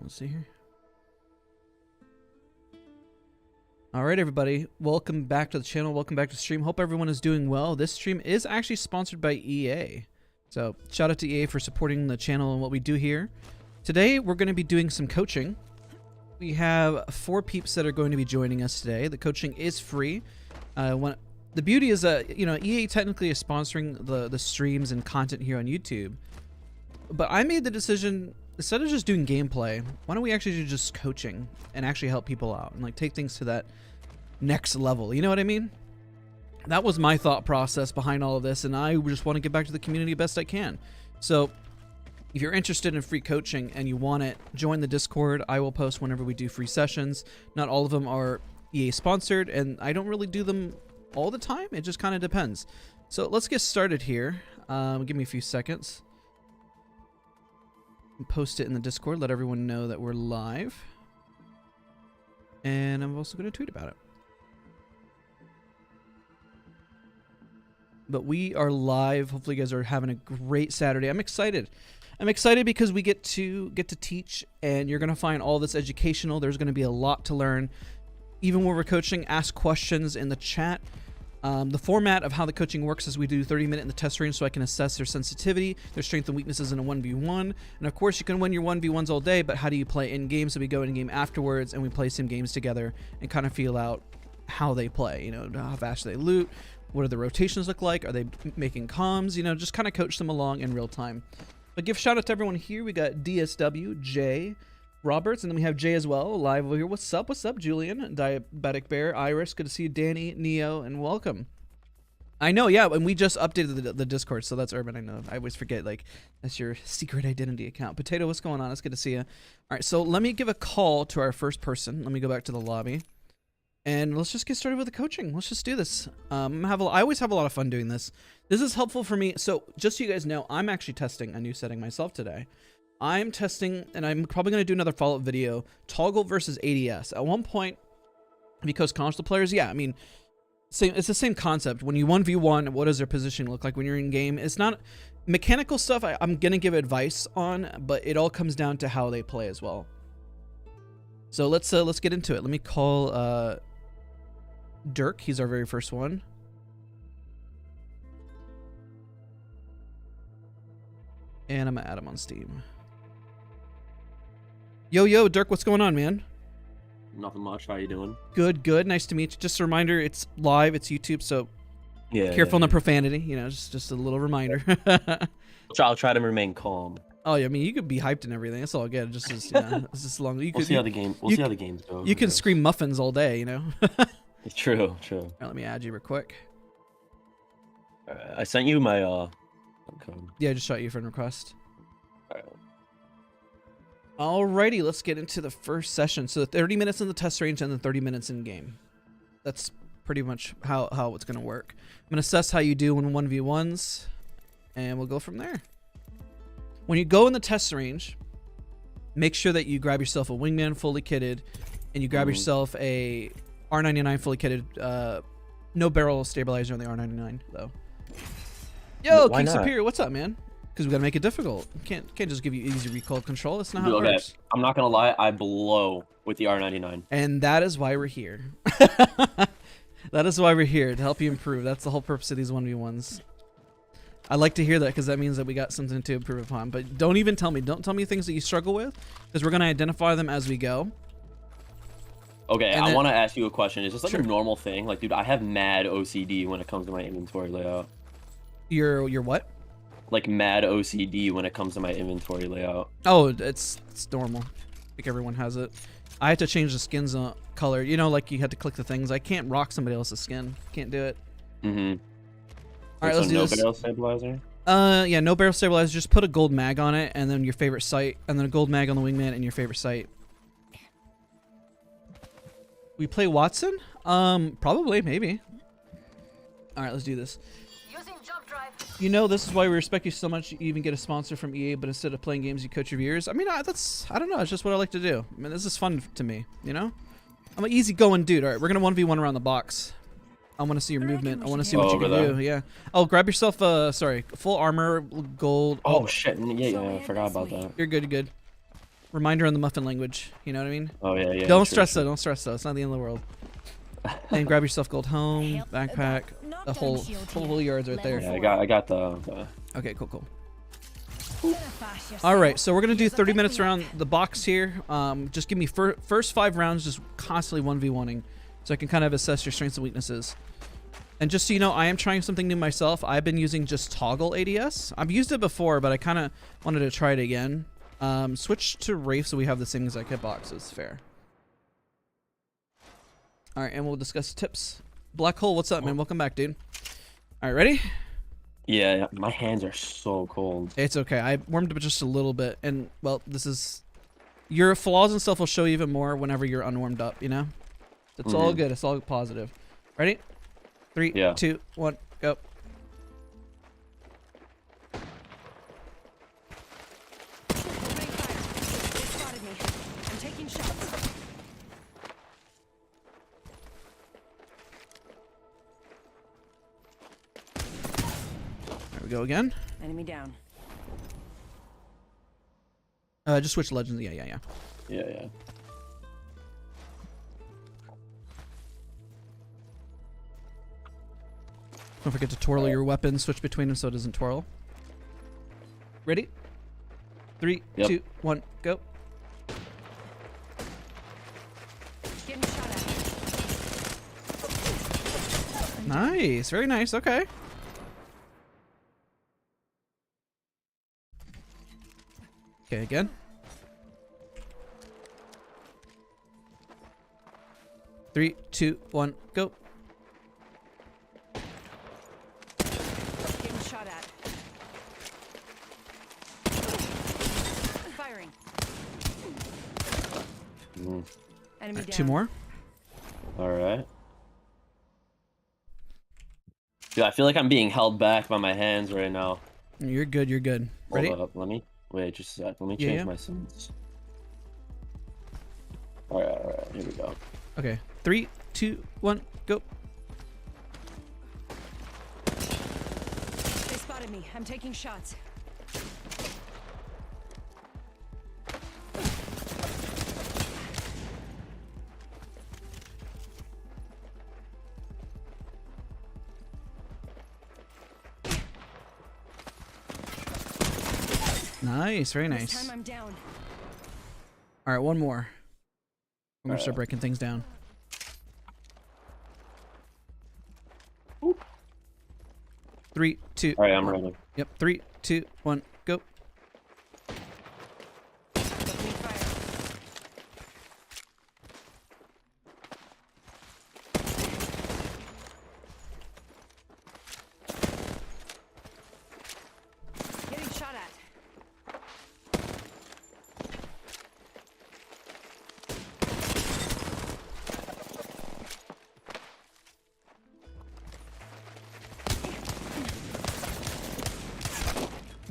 Let's see here. All right, everybody. Welcome back to the channel. Welcome back to the stream. Hope everyone is doing well. This stream is actually sponsored by EA. So shout out to EA for supporting the channel and what we do here. Today, we're going to be doing some coaching. We have 4 peeps that are going to be joining us today. The coaching is free. The beauty is that, you know, EA technically is sponsoring the streams and content here on YouTube. But I made the decision, instead of just doing gameplay, why don't we actually do just coaching and actually help people out and like take things to that next level? You know what I mean? That was my thought process behind all of this, and I just want to get back to the community best I can. So if you're interested in free coaching and you want it, join the Discord. I will post whenever we do free sessions. Not all of them are EA sponsored, and I don't really do them all the time. It just kind of depends. So let's get started here. Give me a few seconds. Post it in the Discord. Let everyone know that we're live. And I'm also going to tweet about it. But we are live. Hopefully you guys are having a great Saturday. I'm excited. I'm excited because we get to teach, and you're going to find all this educational. There's going to be a lot to learn. Even when we're coaching, ask questions in the chat. The format of how the coaching works is we do 30-minute in the test range so I can assess their sensitivity, their strengths and weaknesses in a 1v1. And of course, you can win your 1v1s all day, but how do you play in-game? So we go in-game afterwards and we play some games together and kind of feel out how they play. You know, how fast they loot, what do the rotations look like, are they making comms? You know, just kind of coach them along in real time. But give shout out to everyone here. We got DSW, Jay, Roberts, and then we have Jay as well, live over here. What's up, Julian? Diabetic Bear, Iris, good to see you, Danny, Neo, and welcome. I know, yeah, and we just updated the Discord, so that's Urban, I know. I always forget, like, that's your secret identity account. Potato, what's going on? It's good to see you. All right, so let me give a call to our first person. Let me go back to the lobby, and let's just get started with the coaching. Let's just do this. I always have a lot of fun doing this. This is helpful for me. So just so you guys know, I'm actually testing a new setting myself today. I'm testing, and I'm probably going to do another follow-up video, toggle versus ADS. At one point, because console players, yeah, I mean, it's the same concept. When you 1v1, what does their position look like when you're in game? It's not mechanical stuff I'm going to give advice on, but it all comes down to how they play as well. So let's get into it. Let me call Dirk. He's our very first one. And I'm going to add him on Steam. Yo, Dirk, what's going on, man? Nothing much. How you doing? Good. Nice to meet you. Just a reminder, it's live, it's YouTube, so yeah, careful on the profanity. You know, just a little reminder. I'll try to remain calm. Oh yeah, I mean, you could be hyped and everything. That's all good. Just as, you know, it's just long. We'll see how the game. We'll see how the games go. You can scream muffins all day, you know. True. All right, let me add you real quick. I sent you my code. Yeah, I just shot you a friend request. All right. Alrighty, let's get into the first session. So 30 minutes in the test range and then 30 minutes in game. That's pretty much how it's going to work. I'm going to assess how you do in 1v1s, and we'll go from there. When you go in the test range, make sure that you grab yourself a wingman fully kitted, and you grab yourself a R99 fully kitted. No barrel stabilizer on the R99 though. Yo, King Superior, what's up, man? Because we gotta make it difficult. Can't just give you easy recoil control. That's not how it works. I'm not gonna lie, I blow with the R99. And that is why we're here. That is why we're here, to help you improve. That's the whole purpose of these 1v1s. I like to hear that because that means that we got something to improve upon. But don't even tell me. Don't tell me things that you struggle with, because we're gonna identify them as we go. Okay, I want to ask you a question. Is this like a normal thing? Like, dude, I have mad OCD when it comes to my inventory layout. Your what? Like mad OCD when it comes to my inventory layout. Oh, it's normal. I think everyone has it. I had to change the skin's color. You know, like you had to click the things. I can't rock somebody else's skin. Can't do it. Mm-hmm. All right, let's do this. No barrel stabilizer? Yeah, no barrel stabilizer. Just put a gold mag on it, and then your favorite sight, and then a gold mag on the wingman and your favorite sight. We play wattson? Probably, maybe. All right, let's do this. You know, this is why we respect you so much. You even get a sponsor from EA, but instead of playing games, you coach your viewers. I mean, I don't know. It's just what I like to do. I mean, this is fun to me, you know? I'm an easygoing dude. All right, we're going to 1v1 around the box. I want to see your movement. I want to see what you can do. Yeah. Oh, grab yourself, sorry, full armor, gold. Oh, shit. Yeah, I forgot about that. You're good, you're good. Reminder on the muffin language. You know what I mean? Oh yeah, yeah. Don't stress though. Don't stress though. It's not the end of the world. And grab yourself gold home, backpack, the whole yard's right there. Yeah, I got the. Okay, cool. All right, so we're gonna do 30 minutes around the box here. Just give me first 5 rounds, just constantly 1v1ing, so I can kind of assess your strengths and weaknesses. And just so you know, I am trying something new myself. I've been using just toggle ADS. I've used it before, but I kind of wanted to try it again. Switch to Wraith so we have the same exact hitboxes. Fair. All right, and we'll discuss tips. Black Hole, what's up, man? Welcome back, dude. All right, ready? Yeah, my hands are so cold. It's okay. I warmed up just a little bit, and well, this is your flaws and stuff will show you even more whenever you're unwarmed up. You know, it's all good. It's all positive. Ready? 3, 2, 1, go. There we go again. Enemy down. Just switch legends. Yeah. Yeah. Don't forget to twirl your weapons. Switch between them so it doesn't twirl. Ready? 3, 2, 1, go. Getting shot at. Nice. Very nice. Okay. Okay, again. Three, 2, 1, go. Getting shot at. Firing. Enemy down. 2 more. All right. Dude, I feel like I'm being held back by my hands right now. You're good. You're good. Ready? Hold up. Let me wait just a sec. Let me change my sense. All right. Here we go. Okay. 3, 2, 1, go. They spotted me. I'm taking shots. Nice. Very This nice. time I'm down. All right, one more. I'm gonna start breaking things down. Oop. 3, 2. All right, I'm ready. Yep. 3, 2, 1, go. Opening fire. Getting shot at.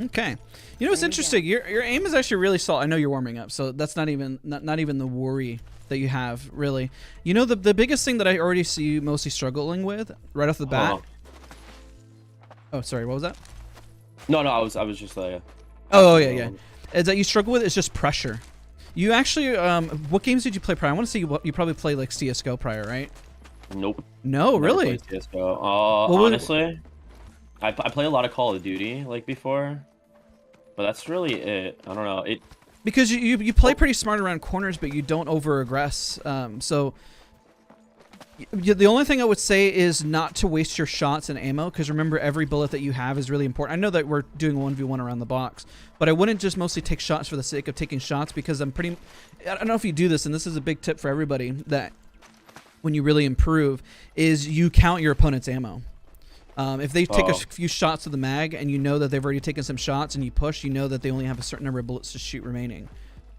Okay. You know what's interesting? Your aim is actually really solid. I know you're warming up, so that's not even the worry that you have, really. You know, the biggest thing that I already see you mostly struggling with right off the bat. Oh, sorry. What was that? No, I was just like. Oh yeah. Is that you struggle with is just pressure. You actually, what games did you play prior? I want to see what you probably played like CS:GO prior, right? Nope. No, really? CS:GO. Honestly, I play a lot of Call of Duty like before, but that's really it. I don't know it. Because you play pretty smart around corners, but you don't over aggress. So the only thing I would say is not to waste your shots and ammo, because remember, every bullet that you have is really important. I know that we're doing 1v1 around the box, but I wouldn't just mostly take shots for the sake of taking shots, because I don't know if you do this, and this is a big tip for everybody, that when you really improve is you count your opponent's ammo. If they take a few shots to the mag and you know that they've already taken some shots and you push, you know that they only have a certain number of bullets to shoot remaining.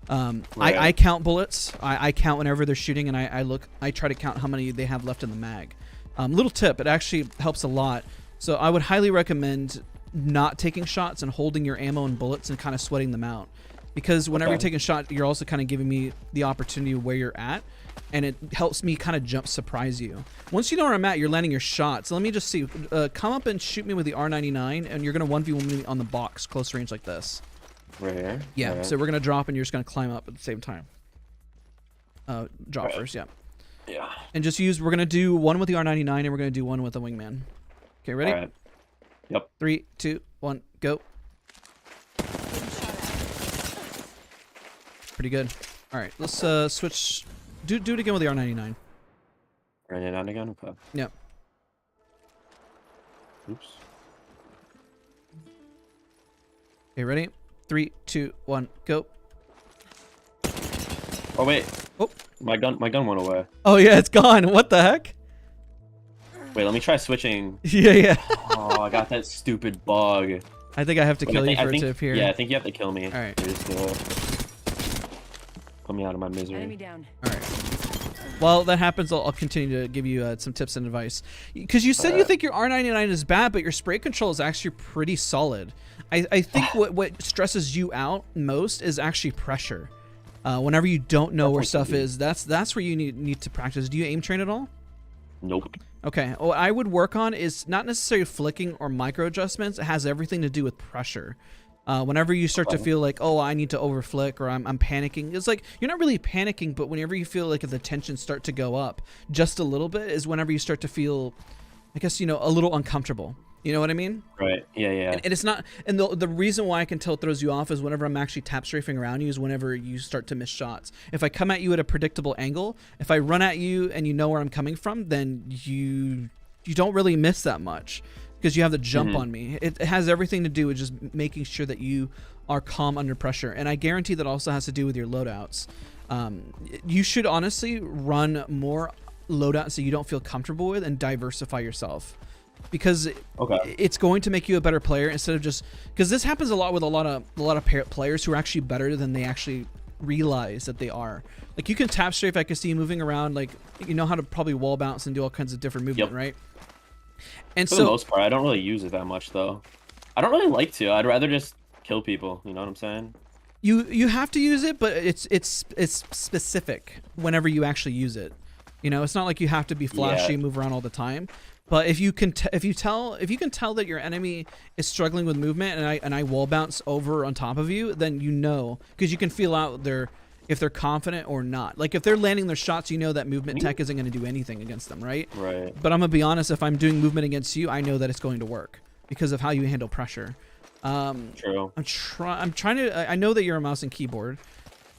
I count bullets. I count whenever they're shooting, and I try to count how many they have left in the mag. Little tip, it actually helps a lot. So I would highly recommend not taking shots and holding your ammo and bullets and kind of sweating them out. Because whenever you're taking a shot, you're also kind of giving me the opportunity of where you're at, and it helps me kind of surprise you. Once you know where I'm at, you're landing your shot. So let me just see. Come up and shoot me with the R99, and you're going to 1v1 me on the box, close range like this. Right here? Yeah, Alright. so we're going to drop and you're just going to climb up at the same time. Drop Alright. first, yeah. Yeah. And just we're going to do one with the R99 and we're going to do one with the wingman. Okay, ready? Alright. Yep. 3, 2, 1, go. Getting shot at. Pretty good. All right, let's switch. Do it again with the R99. Run it on again? Okay. Yep. Oops. Okay, ready? 3, 2, 1, go. Oh wait. Oh. My gun went away. Oh yeah, it's gone. What the heck? Wait, let me try switching. Yeah. Oh, I got that stupid bug. I think I have to kill you for it to appear. Yeah, I think you have to kill me. All right. Put me out of my misery. Enemy down. All right. While that happens, I'll continue to give you some tips and advice. Because you said you think your R99 is bad, but your spray control is actually pretty solid. I think what stresses you out most is actually pressure. Whenever you don't know where stuff is, that's where you need to practice. Do you aim train at all? Nope. Okay. What I would work on is not necessarily flicking or micro adjustments. It has everything to do with pressure. Whenever you start to feel like, oh, I need to over flick or I'm panicking, it's like you're not really panicking, but whenever you feel like the tensions start to go up just a little bit is whenever you start to feel, I guess, a little uncomfortable. You know what I mean? Right. Yeah, yeah. And it's not, and the reason why I can tell it throws you off is whenever I'm actually tap strafing around you is whenever you start to miss shots. If I come at you at a predictable angle, if I run at you and you know where I'm coming from, then you don't really miss that much because you have the jump on me. It has everything to do with just making sure that you are calm under pressure. And I guarantee that also has to do with your loadouts. You should honestly run more loadouts that you don't feel comfortable with and diversify yourself. Because it's going to make you a better player instead of just because this happens a lot with a lot of players who are actually better than they actually realize that they are. Like you can tap strafe, I can see you moving around, like you know how to probably wall bounce and do all kinds of different movement, right? And for the most part, I don't really use it that much though. I don't really like to. I'd rather just kill people. You know what I'm saying? You have to use it, but it's specific whenever you actually use it. It's not like you have to be flashy, move around all the time. But if you can tell that your enemy is struggling with movement and I wall bounce over on top of you, then because you can feel out if they're confident or not. Like if they're landing their shots, that movement tech isn't going to do anything against them, right? Right. But I'm gonna be honest, if I'm doing movement against you, I know that it's going to work because of how you handle pressure. True. I'm trying to. I know that you're a mouse and keyboard,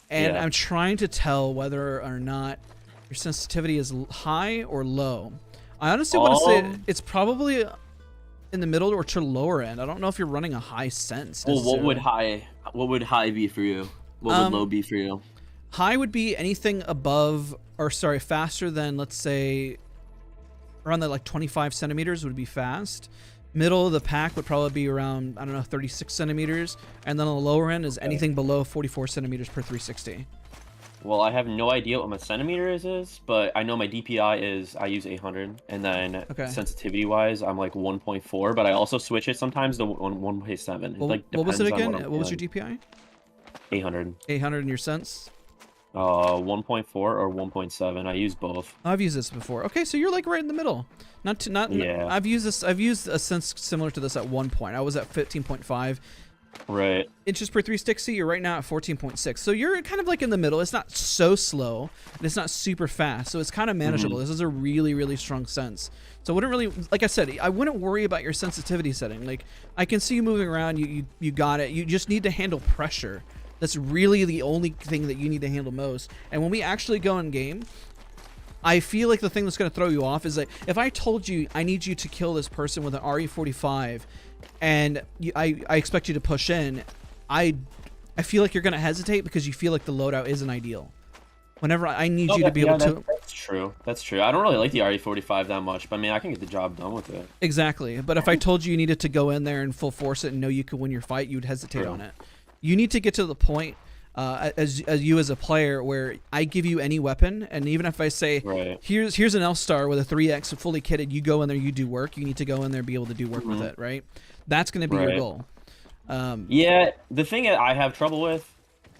and I'm trying to tell whether or not your sensitivity is high or low. I honestly want to say it's probably in the middle or to lower end. I don't know if you're running a high sense. Well, what would high be for you? What would low be for you? High would be anything faster than, let's say, around that 25 centimeters would be fast. Middle of the pack would probably be around, 36 centimeters. And then on the lower end is anything below 44 centimeters per 360. Well, I have no idea what my centimeters is, but I know my DPI is, I use 800, and then sensitivity-wise, I'm like 1.4, but I also switch it sometimes to 1.7. Well, what was it again? What was your DPI? 800. 800 in your sense? 1.4 or 1.7. I use both. I've used this before. Okay, so you're like right in the middle. Yeah. I've used a sense similar to this at one point. I was at 15.5. Right. Inches per 360, you're right now at 14.6. So you're kind of like in the middle. It's not so slow, and it's not super fast. So it's kind of manageable. This is a really, really strong sense. So I wouldn't really, like I said, I wouldn't worry about your sensitivity setting. Like I can see you moving around. You got it. You just need to handle pressure. That's really the only thing that you need to handle most. And when we actually go in game, I feel like the thing that's going to throw you off is like if I told you I need you to kill this person with an RE45 and I expect you to push in, I feel like you're going to hesitate because you feel like the loadout isn't ideal. Whenever I need you to be able to... That's true. That's true. I don't really like the RE45 that much, but I mean, I can get the job done with it. Exactly. But if I told you needed to go in there and full force it and know you could win your fight, you'd hesitate on it. You need to get to the point as you as a player where I give you any weapon, and even if I say, here's an L-Star with a 3X fully kitted, you go in there, you do work, you need to go in there and be able to do work with it, right? That's going to be your goal. Yeah, the thing that I have trouble with,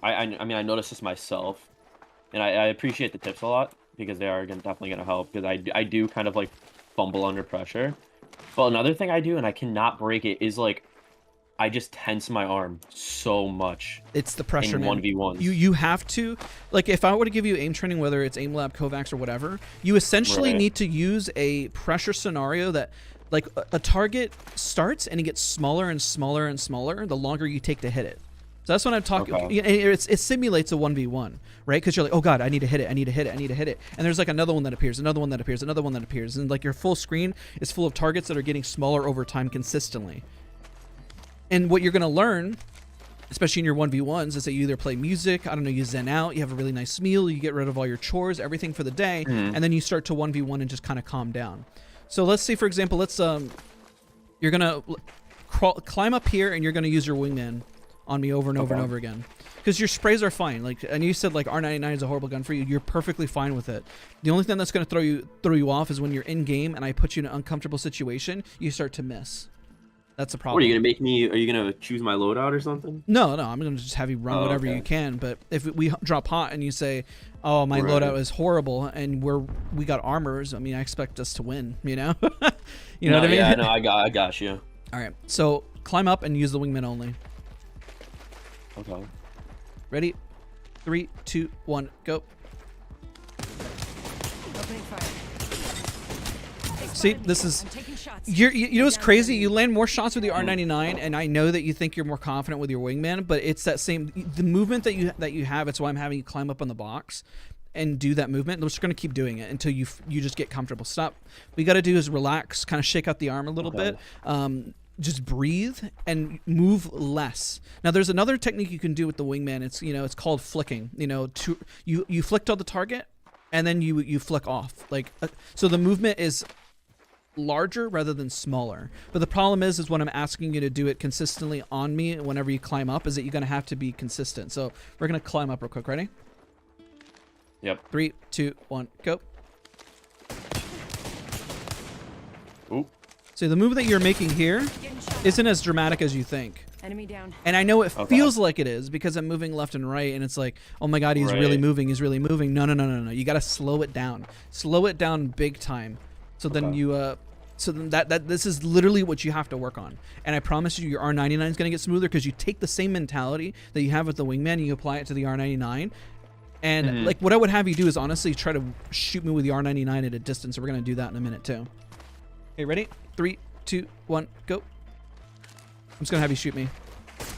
I mean, I noticed this myself, and I appreciate the tips a lot because they are definitely going to help because I do kind of like fumble under pressure. But another thing I do, and I cannot break it, is like I just tense my arm so much. It's the pressure, in man. 1v1s. You have to, like, if I were to give you aim training, whether it's aim lab, Kovacs, or whatever, you essentially Right. need to use a pressure scenario that, like, a target starts and it gets smaller and smaller and smaller the longer you take to hit it. So that's what I'm talking. Okay. It simulates a 1v1, right? Because you're like, oh god, I need to hit it, I need to hit it, I need to hit it, and there's like another one that appears, another one that appears, another one that appears, and like your full screen is full of targets that are getting smaller over time consistently. And what you're gonna learn, especially in your 1v1s, is that you either play music, I don't know, you zen out, you have a really nice meal, you get rid of all your chores, everything for the day, and then you start to 1v1 and just kind of calm down. So let's say, for example, you're gonna climb up here and you're gonna use your wingman on me over and over and over again, because your sprays are fine. Like, and you said like R99 is a horrible gun for you. You're perfectly fine with it. The only thing that's gonna throw you off is when you're in game and I put you in an uncomfortable situation, you start to miss. That's a problem. What, are you gonna make me? Are you gonna choose my loadout or something? No, I'm gonna just have you run whatever you can. But if we drop hot and you say, "Oh, my loadout is horrible," and we got armors, I mean, I expect us to win. You know, you know what I mean? Yeah, no, I got you. All right, so climb up and use the wingman only. Okay. Ready? 3, 2, 1, go. Opening fire. See, this is. I'm taking shots. You know what's crazy? You land more shots with the R99, and I know that you think you're more confident with your wingman, but it's that same the movement that you have. It's why I'm having you climb up on the box and do that movement. We're just gonna keep doing it until you just get comfortable. Stop. What you got to do is relax, kind of shake out the arm a little bit. Just breathe and move less. Now, there's another technique you can do with the wingman. It's called flicking. You flicked on the target, and then you flick off. So the movement is larger rather than smaller. But the problem is when I'm asking you to do it consistently on me whenever you climb up, is that you're gonna have to be consistent. So we're gonna climb up real quick. Ready? Yep. 3, 2, 1, go. Ooh. So the move that you're making here isn't as dramatic as you think. Enemy down. And I know it feels like it is because I'm moving left and right, and it's like, oh my god, he's really moving, he's really moving. No. You gotta slow it down. Slow it down big time. So then this is literally what you have to work on. And I promise you, your R99 is gonna get smoother because you take the same mentality that you have with the wingman and you apply it to the R99. And like, what I would have you do is honestly try to shoot me with the R99 at a distance. So we're gonna do that in a minute too. Okay, ready? 3, 2, 1, go. I'm just gonna have you shoot me.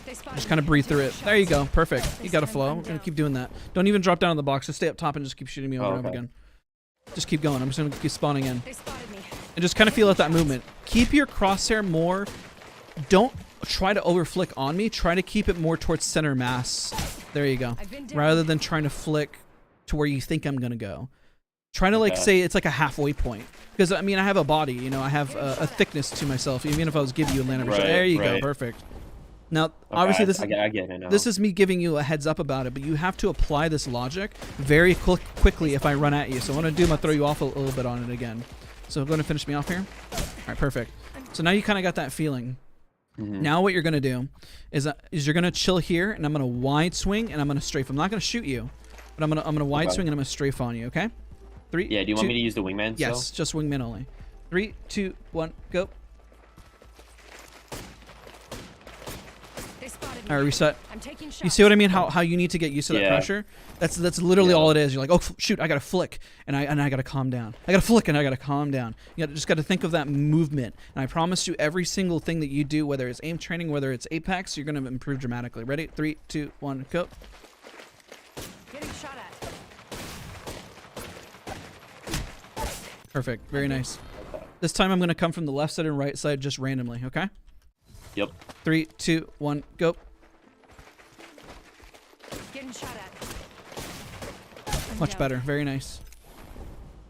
Just kind of breathe through it. There you go. Perfect. You got a flow. I'm gonna keep doing that. Don't even drop down on the box. Just stay up top and just keep shooting me over and over again. Just keep going. I'm just gonna keep spawning in. And just kind of feel out that movement. Keep your crosshair more. Don't try to overflick on me. Try to keep it more towards center mass. There you go. Rather than trying to flick to where you think I'm gonna go. Trying to say it's like a halfway point. Because I mean, I have a body, I have a thickness to myself. Even if I was giving you a land, there you go, perfect. Now, obviously, this is me giving you a heads up about it, but you have to apply this logic very quickly if I run at you. So what I'm gonna do, I'm gonna throw you off a little bit on it again. So I'm gonna finish me off here. All right, perfect. So now you kind of got that feeling. Now what you're gonna do is you're gonna chill here, and I'm gonna wide swing, and I'm gonna strafe. I'm not gonna shoot you, but I'm gonna wide swing, and I'm gonna strafe on you. Okay. 3, yeah, do you want me to use the wingman? Yes, just wingman only. 3, 2, 1, go. All right, reset. You see what I mean? How you need to get used to that pressure? That's literally all it is. You're like, oh shoot, I gotta flick, and I gotta calm down. I gotta flick, and I gotta calm down. You just gotta think of that movement. And I promise you, every single thing that you do, whether it's aim training, whether it's Apex, you're gonna improve dramatically. Ready? 3, 2, 1, go. Getting shot at. Perfect. Very nice. This time I'm going to come from the left side and right side just randomly, okay? Yep. 3, 2, 1, go. Getting shot at. Much better. Very nice.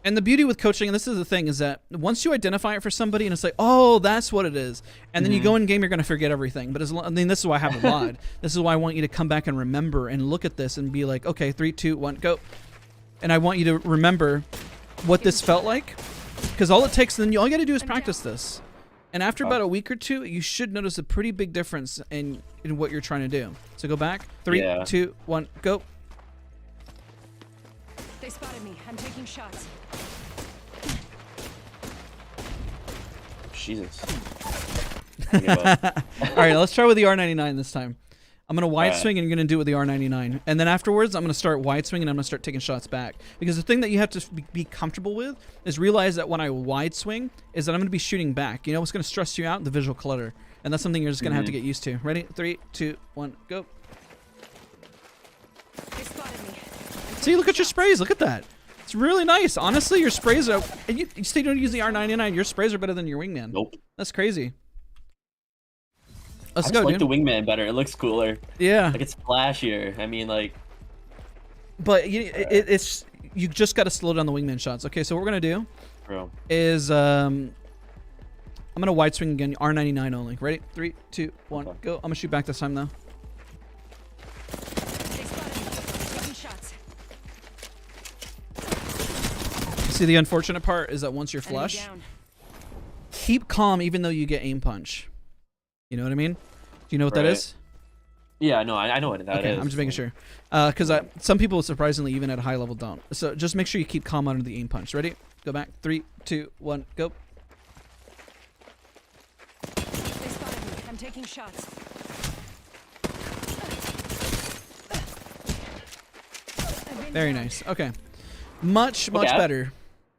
And the beauty with coaching, and this is the thing, is that once you identify it for somebody and it's like, oh, that's what it is, and then you go in game, you're going to forget everything. But I mean, this is why I have a VOD. This is why I want you to come back and remember and look at this and be like, okay, 3, 2, 1, go. And I want you to remember what this felt like, because all it takes, then all you got to do is practice this, and after about a week or two, you should notice a pretty big difference in what you're trying to do. So go back. 3, 2, 1, go. They spotted me. I'm taking shots. Jesus. I give up. All right, let's try with the R99 this time. I'm going to wide Alright. swing and you're going to do it with the R99. And then afterwards, I'm going to start wide swing and I'm going to start taking shots back. Because the thing that you have to be comfortable with is realize that when I wide swing is that I'm going to be shooting back. You know what's going to stress you out? The visual clutter. And that's something you're just going to have to get used to. Ready? 3, 2, 1, go. They spotted me. See, look at your sprays. Look at that. It's really nice. Honestly, your sprays are... And you still don't use the R99. Your sprays are better than your wingman. Nope. That's crazy. Let's I go, just like dude. the wingman better. It looks cooler. Yeah. Like it's flashier. I mean, like. But it's you just got to slow down the wingman shots. Okay, so what we're gonna do Bro. is I'm gonna wide swing again. R99 only. Ready? 3, 2, 1, Okay. go. I'm gonna shoot back this time though. They spotted me. Taking shots. See, the unfortunate part is that once you're Enemy flush, down. keep calm even though you get aim punch. You know what I mean? Do you know what that Right. is? Yeah, no, I know what that is. Okay, I'm just making sure. Because some people surprisingly even at a high level don't. So just make sure you keep calm under the aim punch. Ready? Go back. 3, 2, 1, go. They spotted me. I'm taking shots. I've been Very down. nice. Okay. Much better.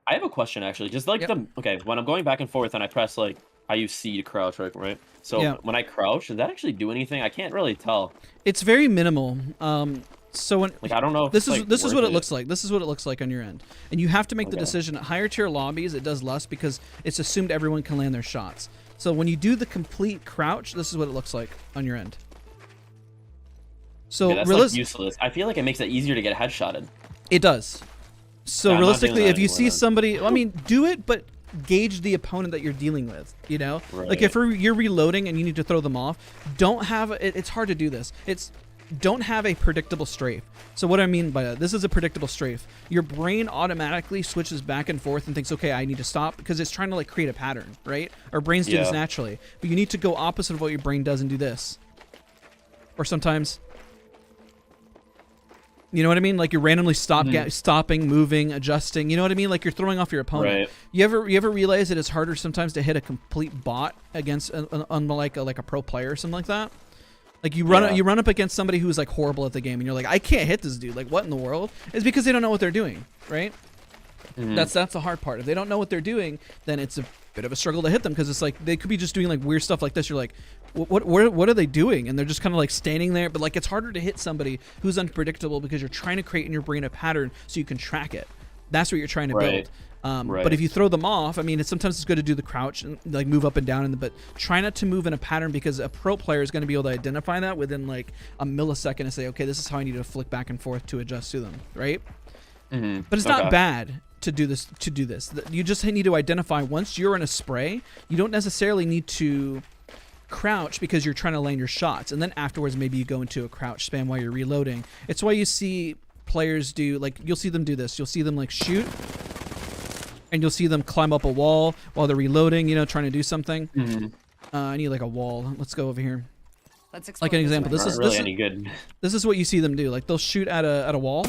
I have a question actually. Just like Yep. when I'm going back and forth and I press like I use C to crouch, right? So Yeah. when I crouch, does that actually do anything? I can't really tell. It's very minimal. So when Like I don't know if this it's, is like, this is what worth it looks like. This is what it looks like on your end, and you have to make the Okay. decision. At higher tier lobbies, it does less because it's assumed everyone can land their shots. So when you do the complete crouch, this is what it looks like on your end. So Okay, that's like useless. I feel like it makes it easier to get headshotted. it does. So Yeah, I'm not doing realistically, that if you anymore see then. somebody, I mean, do it, but gauge the opponent that you're dealing with. You know, like if you're reloading and you need to throw them off, don't have it's hard to do this. Don't have a predictable strafe. So what I mean by that, this is a predictable strafe. Your brain automatically switches back and forth and thinks, okay, I need to stop because it's trying to like create a pattern, right? Our brains do this Yeah. naturally, but you need to go opposite of what your brain does and do this. Or sometimes, you know what I mean? Like you're randomly stopping, moving, adjusting. You know what I mean? Like you're throwing off your opponent. Right. You ever realize that it's harder sometimes to hit a complete bot against like a pro player or something like that? Like you run up against somebody who's like horrible at the game, and you're like, I can't hit this dude. Like what in the world? It's because they don't know what they're doing, right? That's the hard part. If they don't know what they're doing, then it's a bit of a struggle to hit them because it's like they could be just doing like weird stuff like this. You're like, what are they doing? And they're just kind of like standing there. But like it's harder to hit somebody who's unpredictable because you're trying to create in your brain a pattern so you can track it. That's what you're trying to build. But if you throw them off, I mean, sometimes it's good to do the crouch and like move up and down, but try not to move in a pattern because a pro player is going to be able to identify that within like a millisecond and say, okay, this is how I need to flick back and forth to adjust to them, right? But it's not bad to do this. You just need to identify once you're in a spray. You don't necessarily need to crouch because you're trying to land your shots, and then afterwards maybe you go into a crouch spam while you're reloading. It's why you see players do like you'll see them do this. You'll see them like shoot. And you'll see them climb up a wall while they're reloading, you know, trying to do something. I need like a wall. Let's go over here. Let's explore Like an this example, way. this is Not really any good. This is what you see them do. Like they'll shoot at a wall,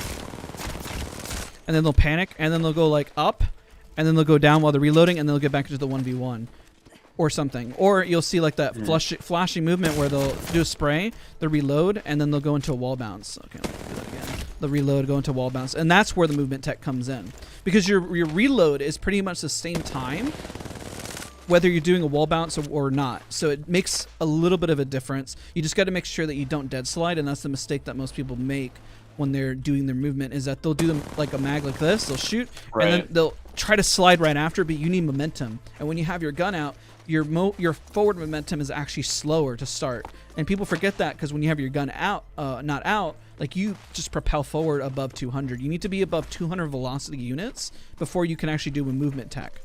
and then they'll panic, and then they'll go like up, and then they'll go down while they're reloading, and they'll get back into the 1v1 or something. Or you'll see like that flashing movement where they'll do a spray, they'll reload, and then they'll go into a wall bounce. Okay, let me do that again. They'll reload, go into wall bounce, and that's where the movement tech comes in. Because your reload is pretty much the same time whether you're doing a wall bounce or not. So it makes a little bit of a difference. You just got to make sure that you don't dead slide, and that's the mistake that most people make when they're doing their movement, is that they'll do them like a mag like this, they'll shoot, and then they'll try to slide right after, but you need momentum. And when you have your gun out, your forward momentum is actually slower to start. And people forget that because when you have your gun out, not out, like you just propel forward above 200. You need to be above 200 velocity units before you can actually do a movement tech.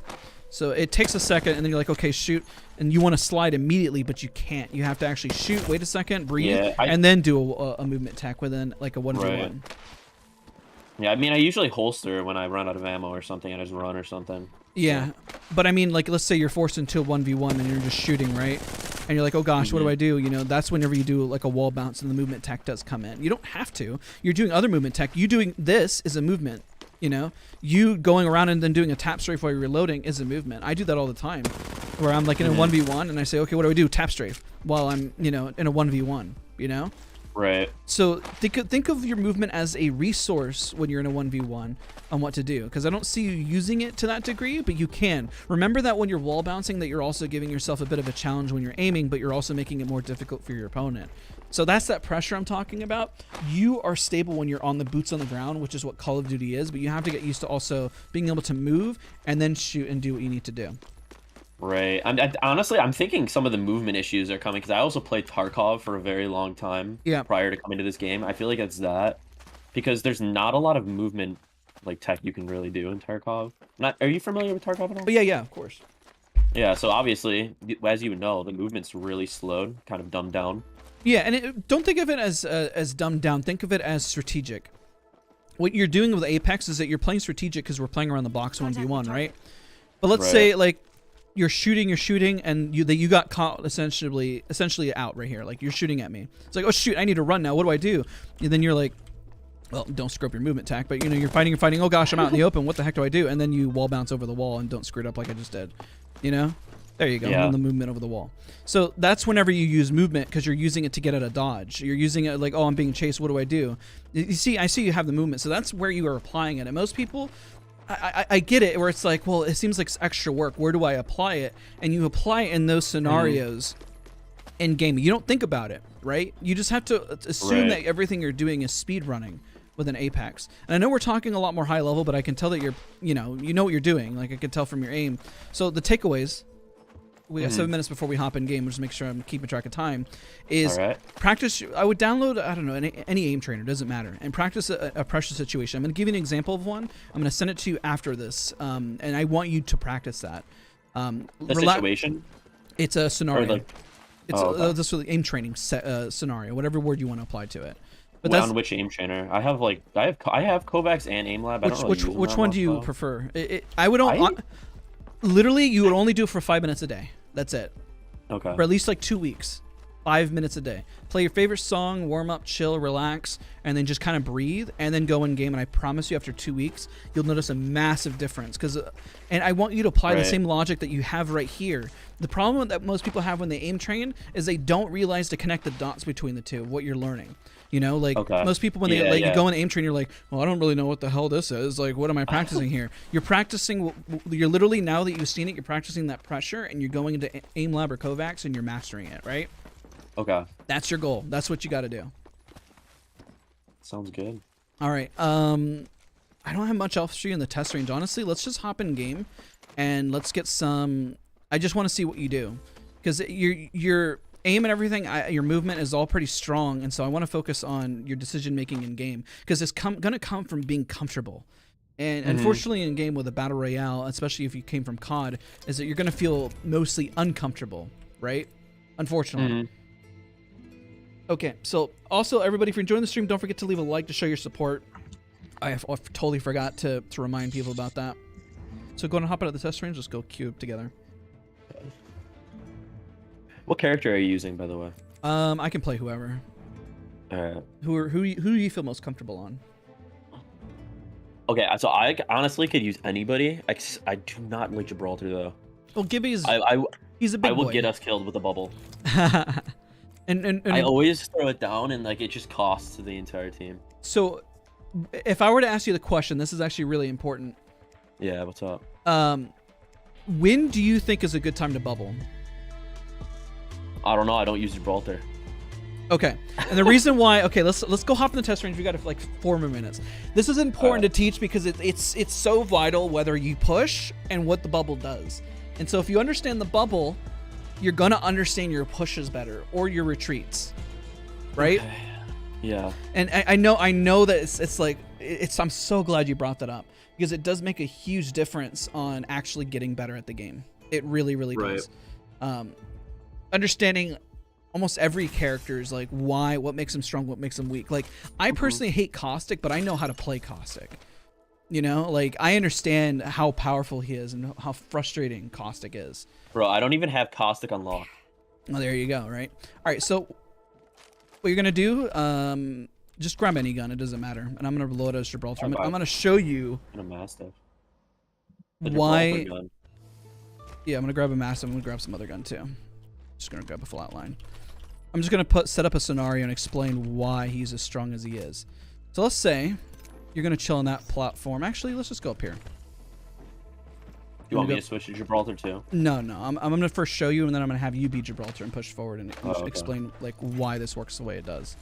So it takes a second, and then you're like, okay, shoot, and you want to slide immediately, but you can't. You have to actually shoot, wait a second, breathe, and then do a movement tech within like a 1v1. Yeah, I mean, I usually holster when I run out of ammo or something, and I just run or something. Yeah, but I mean, like, let's say you're forced into a 1v1 and you're just shooting, right? And you're like, oh gosh, what do I do? You know, that's whenever you do like a wall bounce and the movement tech does come in. You don't have to. You're doing other movement tech. You doing this is a movement. You know, you going around and then doing a tap strafe while you're reloading is a movement. I do that all the time. where I'm like in a 1v1 and I say, okay, what do I do? Tap strafe while I'm, you know, in a 1v1, you know? Right. So think of your movement as a resource when you're in a 1v1 on what to do, because I don't see you using it to that degree, but you can. Remember that when you're wall bouncing, that you're also giving yourself a bit of a challenge when you're aiming, but you're also making it more difficult for your opponent. So that's that pressure I'm talking about. You are stable when you're on the boots on the ground, which is what Call of Duty is, but you have to get used to also being able to move and then shoot and do what you need to do. Right. Honestly, I'm thinking some of the movement issues are coming because I also played Tarkov for a very long time prior to coming to this game. I feel like it's that because there's not a lot of movement like tech you can really do in Tarkov. Are you familiar with Tarkov at all? Oh, yeah, of course. Yeah, so obviously, as you know, the movement's really slowed, kind of dumbed down. Yeah, and don't think of it as dumbed down. Think of it as strategic. What you're doing with Apex is that you're playing strategic because we're playing around the box 1v1, right? But let's say like you're shooting, and you got caught essentially out right here. Like you're shooting at me. It's like, oh shoot, I need to run now. What do I do? And then you're like, well, don't screw up your movement tack. But you know, you're fighting. Oh gosh, I'm out in the open. What the heck do I do? And then you wall bounce over the wall and don't screw it up like I just did. You know? There you go. Yeah. The movement over the wall. So that's whenever you use movement because you're using it to get at a dodge. You're using it like, oh, I'm being chased. What do I do? You see, I see you have the movement. So that's where you are applying it. And most people, I get it where it's like, well, it seems like extra work. Where do I apply it? And you apply it in those scenarios in game. You don't think about it, right? You just have to assume that everything you're doing is speed running with an Apex. And I know we're talking a lot more high level, but I can tell that you're, you know what you're doing. Like I can tell from your aim. So the takeaways, we got 7 minutes before we hop in game, just make sure I'm keeping track of time, is practice. I would download, I don't know, any aim trainer, doesn't matter, and practice a pressure situation. I'm going to give you an example of one. I'm going to send it to you after this, and I want you to practice that. The situation? It's a scenario. Like, this is aim training scenario, whatever word you want to apply to it. But that's on which aim trainer? I have Kovacs and AimLab. I don't really use them which one do you prefer? I would literally, you would only do it for 5 minutes a day. That's it. Okay. For at least like 2 weeks. 5 minutes a day. Play your favorite song, warm up, chill, relax, and then just kind of breathe, and then go in game. And I promise you, after 2 weeks, you'll notice a massive difference. And I want you to apply the same logic that you have right here. The problem that most people have when they aim train is they don't realize to connect the dots between the two, what you're learning. You know, like most people when they you go in aim train, you're like, well, I don't really know what the hell this is. Like, what am I practicing here? You're practicing. You're literally, now that you've seen it, you're practicing that pressure, and you're going into AimLab or Kovacs, and you're mastering it, right? Okay. That's your goal. That's what you got to do. Sounds good. All right. I don't have much else for you in the test range, honestly. Let's just hop in game, and let's get some. I just want to see what you do, because your aim and everything, your movement is all pretty strong, and so I want to focus on your decision making in game, because it's gonna come from being comfortable. And unfortunately, in game with a battle royale, especially if you came from COD, is that you're gonna feel mostly uncomfortable, right? Unfortunately. Okay, so also everybody, if you're enjoying the stream, don't forget to leave a like to show your support. I totally forgot to remind people about that. So go and hop out of the test range. Let's go cube together. What character are you using, by the way? I can play whoever. Alright. Who do you feel most comfortable on? Okay, so I honestly could use anybody. I do not like Gibraltar though. Well, Gibby's he's a big boy. I will get us killed with a bubble. and I always throw it down, and like it just costs the entire team. So, if I were to ask you the question, this is actually really important. Yeah, what's up? When do you think is a good time to bubble? I don't know. I don't use Gibraltar. Okay, and the reason why, okay, let's go hop in the test range. We got like 4 more minutes. This is important to teach because it's so vital whether you push and what the bubble does. And so if you understand the bubble, you're gonna understand your pushes better or your retreats, right? Okay. Yeah. And I know that it's like I'm so glad you brought that up, because it does make a huge difference on actually getting better at the game. It really does. Understanding almost every character's like what makes them strong, what makes them weak. Like I personally hate Caustic, but I know how to play Caustic. You know, like I understand how powerful he is and how frustrating Caustic is. Bro, I don't even have Caustic unlocked. Oh, there you go. Right. All right. So what you're gonna do? Just grab any gun. It doesn't matter. And I'm gonna reload as Gibraltar. I'm gonna show you a Mastiff. Why. Yeah, I'm gonna grab a massive. I'm gonna grab some other gun too. Just gonna grab a flatline. I'm just gonna set up a scenario and explain why he's as strong as he is. So let's say you're gonna chill on that platform. Actually, let's just go up here. You want me to switch to Gibraltar too? No, no. I'm gonna first show you, and then I'm gonna have you be Gibraltar and push forward and explain like why this works the way it does.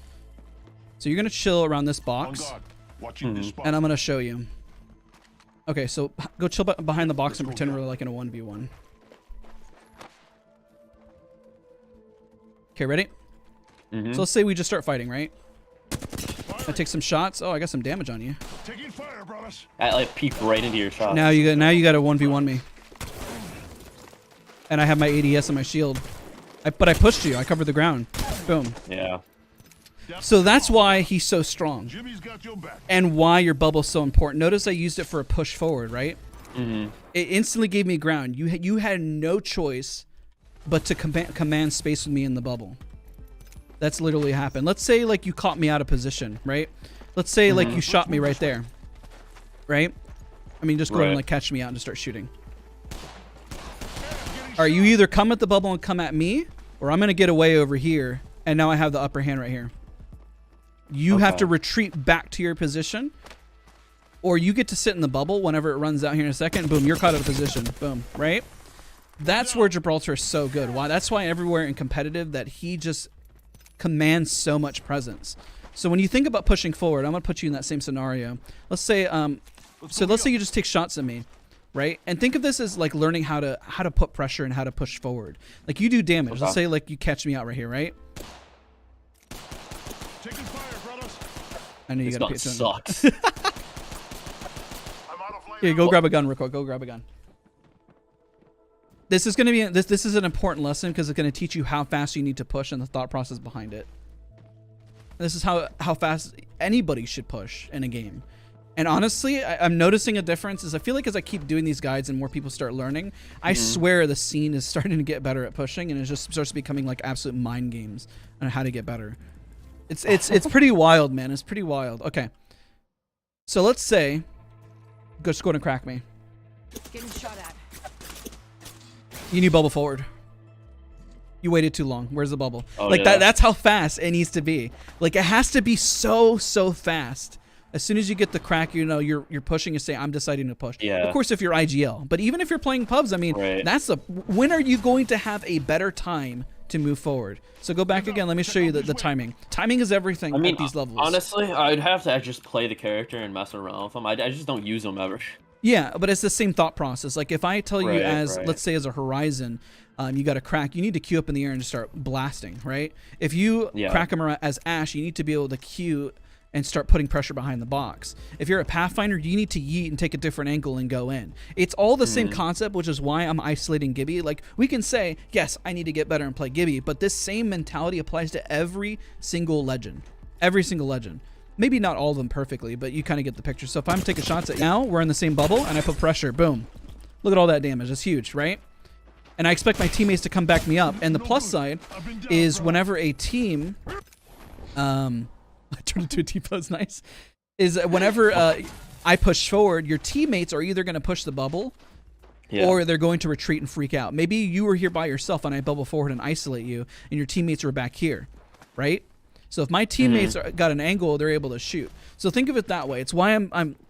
So you're gonna chill around this box, and I'm gonna show you. Okay, so go chill behind the box and pretend we're like in a 1v1. Okay, ready? So let's say we just start fighting, right? I take some shots. Oh, I got some damage on you. Taking fire, brothers. I like peeked right into your shot. Now you got to 1v1 me. And I have my ADS and my shield. But I pushed you. I covered the ground. Boom. Yeah. So that's why he's so strong. Jimmy's got your back. And why your bubble's so important. Notice I used it for a push forward, right? Mm-hmm. It instantly gave me ground. You had no choice but to command space with me in the bubble. That's literally happened. Let's say like you caught me out of position, right? Let's say like you shot me right there, right? I mean, just go and like catch me out and just start shooting. All right, you either come at the bubble and come at me, or I'm gonna get away over here, and now I have the upper hand right here. You have to retreat back to your position, or you get to sit in the bubble whenever it runs out here in a second. Boom, you're caught out of position. Boom, right? That's where Gibraltar is so good. Why? That's why everywhere in competitive that he just commands so much presence. So when you think about pushing forward, I'm gonna put you in that same scenario. Let's say, let's say you just take shots at me, right? And think of this as like learning how to put pressure and how to push forward. Like you do damage. Let's say like you catch me out right here, right? Taking fire, brothers. I know you gotta This gun sucks. I'm out of line. Here, go grab a gun real quick. Go grab a gun. This is going to be this is an important lesson because it's going to teach you how fast you need to push and the thought process behind it. This is how fast anybody should push in a game. And honestly, I'm noticing a difference is I feel like as I keep doing these guides and more people start learning, I swear the scene is starting to get better at pushing, and it just starts becoming like absolute mind games on how to get better. It's pretty wild, man. It's pretty wild. Okay. So let's say just go ahead and crack me. Getting shot at. You need bubble forward. You waited too long. Where's the bubble? Oh, like yeah. that's how fast it needs to be. Like it has to be so fast. As soon as you get the crack, you know you're pushing and say I'm deciding to push. Yeah. Of course, if you're IGL, but even if you're playing pubs, I mean, that's when are you going to have a better time to move forward? So go back again. Let me show you the timing. Timing is everything at these levels. Honestly, I'd have to just play the character and mess around with them. I just don't use them ever. Yeah, but it's the same thought process. Like if I tell you let's say as a Horizon, you got a crack, you need to queue up in the air and just start blasting, right? If you crack them as Ash, you need to be able to queue and start putting pressure behind the box. If you're a Pathfinder, you need to yeet and take a different angle and go in. It's all the same concept, which is why I'm isolating Gibby. Like we can say, yes, I need to get better and play Gibby, but this same mentality applies to every single legend. Every single legend. Maybe not all of them perfectly, but you kind of get the picture. So if I'm taking shots at you now, we're in the same bubble, and I put pressure. Boom. Look at all that damage. That's huge, right? And I expect my teammates to come back me up. And the plus side is whenever a team... I turned into a T-pose, nice. Is whenever I push forward, your teammates are either going to push the bubble or they're going to retreat and freak out. Maybe you were here by yourself and I bubble forward and isolate you, and your teammates were back here, right? So if my teammates got an angle, they're able to shoot. So think of it that way. It's why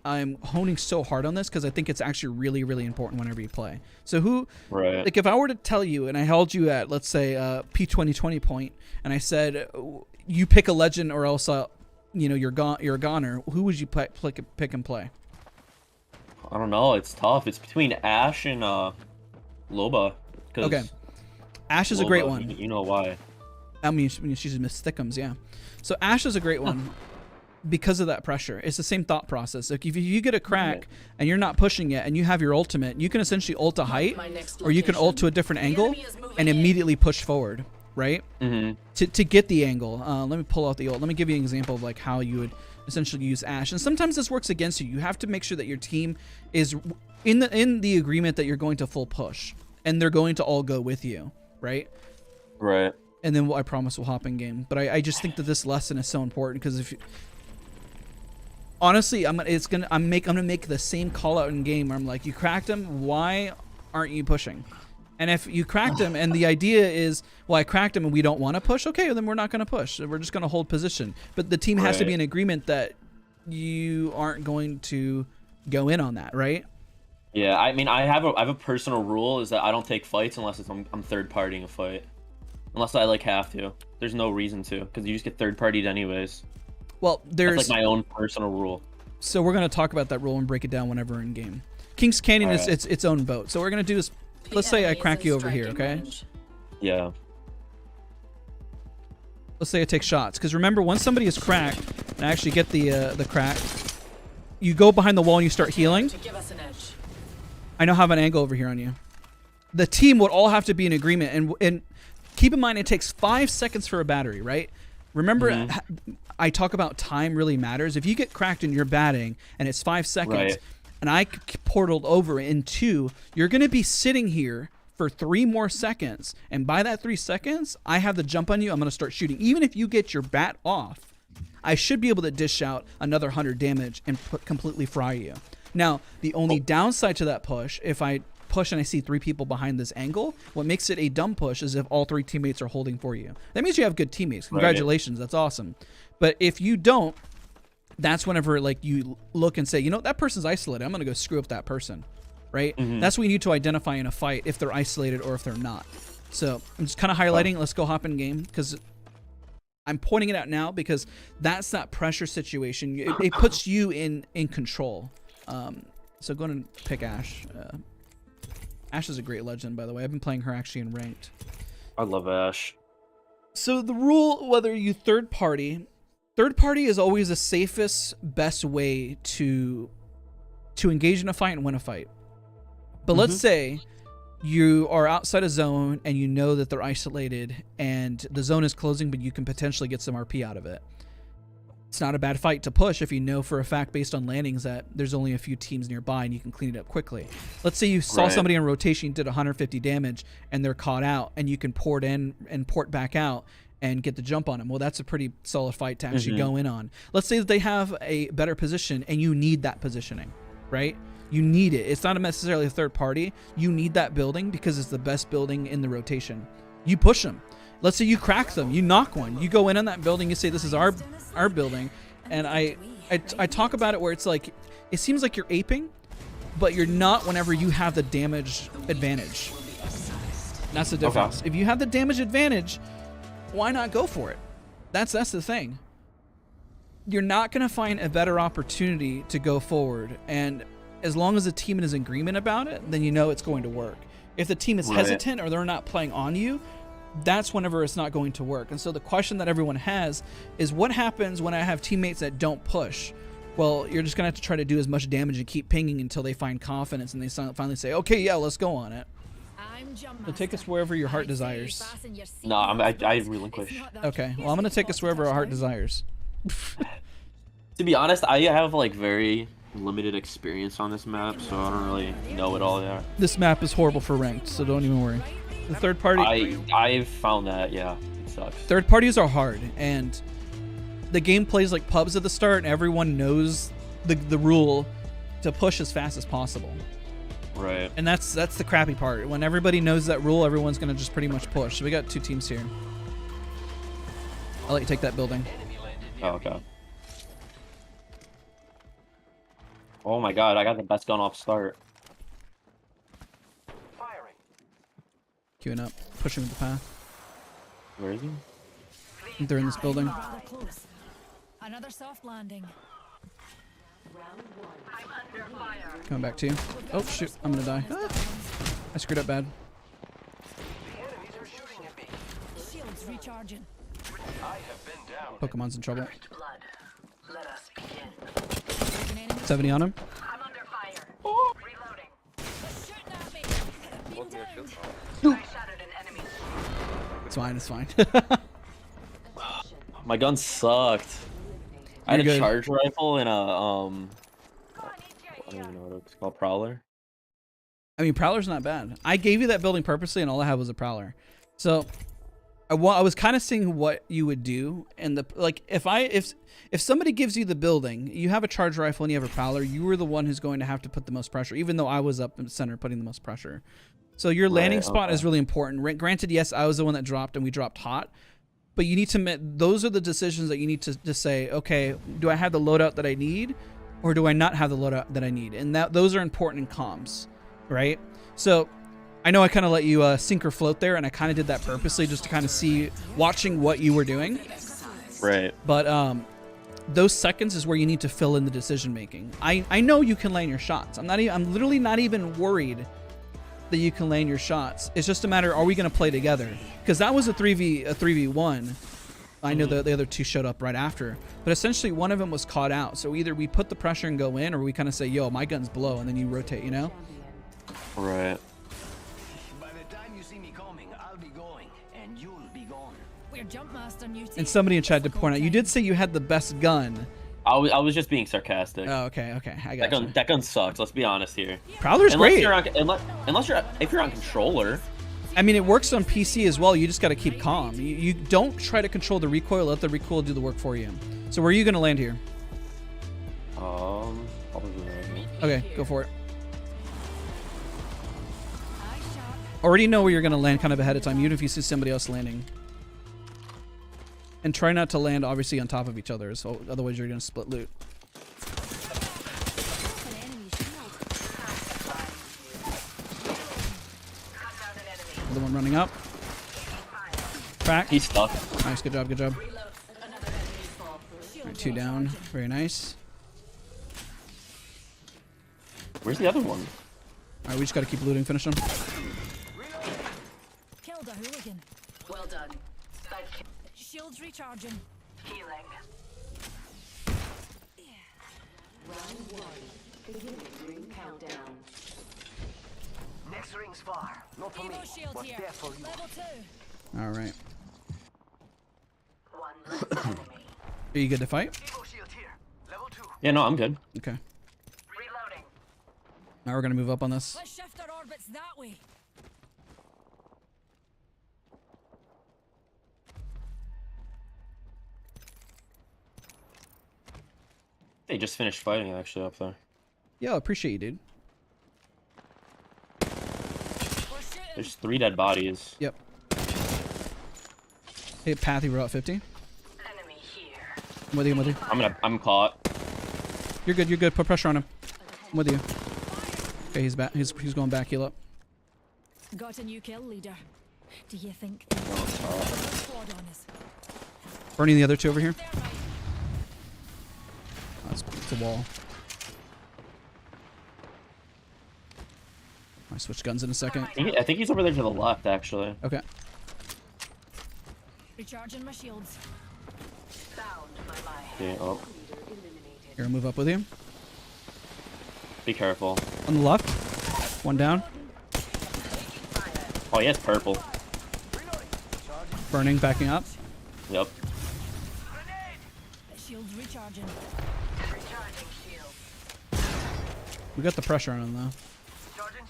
I'm honing so hard on this, because I think it's actually really, really important whenever you play. So like if I were to tell you and I held you at, let's say, P2020 point, and I said, you pick a legend or else, you know, you're a goner, who would you pick and play? I don't know. It's tough. It's between Ash and Loba. Okay. Ash is a great one. You know why. I mean, she's Miss Thickums, yeah. So Ash is a great one because of that pressure. It's the same thought process. Like if you get a crack and you're not pushing it and you have your ultimate, you can essentially ult to height, or you can ult to a different angle and immediately push forward, right? To get the angle. Let me pull out the ult. Let me give you an example of like how you would essentially use Ash. And sometimes this works against you. You have to make sure that your team is in the agreement that you're going to full push and they're going to all go with you, right? Right. And then I promise we'll hop in game. But I just think that this lesson is so important, because if you, honestly, I'm gonna make the same call out in game where I'm like, you cracked him, why aren't you pushing? And if you cracked him, and the idea is, well, I cracked him and we don't want to push, okay, well, then we're not going to push. We're just going to hold position. But the team has to be in agreement that you aren't going to go in on that, right? Yeah, I mean, I have a personal rule is that I don't take fights unless I'm third partying a fight. Unless I like have to. There's no reason to, because you just get third partied anyways. Well, there's that's like my own personal rule. So we're going to talk about that rule and break it down whenever in game. King's Canyon is its own boat. So what we're going to do is, let's say I crack you over here, okay? Yeah. Let's say I take shots, because remember, once somebody is cracked, and I actually get the crack, you go behind the wall and you start healing. I now have an angle over here on you. The team would all have to be in agreement, and keep in mind it takes 5 seconds for a battery, right? Remember, I talk about time really matters. If you get cracked and you're batting, and it's 5 seconds, and I portaled over in 2, you're going to be sitting here for 3 more seconds. And by that 3 seconds, I have the jump on you. I'm going to start shooting. Even if you get your bat off, I should be able to dish out another 100 damage and completely fry you. Now, the only downside to that push, if I push and I see 3 people behind this angle, what makes it a dumb push is if all 3 teammates are holding for you. That means you have good teammates. Congratulations. That's awesome. But if you don't, that's whenever like you look and say, you know, that person's isolated. I'm going to go screw up that person, right? That's what you need to identify in a fight, if they're isolated or if they're not. So I'm just kind of highlighting. Let's go hop in game, because I'm pointing it out now because that's that pressure situation. It puts you in control. So go and pick Ash. Ash is a great legend, by the way. I've been playing her actually in ranked. I love Ash. So the rule, whether you third party is always the safest, best way to engage in a fight and win a fight. But let's say you are outside a zone and you know that they're isolated and the zone is closing, but you can potentially get some RP out of it. It's not a bad fight to push if you know for a fact based on landings that there's only a few teams nearby and you can clean it up quickly. Let's say you saw somebody in rotation, did 150 damage, and they're caught out, and you can port in and port back out and get the jump on them. Well, that's a pretty solid fight to actually go in on. Let's say that they have a better position and you need that positioning, right? You need it. It's not necessarily a third party. You need that building because it's the best building in the rotation. You push them. Let's say you crack them. You knock one. You go in on that building. You say, this is our building. And I talk about it where it's like, it seems like you're aping, but you're not whenever you have the damage advantage. That's the difference. If you have the damage advantage, why not go for it? That's the thing. You're not going to find a better opportunity to go forward. And as long as the team is in agreement about it, then you know it's going to work. If the team is hesitant or they're not playing on you, that's whenever it's not going to work. And so the question that everyone has is, what happens when I have teammates that don't push? Well, you're just going to have to try to do as much damage and keep pinging until they find confidence and they finally say, okay, yeah, let's go on it. So take us wherever your heart desires. No, I relinquish. Okay, well, I'm going to take us wherever our heart desires. To be honest, I have like very limited experience on this map, so I don't really know it all yet. This map is horrible for ranked, so don't even worry. The third party... I've found that, yeah, it sucks. Third parties are hard, and the game plays like pubs at the start, and everyone knows the rule to push as fast as possible. Right. And that's the crappy part. When everybody knows that rule, everyone's going to just pretty much push. So we got 2 teams here. I'll let you take that building. Oh, okay. Oh my god, I got the best gun off start. Firing. Queuing up. Pushing with the path. Where is he? I think they're in this building. Another soft landing. Coming back to you. Oh, shoot. I'm going to die. Ah, I screwed up bad. Shields recharging. Pokemon's in trouble. Let us begin. 70 on him. I'm under fire. Reloading. Shooting at me. I shattered an enemy. It's fine. It's fine. My gun sucked. I had a charge rifle and a I don't even know what it's called, Prowler. I mean, Prowler's not bad. I gave you that building purposely, and all I had was a Prowler. So I was kind of seeing what you would do, and if somebody gives you the building, you have a charge rifle and you have a Prowler, you were the one who's going to have to put the most pressure, even though I was up in the center putting the most pressure. So your landing spot is really important. Granted, yes, I was the one that dropped and we dropped hot, but you need to those are the decisions that you need to say, okay, do I have the loadout that I need, or do I not have the loadout that I need? And those are important in comms, right? So I know I kind of let you sink or float there, and I kind of did that purposely just to kind of see, watching what you were doing. Right. But those seconds is where you need to fill in the decision making. I know you can land your shots. I'm literally not even worried that you can land your shots. It's just a matter, are we going to play together? Because that was a 3v1. I know the other two showed up right after, but essentially one of them was caught out. So either we put the pressure and go in, or we kind of say, yo, my gun's below, and then you rotate, you know? Right. By the time you see me coming, I'll be going, and you'll be gone. We're jump master new team. And somebody in chat did point out, you did say you had the best gun. I was just being sarcastic. Oh, okay, I got you. That gun sucks. Let's be honest here. Prowler's great. If you're on controller. I mean, it works on PC as well. You just got to keep calm. You don't try to control the recoil. Let the recoil do the work for you. So where are you going to land here? Probably right. Okay, go for it. Already know where you're going to land kind of ahead of time, even if you see somebody else landing. And try not to land, obviously, on top of each other, so otherwise you're going to split loot. The one running up. Crack. He's stuck. Nice, good job, good job. Right, 2 down. Very nice. Where's the other one? Alright, we just gotta keep looting, finish them. Killed a hooligan. Well done. Spike Shields recharging. healing. Next ring's far. Not for me, Evo shield but here. there for you. Level 2. Alright. One less enemy. Are you good to fight? Evo shield here. Level 2. Yeah, no, I'm good. Okay. Reloading. Now we're gonna move up on this. Let's shift our orbits that way. They just finished fighting actually up there. Yeah, I appreciate you, dude. We're shooting. There's 3 dead bodies. Yep. Hey, Pathy, we're at 50. Enemy here. I'm with you, I'm caught. You're good, you're good. Put pressure on him. I'm with you. Okay, he's back. He's going back. Heal up. Got a new kill leader. Do you think squad on us? Burning the other 2 over here. They're right. Oh, it's a wall. I switch guns in a second. I think he's over there to the left actually. Okay. Recharging my shields. Found by my Okay, oh, Here, I'll move up with you. be careful. On the left. 1 down. Oh, he has purple. Burning, backing up. Yep. Shields recharging. recharging shield. We got the pressure on him, though. Tossing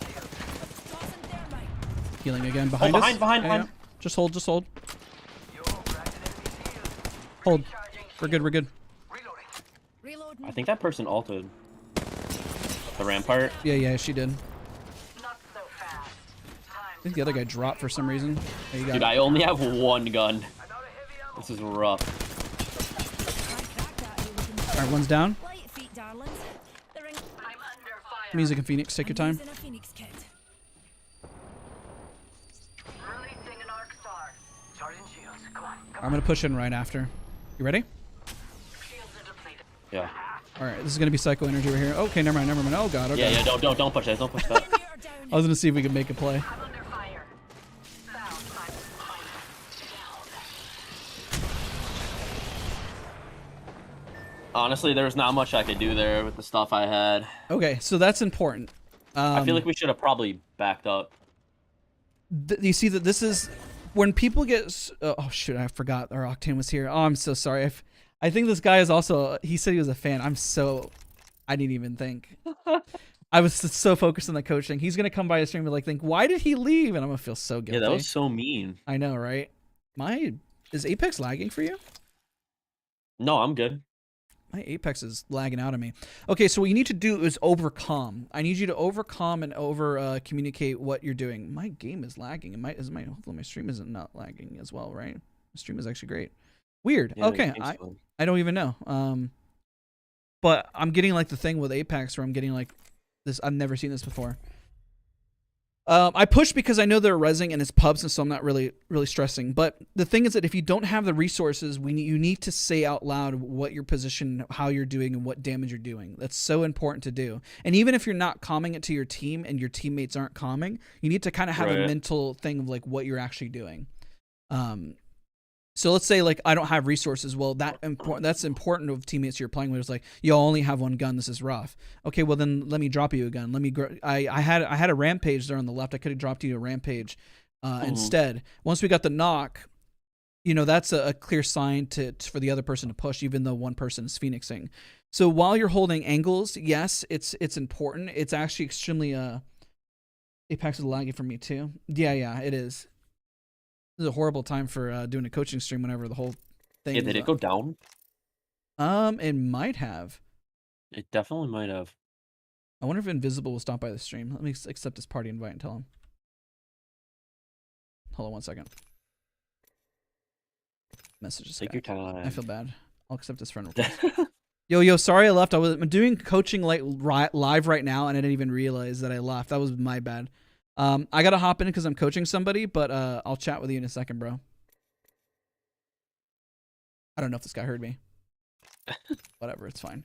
thermite. Healing again. Behind us. behind. Yeah. Just hold, just hold. Hold. We're good, we're good. Reloading. I think that person ulted. The rampart. Yeah, she did. Not so fast. I think the other guy dropped for some reason. There you go. Dude, I only have 1 gun. This is rough. Crack that hooligan. Alright, one's down. Light feet, darlings. They're in. I'm under fire. Music and Phoenix, take your time. Using a Phoenix kit. Releasing an arc star. Charging shields. Come on. I'm gonna push in right after. You ready? Shields are depleted. Yeah. Alright, this is gonna be psycho energy right here. Okay, never mind. Oh god, okay. Yeah, don't push that. Don't push that. You're down. I was gonna see if we could make a play. I'm under fire. Found by Honestly, there was not much I could do there with the stuff I had. Okay, so that's important. I feel like we should have probably backed up. You see that this is when people get oh shoot, I forgot our Octane was here. Oh, I'm so sorry. I think this guy is also, he said he was a fan. I didn't even think. I was so focused on the coaching. He's gonna come by a stream and like think, why did he leave? And I'm gonna feel so guilty. Yeah, that was so mean. I know, right? Is Apex lagging for you? No, I'm good. My Apex is lagging out of me. Okay, so what you need to do is overcom. I need you to overcom and communicate what you're doing. My game is lagging. Hopefully my stream isn't not lagging as well, right? The stream is actually great. Weird. Yeah, okay, I don't even know. But I'm getting like the thing with Apex where I'm getting like this. I've never seen this before. I push because I know they're rezzing and it's pubs, and so I'm not really stressing. But the thing is that if you don't have the resources, you need to say out loud what your position, how you're doing, and what damage you're doing. That's so important to do. And even if you're not calming it to your team and your teammates aren't calming, you need to kind of have a mental thing of like what you're actually doing. So let's say like I don't have resources. Well, that's important of teammates you're playing with. It's like, you only have one gun. This is rough. Okay, well then let me drop you a gun. I had a rampage there on the left. I could have dropped you a rampage instead. Once we got the knock, that's a clear sign for the other person to push, even though one person is phoenixing. So while you're holding angles, yes, it's important. It's actually extremely Apex is laggy for me too. Yeah, it is. This is a horrible time for doing a coaching stream whenever the whole thing. Yeah, did it go down? It might have. It definitely might have. I wonder if Invisible will stop by the stream. Let me accept his party invite and tell him. Hold on 1 second. Message this Take guy. your time. I feel bad. I'll accept his friend request. Yo, sorry I left. I'm doing coaching live right now, and I didn't even realize that I left. That was my bad. I gotta hop in because I'm coaching somebody, but I'll chat with you in a second, bro. I don't know if this guy heard me. Whatever, it's fine.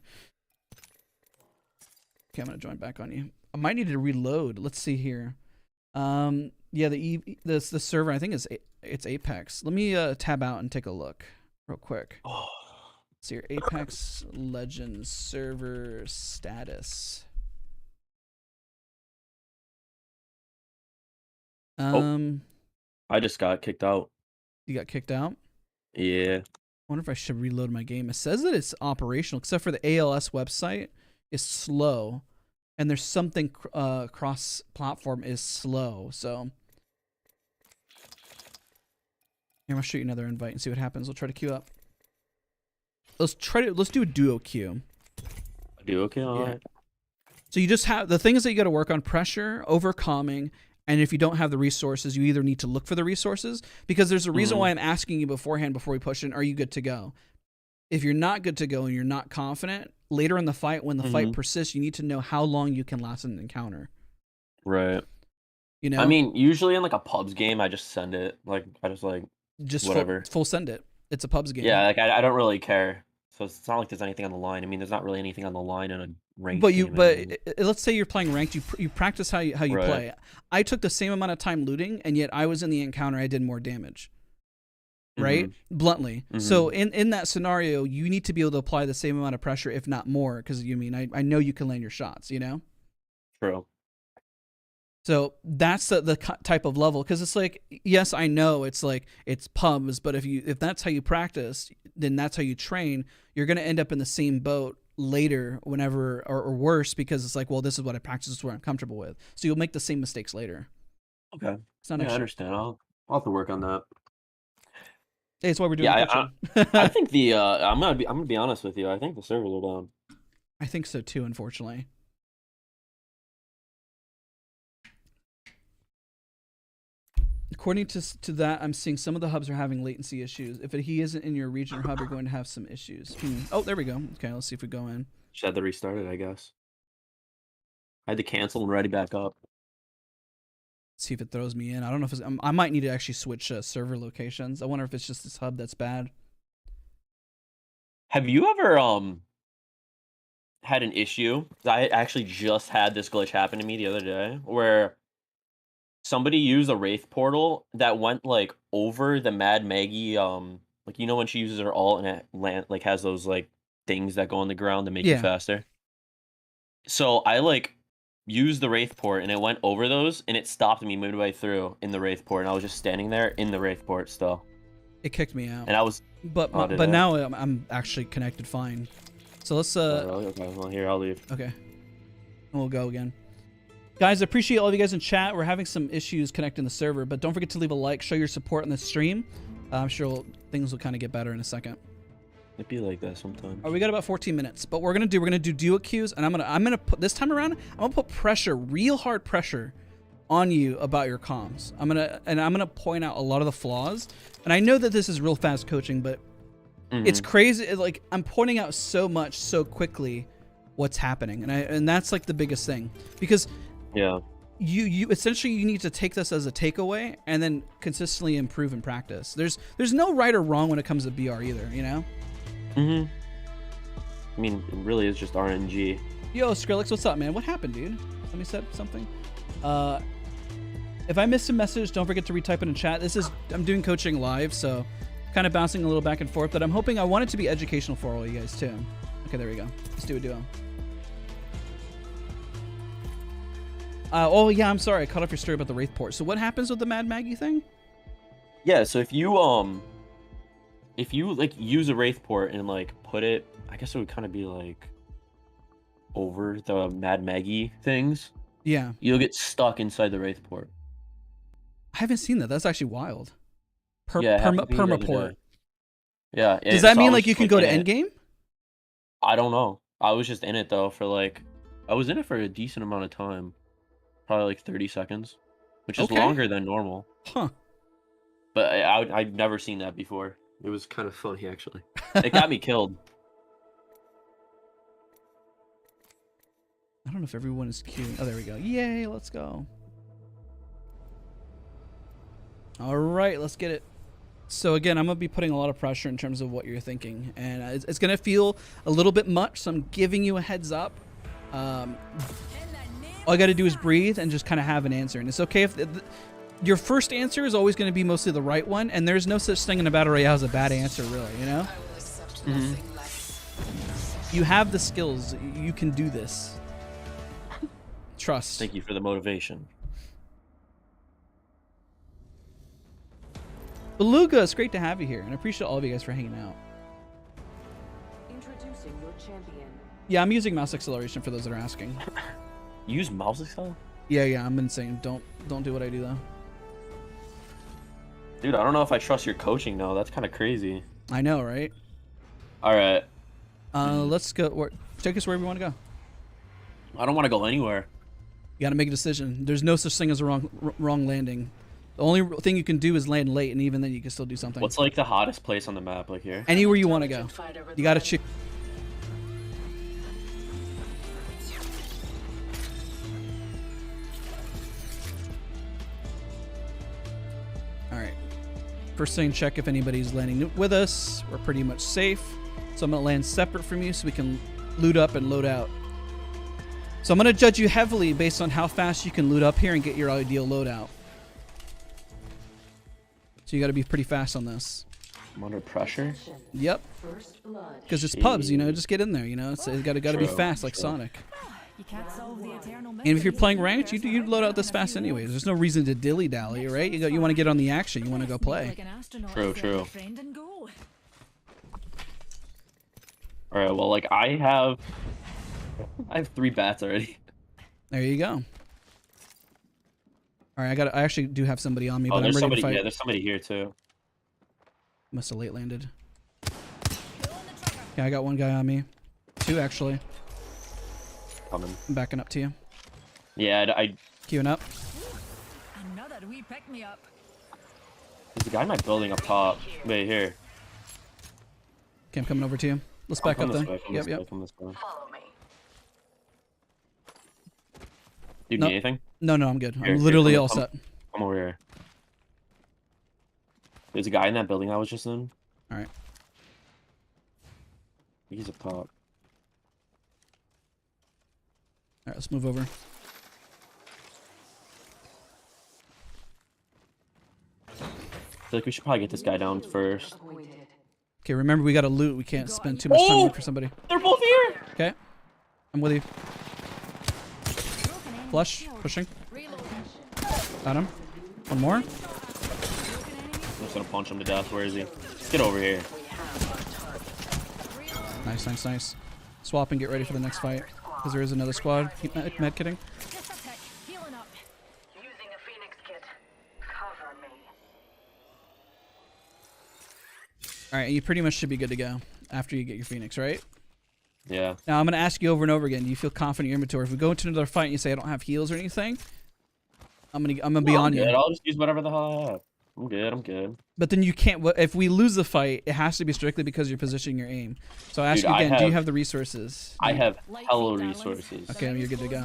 Okay, I'm gonna join back on you. I might need to reload. Let's see here. Yeah, the server I think it's Apex. Let me tab out and take a look real quick. See your Apex Legends server status. I just got kicked out. You got kicked out? Yeah. I wonder if I should reload my game. It says that it's operational, except for the ALS website is slow, and there's something cross-platform is slow. So here, I'll shoot you another invite and see what happens. We'll try to queue up. Let's do a duo queue. A duo queue, all right. So you just have the things that you got to work on: pressure, overcalming. And if you don't have the resources, you either need to look for the resources, because there's a reason why I'm asking you beforehand before we push in, are you good to go? If you're not good to go and you're not confident, later in the fight, when the fight persists, you need to know how long you can last an encounter. Right. I mean, usually in like a pubs game, I just send it. Like, I just whatever. Full send it. It's a pubs game. Yeah, like I don't really care. So it's not like there's anything on the line. I mean, there's not really anything on the line in a ranked game. But let's say you're playing ranked. You practice how you play. I took the same amount of time looting, and yet I was in the encounter. I did more damage. Right? Bluntly. So in that scenario, you need to be able to apply the same amount of pressure, if not more, because I know you can land your shots. True. So that's the type of level, because it's like, yes, I know it's pubs, but if that's how you practice, then that's how you train. You're gonna end up in the same boat later, whenever or worse, because it's like, well, this is what I practice, this is what I'm comfortable with. So you'll make the same mistakes later. Okay. It's not I understand. I'll have to work on that. Hey, that's why we're doing. I think I'm gonna be honest with you. I think the servers are down. I think so too, unfortunately. According to that, I'm seeing some of the hubs are having latency issues. If he isn't in your region or hub, you're going to have some issues. Oh, there we go. Okay, let's see if we go in. Just had to restart it, I guess. I had to cancel and ready back up. See if it throws me in. I don't know if I might need to actually switch server locations. I wonder if it's just this hub that's bad. Have you ever had an issue? I actually just had this glitch happen to me the other day, where somebody used a Wraith portal that went like over the Mad Maggie, like when she uses her ult and it has those like things that go on the ground to make you faster. So I used the Wraith port and it went over those and it stopped me midway through in the Wraith port, and I was just standing there in the Wraith port still. It kicked me out. And I was but now I'm actually connected fine. So let's really? Okay, well here, I'll leave. Okay. And we'll go again. Guys, I appreciate all of you guys in chat. We're having some issues connecting the server, but don't forget to leave a like, show your support on the stream. I'm sure things will kind of get better in a second. It'd be like that sometimes. Oh, we got about 14 minutes, but we're gonna do duo queues, and I'm gonna put this time around. I'm gonna put pressure, real hard pressure, on you about your comms. I'm gonna point out a lot of the flaws, and I know that this is real fast coaching, but it's crazy. Like I'm pointing out so much so quickly, what's happening, and that's like the biggest thing, because you essentially you need to take this as a takeaway and then consistently improve in practice. There's no right or wrong when it comes to BR either, you know. I mean, it really is just RNG. Yo, Skrillex, what's up, man? What happened, dude? Let me set something. If I missed a message, don't forget to retype it in chat. I'm doing coaching live, so kind of bouncing a little back and forth, but I want it to be educational for all you guys too. Okay, there we go. Let's do a duo. Oh yeah, I'm sorry. I cut off your story about the Wraith port. So what happens with the Mad Maggie thing? Yeah, so if you like use a Wraith port and like put it, I guess it would kind of be like over the Mad Maggie things. Yeah. You'll get stuck inside the Wraith port. I haven't seen that. That's actually wild. Permaport. Yeah. Does that mean like you can go to endgame? I don't know. I was just in it though I was in it for a decent amount of time. Probably like 30 seconds, which is longer than normal. Huh. But I've never seen that before. It was kind of funny actually. It got me killed. I don't know if everyone is queuing. Oh, there we go. Yay, let's go. All right, let's get it. So again, I'm going to be putting a lot of pressure in terms of what you're thinking. And it's going to feel a little bit much, so I'm giving you a heads up. All I got to do is breathe and just kind of have an answer. And it's okay if your first answer is always going to be mostly the right one. And there's no such thing in a battle royale as a bad answer, really, you know? You have the skills. You can do this. Trust. Thank you for the motivation. Beluga, it's great to have you here, and I appreciate all of you guys for hanging out. Introducing your champion. Yeah, I'm using mouse acceleration for those that are asking. Use mouse acceleration? Yeah, I'm insane. Don't do what I do though. Dude, I don't know if I trust your coaching now. That's kind of crazy. I know, right? All right. Let's go. Take us wherever you want to go. I don't want to go anywhere. You got to make a decision. There's no such thing as a wrong landing. The only thing you can do is land late, and even then you can still do something. What's like the hottest place on the map, like here? Anywhere you want to go. You got to choose. All right. First thing, check if anybody's landing with us. We're pretty much safe. So I'm going to land separate from you so we can loot up and load out. So I'm going to judge you heavily based on how fast you can loot up here and get your ideal loadout. So you got to be pretty fast on this. I'm under pressure? Yep. Because it's pubs, you know, just get in there, you know. It's got to be fast like Sonic. You can't solve the eternal And if you're playing ranked, you load out this fast anyways. There's no reason to dilly-dally, right? You want to get on the action. You want to go play. True. All right, well, like I have 3 bats already. There you go. All right, I actually do have somebody on me, but I'm ready to fight. Yeah, there's somebody here too. Must have late landed. Yeah, I got one guy on me. 2 actually. Coming. I'm backing up to you. Yeah, I Queuing up. Another wee pick me up. There's a guy in my building up top. Wait, here. Okay, I'm coming over to you. Let's back up then. Yep. Follow me. Do you need anything? No, I'm good. Here, I'm literally all come set. Come over here. There's a guy in that building I was just in. All right. He's up top. All right, let's move over. I feel like we should probably get this guy down first. Okay, remember we got to loot. We can't spend too much time looking for somebody. They're both here! Okay. I'm with you. Flush. Pushing. Got him. One more. I'm just gonna punch him to death. Where is he? Get over here. Nice. Swap and get ready for the next fight. Because there is another squad. Keep med kitting. Using a Phoenix kit. Cover me. Alright, you pretty much should be good to go. after you get your Phoenix, right? Yeah. Now I'm gonna ask you over and over again. Do you feel confident in your inventory? If we go into another fight and you say I don't have heals or anything, I'm gonna be on you. I'll just use whatever the hell I have. I'm good. I'm good. But then you can't. If we lose the fight, it has to be strictly because you're positioning your aim. So I ask you again: do you have the resources? I have hella resources. Okay, you're good to go.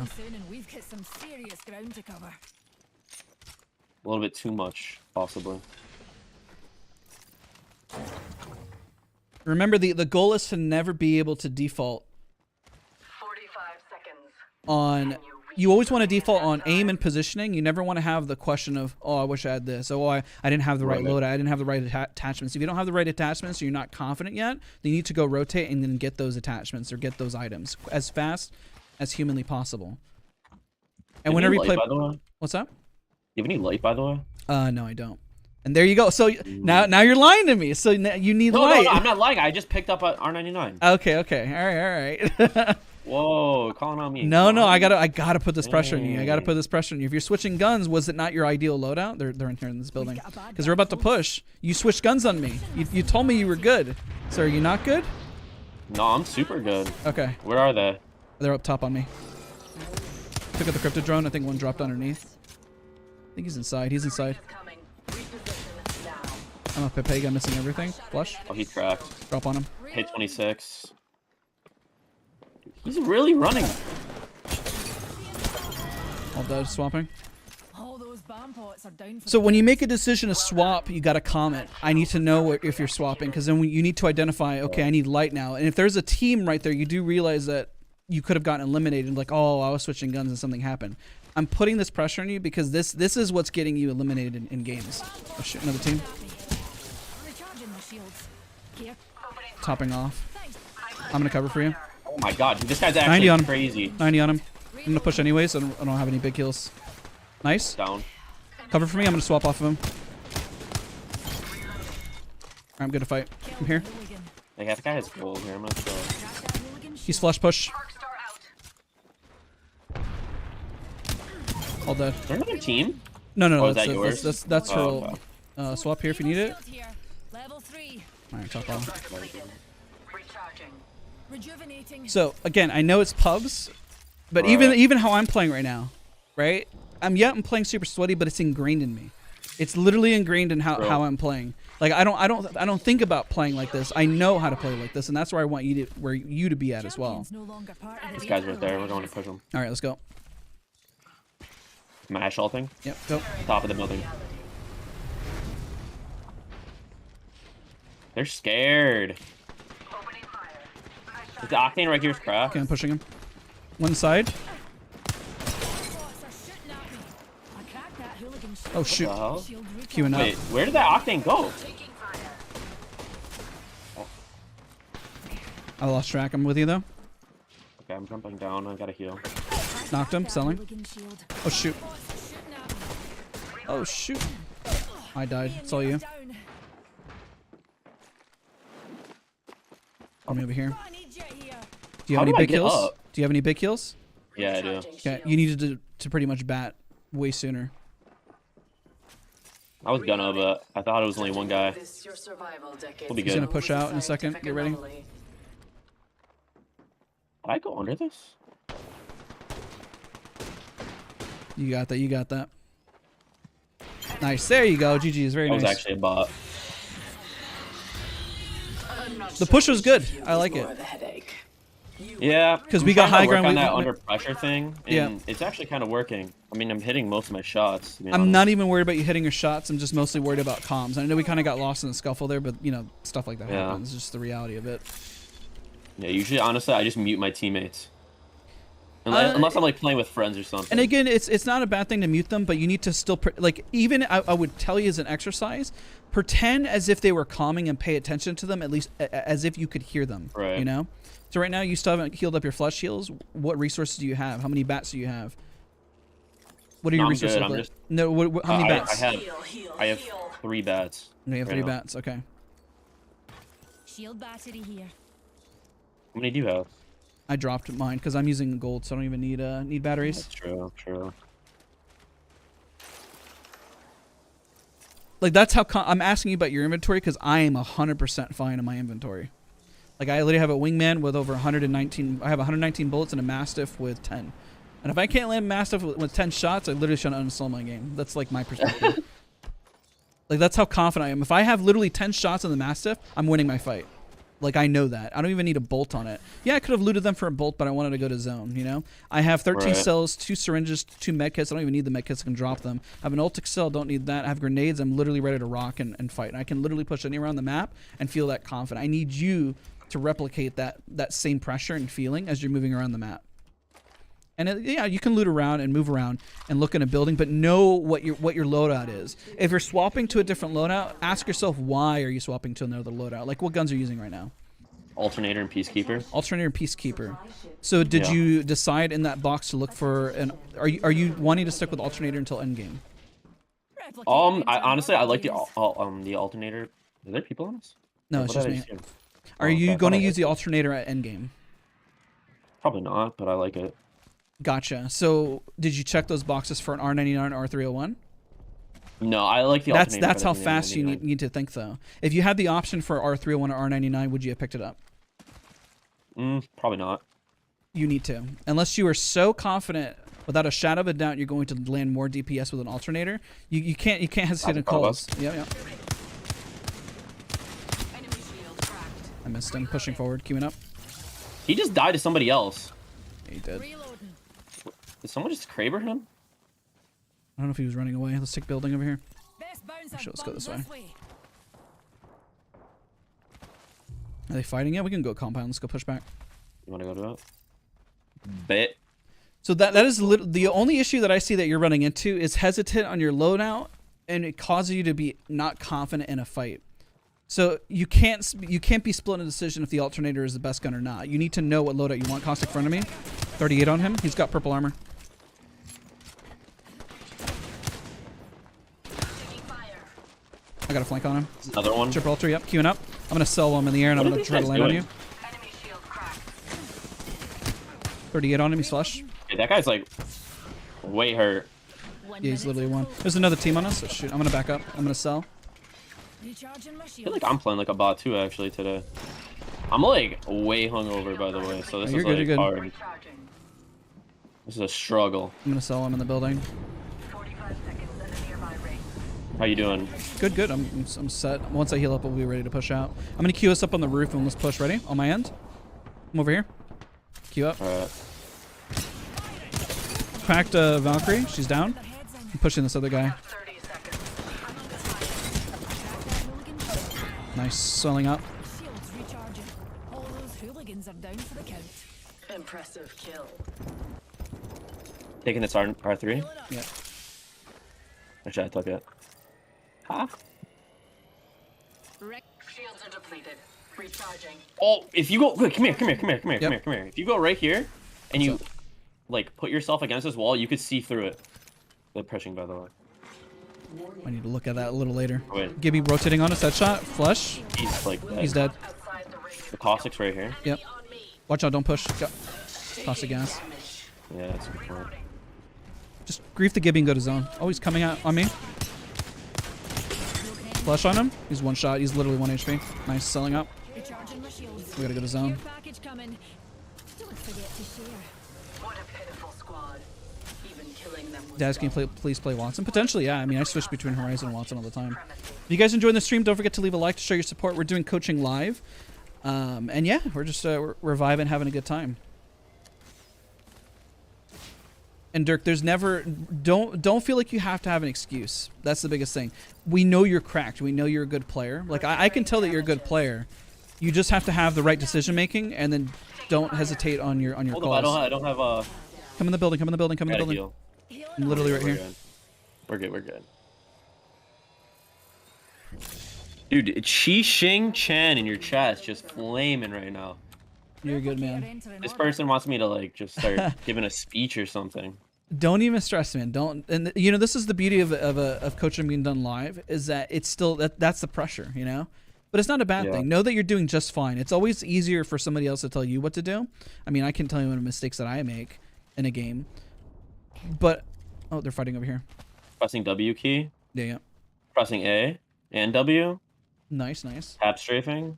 A little bit too much, possibly. Remember, the goal is to never be able to default 45 seconds. on. You always want to default on aim and positioning. You never want to have the question of, oh, I wish I had this. Oh, I didn't have the right load. I didn't have the right attachments. If you don't have the right attachments or you're not confident yet, then you need to go rotate and then get those attachments or get those items as fast as humanly possible. And whenever you play, what's up? You have any light, by the way? No, I don't. And there you go. So now you're lying to me. So you need light. No, I'm not lying. I just picked up an R99. Okay. All right. Whoa, calling on me. No, I gotta put this pressure on you. I gotta put this pressure on you. If you're switching guns, was it not your ideal loadout? They're in here in this building because they're about to push. You switched guns on me. You told me you were good. So are you not good? No, I'm super good. Okay. Where are they? They're up top on me. Took out the crypto drone. I think one dropped underneath. I think he's inside. He's inside. I'm a Pepe guy missing everything. Flush. Oh, he cracked. Drop on him. Hit 26. He's really running. All dead. Swapping. So when you make a decision to swap, you got to comment. I need to know if you're swapping, because then you need to identify, okay, I need light now. And if there's a team right there, you do realize that you could have gotten eliminated. Like, oh, I was switching guns and something happened. I'm putting this pressure on you because this is what's getting you eliminated in games. Oh shit, another team. Topping off. I'm gonna cover for you. Oh my god, dude, this guy's actually 90 on him. crazy. 90 on him. I'm gonna push anyway, so I don't have any big kills. Nice. Down. Cover for me. I'm gonna swap off of him. Alright, I'm good to fight. I'm here. Like, that guy has gold here. I'm gonna throw. He's flush push. All dead. Is there another team? No. Oh, is that yours? That's her. Okay. Swap here if you need it. Alright, top off. So again, I know it's pubs, but even how I'm playing right now, right? I'm playing super sweaty, but it's ingrained in me. It's literally ingrained in how I'm playing. Like I don't think about playing like this. I know how to play like this, and that's where I want you to be at as well. This guy's right there. We're going to push him. All right, let's go. Mash ulting. Yep, go. Top of the building. They're scared. The Octane right here is crap. Okay, I'm pushing him. One side. Oh shoot. Queuing up. Wait, where did that Octane go? I lost track. I'm with you though. Okay, I'm jumping down. I gotta heal. Knocked him. Selling. Oh shoot. Oh shoot. I died. It's all you. Come over here. Do you have any big kills? Do you have any big kills? Yeah, I do. Okay, you needed to pretty much bat way sooner. I was gonna, but I thought it was only one guy. We'll be good. He's gonna push out in a second. Get ready. Did I go under this? You got that. You got that. Nice. There you go. GG is very nice. That was actually a bot. The push was good. I like it. Yeah, because we got high ground on that under pressure thing, and it's actually kind of working. I mean, I'm hitting most of my shots. I'm not even worried about you hitting your shots. I'm just mostly worried about comms. I know we kind of got lost in the scuffle there, but you know, stuff like that happens. It's just the reality of it. Yeah, usually, honestly, I just mute my teammates. Unless I'm like playing with friends or something. And again, it's not a bad thing to mute them, but you need to still like even I would tell you as an exercise, pretend as if they were calming and pay attention to them, at least as if you could hear them. Right. You know. So right now you still haven't healed up your flesh heals. What resources do you have? How many bats do you have? What are your resources? I'm just, no, how many bats? I have 3 bats. No, you have 3 bats. Okay. Shield battery here. How many do you have? I dropped mine because I'm using gold, so I don't even need batteries. That's true. True. Like that's how I'm asking you about your inventory because I am 100% fine in my inventory. Like I literally have a wingman with over 119. I have 119 bullets and a mastiff with 10. And if I can't land mastiff with 10 shots, I literally should uninstall my game. That's like my perspective. Like that's how confident I am. If I have literally 10 shots on the mastiff, I'm winning my fight. Like I know that. I don't even need a bolt on it. Yeah, I could have looted them for a bolt, but I wanted to go to zone, you know? I have 13 cells, 2 syringes, 2 medkits. I don't even need the medkits. I can drop them. I have an ultic cell, don't need that. I have grenades. I'm literally ready to rock and fight. And I can literally push anywhere on the map and feel that confident. I need you to replicate that same pressure and feeling as you're moving around the map. And yeah, you can loot around and move around and look in a building, but know what your loadout is. If you're swapping to a different loadout, ask yourself why are you swapping to another loadout? Like what guns are you using right now? Alternator and Peacekeeper. Alternator and Peacekeeper. So did you decide in that box to look for an? Are you wanting to stick with Alternator until endgame? I like the Alternator. Are there people on us? No, it's just me. Are you going to use the Alternator at endgame? Probably not, but I like it. Gotcha. So did you check those boxes for an R99 or R301? No, I like the Alternator. That's how fast you need to think, though. If you had the option for R301 or R99, would you have picked it up? Probably not. You need to. Unless you are so confident, without a shadow of a doubt, you're going to land more DPS with an Alternator. You can't hesitate in calls. Yeah. I missed him. Pushing forward, queuing up. He just died to somebody else. Yeah, he did. Did someone just Kraber him? I don't know if he was running away. Let's take building over here. Actually, let's go this way. Are they fighting yet? We can go compound. Let's go push back. You want to go to it? Bet. So that is the only issue that I see that you're running into is hesitant on your loadout, and it causes you to be not confident in a fight. So you can't be split in a decision if the Alternator is the best gun or not. You need to know what loadout you want. Caustic front of me. 38 on him. He's got purple armor. I got a flank on him. Another one. Gibraltar, yep. Queuing up. I'm going to sell one in the air, and I'm going to try to land on you. 38 on him. He's flush. Hey, that guy's like way hurt. Yeah, he's literally one. There's another team on us. So shoot, I'm going to back up. I'm going to sell. I feel like I'm playing like a bot too, actually, today. I'm like way hungover, by the way, so this is like hard. This is a struggle. I'm going to sell him in the building. How you doing? Good. I'm set. Once I heal up, we'll be ready to push out. I'm going to queue us up on the roof, and let's push. Ready? On my end. I'm over here. Queue up. Alright. Cracked Valkyrie. She's down. I'm pushing this other guy. Nice. Swelling up. Impressive kill. Taking this R3? Yeah. Actually, I took it. Huh? Shields are depleted. Recharging. Oh, if you go, look, come here. Yep. If you go right here, and you, like, put yourself against this wall, you could see through it. They're pushing, by the way. I need to look at that a little later. Wait. Gibby rotating on us. Headshot. Flush. He's like dead. He's dead. The Caustic's right here. Yep. Watch out. Don't push. Go. Caustic gas. Yeah, that's a good point. Just grief the Gibby and go to zone. Oh, he's coming out on me. Flush on him. He's one shot. He's literally 1 HP. Nice. Selling up. We gotta go to zone. What a pitiful squad. Even killing them was Daz, can you please play Wattson? Potentially, yeah. I mean, I switch between Horizon and Wattson all the time. If you guys enjoying the stream, don't forget to leave a like to show your support. We're doing coaching live. And yeah, we're just we're vibing, having a good time. And Dirk, there's never don't feel like you have to have an excuse. That's the biggest thing. We know you're cracked. We know you're a good player. Like I can tell that you're a good player. You just have to have the right decision making, and then don't hesitate on your calls. Hold on, I don't have a. Come in the building. Come in the building. Come in the building. Heal. I'm literally right here. We're good. Dude, it's Xing Chen in your chat is just flaming right now. You're good, man. This person wants me to like just start giving a speech or something. Don't even stress, man. Don't. And you know, this is the beauty of coaching being done live, is that it's still that's the pressure, you know. But it's not a bad thing. Know that you're doing just fine. It's always easier for somebody else to tell you what to do. I mean, I can tell you what mistakes that I make in a game. But oh, they're fighting over here. Pressing W key. Yeah. Pressing A and W. Nice. Tap strafing.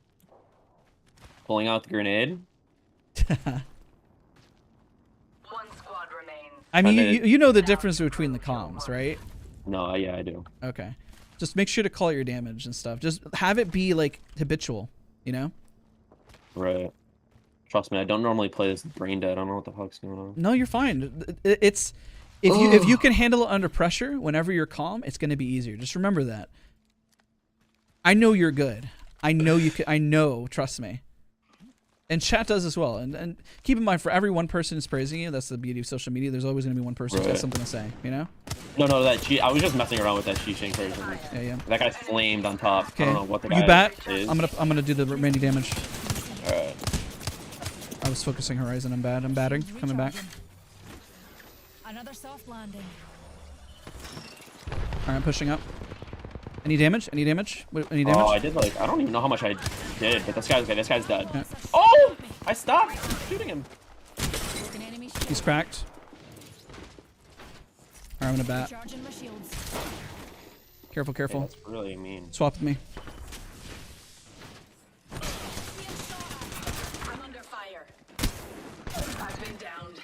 Pulling out the grenade. One squad remains. I mean, Kinda- you know the difference between the comms, right? No, yeah, I do. Okay. Just make sure to call your damage and stuff. Just have it be like habitual, you know? Right. Trust me, I don't normally play this brain dead. I don't know what the fuck's going on. No, you're fine. It's if you can handle it under pressure whenever you're calm, it's going to be easier. Just remember that. I know you're good. I know you can. I know. Trust me. And chat does as well. And keep in mind, for every one person who's praising you, that's the beauty of social media. There's always going to be one person who's got something to say. You know? No, that cheat. I was just messing around with that cheat shank version. Yeah. That guy's flamed on top. Okay. I don't know what the guy You bat. is. I'm gonna do the remaining damage. All right. I was focusing Horizon. I'm bad. I'm batting. Coming back. Another soft landing. All right, I'm pushing up. Any damage? Any damage? Any damage? Oh, I did like, I don't even know how much I did, but this guy's okay. This guy's dead. Yeah. Oh! I stopped shooting him. Broken enemy shield. He's cracked. All right, I'm gonna bat. Charging my shields. Careful, Hey, careful. that's really mean. Swap with me. I'm under fire. I've been downed.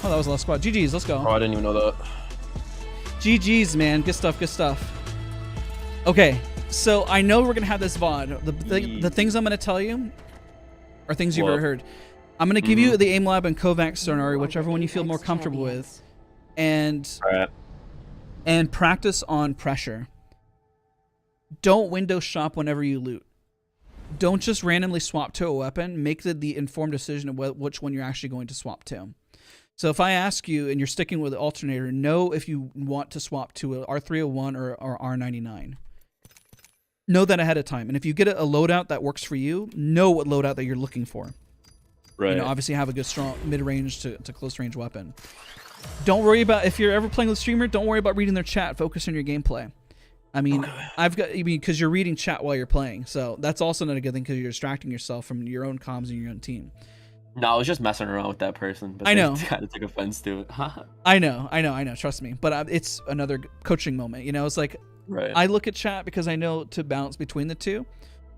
Oh, that was the last squad. GG's. Let's go. Oh, I didn't even know that. GG's, man. Good stuff. Good stuff. Okay, so I know we're gonna have this VOD. The things I'm gonna tell you are things you've already heard. I'm gonna give you the aim lab and Kovac scenario, whichever one you feel more comfortable with, and practice on pressure. Don't window shop whenever you loot. Don't just randomly swap to a weapon. Make the informed decision of which one you're actually going to swap to. So if I ask you and you're sticking with the alternator, know if you want to swap to a R301 or R99. Know that ahead of time. And if you get a loadout that works for you, know what loadout that you're looking for. Right. You know, obviously have a good strong mid-range to close range weapon. Don't worry about, if you're ever playing with a streamer, don't worry about reading their chat. Focus on your gameplay. I mean, because you're reading chat while you're playing. So that's also not a good thing because you're distracting yourself from your own comms and your own team. No, I was just messing around with that person. But I know. They kind of took offense to it. I know. Trust me. But it's another coaching moment. You know, it's like, Right. I look at chat because I know to bounce between the two,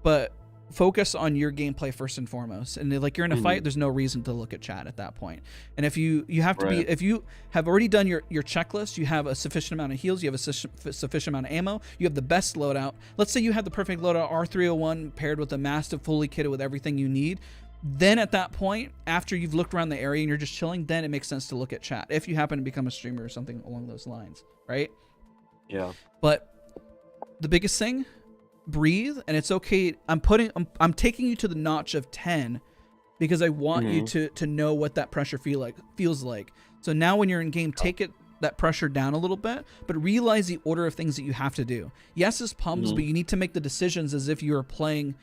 but focus on your gameplay first and foremost. And like you're in a fight, there's no reason to look at chat at that point. And if you have to be, if you have already done your checklist, you have a sufficient amount of heals, you have a sufficient amount of ammo, you have the best loadout. Let's say you have the perfect loadout, R301 paired with a massive, fully kitted with everything you need. Then at that point, after you've looked around the area and you're just chilling, then it makes sense to look at chat. If you happen to become a streamer or something along those lines, right? Yeah. But the biggest thing, breathe, and it's okay. I'm taking you to the notch of 10 because I want you to know what that pressure feels like. So now when you're in game, take that pressure down a little bit, but realize the order of things that you have to do. Yes, it's pumps, but you need to make the decisions as if you're playing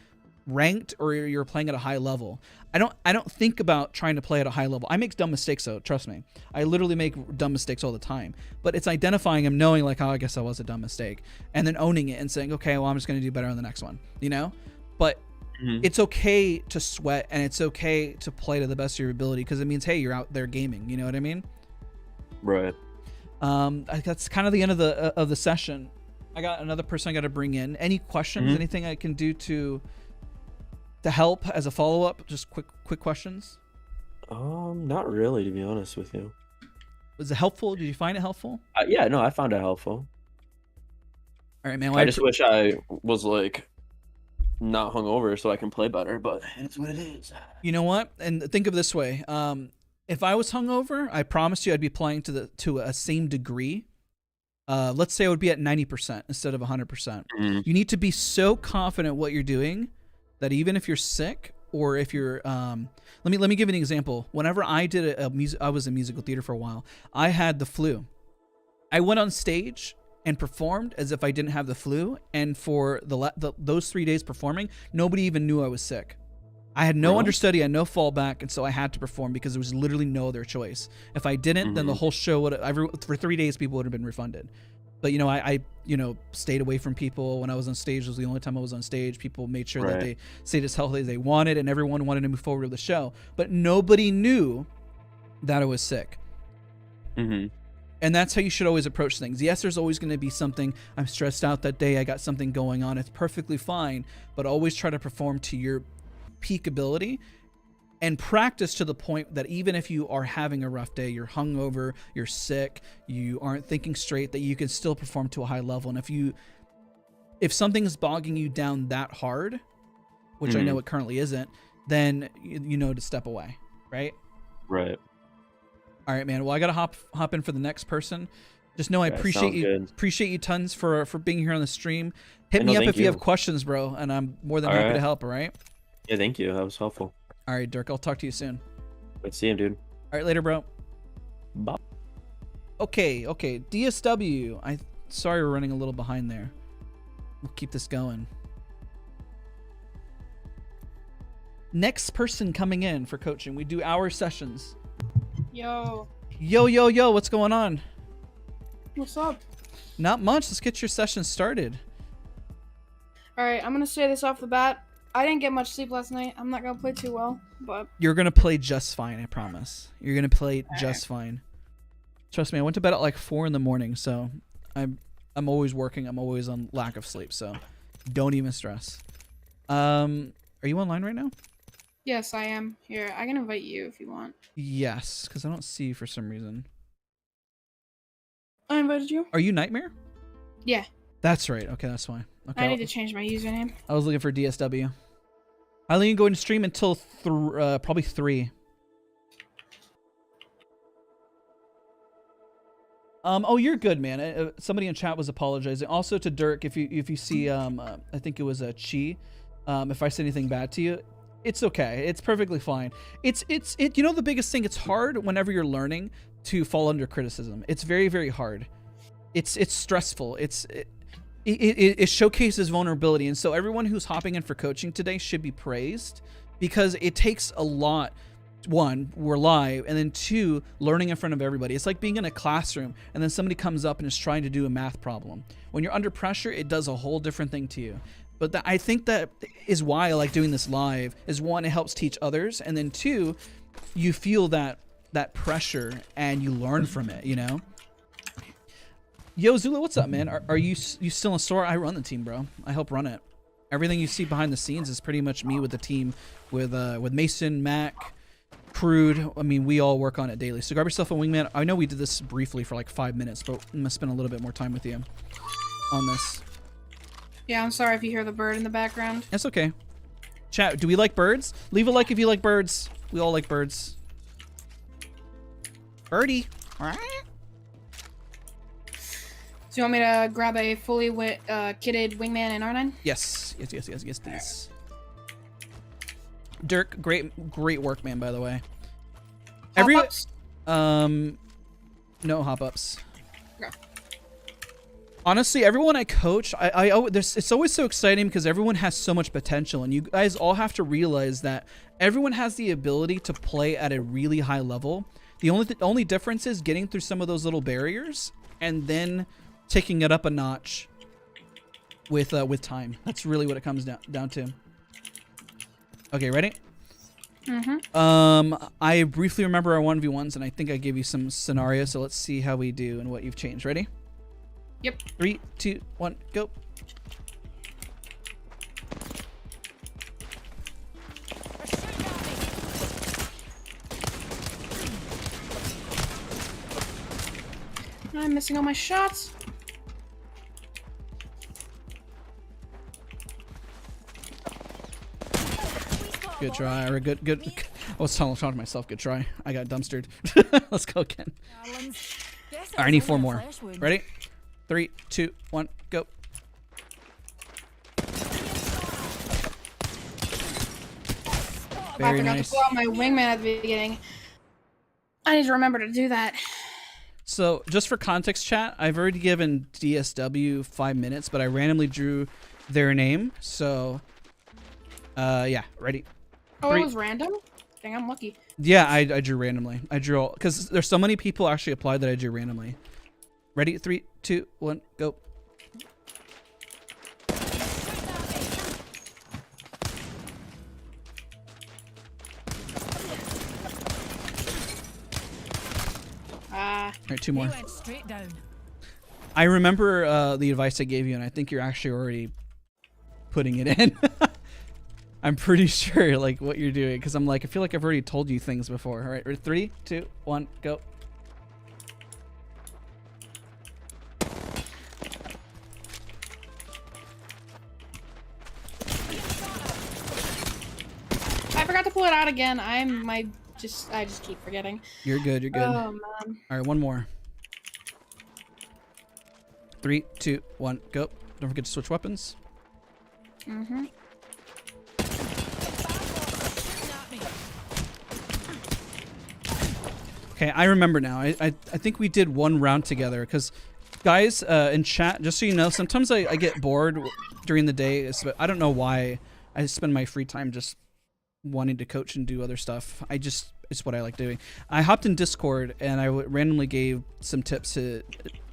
ranked or you're playing at a high level. I don't think about trying to play at a high level. I make dumb mistakes, though, trust me. I literally make dumb mistakes all the time. But it's identifying them, knowing like, oh, I guess that was a dumb mistake, and then owning it and saying, okay, well, I'm just going to do better on the next one, you know? But it's okay to sweat, and it's okay to play to the best of your ability because it means, hey, you're out there gaming, you know what I mean? Right. That's kind of the end of the session. I got another person I got to bring in. Any questions? Anything I can do to help as a follow-up? Just quick questions. Not really, to be honest with you. Was it helpful? Did you find it helpful? Yeah, no, I found it helpful. All right, man. Well, I just wish I was like not hungover so I can play better, but it's what it is. You know what? And think of it this way: if I was hungover, I promise you I'd be playing to a same degree. Let's say I would be at 90% instead of 100%. You need to be so confident what you're doing that even if you're sick or if you're let me give you an example. Whenever I did I was in musical theater for a while. I had the flu. I went on stage and performed as if I didn't have the flu, and for those 3 days performing, nobody even knew I was sick. I had no understudy, I had no fallback, and so I had to perform because there was literally no other choice. If I didn't, then the whole show for 3 days people would have been refunded. But I stayed away from people when I was on stage. It was the only time I was on stage. People made sure that they stayed as healthy as they wanted, and everyone wanted to move forward with the show. But nobody knew that I was sick. And that's how you should always approach things. Yes, there's always going to be something. I'm stressed out that day. I got something going on. It's perfectly fine. But always try to perform to your peak ability and practice to the point that even if you are having a rough day, you're hungover, you're sick, you aren't thinking straight, that you can still perform to a high level. And if something is bogging you down that hard, which I know it currently isn't, then you know to step away, right? Right. All right, man. Well, I gotta hop in for the next person. Just know I appreciate you. Good. Appreciate you tons for being here on the stream. Hit me up if you have questions, bro, and I'm more than happy to help. All right. Yeah, thank you. That was helpful. All right, Dirk. I'll talk to you soon. Good to see you, dude. All right, later, bro. Bye. Okay. DSW. Sorry we're running a little behind there. We'll keep this going. Next person coming in for coaching. We do hour sessions. Yo. Yo. What's going on? What's up? Not much. Let's get your session started. Alright, I'm gonna say this off the bat. I didn't get much sleep last night. I'm not gonna play too well, but... You're gonna play just fine, I promise. You're gonna play just fine. Trust me, I went to bed at like 4 in the morning, so I'm always working. I'm always on lack of sleep, so don't even stress. Are you online right now? Yes, I am. Here, I can invite you if you want. Yes, because I don't see you for some reason. I invited you. Are you Nightmare? Yeah. That's right. Okay, that's why. Okay. I need to change my username. I was looking for DSW. I only go into stream until probably 3. Oh, you're good, man. Somebody in chat was apologizing. Also to Dirk, if you see, I think it was a Chi. If I say anything bad to you, it's okay. It's perfectly fine. You know the biggest thing. It's hard whenever you're learning to fall under criticism. It's very, very hard. It's stressful. It showcases vulnerability, and so everyone who's hopping in for coaching today should be praised, because it takes a lot. 1, we're live, and then 2, learning in front of everybody. It's like being in a classroom and then somebody comes up and is trying to do a math problem. When you're under pressure, it does a whole different thing to you. But I think that is why I like doing this live. Is 1, it helps teach others, and then 2, you feel that pressure and you learn from it, you know? Yo, Zula, what's up, man? Are you still in store? I run the team, bro. I help run it. Everything you see behind the scenes is pretty much me with the team, with Mason, Mac, Crude. I mean, we all work on it daily. So grab yourself a wingman. I know we did this briefly for like 5 minutes, but I'm gonna spend a little bit more time with you on this. Yeah, I'm sorry if you hear the bird in the background. That's okay. Chat, do we like birds? Leave a like if you like birds. We all like birds. Birdie. So you want me to grab a fully kitted wingman in R9? Yes, please. Dirk, great work, man, by the way. Hop-ups? No hop-ups. Okay. Honestly, everyone I coach, it's always so exciting because everyone has so much potential, and you guys all have to realize that everyone has the ability to play at a really high level. The only difference is getting through some of those little barriers and then taking it up a notch with time. That's really what it comes down to. Okay, ready? Mm-hmm. I briefly remember our 1v1s, and I think I gave you some scenarios, so let's see how we do and what you've changed. Ready? Yep. 3, 2, 1, go. I'm missing all my shots. Good try, or good. I was telling myself, good try. I got dumpstered. Let's go again. Alright, I need 4 more. Ready? 3, 2, 1, go. I forgot to pull out my wingman at the beginning. I need to remember to do that. So, just for context, chat, I've already given DSW 5 minutes, but I randomly drew their name. So, yeah, ready? Oh, it was random? Dang, I'm lucky. Yeah, I drew randomly. I drew all, because there's so many people actually applied that I drew randomly. Ready? 3, 2, 1, go. All right, 2 more. I remember the advice I gave you, and I think you're actually already putting it in. I'm pretty sure like what you're doing because I'm like I feel like I've already told you things before. All right, 3, 2, 1, go. I forgot to pull it out again. I just keep forgetting. You're good. You're good. Oh man. All right, one more. 3, 2, 1, go. Don't forget to switch weapons. Mm-hmm. Okay, I remember now. I think we did one round together because, guys, in chat, just so you know, sometimes I get bored during the day. I don't know why. I spend my free time just wanting to coach and do other stuff. It's what I like doing. I hopped in Discord and I randomly gave some tips to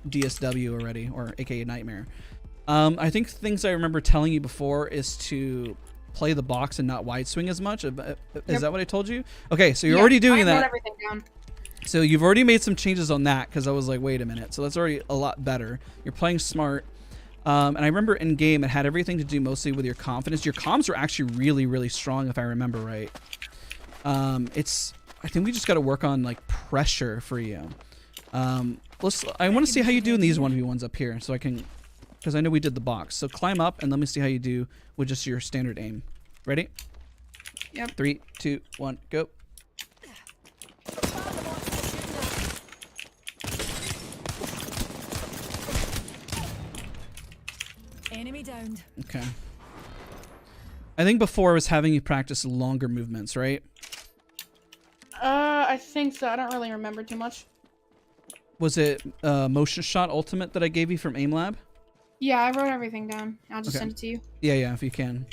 DSW already, or aka Nightmare. I think things I remember telling you before is to play the box and not wide swing as much. Is that what I told you? Okay, so you're already doing that. I wrote everything down. So you've already made some changes on that because I was like, wait a minute. So that's already a lot better. You're playing smart. And I remember in game it had everything to do mostly with your confidence. Your comms were actually really, really strong if I remember right. I think we just got to work on like pressure for you. I want to see how you do in these 1v1s up here so I can, because I know we did the box. So climb up and let me see how you do with just your standard aim. Ready? Yep. 3, 2, 1, go. Enemy downed. Okay. I think before I was having you practice longer movements, right? I think so. I don't really remember too much. Was it motion shot ultimate that I gave you from Aim Lab? Yeah, I wrote everything down. I'll just send it to you. Yeah, if you can.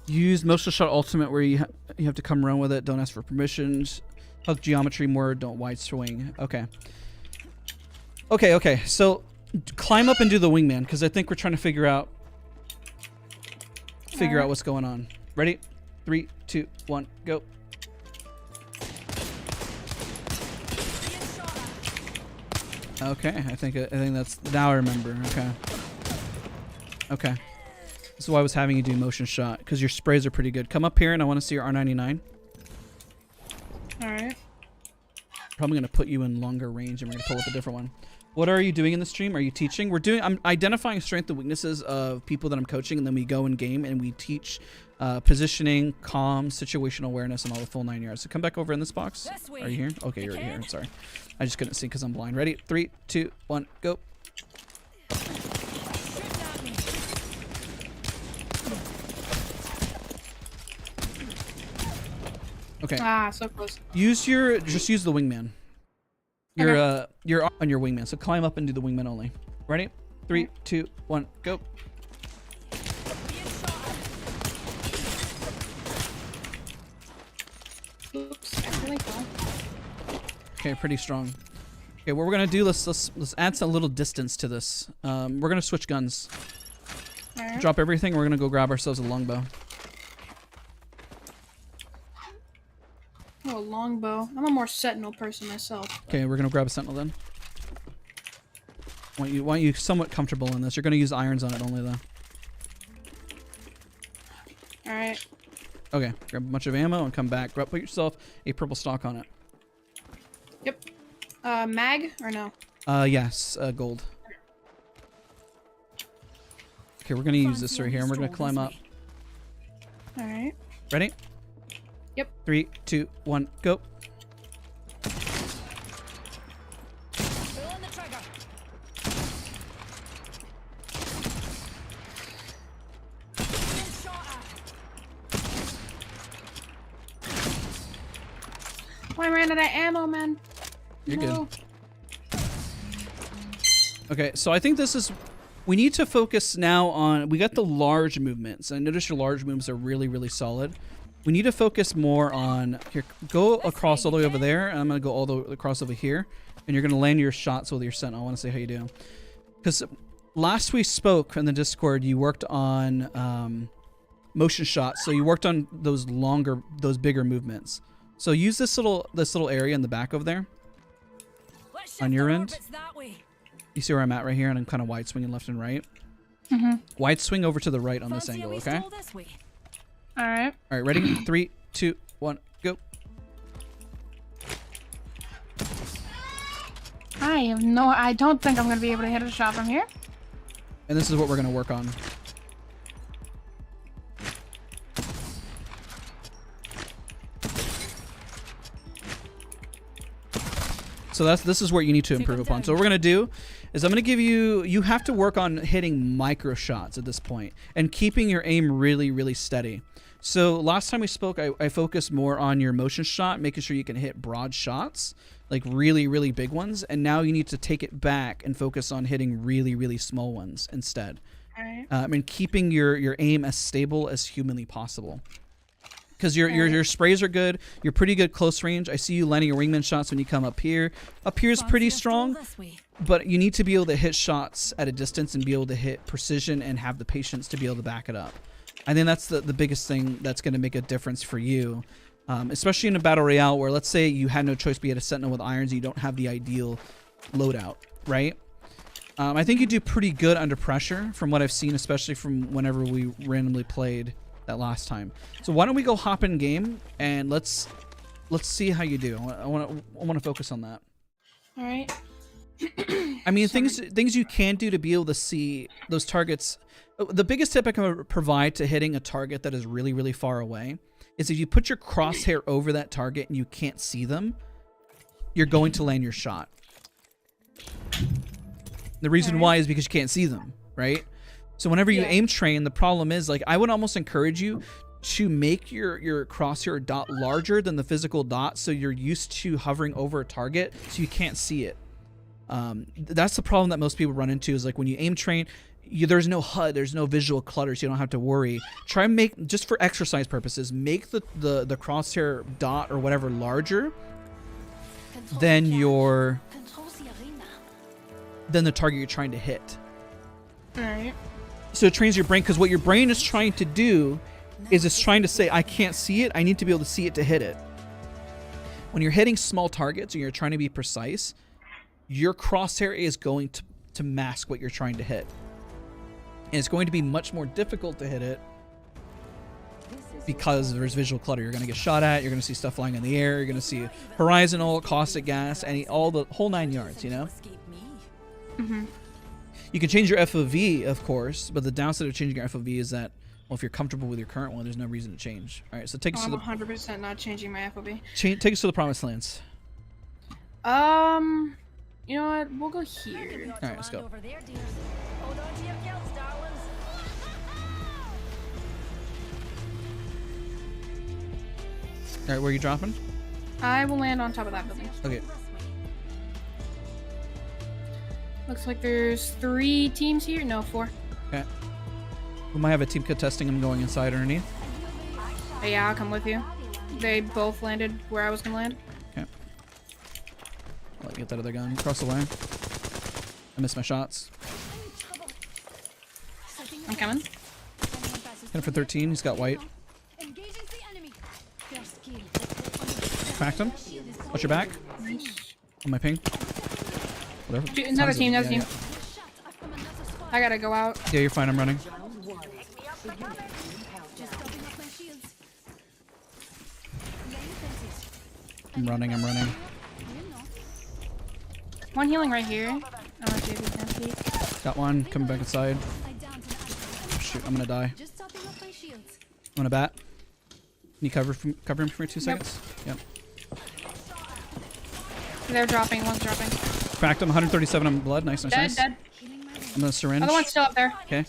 Use motion shot ultimate where you have to come around with it. Don't ask for permissions. Hug geometry more. Don't wide swing. Okay. Okay. So climb up and do the wingman because I think we're trying to figure out what's going on. Ready? 3, 2, 1, go. Okay, I think that's now I remember. Okay. This is why I was having you do motion shot because your sprays are pretty good. Come up here and I want to see your R99. All right. Probably gonna put you in longer range and we're gonna pull up a different one. What are you doing in the stream? Are you teaching? I'm identifying strength and weaknesses of people that I'm coaching, and then we go in game and we teach positioning, comms, situational awareness, and all the full 9 yards. So come back over in this box. Are you here? Okay, you're already here. Sorry. I just couldn't see because I'm blind. Ready? 3, 2, 1, go. Okay. Ah, so close. Just use the wingman. You're on your wingman, so climb up and do the wingman only. Ready? 3, 2, 1, go. Oops, accidentally. Okay, pretty strong. Okay, what we're gonna do, let's add some little distance to this. We're gonna switch guns. Right. Drop everything. We're gonna go grab ourselves a longbow. Oh, longbow. I'm a more sentinel person myself. Okay, we're gonna grab a sentinel then. Want you somewhat comfortable in this. You're gonna use irons on it only though. All right. Okay, grab a bunch of ammo and come back. Put yourself a purple stock on it. Yep. Mag or no? Yes, gold. Okay, we're gonna use this right here and we're gonna climb up. All right. Ready? Yep. 3, 2, 1, go. Pull on the trigger. Being shot at. Oh, I ran out of ammo, man. You're No. good. Okay, so I think this is... We need to focus now on... We got the large movements. I notice your large movements are really, really solid. We need to focus more on... Here, go across all the way over there. And I'm going to go all the way across over here. And you're going to land your shots with your sentinel. I want to see how you do. Because last we spoke in the Discord, you worked on motion shots. So you worked on those bigger movements. So use this little area in the back over there. Let's On shift your our end? orbits that way. You see where I'm at right here, and I'm kind of wide swinging left and right. Wide swing over to the right on this angle, okay? All right. All right, ready? 3, 2, 1, go. I don't think I'm gonna be able to hit a shot from here. And this is what we're gonna work on. So this is where you need to improve upon. So what we're gonna do is I'm gonna give you, you have to work on hitting micro shots at this point and keeping your aim really, really steady. So last time we spoke, I focused more on your motion shot, making sure you can hit broad shots, like really, really big ones. And now you need to take it back and focus on hitting really, really small ones instead. Alright. And keeping your aim as stable as humanly possible. Because your sprays are good, you're pretty good close range. I see you landing your wingman shots when you come up here. Up here is pretty strong, but you need to be able to hit shots at a distance and be able to hit precision and have the patience to be able to back it up. I think that's the biggest thing that's going to make a difference for you, especially in a battle royale where, let's say you had no choice but you had a sentinel with irons and you don't have the ideal loadout, right? I think you do pretty good under pressure from what I've seen, especially from whenever we randomly played that last time. So why don't we go hop in game and let's see how you do. I want to focus on that. All right. I mean, things you can do to be able to see those targets. The biggest tip I can provide to hitting a target that is really, really far away is if you put your crosshair over that target and you can't see them, you're going to land your shot. The reason why is because you can't see them, right? So whenever you aim train, the problem is, like, I would almost encourage you to make your crosshair dot larger than the physical dot so you're used to hovering over a target so you can't see it. That's the problem that most people run into is, like, when you aim train, there's no HUD, there's no visual clutter, so you don't have to worry. Try and make, just for exercise purposes, make the crosshair dot or whatever larger than the target you're trying to hit. All right. So it trains your brain, because what your brain is trying to do is it's trying to say, I can't see it, I need to be able to see it to hit it. When you're hitting small targets and you're trying to be precise, your crosshair is going to mask what you're trying to hit. And it's going to be much more difficult to hit it because there's visual clutter. You're going to get shot at, you're going to see stuff flying in the air, you're going to see horizontal, caustic gas, all the whole 9 yards, you know? Mm-hmm. You can change your FOV, of course, but the downside of changing your FOV is that, well, if you're comfortable with your current one, there's no reason to change. All right, so take us to the... I'm 100% not changing my FOV. Take us to the promised lands. You know what? We'll go here. All right, let's go. All right, where are you dropping? I will land on top of that building. Okay. Looks like there's 3 teams here. No, 4. Okay. We might have a team contesting. I'm going inside underneath. Oh, yeah, I'll come with you. They both landed where I was gonna land. Okay. I'll let you get that other gun. Cross the line. I missed my shots. I'm coming. Hit him for 13. He's got white. Cracked him. Watch your back. Nice. On my ping. Whatever. Another team, yeah, another team. I gotta go out. Yeah, you're fine. I'm running. I'm running. One healing right here. I want to see if he can peek. Got one. Coming back inside. Oh, shoot, I'm gonna die. I'm gonna bat. Can you cover him for me 2 seconds? Yep. They're dropping. One's dropping. Cracked him. 137 on blood. Nice. Dead. I'm gonna syringe. Other one's still up there. Okay.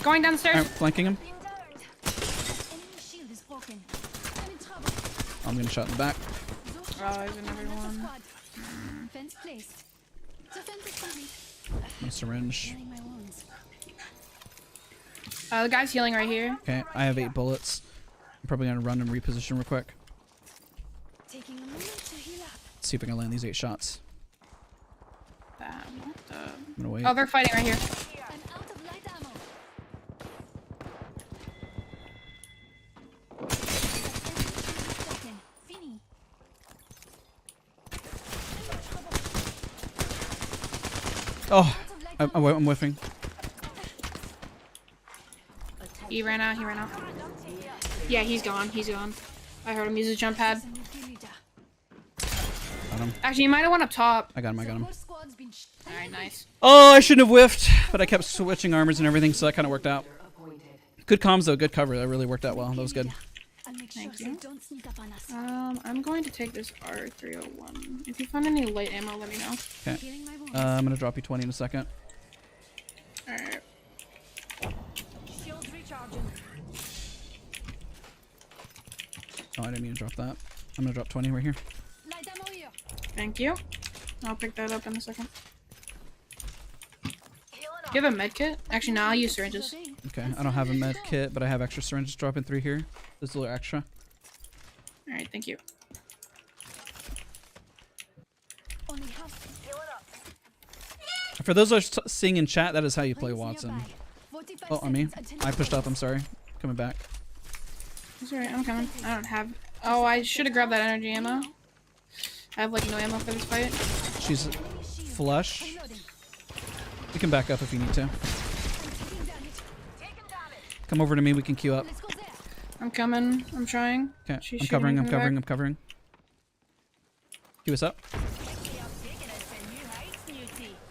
Going down the stairs. Alright, flanking him. I'm gonna shot in the back. Oh, there's another one. I'm gonna syringe. The guy's healing right here. Okay, I have 8 bullets. I'm probably gonna run and reposition real quick. Let's see if I can land these 8 shots. I'm gonna wait. Oh, they're fighting right here. Oh, I'm whiffing. He ran out. He ran out. Yeah, he's gone. He's gone. I heard him use his jump pad. Got him. Actually, he might have went up top. I got him. I got him. Alright, nice. Oh, I shouldn't have whiffed, but I kept switching armors and everything, so that kind of worked out. Good comms though. Good cover. That really worked out well. That was good. Thank you. I'm going to take this R301. If you find any light ammo, let me know. Okay. I'm gonna drop you 20 in a second. Alright. Oh, I didn't mean to drop that. I'm gonna drop 20 right here. Thank you. I'll pick that up in a second. Do you have a med kit? Actually, no, I'll use syringes. Okay, I don't have a med kit, but I have extra syringes. Dropping 3 here. There's a little extra. Alright, thank you. For those who are seeing in chat, that is how you play Wattson. Oh, on me. I pushed up. I'm sorry. Coming back. It's alright, I'm coming. I don't have... Oh, I should have grabbed that energy ammo. I have, like, no ammo for this fight. She's flush. You can back up if you need to. Come over to me. We can queue up. I'm coming. I'm trying. Okay. She's I'm covering. I'm shooting covering. back. I'm covering. Queue us up.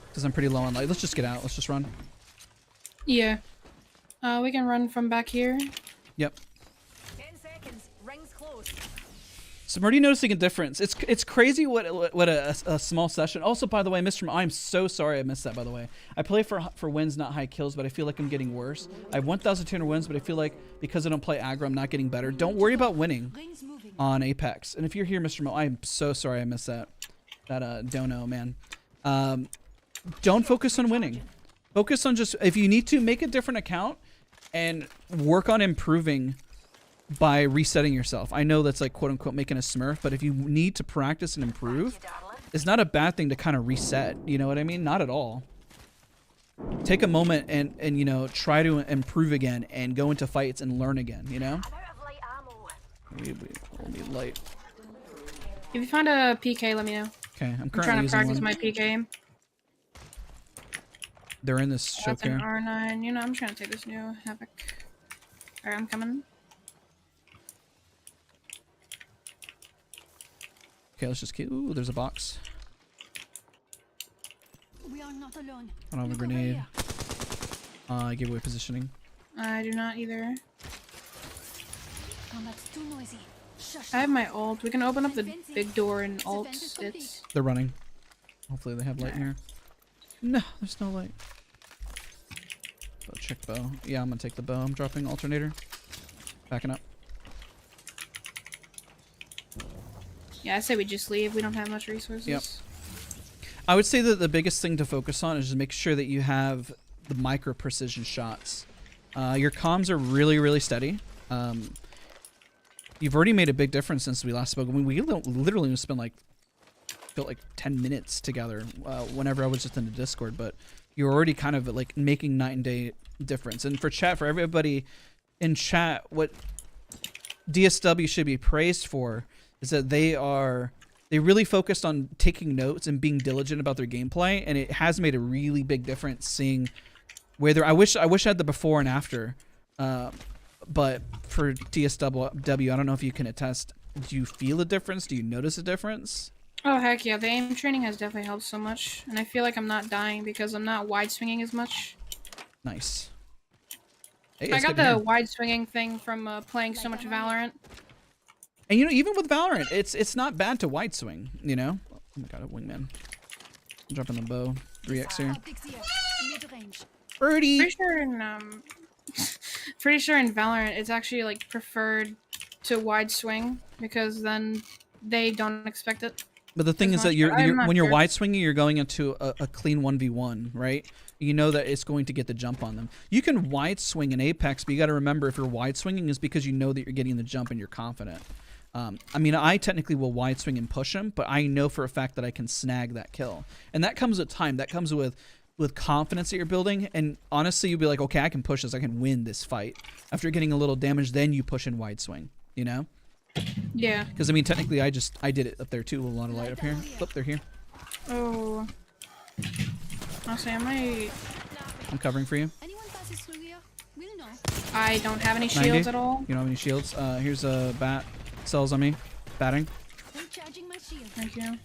Because I'm pretty low on light. Let's just get out. Let's just run. Yeah. We can run from back here. Yep. 10 seconds. Rings close. So I'm already noticing a difference. It's crazy what a small session. Also, by the way, Mr. I'm so sorry I missed that, by the way. I play for wins, not high kills, but I feel like I'm getting worse. I have 1,200 wins, but I feel like because I don't play aggro, I'm not getting better. Don't worry about winning on Apex. And if you're here, Mr. I'm so sorry I missed that. Dono, man. Don't focus on winning. Focus on just, if you need to, make a different account and work on improving by resetting yourself. I know that's like quote unquote making a smurf, but if you need to practice and improve, it's not a bad thing to kind of reset. You know what I mean? Not at all. Take a moment and you know, try to improve again and go into fights and learn again, you know? We'll need light. If you find a PK, let me know. Okay, I'm I'm currently trying to using practice one. my PK. They're in this show That's an care. R9. You know, I'm trying to take this new Havoc. Alright, I'm coming. Okay, let's just keep. Ooh, there's a box. We are not alone. I don't have a grenade. I gave away positioning. I do not either. Combat's too noisy. Shush. I have my ult. We can open up the big door and ult. It's... They're running. Hopefully they have light here. No, there's no light. Bow, check bow. Yeah, I'm gonna take the bow. I'm dropping alternator. Backing up. Yeah, I say we just leave. We don't have much resources. Yep. I would say that the biggest thing to focus on is just make sure that you have the micro precision shots. Your comms are really, really steady. You've already made a big difference since we last spoke. I mean, we literally spent like, felt like 10 minutes together whenever I was just in the Discord, but you're already kind of like making night and day difference. And for chat, for everybody in chat, what DSW should be praised for is that they really focused on taking notes and being diligent about their gameplay, and it has made a really big difference seeing whether I wish I had the before and after, but for DSW, I don't know if you can attest. Do you feel a difference? Do you notice a difference? Oh heck yeah, the aim training has definitely helped so much, and I feel like I'm not dying because I'm not wide swinging as much. Nice. Hey, I it's got good to the hear. wide swinging thing from playing so much Valorant. And you know, even with Valorant, it's not bad to wide swing. You know. Oh my god, a wingman. I'm dropping the bow. 3x here. Birdie. Pretty sure in Valorant it's actually like preferred to wide swing because then they don't expect it. But the thing is that when you're wide swinging, you're going into a clean 1v1, right? You know that it's going to get the jump on them. You can wide swing in Apex, but you got to remember if you're wide swinging is because you know that you're getting the jump and you're confident. I mean, I technically will wide swing and push him, but I know for a fact that I can snag that kill. And that comes with time. That comes with confidence that you're building. And honestly, you'll be like, okay, I can push this. I can win this fight. After getting a little damage, then you push in wide swing, you know? Yeah. Because, I mean, technically, I did it up there, too. A lot of light up here. Flip, they're here. Oh. Honestly, I might. I'm covering for you. Anyone passes through here, we'll know. I don't have any 90. shields at all. You don't have any shields? Here's a bat. Cells on me. Batting. Recharging my shield. Thank you.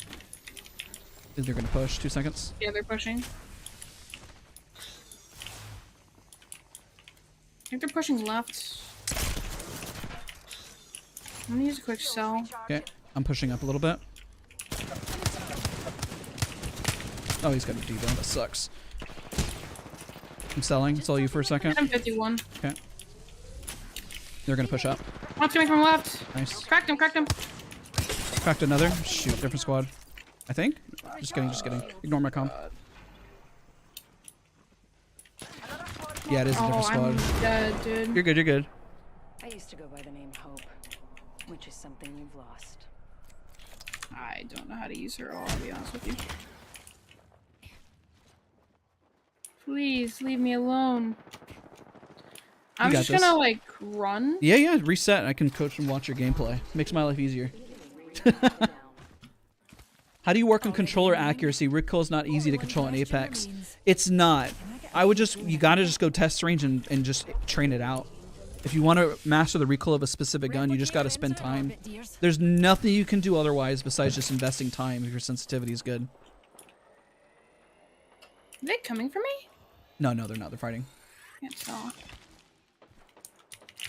They're gonna push. 2 seconds. Yeah, they're pushing. I think they're pushing left. I'm gonna use a quick cell. Okay. I'm pushing up a little bit. Oh, he's got a devo. That sucks. I'm selling. It's all you for a second. I'm 51. Okay. They're gonna push up. One's coming from left. Nice. Cracked him, cracked him. Cracked another. Shoot, different squad. I think. Just kidding, just kidding. Ignore my comm. Yeah, it is a different Oh, squad. I'm dead, dude. You're good, you're good. I used to go by the name Hope, which is something you've lost. I don't know how to use her, I'll be honest with you. Please, leave me alone. I'm got just this. gonna, like, run. Yeah, yeah, reset. I can coach and watch your gameplay. Makes my life easier. How do you work on controller accuracy? Recoil is not easy to control in Apex. It's not. I would just, you gotta just go test range and just train it out. If you want to master the recoil of a specific gun, you just gotta spend time. There's nothing you can do otherwise besides just investing time if your sensitivity is good. Are they coming for me? No, no, they're not. They're fighting. Can't tell.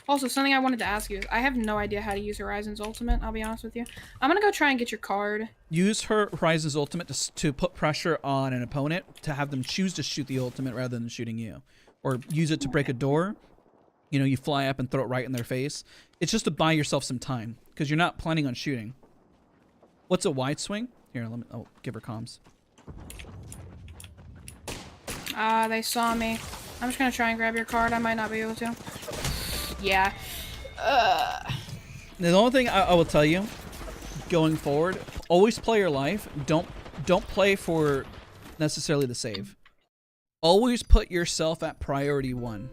Also, something I wanted to ask you is I have no idea how to use Horizon's ultimate, I'll be honest with you. I'm gonna go try and get your card. Use Horizon's ultimate to put pressure on an opponent, to have them choose to shoot the ultimate rather than shooting you. Or use it to break a door. You know, you fly up and throw it right in their face. It's just to buy yourself some time, because you're not planning on shooting. What's a wide swing? Here, let me, oh, give her comms. They saw me. I'm just gonna try and grab your card. I might not be able to. Yeah. The only thing I will tell you, going forward, always play your life. Don't play for necessarily the save. Always put yourself at priority 1.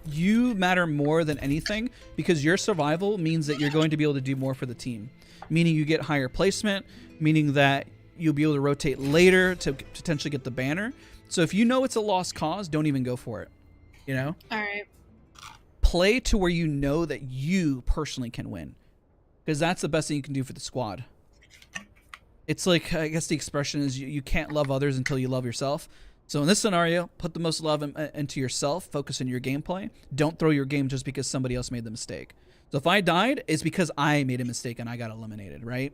You matter more than anything, because your survival means that you're going to be able to do more for the team. Meaning you get higher placement, meaning that you'll be able to rotate later to potentially get the banner. So if you know it's a lost cause, don't even go for it. You know? Alright. Play to where you know that you personally can win. Because that's the best thing you can do for the squad. It's like, I guess the expression is you can't love others until you love yourself. So in this scenario, put the most love into yourself, focus on your gameplay. Don't throw your game just because somebody else made the mistake. So if I died, it's because I made a mistake and I got eliminated, right?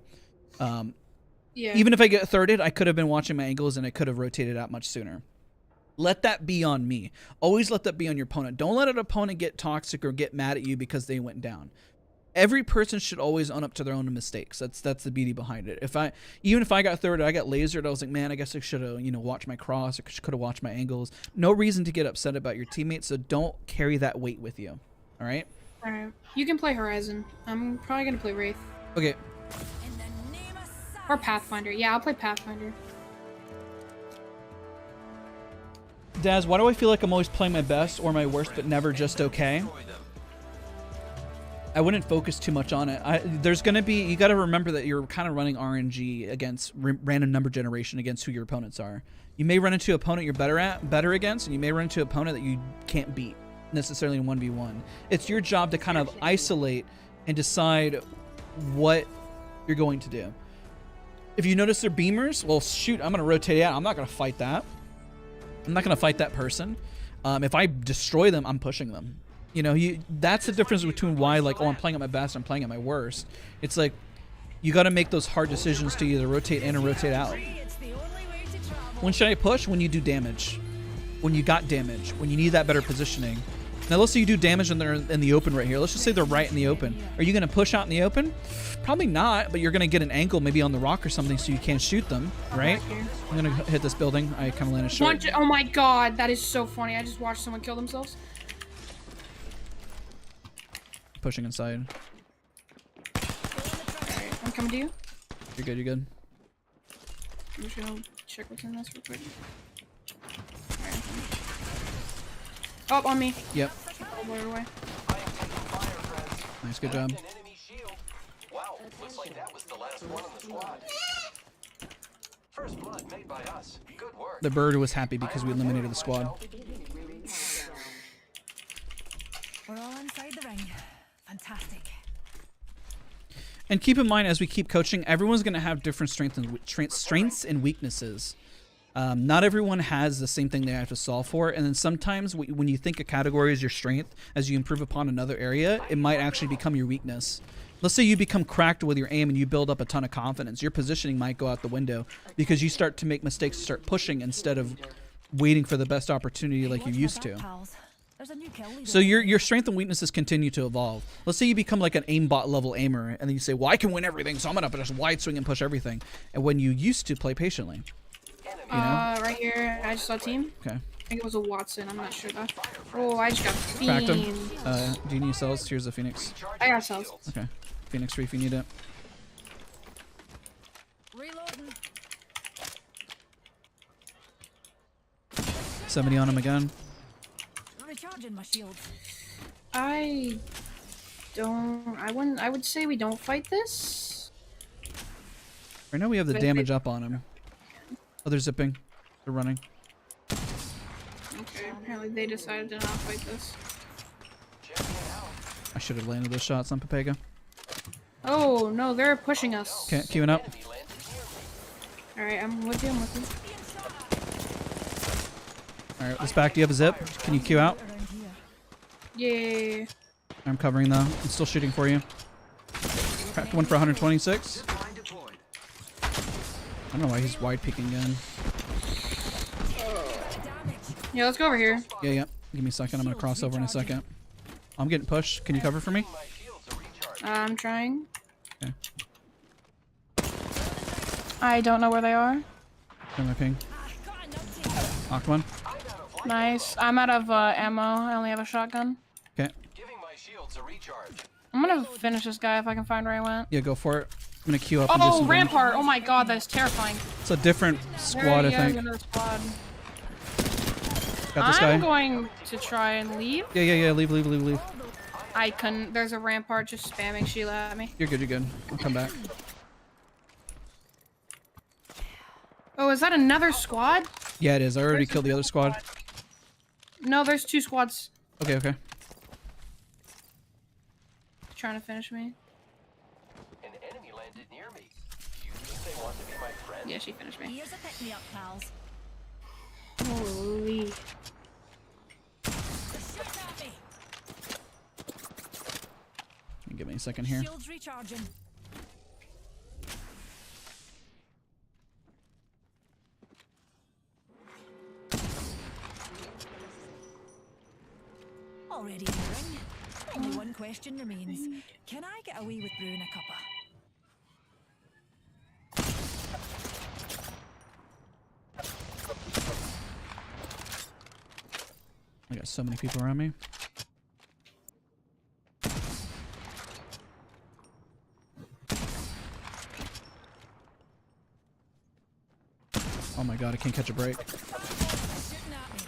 Yeah. Even if I get thirded, I could have been watching my angles and I could have rotated out much sooner. Let that be on me. Always let that be on your opponent. Don't let an opponent get toxic or get mad at you because they went down. Every person should always own up to their own mistakes. That's the beauty behind it. Even if I got thirded, I got lasered, I was like, man, I guess I should have, watched my cross, or could have watched my angles. No reason to get upset about your teammates, so don't carry that weight with you. All right? All right. You can play Horizon. I'm probably gonna play Wraith. Okay. Or Pathfinder. Yeah, I'll play Pathfinder. Daz, why do I feel like I'm always playing my best or my worst, but never just okay? I wouldn't focus too much on it. There's going to be, you got to remember that you're kind of running RNG against random number generation against who your opponents are. You may run into an opponent you're better against, and you may run into an opponent that you can't beat necessarily in 1v1. It's your job to kind of isolate and decide what you're going to do. If you notice they're beamers, well, shoot, I'm going to rotate out. I'm not going to fight that. I'm not going to fight that person. If I destroy them, I'm pushing them. That's the difference between why, like, oh, I'm playing at my best, I'm playing at my worst. It's like, you got to make those hard decisions to either rotate in or rotate out. When should I push? When you do damage. When you got damage. When you need that better positioning. Now, let's say you do damage and they're in the open right here. Let's just say they're right in the open. Are you going to push out in the open? Probably not, but you're going to get an angle maybe on the rock or something so you can't shoot them, right? I'm going to hit this building. I kind of landed short. Oh my god, that is so funny. I just watched someone kill themselves. Pushing inside. Alright, I'm coming to you. You're good, you're good. I'm just gonna check what's in this real quick. Alright, oh, on me. Yep. Blow away. Nice, good job. Wow, looks like that was the last one on the squad. First blood made by us. Good work. The bird was happy because we eliminated the squad. We're all inside the ring. Fantastic. And keep in mind, as we keep coaching, everyone's going to have different strengths and weaknesses. Not everyone has the same thing they have to solve for. And then sometimes when you think a category is your strength, as you improve upon another area, it might actually become your weakness. Let's say you become cracked with your aim and you build up a ton of confidence. Your positioning might go out the window because you start to make mistakes, start pushing instead of waiting for the best opportunity like you used to. So your strength and weaknesses continue to evolve. Let's say you become like an aimbot level aimer and then you say, well, I can win everything, so I'm going to just wide swing and push everything. And when you used to play patiently. You know? Right here, I just saw a team. Okay. I think it was a Wattson, I'm not sure though. Oh, I just got Cracked him. beamed. Do you need cells? Here's the Phoenix. I got cells. Okay. Phoenix free if you need it. Reloading. 70 on him again. Recharging my shields. I would say we don't fight this. Right now we have the But damage up on him. Oh, they're zipping. They're running. Okay, apparently they decided to not fight this. I should have landed those shots on Pepega. Oh, no, they're pushing us. Okay, queuing up. Alright, I'm with you, Alright, let's back. Do you have a zip? Can you queue out? Yeah. I'm covering though. I'm still shooting for you. Cracked one for 126. I don't know why he's wide peeking again. Yeah, let's go over here. Yeah. Give me a second. I'm gonna cross over in a second. I'm getting pushed. Can you cover for me? I'm trying. Okay. I don't know where they are. Give my ping. Knocked one. Nice. I'm out of ammo. I only have a shotgun. Okay. Giving my shields a recharge. I'm gonna finish this guy if I can find where I went. Yeah, go for it. I'm gonna queue up and do Oh, some Rampart! Oh my god, that is terrifying. It's a different squad, I think. Another squad. Got this I'm guy. going to try and leave. Yeah. Leave. I couldn't. There's a Rampart just spamming Sheila at me. You're good. I'll come back. Oh, is that another squad? Yeah, it is. I already killed the other squad. No, there's two squads Okay. trying to finish me. An enemy landed near me. You think they want to be my friend? Yeah, she finished me. Here's a pick-me-up, pals. Holy. Shooting at me. Give me a second here. Shields recharging. Already in the ring. Only one question remains. Can I get away with brewing a cuppa? I got so many people around me. Oh my god, I can't catch a break. Shooting at me.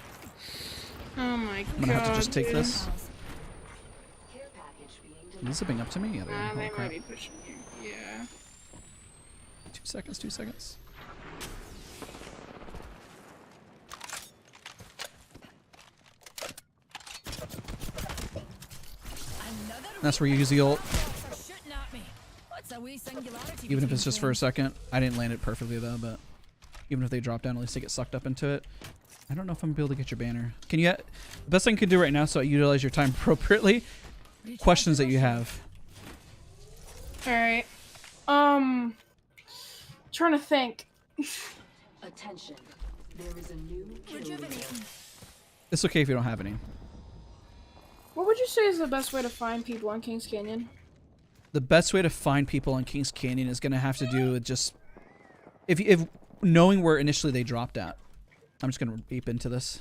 Oh my god. I'm gonna have to just take dude. this. Is this zipping up to me? Yeah, there. They Holy crap. might be pushing you. Yeah. 2 seconds. That's where you use the ult. Shooting at me. What's a wee singularity Even if it's between just for a friends? second. I didn't land it perfectly though, but even if they drop down, at least they get sucked up into it. I don't know if I'm gonna be able to get your banner. Can you? The best thing I can do right now, so I utilize your time appropriately. Questions that you have. Alright. Trying to think. Attention. There is a new kill leader. Rejuvenating. It's okay if you don't have any. What would you say is the best way to find people on Kings Canyon? The best way to find people on Kings Canyon is gonna have to do with just if knowing where initially they dropped at. I'm just gonna beep into this.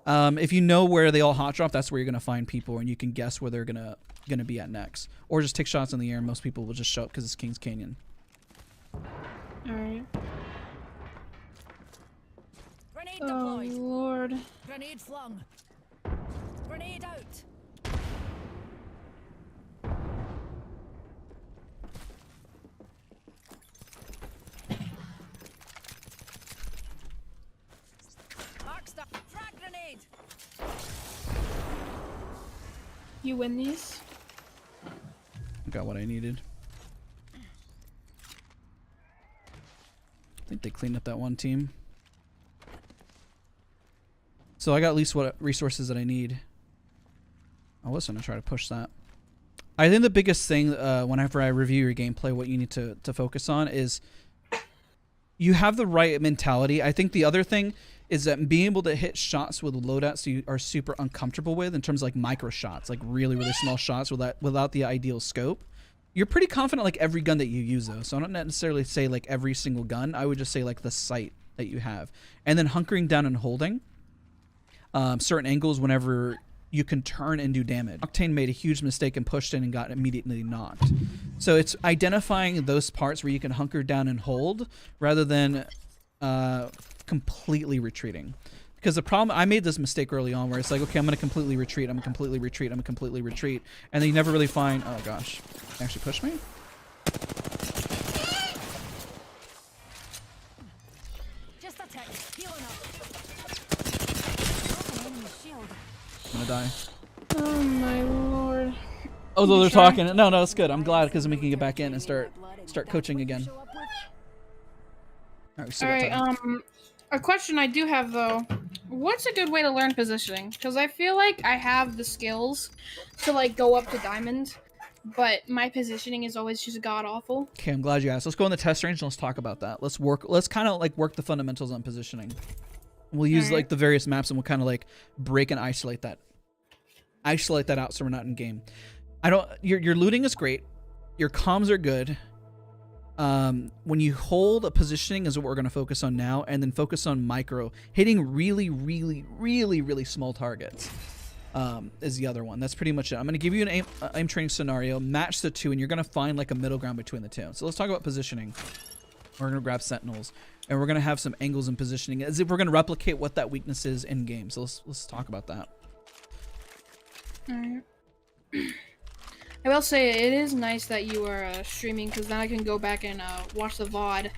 If you know where they all hot drop, that's where you're gonna find people, and you can guess where they're gonna be at next, or just take shots in the air. And most people will just show up because it's Kings Canyon. Alright. Grenade Oh deployed. lord. Grenade flung. Grenade out. you win these. Got what I needed. I think they cleaned up that one team. So I got at least what resources that I need. I was going to try to push that. I think the biggest thing whenever I review your gameplay, what you need to focus on is you have the right mentality. I think the other thing is that being able to hit shots with loadouts you are super uncomfortable with in terms of like micro shots, like really, really small shots without the ideal scope. You're pretty confident like every gun that you use though. So I don't necessarily say like every single gun. I would just say like the sight that you have. And then hunkering down and holding certain angles whenever you can turn and do damage. Octane made a huge mistake and pushed in and got immediately knocked. So it's identifying those parts where you can hunker down and hold rather than completely retreating. Because the problem, I made this mistake early on where it's like, okay, I'm going to completely retreat, I'm going to completely retreat, I'm going to completely retreat. And then you never really find, oh gosh, they actually pushed me? Just a tick. Healing up. I'm going to die. Oh my lord. Oh, they're talking. No, it's good. I'm glad because we can get back in and start coaching again. All right, a question I do have though, what's a good way to learn positioning? Because I feel like I have the skills to like go up to diamond, but my positioning is always just god awful. Okay, I'm glad you asked. Let's go in the test range and let's talk about that. Let's kind of like work the fundamentals on positioning. We'll use like the various maps and we'll kind of like break and isolate that out so we're not in game. Your looting is great. Your comms are good. When you hold a positioning is what we're going to focus on now, and then focus on micro hitting really, really, really, really small targets. Is the other one. That's pretty much it. I'm going to give you an aim training scenario, match the two, and you're going to find like a middle ground between the two. So let's talk about positioning. We're going to grab sentinels, and we're going to have some angles and positioning as if we're going to replicate what that weakness is in game. So let's talk about that. Alright. I will say it is nice that you are streaming because then I can go back and watch the VOD.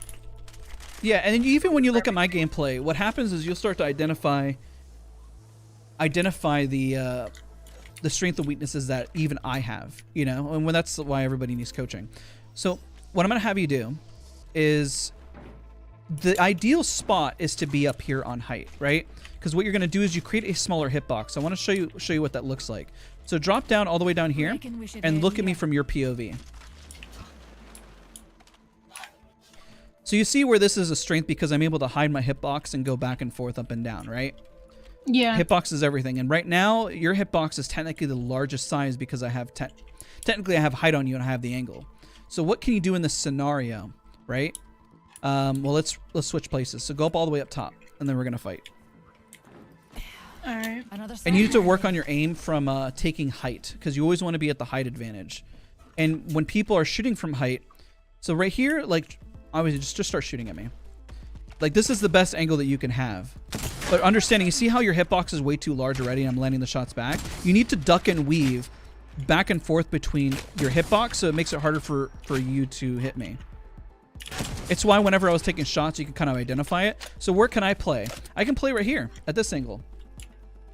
Yeah, and even when you look at my gameplay, what happens is you'll start to identify the strength and weaknesses that even I have, you know, and that's why everybody needs coaching. So what I'm going to have you do is the ideal spot is to be up here on height, right? Because what you're going to do is you create a smaller hitbox. I want to show you what that looks like. So drop down all the way down here and look at me from your POV. So you see where this is a strength because I'm able to hide my hitbox and go back and forth up and down, right? Yeah. Hitbox is everything. And right now, your hitbox is technically the largest size because I have technically I have height on you and I have the angle. So what can you do in this scenario, right? Well, let's switch places. So go up all the way up top, and then we're gonna fight. All right. And you need to work on your aim from taking height, because you always want to be at the height advantage. And when people are shooting from height, so right here, like, I would just start shooting at me. Like, this is the best angle that you can have. But understanding, you see how your hitbox is way too large already and I'm landing the shots back? You need to duck and weave back and forth between your hitbox, so it makes it harder for you to hit me. It's why whenever I was taking shots, you can kind of identify it. So where can I play? I can play right here at this angle.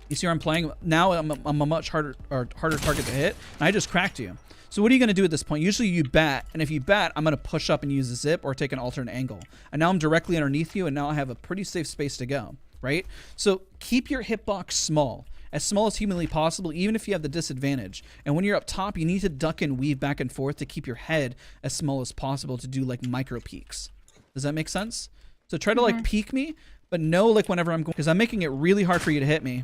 You see where I'm playing? Now I'm a much harder target to hit, and I just cracked you. So what are you going to do at this point? Usually you bat, and if you bat, I'm going to push up and use a zip or take an alternate angle. And now I'm directly underneath you, and now I have a pretty safe space to go, right? So keep your hitbox small as humanly possible, even if you have the disadvantage. And when you're up top, you need to duck and weave back and forth to keep your head as small as possible to do like micro peeks. Does that make sense? So try to like peek me, but know like whenever I'm going, because I'm making it really hard for you to hit me.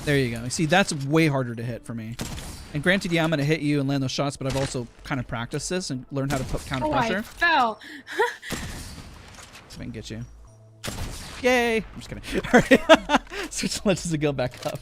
There you go. See, that's way harder to hit for me. And granted, yeah, I'm going to hit you and land those shots, but I've also kind of practiced this and learned how to put counter pressure. I fell. See if I can get you. Yay! I'm just kidding. All right. Switch lenses and go back up.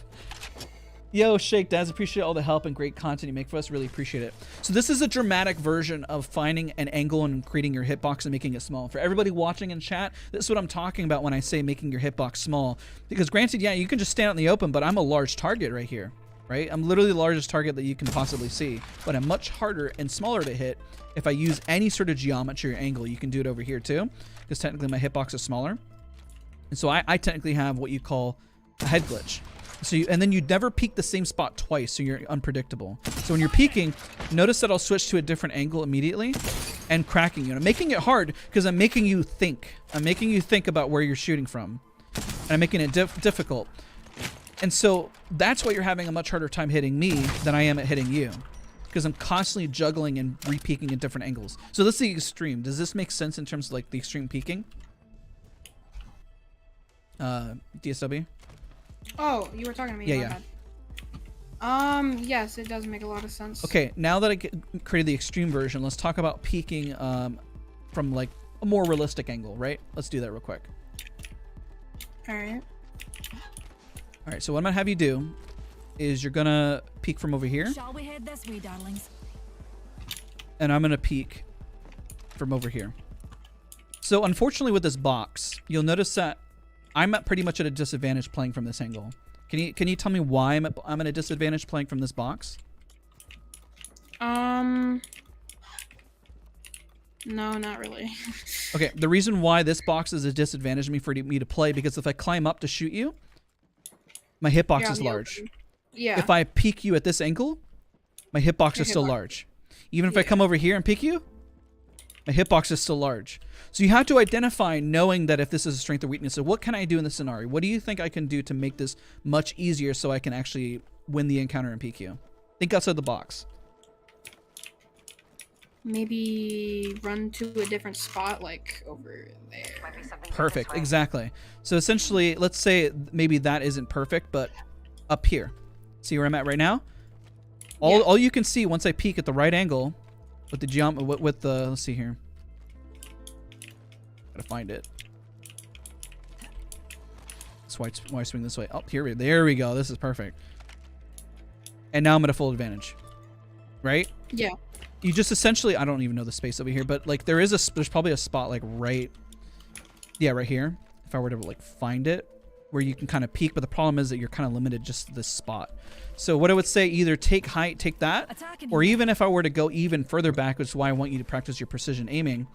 Yo, Shake Daz, appreciate all the help and great content you make for us. Really appreciate it. So this is a dramatic version of finding an angle and creating your hitbox and making it small. For everybody watching in chat, this is what I'm talking about when I say making your hitbox small. Because granted, yeah, you can just stand out in the open, but I'm a large target right here, right? I'm literally the largest target that you can possibly see, but I'm much harder and smaller to hit if I use any sort of geometry or angle. You can do it over here too, because technically my hitbox is smaller. And so I technically have what you call a head glitch. So and then you never peek the same spot twice, so you're unpredictable. So when you're peeking, notice that I'll switch to a different angle immediately and cracking you. And I'm making it hard because I'm making you think. I'm making you think about where you're shooting from. And I'm making it difficult. And so that's why you're having a much harder time hitting me than I am at hitting you. Because I'm constantly juggling and re-peeking at different angles. So this is the extreme. Does this make sense in terms of like the extreme peeking? DSW? Oh, you were talking to me. Yeah, bad. Yes, it does make a lot of sense. Okay, now that I created the extreme version, let's talk about peeking from like a more realistic angle, right? Let's do that real quick. Alright. Alright, so what I'm gonna have you do is you're gonna peek from over here. Shall we head this way, darlings? And I'm gonna peek from over here. So unfortunately with this box, you'll notice that I'm pretty much at a disadvantage playing from this angle. Can you tell me why I'm at a disadvantage playing from this box? No, not really. Okay, the reason why this box is a disadvantage for me to play, because if I climb up to shoot you, my hitbox is large. Yeah. If I peek you at this angle, my hitbox is still large. Even if I come over here and peek you, my hitbox is still large. So you have to identify knowing that if this is a strength or weakness. So what can I do in this scenario? What do you think I can do to make this much easier so I can actually win the encounter and peek you? Think outside the box. Maybe run to a different spot, like over there. Perfect, exactly. So essentially, let's say maybe that isn't perfect, but up here. See where I'm at right now? All you can see once I peek at the right angle with the let's see here. Gotta find it. That's why I swing this way. Oh, there we go. This is perfect. And now I'm at a full advantage. Right? Yeah. You just essentially, I don't even know the space over here, but like there's probably a spot like right here. If I were to like find it, where you can kind of peek, but the problem is that you're kind of limited just to this spot. So what I would say, either take height, take that, or even if I were to go even further back, which is why I want you to practice your precision aiming,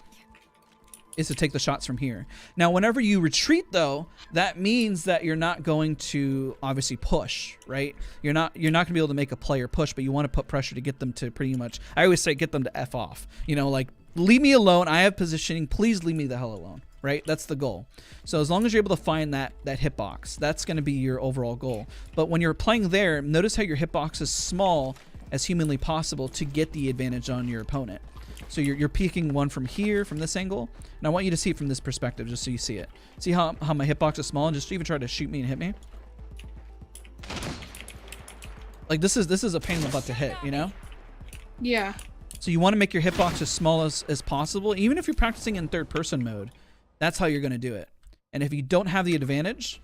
is to take the shots from here. Now, whenever you retreat, though, that means that you're not going to obviously push, right? You're not going to be able to make a player push, but you want to put pressure to get them to pretty much, I always say, get them to F off. You know, like, leave me alone. I have positioning. Please leave me the hell alone, right? That's the goal. So as long as you're able to find that hitbox, that's going to be your overall goal. But when you're playing there, notice how your hitbox is small as humanly possible to get the advantage on your opponent. So you're peeking one from here, from this angle. And I want you to see it from this perspective, just so you see it. See how my hitbox is small, and just even try to shoot me and hit me? Like, this is a pain in the butt to hit, you know? Yeah. So you want to make your hitbox as small as possible. Even if you're practicing in third-person mode, that's how you're going to do it. And if you don't have the advantage...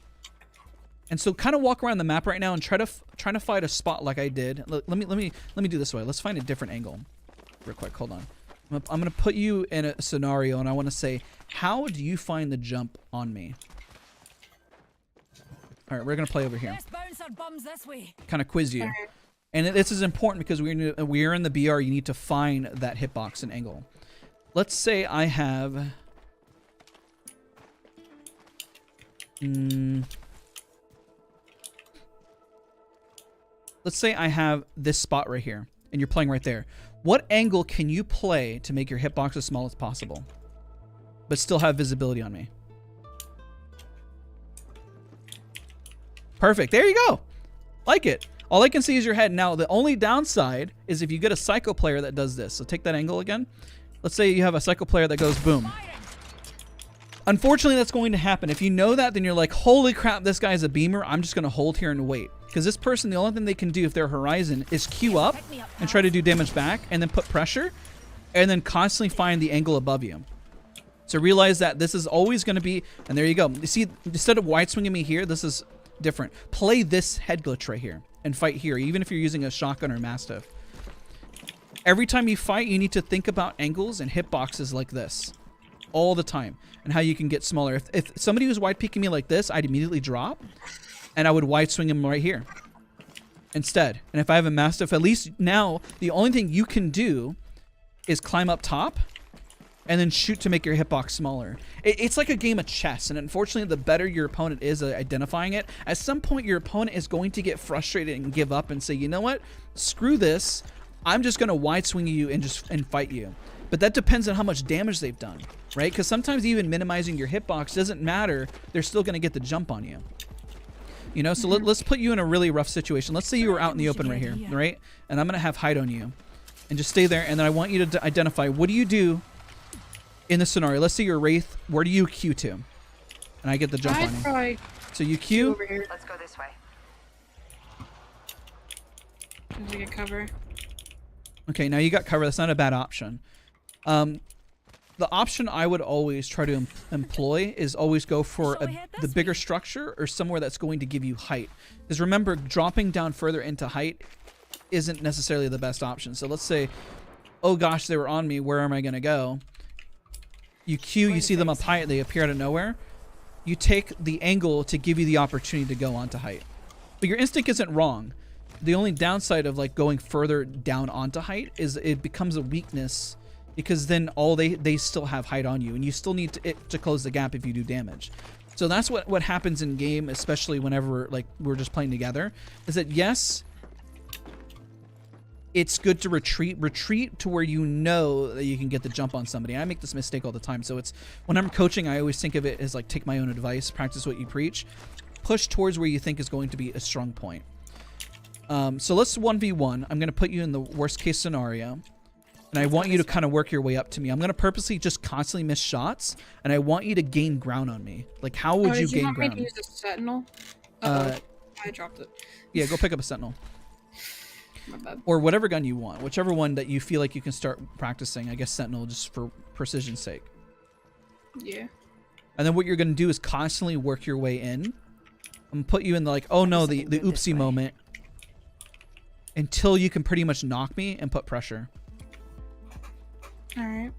And so kind of walk around the map right now and try to find a spot like I did. Let me do this way. Let's find a different angle. Real quick, hold on. I'm going to put you in a scenario, and I want to say, how do you find the jump on me? All right, we're going to play over here. Kind of quiz you. And this is important because we're in the BR. You need to find that hitbox and angle. Let's say I have... Let's say I have this spot right here, and you're playing right there. What angle can you play to make your hitbox as small as possible, but still have visibility on me? Perfect. There you go. Like it. All I can see is your head. Now, the only downside is if you get a psycho player that does this. So take that angle again. Let's say you have a psycho player that goes boom. Unfortunately, that's going to happen. If you know that, then you're like, holy crap, this guy's a beamer. I'm just going to hold here and wait. Because this person, the only thing they can do if they're Horizon is queue up and try to do damage back and then put pressure and then constantly find the angle above you. So realize that this is always going to be, and there you go. You see, instead of wide swinging me here, this is different. Play this head glitch right here and fight here, even if you're using a shotgun or mastiff. Every time you fight, you need to think about angles and hitboxes like this all the time and how you can get smaller. If somebody was wide peeking me like this, I'd immediately drop. And I would wide swing him right here instead. And if I have a mastiff, at least now the only thing you can do is climb up top and then shoot to make your hitbox smaller. It's like a game of chess, and unfortunately, the better your opponent is at identifying it, at some point your opponent is going to get frustrated and give up and say, you know what, screw this, I'm just going to wide swing you and fight you. But that depends on how much damage they've done, right? Because sometimes even minimizing your hitbox doesn't matter. They're still going to get the jump on you. You know, so let's put you in a really rough situation. Let's say you were out in the open right here, right? And I'm going to have hide on you. And just stay there, and then I want you to identify, what do you do in this scenario? Let's say you're Wraith. Where do you Q to? And I get the jump on you. So you Q. Over here. Let's go this way. As we get cover. Okay, now you got cover. That's not a bad option. The option I would always try to employ is always go for the bigger structure or somewhere that's going to give you height. Because remember, dropping down further into height isn't necessarily the best option. So let's say, oh gosh, they were on me. Where am I going to go? You Q, you see them up high. They appear out of nowhere. You take the angle to give you the opportunity to go onto height. But your instinct isn't wrong. The only downside of like going further down onto height is it becomes a weakness, because then they still have height on you, and you still need to close the gap if you do damage. So that's what happens in game, especially whenever like we're just playing together, is that yes, it's good to retreat to where you know that you can get the jump on somebody. I make this mistake all the time. So it's when I'm coaching, I always think of it as like, take my own advice, practice what you preach, push towards where you think is going to be a strong point. So let's 1v1. I'm going to put you in the worst case scenario, and I want you to kind of work your way up to me. I'm going to purposely just constantly miss shots, and I want you to gain ground on me. Like, how would you gain ground? Did you use a sentinel? I dropped it. Yeah, go pick up a sentinel. My bad. Or whatever gun you want, whichever one that you feel like you can start practicing. I guess sentinel, just for precision's sake. Yeah. And then what you're going to do is constantly work your way in. I'm going to put you in the like, oh no, the oopsie moment, until you can pretty much knock me and put pressure. All right.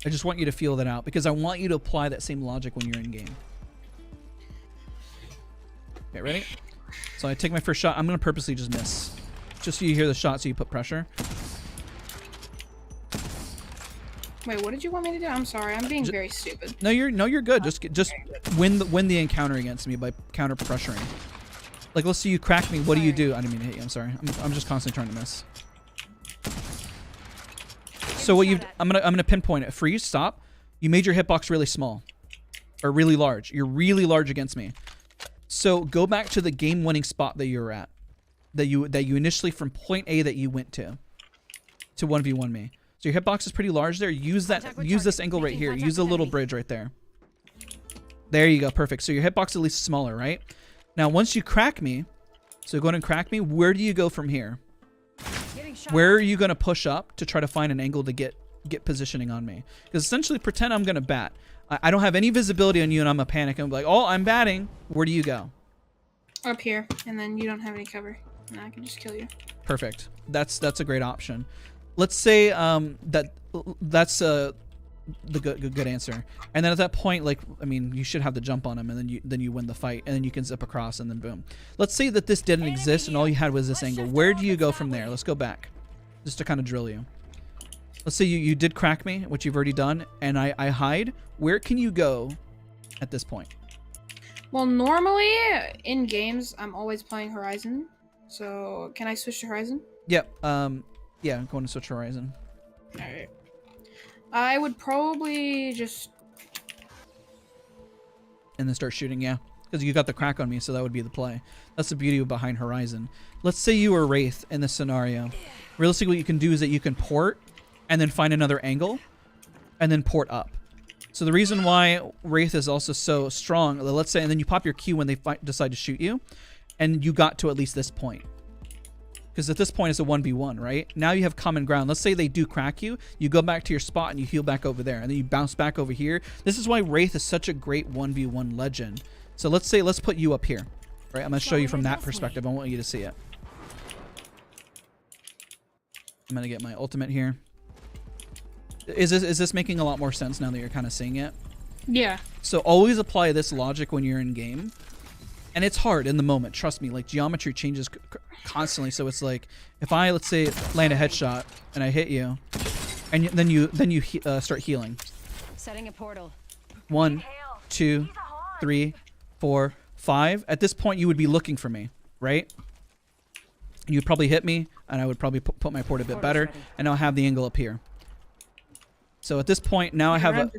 I just want you to feel that out, because I want you to apply that same logic when you're in game. Okay, ready? So I take my first shot. I'm going to purposely just miss, just so you hear the shot, so you put pressure. Wait, what did you want me to do? I'm sorry, I'm being very stupid. No, you're good. Just win the encounter against me by counter pressuring. Like, let's see you crack me. What do you do? I didn't mean to hit you. I'm sorry. I'm just constantly trying to miss. So what I'm gonna pinpoint it. Freeze. Stop. You made your hitbox really small, or really large. You're really large against me. So go back to the game-winning spot that you're at, that you initially from point A that you went to 1v1 me. So your hitbox is pretty large there. Use that. Use this angle right here. Use a little bridge right there. There you go. Perfect. So your hitbox at least smaller, right? Now once you crack me, so go ahead and crack me. Where do you go from here? Where are you going to push up to try to find an angle to get positioning on me? Because essentially, pretend I'm going to bat. I don't have any visibility on you, and I'm a panic. I'm like, oh, I'm batting. Where do you go? Up here, and then you don't have any cover. And I can just kill you. Perfect. That's a great option. Let's say that's the good answer. And then at that point, like, I mean, you should have the jump on him, and then you win the fight, and then you can zip across, and then boom. Let's say that this didn't exist, and all you had was this angle. Where do you go from there? Let's go back, just to kind of drill you. Let's say you did crack me, which you've already done, and I hide. Where can you go at this point? Well, normally in games, I'm always playing Horizon. So can I switch to Horizon? Yep. Yeah, I'm going to switch Horizon. All right. I would probably just... And then start shooting, yeah. Because you got the crack on me, so that would be the play. That's the beauty of behind Horizon. Let's say you were Wraith in this scenario. Realistically, what you can do is that you can port, and then find another angle, and then port up. So the reason why Wraith is also so strong, let's say, and then you pop your Q when they decide to shoot you, and you got to at least this point. Because at this point it's a 1v1, right? Now you have common ground. Let's say they do crack you. You go back to your spot and you heal back over there. And then you bounce back over here. This is why Wraith is such a great 1v1 legend. So let's put you up here. Right? I'm going to show you from that perspective. I want you to see it. I'm going to get my ultimate here. Is this making a lot more sense now that you're kind of seeing it? Yeah. So always apply this logic when you're in game. And it's hard in the moment, trust me. Like, geometry changes constantly, so it's like, if I, let's say, land a headshot and I hit you, and then you start healing. Setting a portal. 1, 2, 3, 4, 5. At this point, you would be looking for me, right? You'd probably hit me, and I would probably put my port a bit better, and I'll have the angle up here. So at this point, now I have a...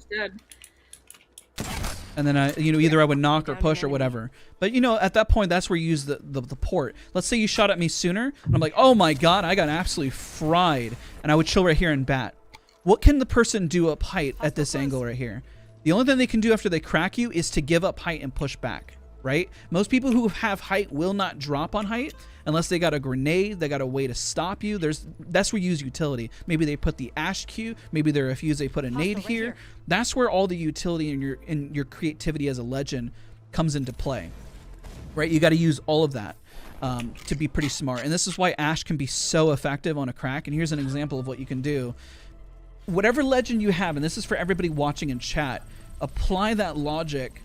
And then either I would knock or push or whatever. But at that point, that's where you use the port. Let's say you shot at me sooner, and I'm like, oh my god, I got absolutely fried, and I would chill right here and bat. What can the person do up height at this angle right here? The only thing they can do after they crack you is to give up height and push back, right? Most people who have height will not drop on height unless they got a grenade, they got a way to stop you. That's where you use utility. Maybe they put the Ash Q, maybe they refuse, they put a nade here. That's where all the utility and your creativity as a legend comes into play, right? You got to use all of that to be pretty smart. And this is why Ash can be so effective on a crack. And here's an example of what you can do. Whatever legend you have, and this is for everybody watching in chat, apply that logic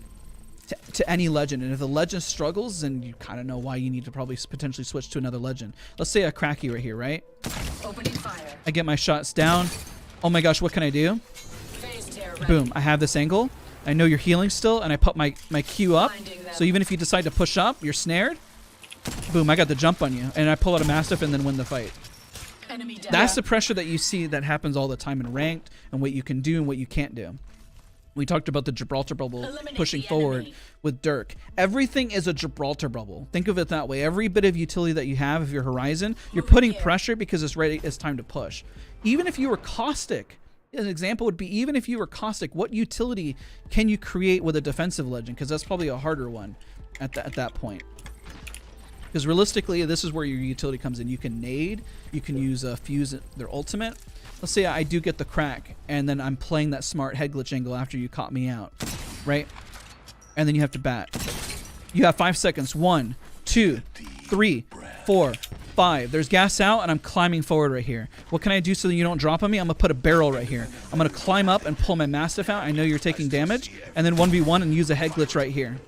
to any legend. And if the legend struggles, then you kind of know why you need to probably potentially switch to another legend. Let's say a cracky right here, right? Opening fire. I get my shots down. Oh my gosh, what can I do? Boom, I have this angle. I know you're healing still, and I put my Q up. So even if you decide to push up, you're snared. Boom, I got the jump on you. And I pull out a Mastiff and then win the fight. That's the pressure that you see that happens all the time in ranked, and what you can do and what you can't do. We talked about the Gibraltar bubble pushing forward with Dirk. Everything is a Gibraltar bubble. Think of it that way. Every bit of utility that you have of your Horizon, you're putting pressure because it's time to push. Even if you were Caustic, an example would be, even if you were Caustic, what utility can you create with a defensive legend? Because that's probably a harder one at that point. Because realistically, this is where your utility comes in. You can nade, you can use fuse their ultimate. Let's say I do get the crack, and then I'm playing that smart head glitch angle after you caught me out, right? And then you have to bat. You have 5 seconds. 1, 2, 3, 4, 5. There's gas out, and I'm climbing forward right here. What can I do so that you don't drop on me? I'm gonna put a barrel right here. I'm gonna climb up and pull my Mastiff out. I know you're taking damage, and then 1v1 and use a head glitch right here.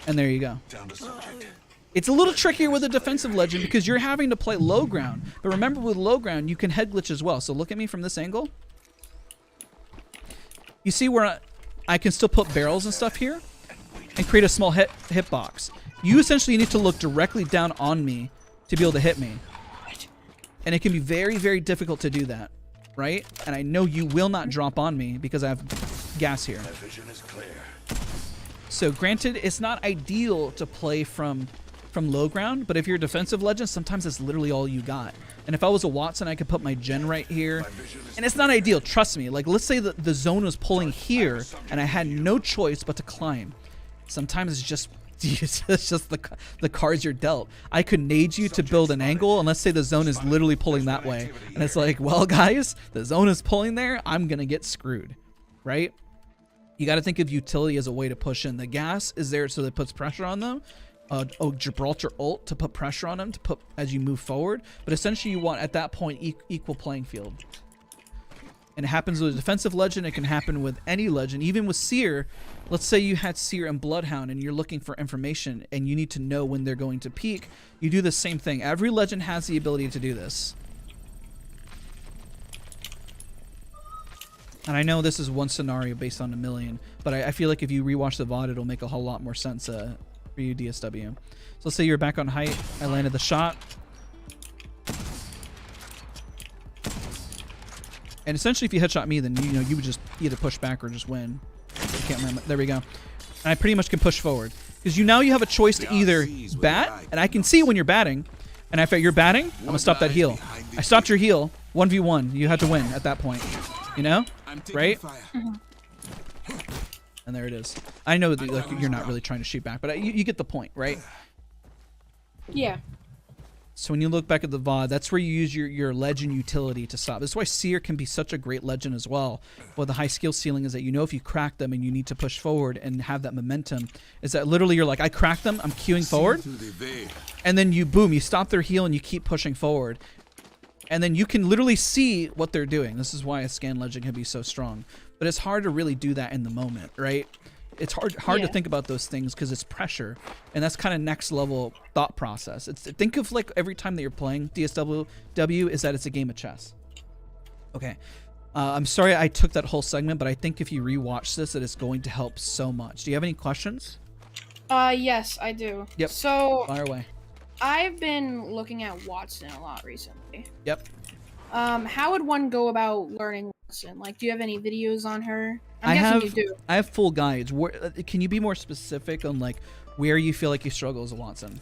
And there you go. It's a little trickier with a defensive legend because you're having to play low ground. But remember, with low ground, you can head glitch as well. So look at me from this angle. You see where I can still put barrels and stuff here and create a small hitbox. You essentially need to look directly down on me to be able to hit me. And it can be very, very difficult to do that, right? And I know you will not drop on me because I have gas here. So granted, it's not ideal to play from low ground, but if you're a defensive legend, sometimes it's literally all you got. And if I was a Wattson, I could put my gen right here. And it's not ideal, trust me. Like, let's say that the zone was pulling here, and I had no choice but to climb. Sometimes it's just the cards you're dealt. I could nade you to build an angle, and let's say the zone is literally pulling that way. And it's like, well, guys, the zone is pulling there. I'm going to get screwed, right? You got to think of utility as a way to push in. The gas is there so that it puts pressure on them. Gibraltar ult to put pressure on them as you move forward, but essentially you want at that point equal playing field. And it happens with a defensive legend. It can happen with any legend, even with Seer. Let's say you had Seer and Bloodhound and you're looking for information and you need to know when they're going to peak. You do the same thing. Every legend has the ability to do this. And I know this is one scenario based on a million, but I feel like if you rewatch the VOD, it'll make a whole lot more sense for you, DSW. So let's say you're back on height. I landed the shot. And essentially, if you headshot me, then you would just either push back or just win. I can't remember. There we go. And I pretty much can push forward. Because now you have a choice to either bat, and I can see when you're batting. And if you're batting, I'm going to stop that heal. I stopped your heal. 1v1. You had to win at that point. You know? Right? And there it is. I know that like, you're not really trying to shoot back, but you get the point, right? Yeah. So when you look back at the VOD, that's where you use your legend utility to stop. That's why Seer can be such a great legend as well. Well, the high skill ceiling is that if you crack them and you need to push forward and have that momentum, is that literally you're like, I cracked them, I'm queuing forward, and then you stop their heal and you keep pushing forward. And then you can literally see what they're doing. This is why a scan legend can be so strong. But it's hard to really do that in the moment, right? It's hard to think about those things because it's pressure. And that's kind of next level thought process. Think of like every time that you're playing DSW is that it's a game of chess. Okay. I'm sorry I took that whole segment, but I think if you rewatch this, it is going to help so much. Do you have any questions? Yes, I do. Yep. So Fire away. I've been looking at Watson a lot recently. Yep. How would one go about learning Watson? Like, do you have any videos on her? I'm guessing you do. I have full guides. Can you be more specific on like where you feel like you struggle as a Wattson?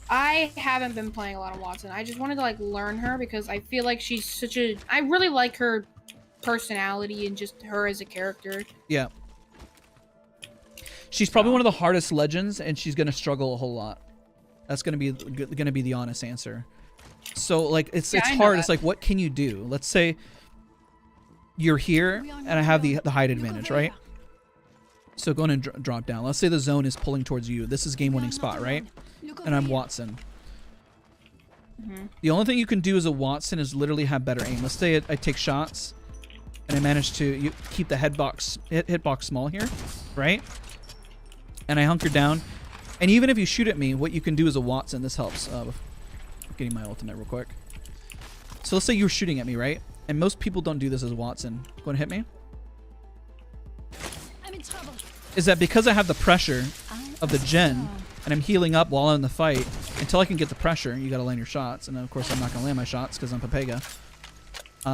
I haven't been playing a lot of Watson. I just wanted to like learn her because I feel like she's such a. I really like her personality and just her as a character. Yeah. She's probably one of the hardest legends, and she's gonna struggle a whole lot. That's gonna be the honest answer. So like it's hard. It's like, what can you do? Let's say you're here and I have the height advantage, right? So go on and drop down. Let's say the zone is pulling towards you. This is game winning spot, right? And I'm Wattson. The only thing you can do as a Wattson is literally have better aim. Let's say I take shots and I manage to keep the hitbox small here, right? And I hunker down. And even if you shoot at me, what you can do as a Wattson, this helps. Getting my ultimate real quick. So let's say you're shooting at me, right? And most people don't do this as a Wattson. Go and hit me. I'm in trouble. Is that because I have the pressure of the gen and I'm healing up while I'm in the fight, until I can get the pressure, you gotta land your shots. And then of course I'm not gonna land my shots because I'm Pepega.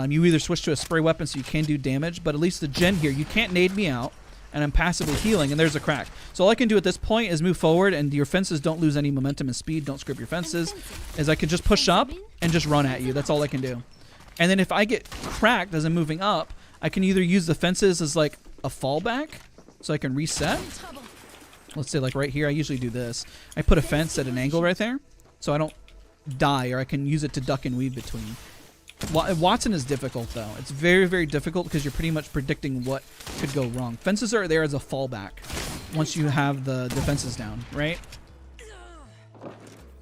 You either switch to a spray weapon so you can do damage, but at least the gen here, you can't nade me out, and I'm passively healing, and there's a crack. So all I can do at this point is move forward, and your fences don't lose any momentum and speed. Don't script your fences. Is I can just push up and just run at you. That's all I can do. And then if I get cracked as I'm moving up, I can either use the fences as like a fallback, so I can reset. Let's say like right here, I usually do this. I put a fence at an angle right there, so I don't die, or I can use it to duck and weave between. Wattson is difficult though. It's very, very difficult because you're pretty much predicting what could go wrong. Fences are there as a fallback once you have the defenses down, right?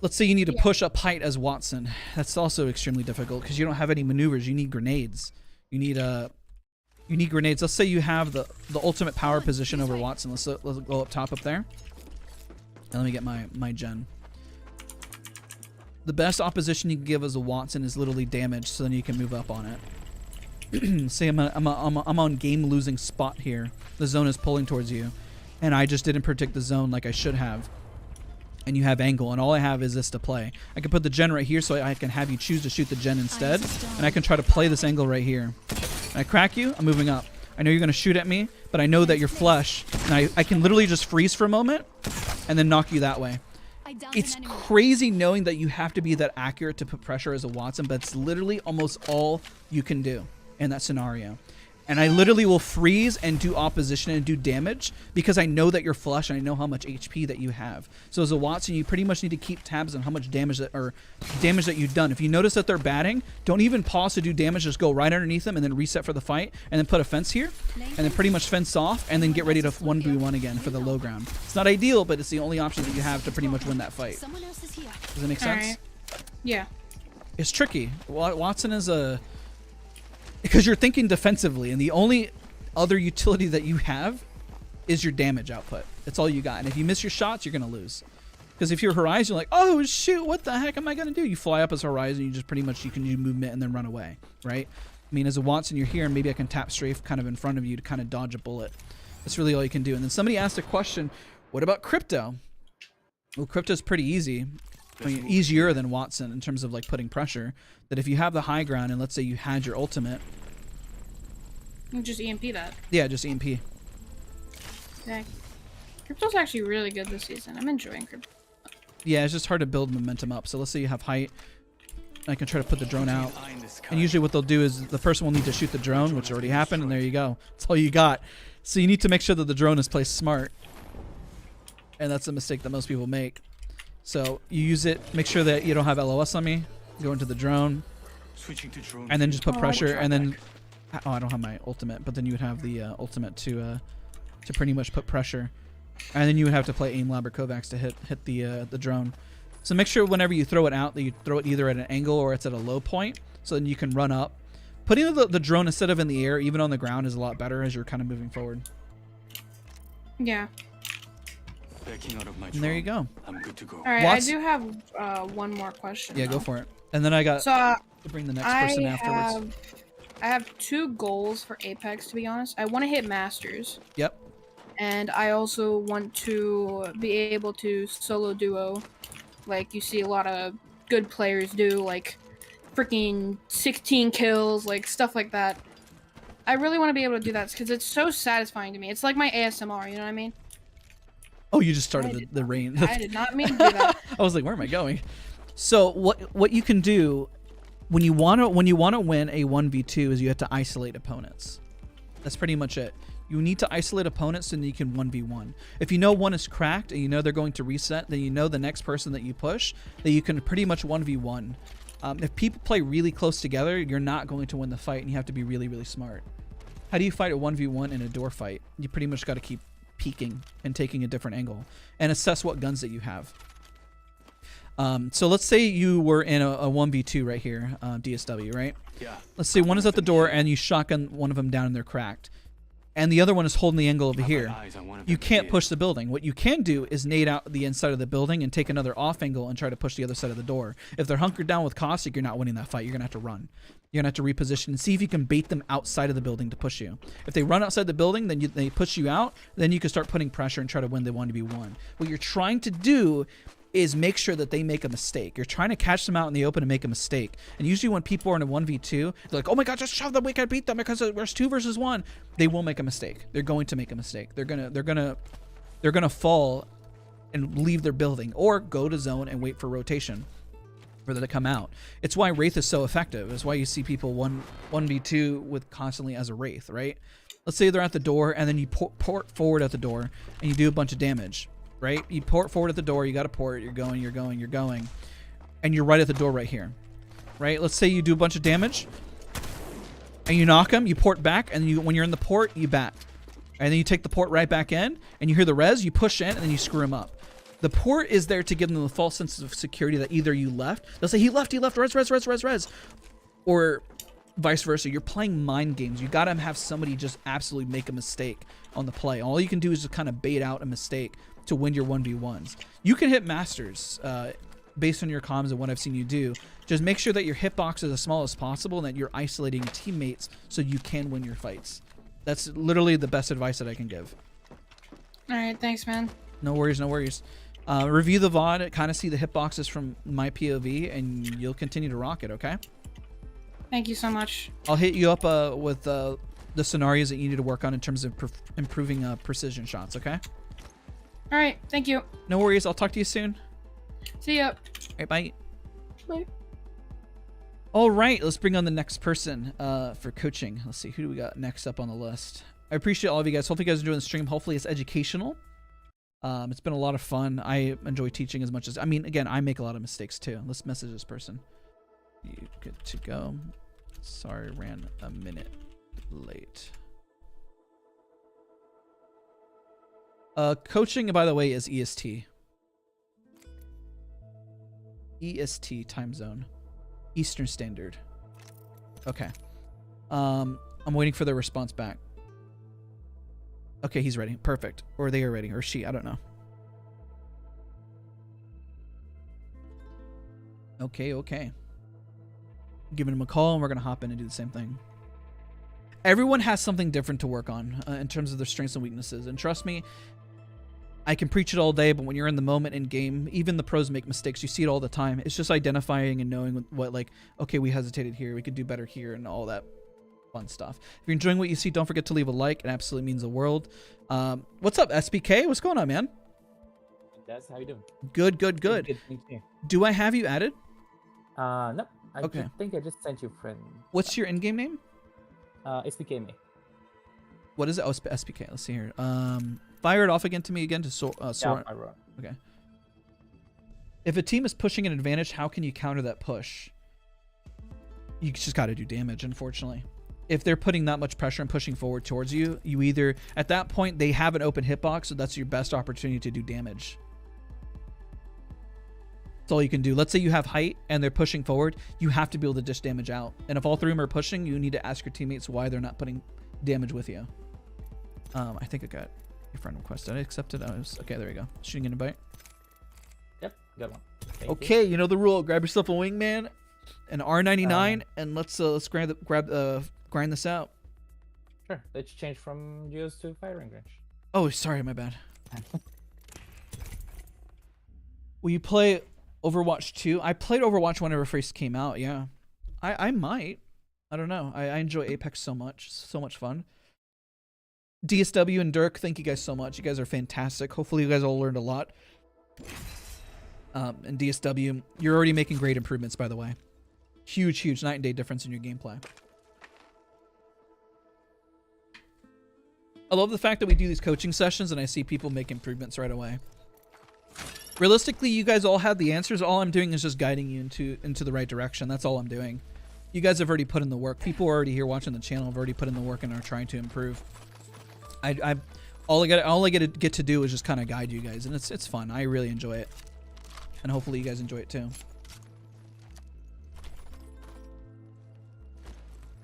Let's say you need to push up height as Wattson. That's also extremely difficult because you don't have any maneuvers. You need grenades. You need grenades. Let's say you have the ultimate power position over Wattson. Let's go up top up there. And let me get my gen. The best opposition you can give as a Wattson is literally damage, so then you can move up on it. Say I'm on game losing spot here. The zone is pulling towards you, and I just didn't predict the zone like I should have. And you have angle, and all I have is this to play. I can put the gen right here, so I can have you choose to shoot the gen instead, and I can try to play this angle right here. And I crack you, I'm moving up. I know you're gonna shoot at me, but I know that you're flush, and I can literally just freeze for a moment, and then knock you that way. It's crazy knowing that you have to be that accurate to put pressure as a Wattson, but it's literally almost all you can do in that scenario. And I literally will freeze and do opposition and do damage because I know that you're flush and I know how much HP that you have. So as a Wattson, you pretty much need to keep tabs on how much damage that you've done. If you notice that they're batting, don't even pause to do damage. Just go right underneath them and then reset for the fight, and then put a fence here, and then pretty much fence off, and then get ready to 1v1 again for the low ground. It's not ideal, but it's the only option that you have to pretty much win that fight. Does that make sense? Right. Yeah. It's tricky. Wattson is because you're thinking defensively, and the only other utility that you have is your damage output. That's all you got. And if you miss your shots, you're going to lose. Because if you're Horizon, you're like, oh, shoot, what the heck am I going to do? You fly up as Horizon, you just pretty much, you can do movement and then run away, right? I mean, as a Wattson, you're here, and maybe I can tap strafe kind of in front of you to kind of dodge a bullet. That's really all you can do. And then somebody asked a question, what about Crypto? Well, Crypto's pretty easy. I mean, easier than Wattson in terms of like putting pressure. That if you have the high ground and let's say you had your ultimate, You just EMP that. yeah, just EMP. Yeah. Crypto's actually really good this season. I'm enjoying Crypto. Yeah, it's just hard to build momentum up. So let's say you have height. I can try to put the drone out. And usually what they'll do is the person will need to shoot the drone, which already happened, and there you go. That's all you got. So you need to make sure that the drone is placed smart. And that's a mistake that most people make. So you use it, make sure that you don't have LOS on me. Go into the drone. And then just put pressure, and then... Oh, I don't have my ultimate, but then you would have the ultimate to pretty much put pressure. And then you would have to play aim lab or Kovacs to hit the drone. So make sure whenever you throw it out that you throw it either at an angle or it's at a low point, so then you can run up. Putting the drone instead of in the air, even on the ground, is a lot better as you're kind of moving forward. Yeah. And there you go. I'm good to go. All right, I do have one more question. Yeah, though. go for it. And then I got So to bring the next person afterwards. I have 2 goals for Apex, to be honest. I want to hit Masters. Yep. And I also want to be able to solo duo, like you see a lot of good players do, like freaking 16 kills, like stuff like that. I really want to be able to do that because it's so satisfying to me. It's like my ASMR, you know what I mean? Oh, you just started the rain. I did not mean to do that. I was like, where am I going? So what you can do when you wanna win a 1v2 is you have to isolate opponents. That's pretty much it. You need to isolate opponents and you can 1v1. If you know one is cracked and you know they're going to reset, then you know the next person that you push, that you can pretty much 1v1. If people play really close together, you're not going to win the fight and you have to be really, really smart. How do you fight a 1v1 in a door fight? You pretty much got to keep peeking and taking a different angle and assess what guns that you have. So let's say you were in a 1v2 right here, DSW, right? Yeah. Let's say one is at the door and you shotgun one of them down and they're cracked. And the other one is holding the angle over here. You can't push the building. What you can do is nade out the inside of the building and take another off angle and try to push the other side of the door. If they're hunkered down with caustic, you're not winning that fight. You're going to have to run. You're going to have to reposition and see if you can bait them outside of the building to push you. If they run outside the building, then they push you out. Then you can start putting pressure and try to win the 1v1. What you're trying to do is make sure that they make a mistake. You're trying to catch them out in the open and make a mistake. And usually when people are in a 1v2, they're like, oh my god, just shove them, we can beat them because there's 2 versus 1. They will make a mistake. They're going to make a mistake. They're gonna fall and leave their building or go to zone and wait for rotation for them to come out. It's why Wraith is so effective. It's why you see people 1v2 with constantly as a Wraith, right? Let's say they're at the door and then you port forward at the door and you do a bunch of damage. Right? You port forward at the door, you got to port, you're going, and you're right at the door right here. Right? Let's say you do a bunch of damage, and you knock them, you port back, and when you're in the port, you bat. And then you take the port right back in, and you hear the res, you push in, and then you screw them up. The port is there to give them the false sense of security that either you left, they'll say, he left, res. Or vice versa. You're playing mind games. You got to have somebody just absolutely make a mistake on the play. All you can do is just kind of bait out a mistake to win your 1v1s. You can hit Masters based on your comms and what I've seen you do. Just make sure that your hitbox is as small as possible and that you're isolating teammates so you can win your fights. That's literally the best advice that I can give. Alright, thanks, man. No worries, no worries. Review the VOD, kind of see the hitboxes from my POV, and you'll continue to rock it, okay? Thank you so much. I'll hit you up with the scenarios that you need to work on in terms of improving precision shots, okay? All right, thank you. No worries. I'll talk to you soon. See ya. All right, bye. Bye. All right, let's bring on the next person for coaching. Let's see, who do we got next up on the list? I appreciate all of you guys. Hopefully you guys are enjoying the stream. Hopefully it's educational. It's been a lot of fun. I enjoy teaching as much as, I mean, again, I make a lot of mistakes too. Let's message this person. You good to go? Sorry, ran a minute late. Coaching, by the way, is EST. EST time zone. Eastern Standard. Okay. I'm waiting for their response back. Okay, he's ready. Perfect. Or they are ready. Or she. I don't know. Okay. Giving him a call and we're going to hop in and do the same thing. Everyone has something different to work on in terms of their strengths and weaknesses. And trust me, I can preach it all day, but when you're in the moment in game, even the pros make mistakes. You see it all the time. It's just identifying and knowing what, like, okay, we hesitated here. We could do better here and all that fun stuff. If you're enjoying what you see, don't forget to leave a like. It absolutely means the world. What's up, SPK? What's going on, man? Des, how you doing? Good. Good. Do I have you added? No. Okay. think I just sent you friend. What's your in-game name? SPK me. What is it? Oh, SPK. Let's see here. Fire it off again to me again to Yeah, Okay. If a team is pushing an advantage, how can you counter that push? You just got to do damage, unfortunately. If they're putting that much pressure and pushing forward towards you, you either, at that point, they have an open hitbox, so that's your best opportunity to do damage. That's all you can do. Let's say you have height and they're pushing forward, you have to be able to dish damage out. And if all three of them are pushing, you need to ask your teammates why they're not putting damage with you. I think I got your friend request. Did I accept it? Okay, there we go. Shooting an invite. Yep, got one. Okay, you know the rule. Grab yourself a wingman, an R99, and let's grab grind this out. Sure. Let's change from geos to firing range. Oh, sorry, my bad. Will you play Overwatch 2? I played Overwatch whenever it first came out, yeah. I might. I don't know. I enjoy Apex so much. So much fun. DSW and Dirk, thank you guys so much. You guys are fantastic. Hopefully you guys all learned a lot. And DSW, you're already making great improvements, by the way. Huge night and day difference in your gameplay. I love the fact that we do these coaching sessions and I see people make improvements right away. Realistically, you guys all have the answers. All I'm doing is just guiding you into the right direction. That's all I'm doing. You guys have already put in the work. People are already here watching the channel have already put in the work and are trying to improve. All I get to do is just kind of guide you guys, and it's fun. I really enjoy it, and hopefully you guys enjoy it too.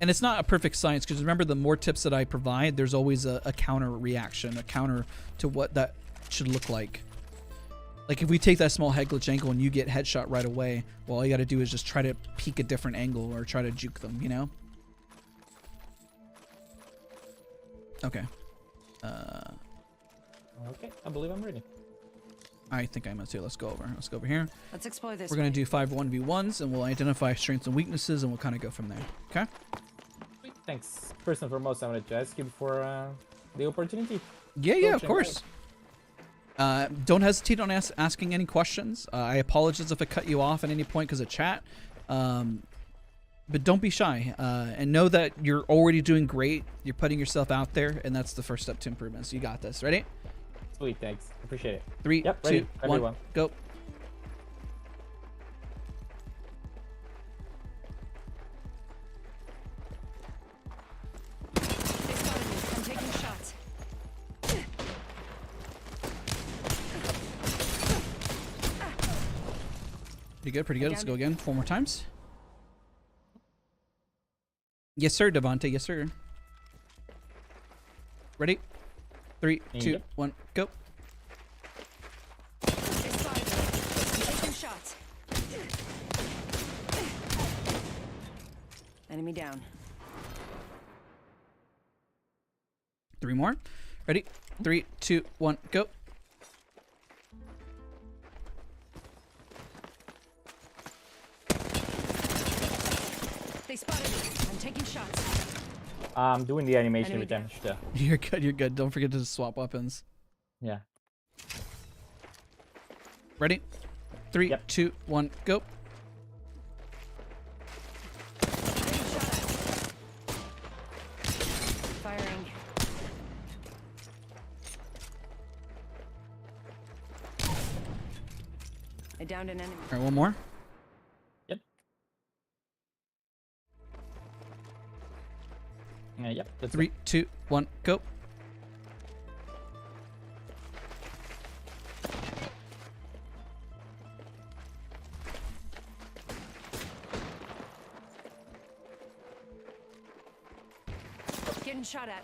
And it's not a perfect science, because remember, the more tips that I provide, there's always a counter reaction, a counter to what that should look like. Like if we take that small head glitch angle and you get headshot right away, well, all you got to do is just try to peek a different angle or try to juke them, you know? Okay. Okay, I believe I'm ready. I think I must too. Let's go over. Let's go over here. Let's explore this. We're going to do 5 1v1s, and we'll identify strengths and weaknesses, and we'll kind of go from there. Okay? Sweet, thanks. First and foremost, I wanted to ask you for the opportunity. Yeah, of course. Don't hesitate on asking any questions. I apologize if I cut you off at any point because of chat. But don't be shy. And know that you're already doing great. You're putting yourself out there, and that's the first step to improvement. So you got this. Ready? Sweet, thanks. Appreciate it. 3, yep, 2, 1, go. I'm taking shots. Pretty good, pretty good. Let's go again 4 more times. Yes, sir, Devontae. Yes, sir. Ready? 3, 2, 1, go. Taking shots. Enemy down. 3 more. Ready? 3, 2, 1, go. They spotted me. I'm taking shots. I'm doing the animation Enemy with damage though. You're good, you're good. Don't forget to swap weapons. Yeah. Ready? 3, 2, 1, go. Firing. I downed an enemy. All right, one more. Yep. Yep. That's 3, 2, 1, go. Getting shot at.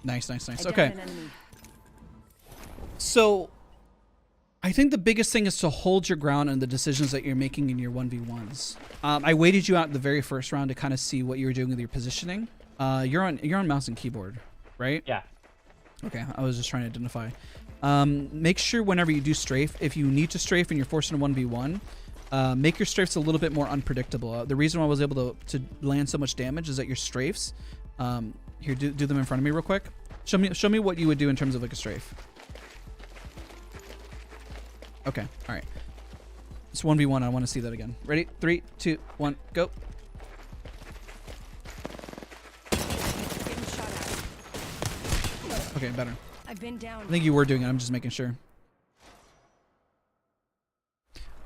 Nice, nice, nice. I Okay. downed an enemy. So, I think the biggest thing is to hold your ground on the decisions that you're making in your 1v1s. I waited you out in the very first round to kind of see what you were doing with your positioning. You're on mouse and keyboard, right? Yeah. Okay, I was just trying to identify. Make sure whenever you do strafe, if you need to strafe and you're forced in a 1v1, make your strafes a little bit more unpredictable. The reason why I was able to land so much damage is that your strafes, here, do them in front of me real quick. Show me what you would do in terms of like a strafe. Okay, all right. It's 1v1. I want to see that again. Ready? 3, 2, 1, go. Getting shot at. Okay, better. I've been down. I think you were doing it. I'm just making sure.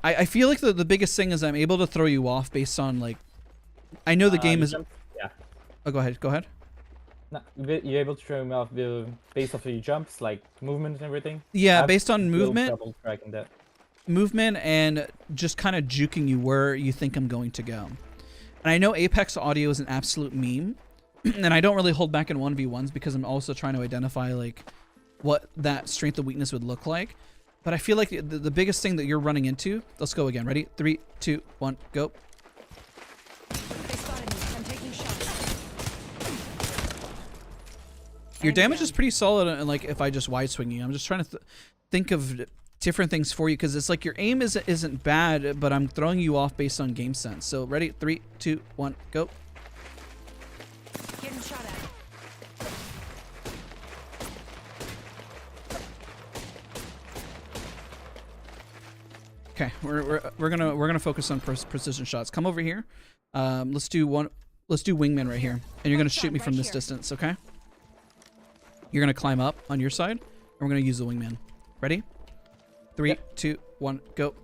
I feel like the biggest thing is I'm able to throw you off based on like, I know the game is. Yeah. Oh, go ahead. Go ahead. No, you're able to throw him off based off of your jumps, like movement and everything. Yeah, based on movement. Double tracking that. Movement and just kind of juking you where you think I'm going to go. And I know Apex audio is an absolute meme, and I don't really hold back in 1v1s because I'm also trying to identify like what that strength and weakness would look like. But I feel like the biggest thing that you're running into. Let's go again. Ready? 3, 2, 1, go. They spotted me. I'm taking shots. Your damage is pretty solid, and like if I just wide swing you, I'm just trying to think of different things for you because it's like your aim isn't bad, but I'm throwing you off based on game sense. So ready? 3, 2, 1, go. Getting shot at. Okay, we're gonna focus on precision shots. Come over here. Let's do wingman right here, and you're gonna shoot me from this distance. Okay. You're gonna climb up on your side, and we're gonna use the wingman. Ready? 3, 2, 1, go.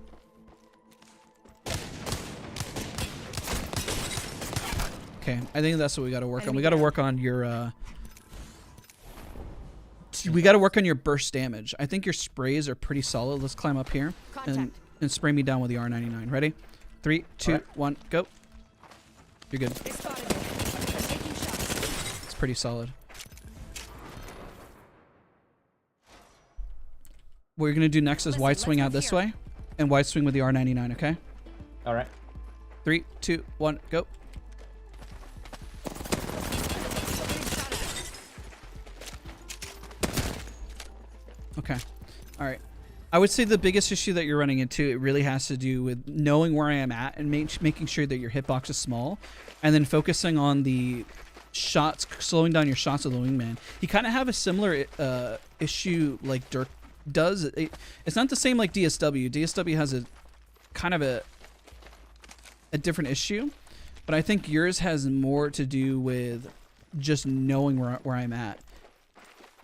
Okay, I think that's what we got to work on. We got to work on your. We got to work on your burst damage. I think your sprays are pretty solid. Let's climb up here and spray me down with the R99. Ready? 3, 2, 1, go. You're good. They spotted me. I'm taking shots. It's pretty solid. What you're gonna do next is wide swing out this way, and wide swing with the R99. Okay. All right. 3, 2, 1, go. Okay. All right. I would say the biggest issue that you're running into, it really has to do with knowing where I am at and making sure that your hitbox is small, and then focusing on the shots, slowing down your shots with the wingman. You kind of have a similar issue like Dirk does. It's not the same like DSW. DSW has a kind of a different issue, but I think yours has more to do with just knowing where I'm at.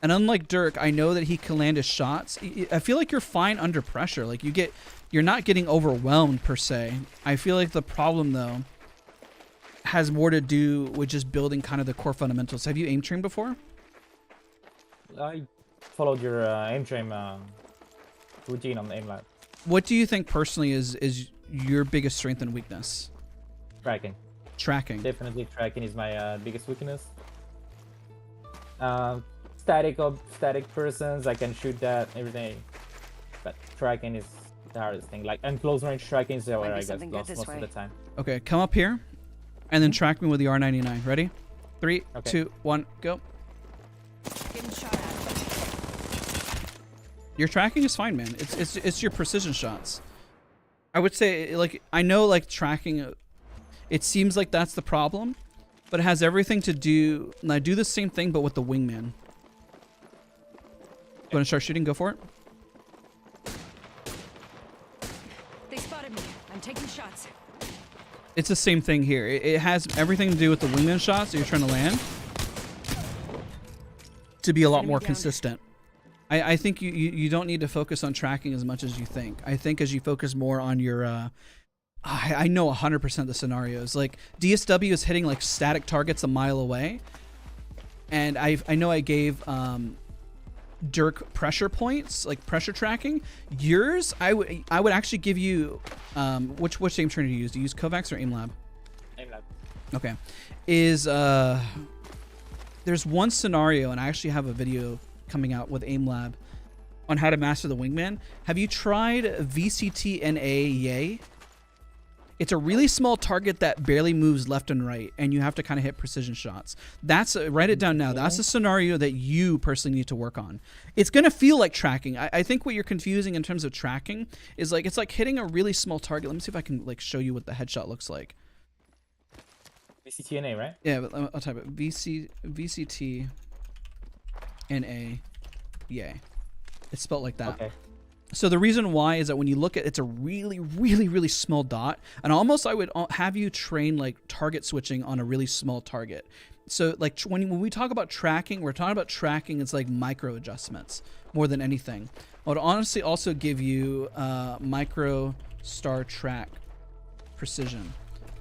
And unlike Dirk, I know that he can land his shots. I feel like you're fine under pressure. Like you're not getting overwhelmed per se. I feel like the problem though has more to do with just building kind of the core fundamentals. Have you aim trained before? I followed your aim train routine on AimLab. What do you think personally is your biggest strength and weakness? Tracking. Tracking. Definitely tracking is my biggest weakness. Static persons, I can shoot that, everything. But tracking is the hardest thing. Like, and close range tracking is where I get lost most of the time. Okay, come up here, and then track me with the R99. Ready? 3, 2, 1, go. Getting shot at. Your tracking is fine, man. It's your precision shots. I would say, like, I know, like, tracking, it seems like that's the problem, but it has everything to do, and I do the same thing, but with the wingman. You want to start shooting? Go for it. They spotted me. I'm taking shots. It's the same thing here. It has everything to do with the wingman shots that you're trying to land to be a lot more consistent. I think you don't need to focus on tracking as much as you think. I think as you focus more on your I know 100% the scenarios. Like DSW is hitting like static targets a mile away, and I know I gave Dirk pressure points, like pressure tracking. Yours, I would actually give you which aim trainer do you use? Do you use Kovacs or AimLab? AimLab. Okay. There's one scenario, and I actually have a video coming out with AimLab on how to master the wingman. Have you tried VCT-NA Yay? It's a really small target that barely moves left and right, and you have to kind of hit precision shots. That's write it down now. That's a scenario that you personally need to work on. It's gonna feel like tracking. I think what you're confusing in terms of tracking is like it's like hitting a really small target. Let me see if I can like show you what the headshot looks like. VCTNA, right? Yeah, but I'll type it. VCT-NA Yay. It's spelled like that. Okay. So the reason why is that when you look at it's a really, really, really small dot, and almost I would have you train like target switching on a really small target. So like when we talk about tracking, we're talking about tracking. It's like micro adjustments more than anything. I would honestly also give you micro star track precision,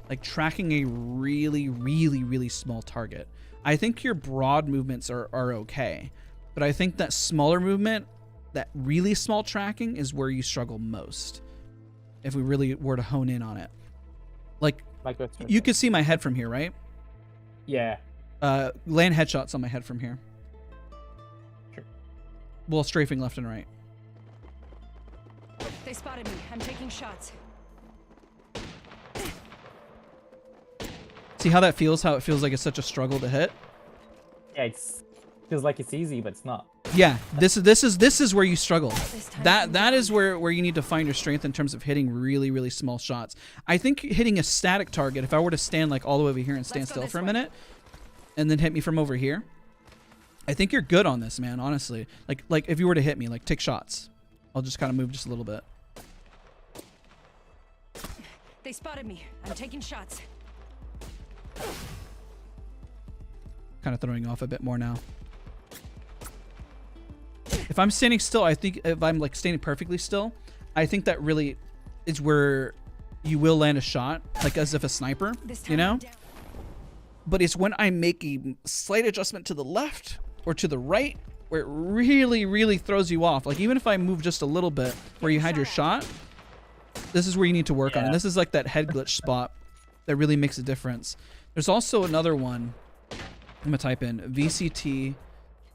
like tracking a really, really, really small target. I think your broad movements are okay, but I think that smaller movement, that really small tracking is where you struggle most if we really were to hone in on it. Like, you could see my head from here, right? Yeah. Land headshots on my head from here. Sure. Well, strafing left and right. They spotted me. I'm taking shots. See how that feels? How it feels like it's such a struggle to hit? Yeah, feels like it's easy, but it's not. Yeah, this is where you struggle. That is where you need to find your strength in terms of hitting really small shots. I think hitting a static target, if I were to stand like all the way over here and stand still for a minute, and then hit me from over here, I think you're good on this, man. Honestly, like if you were to hit me, like take shots. I'll just kind of move just a little bit. They spotted me. I'm taking shots. Kind of throwing off a bit more now. If I'm standing still, I think if I'm like standing perfectly still, I think that really is where you will land a shot, like as if a sniper, you know? But it's when I make a slight adjustment to the left or to the right where it really throws you off. Like even if I move just a little bit where you had your shot, this is where you need to work on. And this is like that head glitch spot that really makes a difference. There's also another one. I'm gonna type in VCT,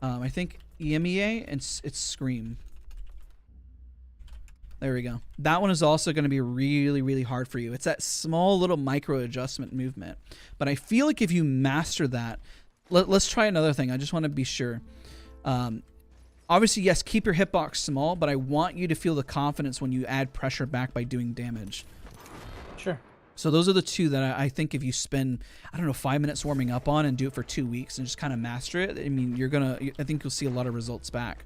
I think EMEA, and it's Scream. There we go. That one is also going to be really hard for you. It's that small little micro adjustment movement. But I feel like if you master that, let's try another thing. I just want to be sure. Obviously, yes, keep your hitbox small, but I want you to feel the confidence when you add pressure back by doing damage. Sure. So those are the two that I think if you spend, I don't know, 5 minutes warming up on and do it for 2 weeks and just kind of master it, I mean, I think you'll see a lot of results back.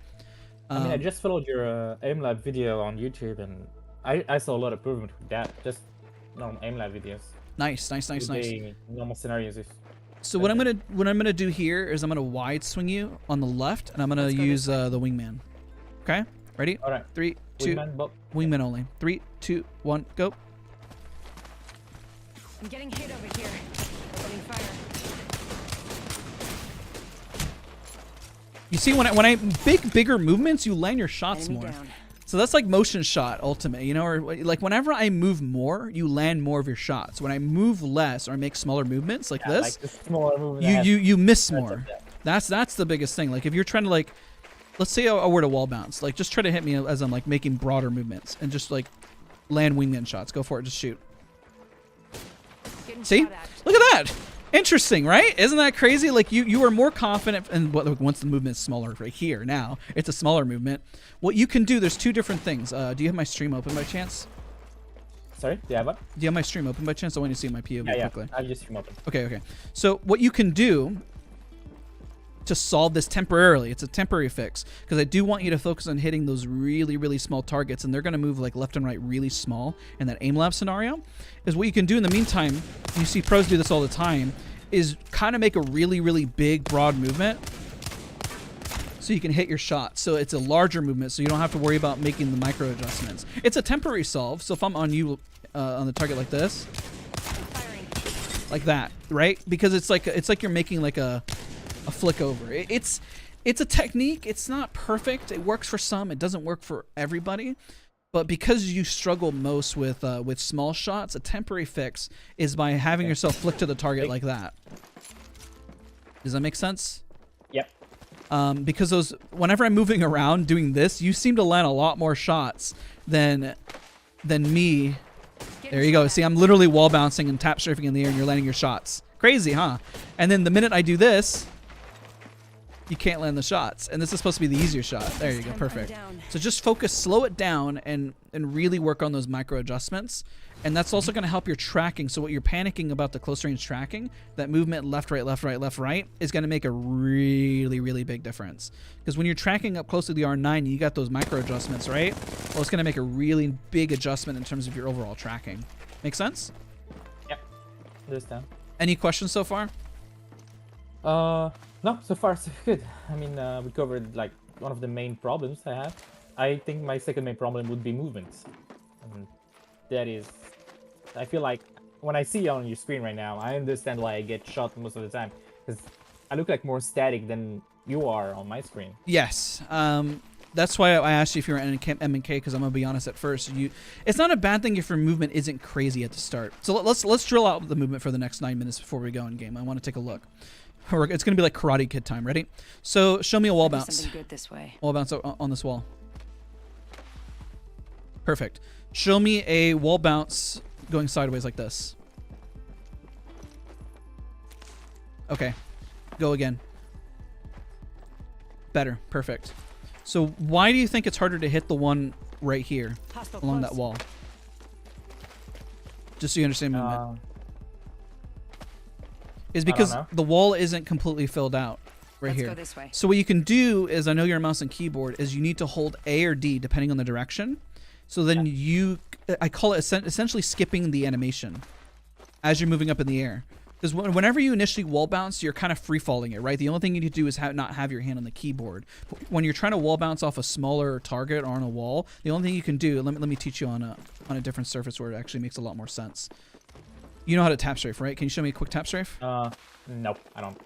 I mean, I just followed your aim lab video on YouTube, and I saw a lot of improvement with that. Just normal aim lab videos. Nice. Normal scenarios. So what I'm gonna do here is I'm gonna wide swing you on the left, and I'm gonna use the wingman. Okay, ready? All right. 3, 2, wingman only. 3, 2, 1, go. I'm getting hit over here. Opening fire. You see, when I bigger movements, you land your shots Enemy more. down. So that's like motion shot ultimate, you know, or like whenever I move more, you land more of your shots. When I move less or make smaller movements like this, like the smaller movement you miss more. That's the biggest thing. Like if you're trying to like, let's say I were to wall bounce, like just try to hit me as I'm like making broader movements and just like land wingman shots. Go for it, just shoot. Getting See? shot at. Look at that. Interesting, right? Isn't that crazy? Like you are more confident, and once the movement is smaller right here now, it's a smaller movement. What you can do, there's two different things. Do you have my stream open by chance? Sorry, do you have what? Do you have my stream open by chance? I want you to see my POV quickly. I just stream open. Okay. So what you can do to solve this temporarily, it's a temporary fix, because I do want you to focus on hitting those really small targets, and they're going to move like left and right really small in that aim lab scenario, is what you can do in the meantime, you see pros do this all the time, is kind of make a really big broad movement so you can hit your shot. So it's a larger movement, so you don't have to worry about making the micro adjustments. It's a temporary solve, so if I'm on you on the target like this, like that, right? Because it's like you're making like a flick over. It's a technique. It's not perfect. It works for some. It doesn't work for everybody. But because you struggle most with small shots, a temporary fix is by having yourself flick to the target like that. Does that make sense? Yep. Because whenever I'm moving around doing this, you seem to land a lot more shots than me. There you go. See, I'm literally wall bouncing and tap strafing in the air, and you're landing your shots. Crazy, huh? And then the minute I do this, you can't land the shots, and this is supposed to be the easier shot. There you go, perfect. So just focus, slow it down, and really work on those micro adjustments, and that's also going to help your tracking. So what you're panicking about, the close range tracking, that movement left right is going to make a really big difference, because when you're tracking up close to the R9, you got those micro adjustments, right? Well, it's going to make a really big adjustment in terms of your overall tracking. Make sense? Yep. Understand. Any questions so far? No, so far so good. I mean, we covered like one of the main problems I have. I think my second main problem would be movements. That is, I feel like when I see you on your screen right now, I understand why I get shot most of the time, because I look like more static than you are on my screen. Yes. That's why I asked you if you're in MK, because I'm gonna be honest. At first, it's not a bad thing if your movement isn't crazy at the start. So let's drill out the movement for the next 9 minutes before we go in game. I want to take a look. It's gonna be like Karate Kid time. Ready? So show me a wall bounce. Something good this way. Wall bounce on this wall. Perfect. Show me a wall bounce going sideways like this. Okay. Go again. Better. Perfect. So why do you think it's harder to hit the one right here along that wall? Just so you understand movement. Is because the wall isn't completely filled out right here. Go this way. So what you can do is, I know you're a mouse and keyboard, is you need to hold A or D depending on the direction. So then I call it essentially skipping the animation as you're moving up in the air. Because whenever you initially wall bounce, you're kind of free falling it, right? The only thing you need to do is not have your hand on the keyboard. When you're trying to wall bounce off a smaller target or on a wall, the only thing you can do, let me teach you on a different surface where it actually makes a lot more sense. You know how to tap strafe, right? Can you show me a quick tap strafe? Nope, I don't.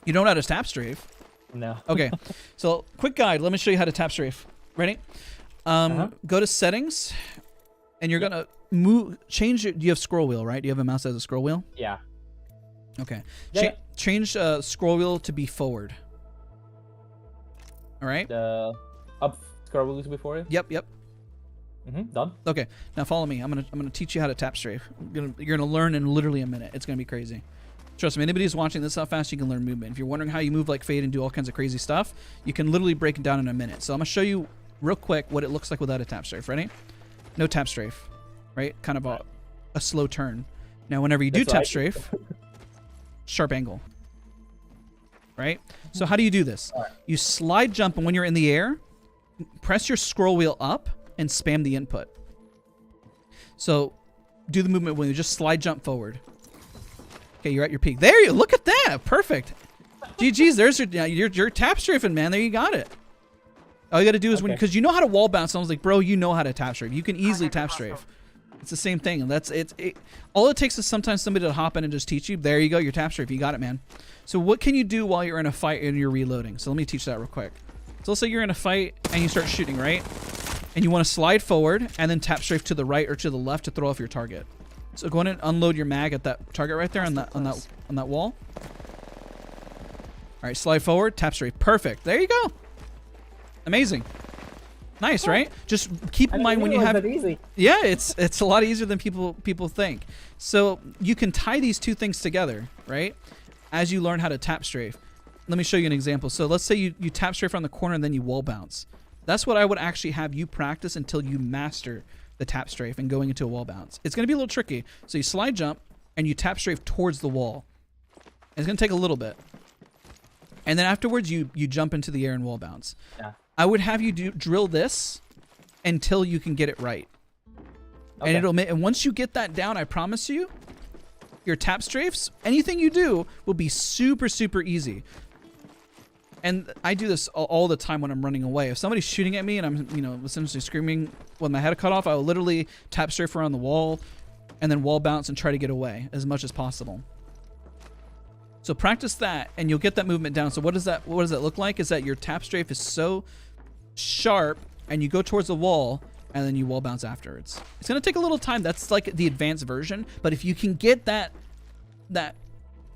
You don't know how to tap strafe? No. Okay, so quick guide. Let me show you how to tap strafe. Ready? Go to settings, and you're gonna change it. Do you have scroll wheel, right? Do you have a mouse that has a scroll wheel? Yeah. Okay. Yeah. Change scroll wheel to be forward. All right. The up scroll wheel to be forward. Yep. Done. Okay. Now follow me. I'm gonna teach you how to tap strafe. You're gonna learn in literally a minute. It's gonna be crazy. Trust me. Anybody who's watching this, how fast you can learn movement. If you're wondering how you move like Fade and do all kinds of crazy stuff, you can literally break it down in a minute. So I'm gonna show you real quick what it looks like without a tap strafe. Ready? No tap strafe. Right? Kind of a slow turn. Now whenever you do tap strafe, sharp angle. Right? So how do you do this? You slide jump, and when you're in the air, press your scroll wheel up and spam the input. So do the movement when you just slide jump forward. Okay, you're at your peak. There you look at that. Perfect. GG's, there's your tap strafing, man. There you got it. All you got to do is because you know how to wall bounce. I was like, bro, you know how to tap strafe. You can easily tap strafe. It's the same thing. All it takes is sometimes somebody to hop in and just teach you. There you go, your tap strafe. You got it, man. So what can you do while you're in a fight and you're reloading? So let me teach that real quick. So let's say you're in a fight and you start shooting, right? And you want to slide forward and then tap strafe to the right or to the left to throw off your target. So go ahead and unload your mag at that target right there on that wall. All right, slide forward, tap strafe. Perfect. There you go. Amazing. Nice, right? Just keep in mind when you have easy. Yeah, it's a lot easier than people think. So you can tie these two things together, right? As you learn how to tap strafe. Let me show you an example. So let's say you tap strafe around the corner and then you wall bounce. That's what I would actually have you practice until you master the tap strafe and going into a wall bounce. It's going to be a little tricky. So you slide jump and you tap strafe towards the wall. It's going to take a little bit. And then afterwards you jump into the air and wall bounce. Yeah. I would have you drill this until you can get it right. Okay. And once you get that down, I promise you, your tap strafes, anything you do will be super, super easy. And I do this all the time when I'm running away. If somebody's shooting at me and I'm, essentially screaming with my head cut off, I will literally tap strafe around the wall and then wall bounce and try to get away as much as possible. So practice that and you'll get that movement down. So what does that look like? Is that your tap strafe is so sharp and you go towards the wall and then you wall bounce afterwards. It's going to take a little time. That's like the advanced version. But if you can get that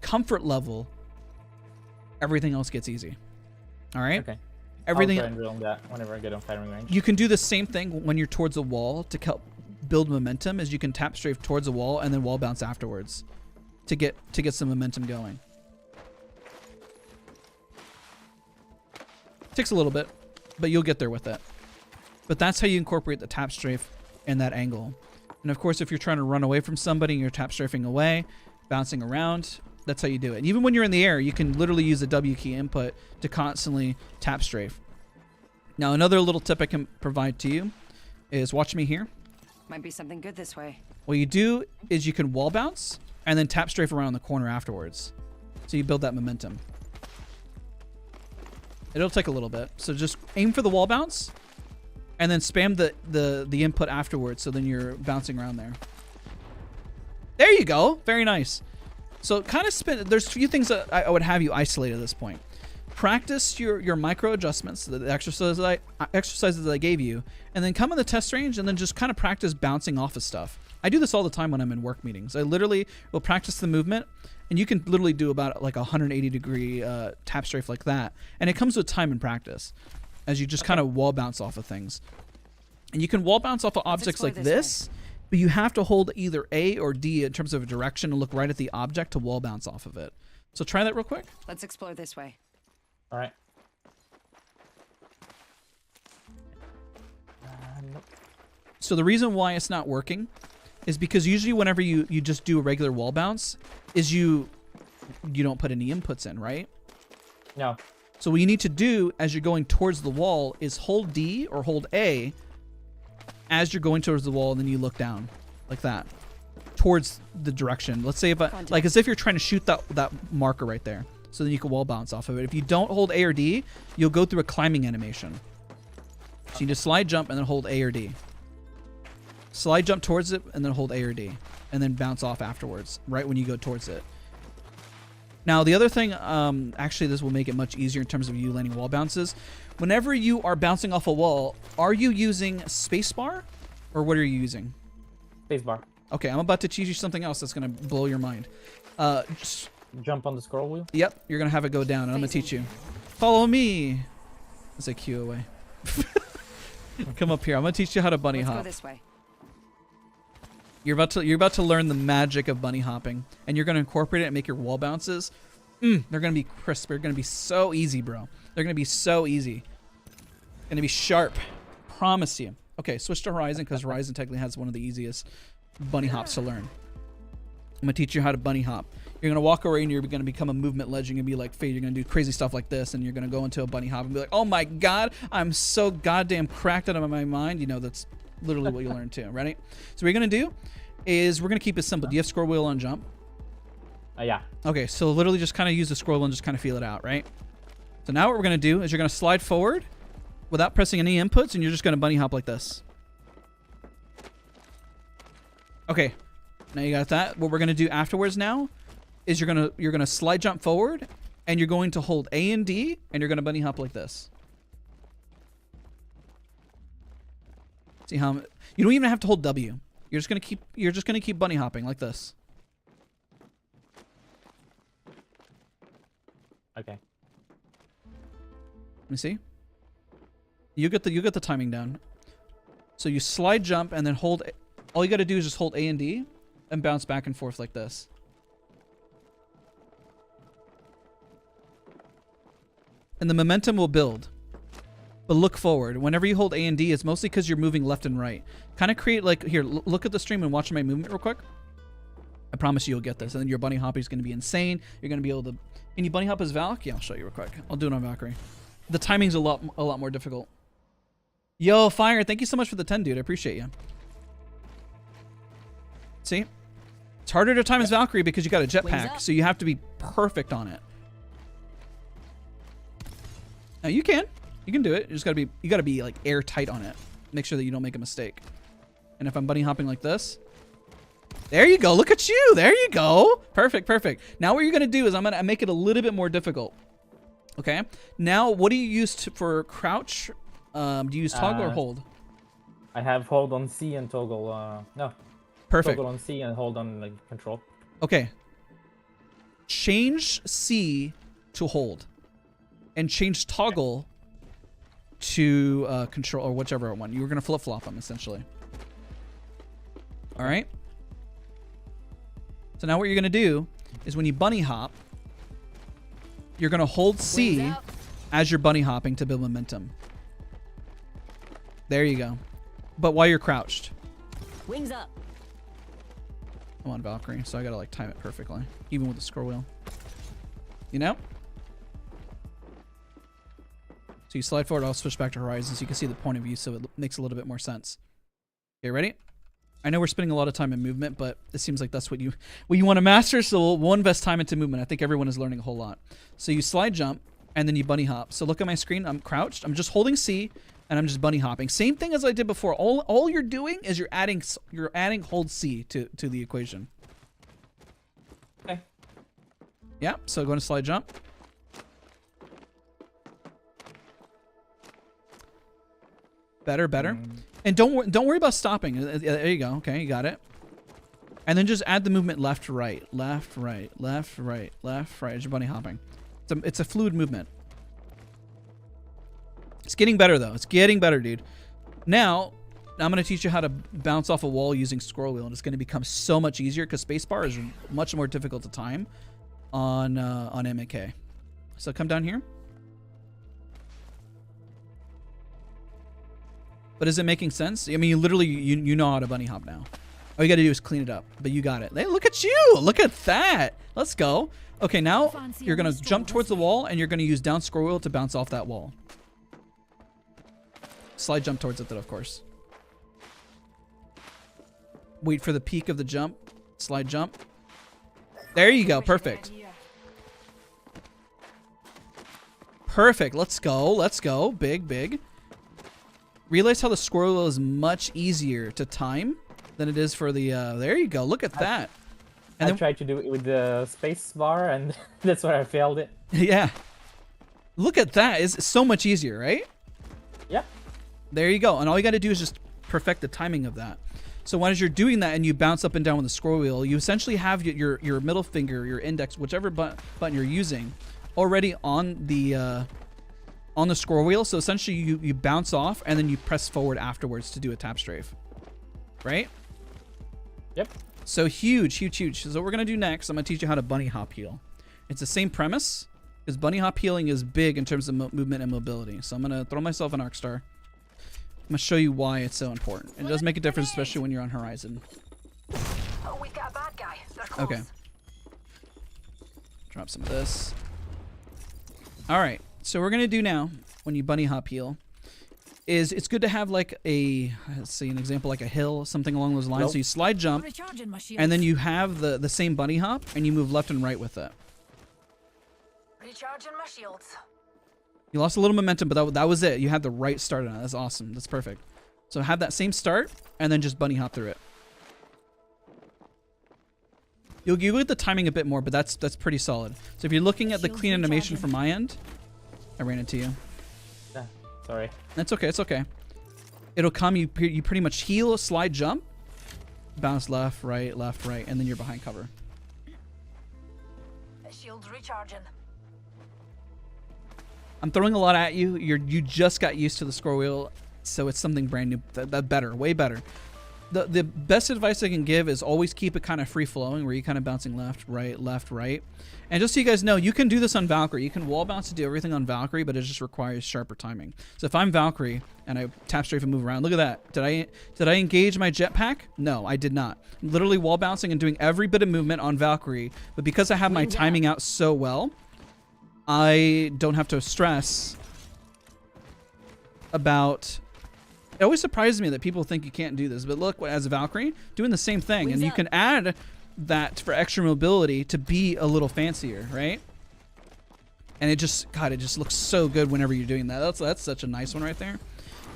comfort level, everything else gets easy. All right? Okay. Everything. I'll try and drill that whenever I get on firing range. You can do the same thing when you're towards a wall to help build momentum, as you can tap strafe towards a wall and then wall bounce afterwards to get some momentum going. Takes a little bit, but you'll get there with it. But that's how you incorporate the tap strafe and that angle. And of course, if you're trying to run away from somebody and you're tap strafing away, bouncing around, that's how you do it. And even when you're in the air, you can literally use the W key input to constantly tap strafe. Now, another little tip I can provide to you is watch me here. Might be something good this way. What you do is you can wall bounce and then tap strafe around the corner afterwards. So you build that momentum. It'll take a little bit. So just aim for the wall bounce and then spam the input afterwards. So then you're bouncing around there. There you go. Very nice. So kind of spin. There's a few things that I would have you isolate at this point. Practice your micro adjustments, the exercises that I gave you, and then come in the test range and then just kind of practice bouncing off of stuff. I do this all the time when I'm in work meetings. I literally will practice the movement, and you can literally do about like a 180-degree tap strafe like that. And it comes with time and practice as you just kind of wall bounce off of things. And you can wall bounce off of objects like this, but you have to hold either A or D in terms of a direction and look right at the object to wall bounce off of it. So try that real quick. Let's explore this way. All right. Nope. So the reason why it's not working is because usually whenever you just do a regular wall bounce, is you don't put any inputs in, right? No. So what you need to do as you're going towards the wall is hold D or hold A as you're going towards the wall, and then you look down like that towards the direction. Let's say like as if you're trying to shoot that marker right there. So then you can wall bounce off of it. If you don't hold A or D, you'll go through a climbing animation. So you just slide jump and then hold A or D. Slide jump towards it and then hold A or D. And then bounce off afterwards, right when you go towards it. Now, the other thing, actually this will make it much easier in terms of you landing wall bounces. Whenever you are bouncing off a wall, are you using spacebar? Or what are you using? Spacebar. Okay, I'm about to teach you something else that's going to blow your mind. Just jump on the scroll wheel? Yep, you're going to have it go down, and I'm going to teach you. Follow me. That's a cue away. Come up here. I'm going to teach you how to bunny hop. Let's go this way. You're about to learn the magic of bunny hopping, and you're going to incorporate it and make your wall bounces. They're going to be crisp. They're going to be so easy, bro. They're going to be so easy. Going to be sharp. Promise you. Okay, switch to Horizon because Horizon technically has one of the easiest bunny hops to learn. I'm going to teach you how to bunny hop. You're going to walk away and you're going to become a movement legend. You're going to be like Fade. You're going to do crazy stuff like this, and you're going to go into a bunny hop and be like, oh my god, I'm so goddamn cracked out of my mind. You know, that's literally what you learn too. Ready? So what you're going to do is we're going to keep it simple. Do you have scroll wheel on jump? Yeah. Okay, so literally just kind of use the scroll wheel and just kind of feel it out, right? So now what we're going to do is you're going to slide forward without pressing any inputs, and you're just going to bunny hop like this. Okay, now you got that. What we're going to do afterwards now is you're going to slide jump forward, and you're going to hold A and D, and you're going to bunny hop like this. See how you don't even have to hold W. You're just going to keep bunny hopping like this. Okay. Let me see. You get the timing down. So you slide jump and then hold. All you got to do is just hold A and D and bounce back and forth like this. And the momentum will build. But look forward. Whenever you hold A and D, it's mostly because you're moving left and right. Kind of create like, here, look at the stream and watch my movement real quick. I promise you you'll get this. And then your bunny hop is going to be insane. You're going to be able to... Can you bunny hop as Valk? Yeah, I'll show you real quick. I'll do it on Valkyrie. The timing's a lot more difficult. Yo, Fire, thank you so much for the 10, dude. I appreciate you. See? It's harder to time as Valkyrie because you got a jetpack, so you have to be perfect on it. Now you can do it. You just gotta be like airtight on it. Make sure that you don't make a mistake. And if I'm bunny hopping like this, there you go. Look at you. There you go. Perfect, perfect. Now what you're gonna do is I'm gonna make it a little bit more difficult. Okay. Now what do you use for crouch? Do you use toggle or hold? I have hold on C and toggle. No. Perfect. Toggle on C and hold on like control. Okay. Change C to hold, and change toggle to control or whichever one. You were gonna flip flop them essentially. All right. So now what you're gonna do is when you bunny hop, you're gonna hold C as you're bunny hopping to build momentum. There you go. But while you're crouched. Wings up. I'm on Valkyrie, so I gotta like time it perfectly, even with the scroll wheel. You know? So you slide forward, I'll switch back to Horizon so you can see the point of view so it makes a little bit more sense. Okay, ready? I know we're spending a lot of time in movement, but it seems like that's what you want to master, so we'll invest time into movement. I think everyone is learning a whole lot. So you slide jump, and then you bunny hop. So look at my screen, I'm crouched, I'm just holding C, and I'm just bunny hopping. Same thing as I did before. All you're doing is you're adding hold C to the equation. Okay. Yeah, so go to slide jump. Better. And don't worry about stopping. There you go. Okay, you got it. And then just add the movement left, right, left, right, left, right, left, right as you're bunny hopping. It's a fluid movement. It's getting better though. It's getting better, dude. Now, Now I'm going to teach you how to bounce off a wall using scroll wheel, and it's going to become so much easier because spacebar is much more difficult to time on MK. So come down here. But is it making sense? I mean, you literally, you know how to bunny hop now. All you got to do is clean it up, but you got it. Hey, look at you. Look at that. Let's go. Okay, now you're going to jump towards the wall, and you're going to use down scroll wheel to bounce off that wall. Slide jump towards it, though, of course. Wait for the peak of the jump. Slide jump. There you go. Perfect. Perfect. Let's go. Let's go. Big, big. Realize how the scroll wheel is much easier to time than it is for the, there you go. Look at that. And I tried to do it with the space bar, and that's where I failed it. Yeah. Look at that. It's so much easier, right? Yeah. There you go. And all you got to do is just perfect the timing of that. So as you're doing that and you bounce up and down with the scroll wheel, you essentially have your middle finger, your index, whichever button you're using, already on the scroll wheel. So essentially you bounce off and then you press forward afterwards to do a tap strafe. Right? Yep. So huge, huge, huge. So what we're going to do next, I'm going to teach you how to bunny hop heal. It's the same premise, because bunny hop healing is big in terms of movement and mobility. So I'm going to throw myself an arc star. I'm going to show you why it's so important. It does make a difference, especially when you're on Horizon. Oh, we've got a bad guy. They're close. Okay. Drop some of this. All right. So what we're going to do now, when you bunny hop heal, is it's good to have like a, let's see, an example, like a hill, something along those lines. Nope. So you slide jump, and then you have the same bunny hop, and you move left and right with it. Recharging my shields. You lost a little momentum, but that was it. You had the right start on it. That's awesome. That's perfect. So have that same start, and then just bunny hop through it. You'll get the timing a bit more, but that's pretty solid. So if you're looking at the clean animation from my end, I ran into you. Sorry. That's okay. It's okay. It'll come. You pretty much heal, slide, jump, bounce left, right, and then you're behind cover. Shields recharging. I'm throwing a lot at you. You just got used to the scroll wheel, so it's something brand new. That better, way better. The best advice I can give is always keep it kind of free flowing, where you're kind of bouncing left, right. And just so you guys know, you can do this on Valkyrie. You can wall bounce to do everything on Valkyrie, but it just requires sharper timing. So if I'm Valkyrie and I tap strafe and move around, look at that. Did I engage my jetpack? No, I did not. I'm literally wall bouncing and doing every bit of movement on Valkyrie, but because I have my timing out so well, I don't have to stress about. It always surprises me that people think you can't do this, but look, as a Valkyrie, doing the same thing, and you can add that for extra mobility to be a little fancier, right? And it just looks so good whenever you're doing that. That's such a nice one right there.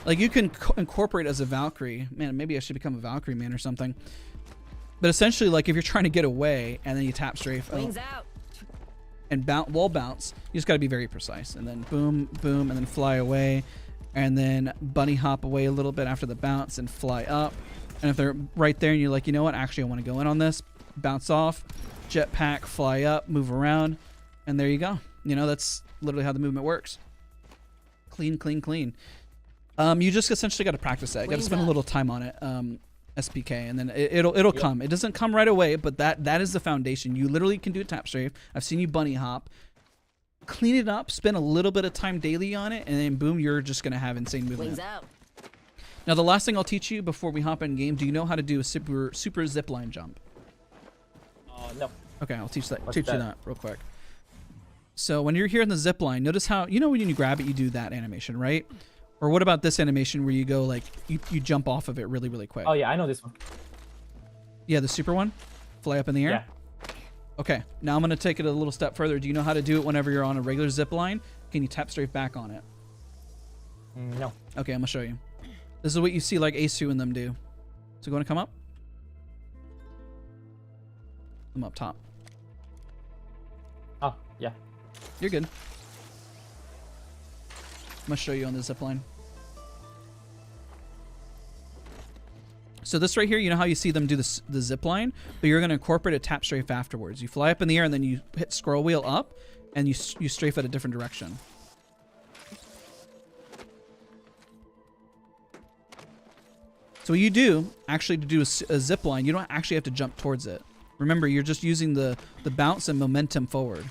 Like, you can incorporate as a Valkyrie. Man, maybe I should become a Valkyrie man or something. But essentially, like, if you're trying to get away and then you tap strafe and wall bounce, you just got to be very precise. And then boom, boom, and then fly away. And then bunny hop away a little bit after the bounce and fly up. And if they're right there and you're like, you know what, actually I want to go in on this, bounce off, jetpack, fly up, move around, and there you go. You know, that's literally how the movement works. Clean, clean, clean. You just essentially got to practice that. You got to spend a little time on it, SPK, and then it'll come. It doesn't come right away, but that is the foundation. You literally can do a tap strafe. I've seen you bunny hop. Clean it up, spend a little bit of time daily on it, and then boom, you're just going to have insane movement. Now, the last thing I'll teach you before we hop in game, do you know how to do a super zip line jump? No. Okay, I'll teach you that real quick. So when you're here in the zip line, notice how, you know, when you grab it, you do that animation, right? Or what about this animation where you go like, you jump off of it really, really quick? Oh, yeah, I know this one. Yeah, the super one? Fly up in the air? Yeah. Okay, now I'm going to take it a little step further. Do you know how to do it whenever you're on a regular zip line? Can you tap straight back on it? No. Okay, I'm going to show you. This is what you see like Asu and them do. So go and come up. I'm up top. Oh, yeah. You're good. I'm going to show you on the zip line. So this right here, you know how you see them do the zip line, but you're going to incorporate a tap strafe afterwards. You fly up in the air and then you hit scroll wheel up and you strafe at a different direction. So what you do, actually, to do a zip line, you don't actually have to jump towards it. Remember, you're just using the bounce and momentum forward.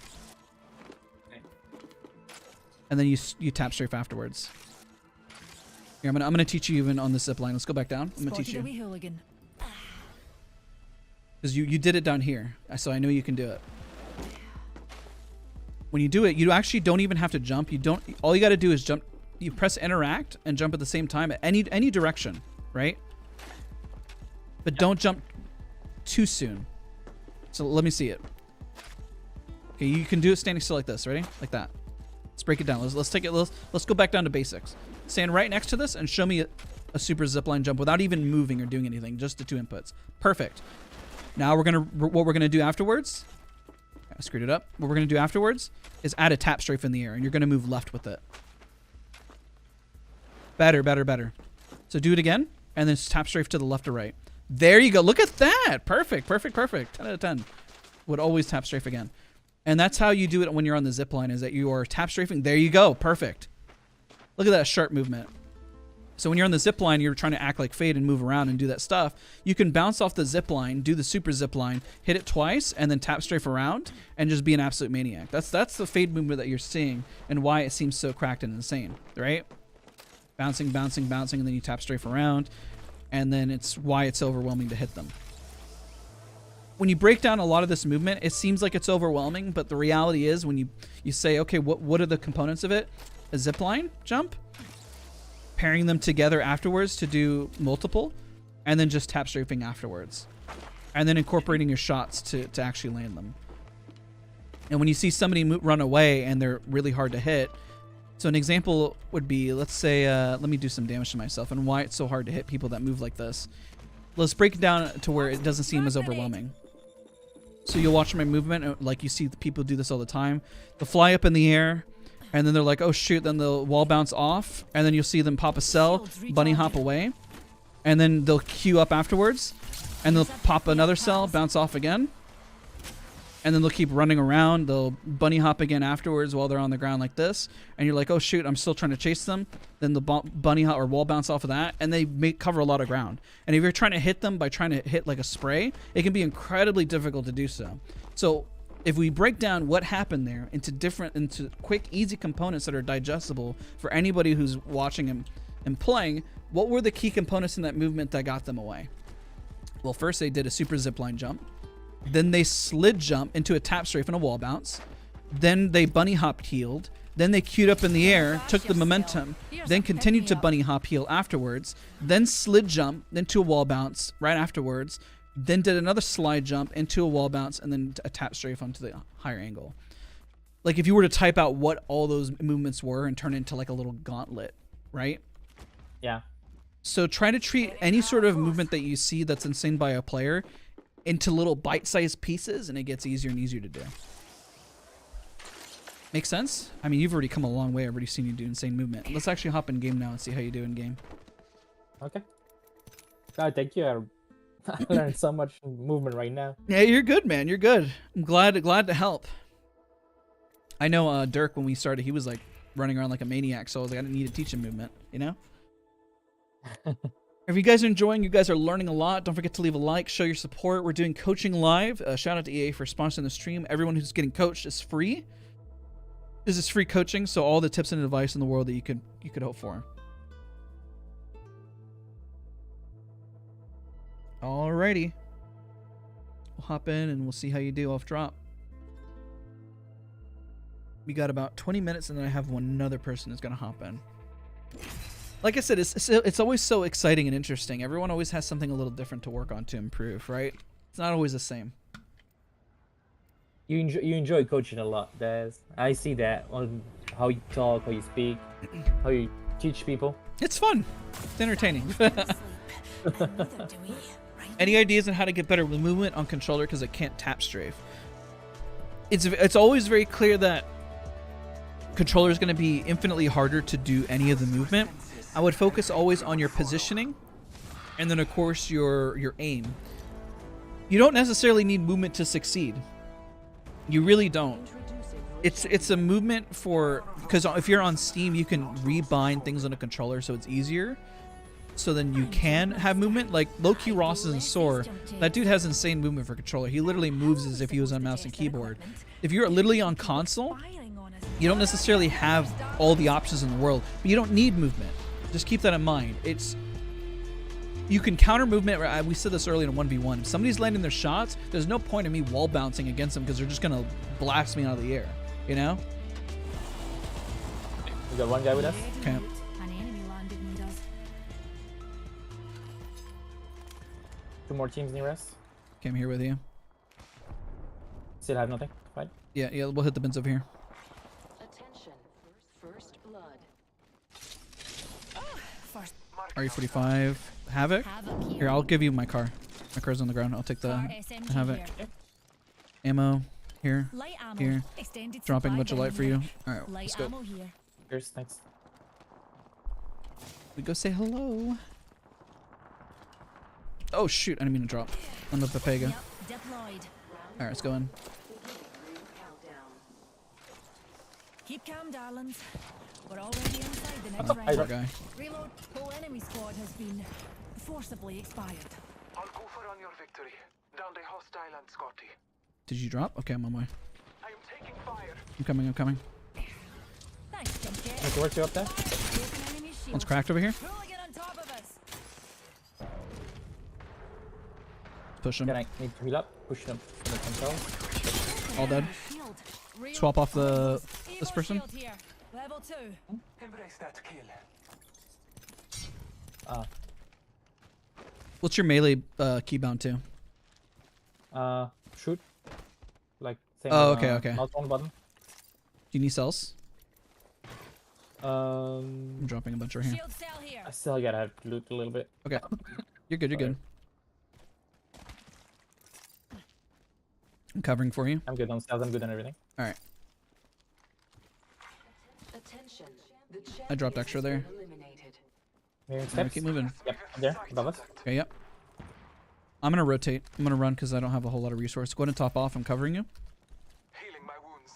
And then you tap strafe afterwards. Here, I'm gonna teach you even on the zip line. Let's go back down. I'm gonna teach you. Because you did it down here, so I know you can do it. When you do it, you actually don't even have to jump. All you got to do is jump. You press interact and jump at the same time at any direction, right? But don't jump too soon. So let me see it. Okay, you can do it standing still like this. Ready? Like that. Let's break it down. Let's take it. Let's go back down to basics. Stand right next to this and show me a super zipline jump without even moving or doing anything. Just the 2 inputs. Perfect. Now what we're gonna do afterwards. I screwed it up. What we're gonna do afterwards is add a tap strafe in the air, and you're gonna move left with it. Better, better, better. So do it again, and then tap strafe to the left or right. There you go. Look at that. Perfect, perfect, perfect. 10 out of 10. Would always tap strafe again. And that's how you do it when you're on the zip line, is that you are tap strafing. There you go. Perfect. Look at that sharp movement. So when you're on the zip line, you're trying to act like Fade and move around and do that stuff. You can bounce off the zip line, do the super zip line, hit it twice, and then tap strafe around and just be an absolute maniac. That's the Fade movement that you're seeing and why it seems so cracked and insane, right? Bouncing, bouncing, bouncing, and then you tap strafe around, and then it's why it's overwhelming to hit them. When you break down a lot of this movement, it seems like it's overwhelming, but the reality is when you say, okay, what are the components of it? A zip line jump, pairing them together afterwards to do multiple, and then just tap strafing afterwards, and then incorporating your shots to actually land them. And when you see somebody run away and they're really hard to hit, so an example would be, let's say, let me do some damage to myself and why it's so hard to hit people that move like this. Let's break it down to where it doesn't seem as overwhelming. So you'll watch my movement, like you see the people do this all the time. They'll fly up in the air, and then they're like, oh shoot, then the wall bounce off, and then you'll see them pop a cell, bunny hop away, and then they'll queue up afterwards, and they'll pop another cell, bounce off again, and then they'll keep running around. They'll bunny hop again afterwards while they're on the ground like this, and you're like, oh shoot, I'm still trying to chase them. Then the bunny hop or wall bounce off of that, and they cover a lot of ground. And if you're trying to hit them by trying to hit like a spray, it can be incredibly difficult to do so. So if we break down what happened there into quick, easy components that are digestible for anybody who's watching and playing, what were the key components in that movement that got them away? Well, first they did a super zipline jump. Then they slid jump into a tap strafe and a wall bounce. Then they bunny hop healed. Then they queued up in the air, took the momentum, then continued to bunny hop heal afterwards. Then slid jump into a wall bounce right afterwards. Then did another slide jump into a wall bounce and then a tap strafe onto the higher angle. Like if you were to type out what all those movements were and turn it into like a little gauntlet, right? Yeah. So try to treat any sort of movement that you see that's insane by a player into little bite-sized pieces, and it gets easier and easier to do. Make sense? I mean, you've already come a long way. I've already seen you do insane movement. Let's actually hop in game now and see how you do in game. Okay. God, thank you. I learned so much movement right now. Yeah, you're good, man. You're good. I'm glad to help. I know Dirk, when we started, he was like running around like a maniac, so I was like, I didn't need to teach him movement, you know? If you guys are enjoying, you guys are learning a lot, don't forget to leave a like, show your support. We're doing coaching live. Shout out to EA for sponsoring the stream. Everyone who's getting coached is free. This is free coaching, so all the tips and advice in the world that you could hope for. Alrighty. We'll hop in and we'll see how you do off drop. We got about 20 minutes and then I have another person who's going to hop in. Like I said, it's always so exciting and interesting. Everyone always has something a little different to work on to improve, right? It's not always the same. You enjoy coaching a lot, Des. I see that on how you talk, how you speak, how you teach people. It's fun. It's entertaining. Any ideas on how to get better with movement on controller because it can't tap strafe? It's always very clear that controller is going to be infinitely harder to do any of the movement. I would focus always on your positioning and then of course your aim. You don't necessarily need movement to succeed. You really don't. It's a movement for, because if you're on Steam you can rebind things on a controller so it's easier. so then you can have movement. Like low-key Ross isn't sore. That dude has insane movement for controller. He literally moves as if he was on mouse and keyboard. If you're literally on console, you don't necessarily have all the options in the world, but you don't need movement. Just keep that in mind. You can counter movement. We said this earlier in 1v1. If somebody's landing their shots, there's no point in me wall bouncing against them because they're just gonna blast me out of the air. You know? We got one guy with us. Okay. Two more teams near us. Okay, I'm here with you. Still have nothing. Right. Yeah, we'll hit the bins over here. Attention. First blood. RE45. Havoc? Here, I'll give you my car. My car's on the ground. I'll take the Havoc. Ammo. Here. Here. Dropping a bunch of light for you. Alright, let's go. Cheers, thanks. We go say hello. Oh shoot, I didn't mean to drop. I'm the Pepega. Alright, let's go in. Keep calm, darlings. We're already inside the next round. Poor guy. Reload. Whole enemy squad has been forcibly expired. I'll go for on your victory. Down the hostile and Scotty. Did you drop? Okay, I'm on my way. I am taking fire. I'm coming, I'm coming. Thanks, Junket. Can work you up there? One's cracked over here. Rolling it on top of us. Push him. Can I need to heal up? Push them from the control. All dead. Swap off this person. Level 2. Embrace that kill. What's your melee keybound to? Shoot. Like same. Oh, okay, okay. Mouse one button. Do you need cells? Um, I'm dropping a bunch right here. Shield cell here. I still gotta have to loot a little bit. Okay. You're good, you're good. I'm covering for you. I'm good on sales, I'm good on everything. Alright. Attention. I dropped extra there. Moving Alright, steps. keep moving. Yep, there, above us. Okay, yep. I'm gonna rotate. I'm gonna run because I don't have a whole lot of resources. Go ahead and top off. I'm covering you. Healing my wounds.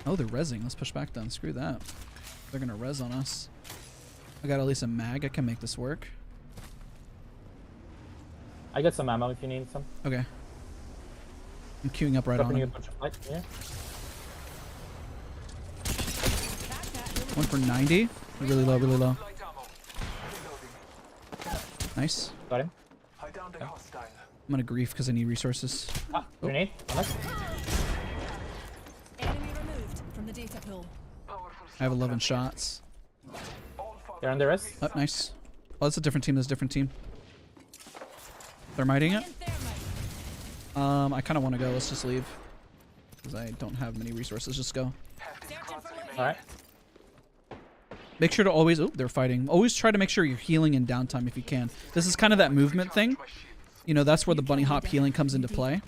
Oh, they're rezzing. Let's push back then. Screw that. They're gonna res on us. I got at least a mag. I can make this work. I got some ammo if you need some. Okay. I'm queuing up right Dropping on you a him. bunch of light here. One for 90. Really low, really low. Light ammo. Nice. Got him. I downed a hostile. I'm gonna grief because I need resources. Ah, grenade. Nice. Enemy removed from the data pool. Powerful. I have 11 shots. They're under us. Oh, nice. Oh, that's a different team. That's a different team. They're miting it. I kind of want to go. Let's just leave. Because I don't have many resources. Just go. Alright. Make sure to always... Oh, they're fighting. Always try to make sure you're healing in downtime if you can. This is kind of that movement thing. You know, that's where the bunny hop healing comes into play.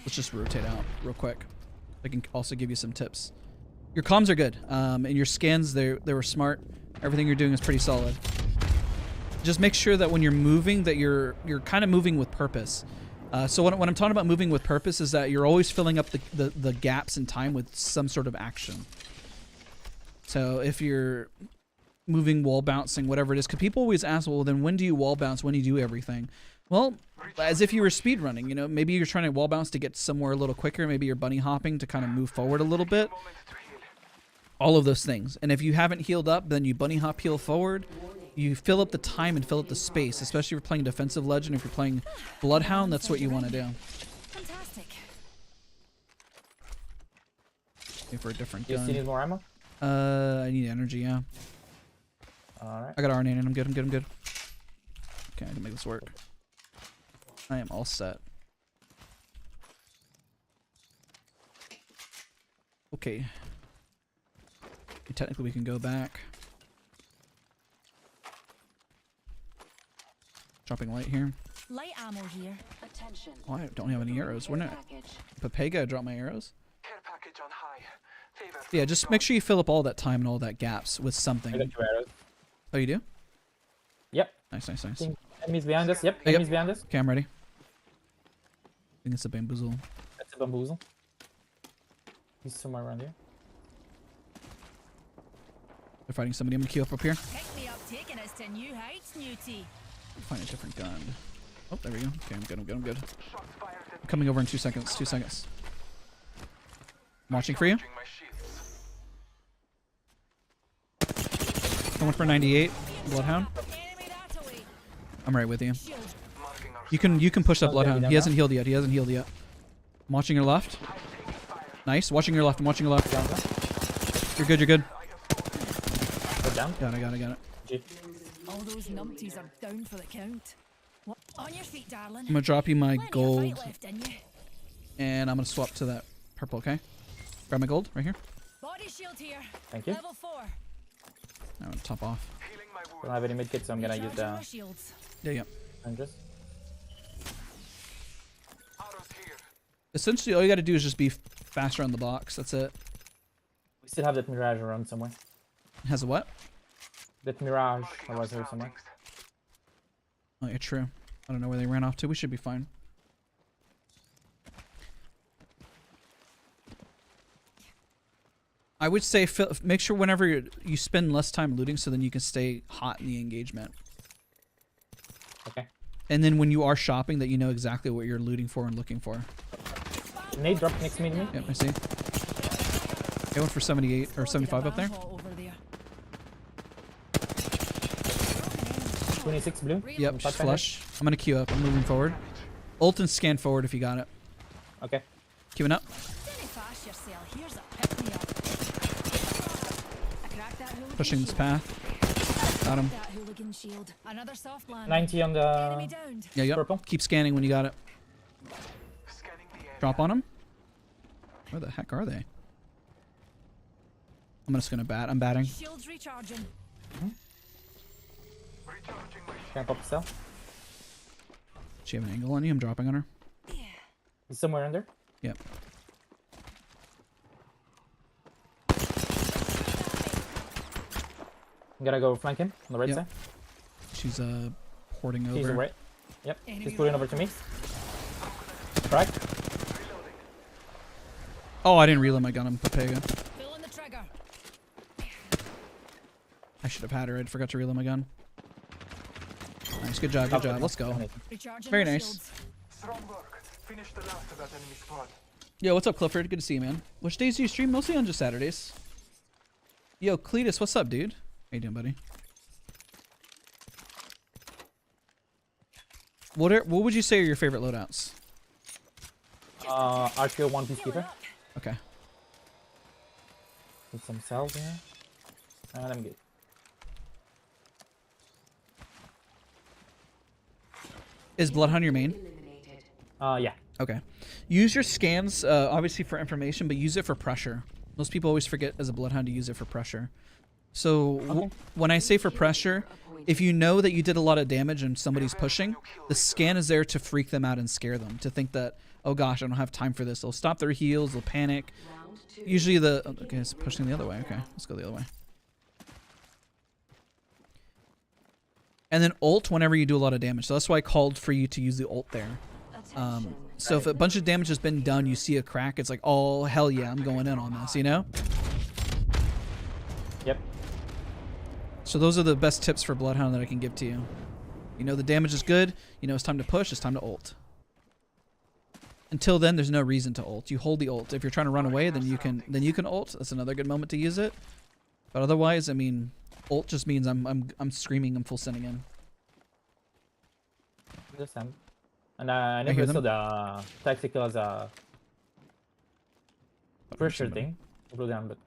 Let's just rotate out real quick. I can also give you some tips. Your comms are good. And your scans, they were smart. Everything you're doing is pretty solid. Just make sure that when you're moving, that you're kind of moving with purpose. So when I'm talking about moving with purpose is that you're always filling up the gaps in time with some sort of action. So if you're moving, wall bouncing, whatever it is, because people always ask, well, then when do you wall bounce? When do you do everything? Well, as if you were speed running, you know, maybe you're trying to wall bounce to get somewhere a little quicker. Maybe you're bunny hopping to kind of move forward a little bit. All of those things. And if you haven't healed up, then you bunny hop heal forward. You fill up the time and fill up the space, especially if you're playing defensive legend. If you're playing Bloodhound, that's what you want to do. Fantastic. Okay, for a different You still gun. need more ammo? I need energy, yeah. Alright. I got RNA and I'm good, I'm good, I'm good. Okay, I can make this work. I am all set. Okay. Technically we can go back. Dropping light here. Light ammo here. Attention. Oh, I don't have any arrows. Where not? Package. Pepega, I dropped my arrows. Care package on high. Favor. Yeah, just make sure you fill up all that time and all that gaps with I something. got 2 arrows. Oh, you do? Yep. Nice, nice, nice. Think enemies behind us. Yep. Yep. Enemies behind us. Okay, I'm ready. I think it's a bamboozle. That's a bamboozle. He's somewhere around here. They're fighting somebody. I'm gonna queue up here. Pick me up, taking us to new heights, Newty. Find a different gun. Oh, there we go. Okay, I'm good. I'm good. I'm good. I'm coming over in 2 seconds. 2 seconds. I'm watching for you. Going for 98. Bloodhound. Enemy that away. I'm right with you. Shield. You can push that Oh, Bloodhound. down He now? hasn't healed yet. He hasn't healed yet. I'm watching your left. Nice. Watching your left. I'm watching your left. Down there. You're good. You're good. Go down. Got it. Got it. Got it. G. All those numpties are down for the count. What? On your feet, darling. I'm gonna drop you my Plenty of gold, fight left in you. and I'm gonna swap to that purple. Okay. Grab my gold right here. Body shield here. Thank you. Level 4. I'm gonna top off. Don't have any medkits, so I'm gonna use Recharging the my shields. Yeah. Yeah. hundreds. Essentially, all you gotta do is just be faster on the box. That's it. We still have that Mirage around somewhere. It has a what? That Mirage, I was here somewhere. Oh yeah, true. I don't know where they ran off to. We should be fine. I would say make sure whenever you spend less time looting, so then you can stay hot in the engagement. Okay. And then when you are shopping, that you know exactly what you're looting for and looking for. Nade dropped next to me. Yep, I see. I went for 78 or 75 up there. Over there. 26 blue. Yep, just flush. I'm gonna queue up. I'm moving forward. Ult and scan forward if you got it. Okay. Queuing up. Didn't fast yourself. Here's a pick me up. I cracked that hooligan Pushing this shield. path. Got him. That hooligan shield. Another soft land. 90 on Enemy the downed. Yeah, yep. purple. Keep scanning when you got it. Drop on them. Where the heck are they? I'm just gonna bat. I'm batting. Shields recharging. Can't pop cell. She have an angle on you. I'm dropping on her. He's somewhere under. Yep. I'm gonna go flank him on the right Yep. side. She's porting He's over. right. Yep. Enemy He's pulling over to me. rebels. Crack. Oh, I didn't reload my gun. I'm Pepega. Pulling the trigger. I should have had her. I forgot to reload my gun. Nice. Good job. Good job. Let's go. Recharging Very my nice. shields. Strong work. Finish the last of that enemy squad. Yo, what's up, Clifford? Good to see you, man. Which days do you stream? Mostly on just Saturdays. Yo, Cletus, what's up, dude? How you doing, buddy? What would you say are your favorite loadouts? RTO 1 Peacekeeper. Okay. With some cells here. And I'm good. Is Bloodhound your main? Yeah. Okay. Use your scans, obviously for information, but use it for pressure. Most people always forget as a Bloodhound to use it for pressure. So when I say for pressure, if you know that you did a lot of damage and somebody's pushing, the scan is there to freak them out and scare them. To think that, oh gosh, I don't have time for this. They'll stop their heals, they'll panic. Usually okay, it's pushing the other way. Okay, let's go the other way. And then ult whenever you do a lot of damage. So that's why I called for you to use the ult there. So if a bunch of damage has been done, you see a crack, it's like, oh, hell yeah, I'm going in on this, you know? Yep. So those are the best tips for Bloodhound that I can give to you. You know the damage is good, you know it's time to push, it's time to ult. Until then, there's no reason to ult. You hold the ult. If you're trying to run away, then you can ult. That's another good moment to use it. But otherwise, I mean, ult just means I'm screaming, I'm full sending in. Understand. And I never saw the tactical as a pressure thing program, but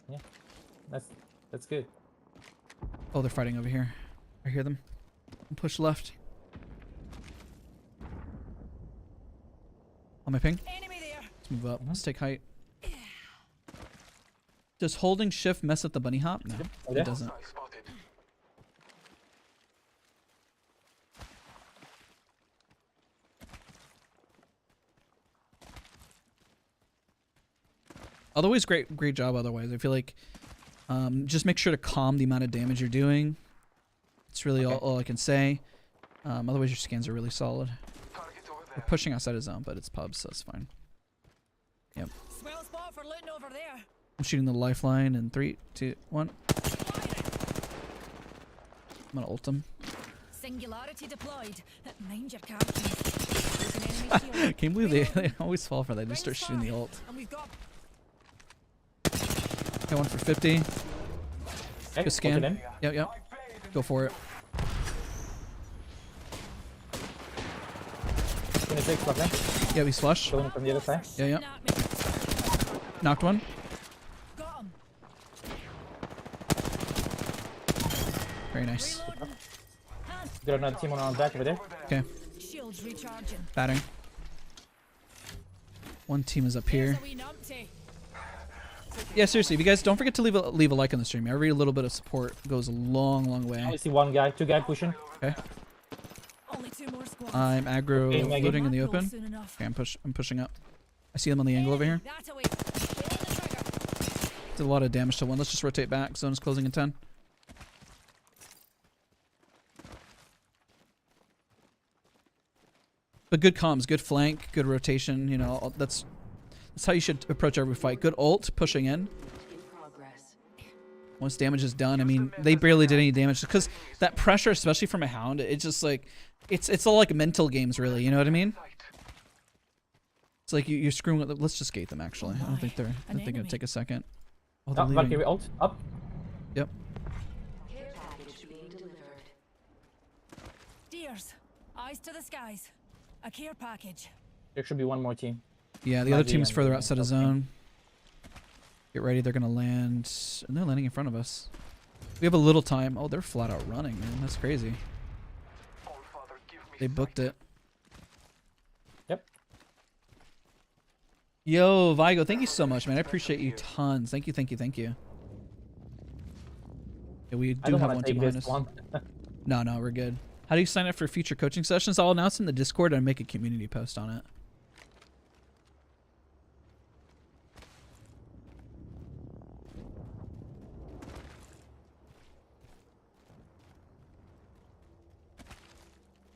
yeah, that's good. Oh, they're fighting over here. I hear them. Push left. On my ping. Enemy there. Let's move up. Let's take height. Does holding shift mess up the bunny hop? No, it doesn't. Otherwise, great job. Otherwise, I feel like just make sure to calm the amount of damage you're doing. It's really all I can say. Otherwise, your scans are really solid. We're pushing outside of zone, but it's pubs, so it's fine. Yep. Swell spot for for looting over there. I'm shooting the lifeline in 3, 2, 1. I'm gonna ult him. Singularity deployed. Mind your captions. Enemy shield. Can't believe they always fall for that. Just start shooting the ult. And we've got Got one for 50. Okay, Just scan. ult it in. Yep. Go for it. 26 left there. Yeah, he's flush. Going from the other side. Yeah. Knocked one. got him. Very nice. Reloading. Got another team on our back over there. Okay. Shields recharging. Batting. One team is up here. There's a wee numpty. Yeah, seriously, if you guys don't forget to leave a like on the stream. Every little bit of support goes a long I way. see one guy, two guys pushing. Okay. Only 2 more squads. I'm aggro Okay, Maggie. looting in the Roll open. soon enough. Okay, I'm pushing up. I see them on the angle over here. That away. Pull the trigger. Did a lot of damage to one. Let's just rotate back. Zone is closing in 10. But good comms, good flank, good rotation. You know, that's how you should approach every fight. Good ult, pushing in. Once damage is done, I mean, they barely did any damage because that pressure, especially from a hound, it's just like, it's all like mental games, really. You know what I mean? It's like you're screwing with. Let's just gate them. Actually, I don't think they're gonna take a second. Oh, they're leaving. Valkyrie ult up. Yep. Deers. Eyes to the skies. A care package. There should be one more team. Yeah, the other Maggie team's and further the outside of Valkyrie. zone. Get ready, they're gonna land. And they're landing in front of us. We have a little time. Oh, they're flat out running, man. That's crazy. They booked it. Yep. Yo, Vigo, thank you so much, man. I appreciate you tons. Thank you. Yeah, we I do don't have want one to team take behind this us. one. No, we're good. How do you sign up for future coaching sessions? I'll announce in the Discord and make a community post on it.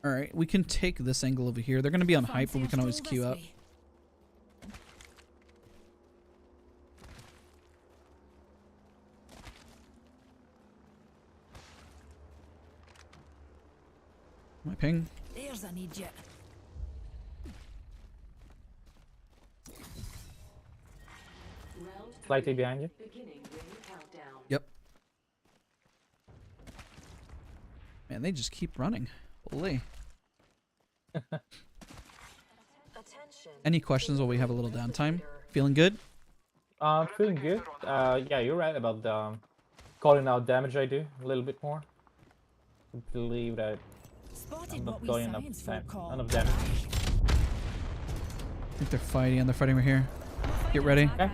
Alright, we can take this angle over here. They're going to be on hype, but we can always queue up. My ping. There's an idiot. Slightly behind you. Yep. Man, they just keep running. Holy. Any questions while we have a little downtime? Feeling good? Feeling good. Yeah, you're right about calling out damage I do a little bit more. I believe that Spotted I'm what not we going science folk call enough damage. I think they're fighting, and they're fighting right here. Get ready. Okay.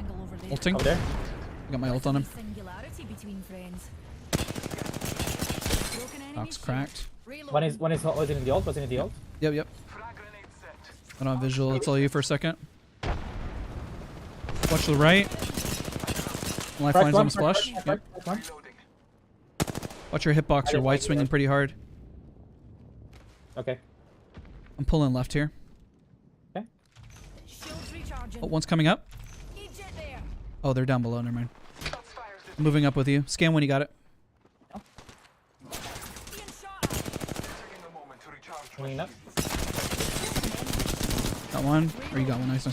Ulting. Over there. Got my ult on him. Singularity between friends. Broken enemy Knock's shield. cracked. Reload. One is was it in the ult? Was it in the ult? Yep. I don't have visual. It's all you for a second. Watch the right. Lifeline's almost flush. Yep. Watch your hitbox. Your white swinging pretty hard. Okay. I'm pulling left here. Shields recharging. Oh, one's coming up. Idiot there. Oh, they're down below. Never mind. Moving up with you. Scan when you got it. Being shot at. Coming up. Got one. Or you got one. Nice.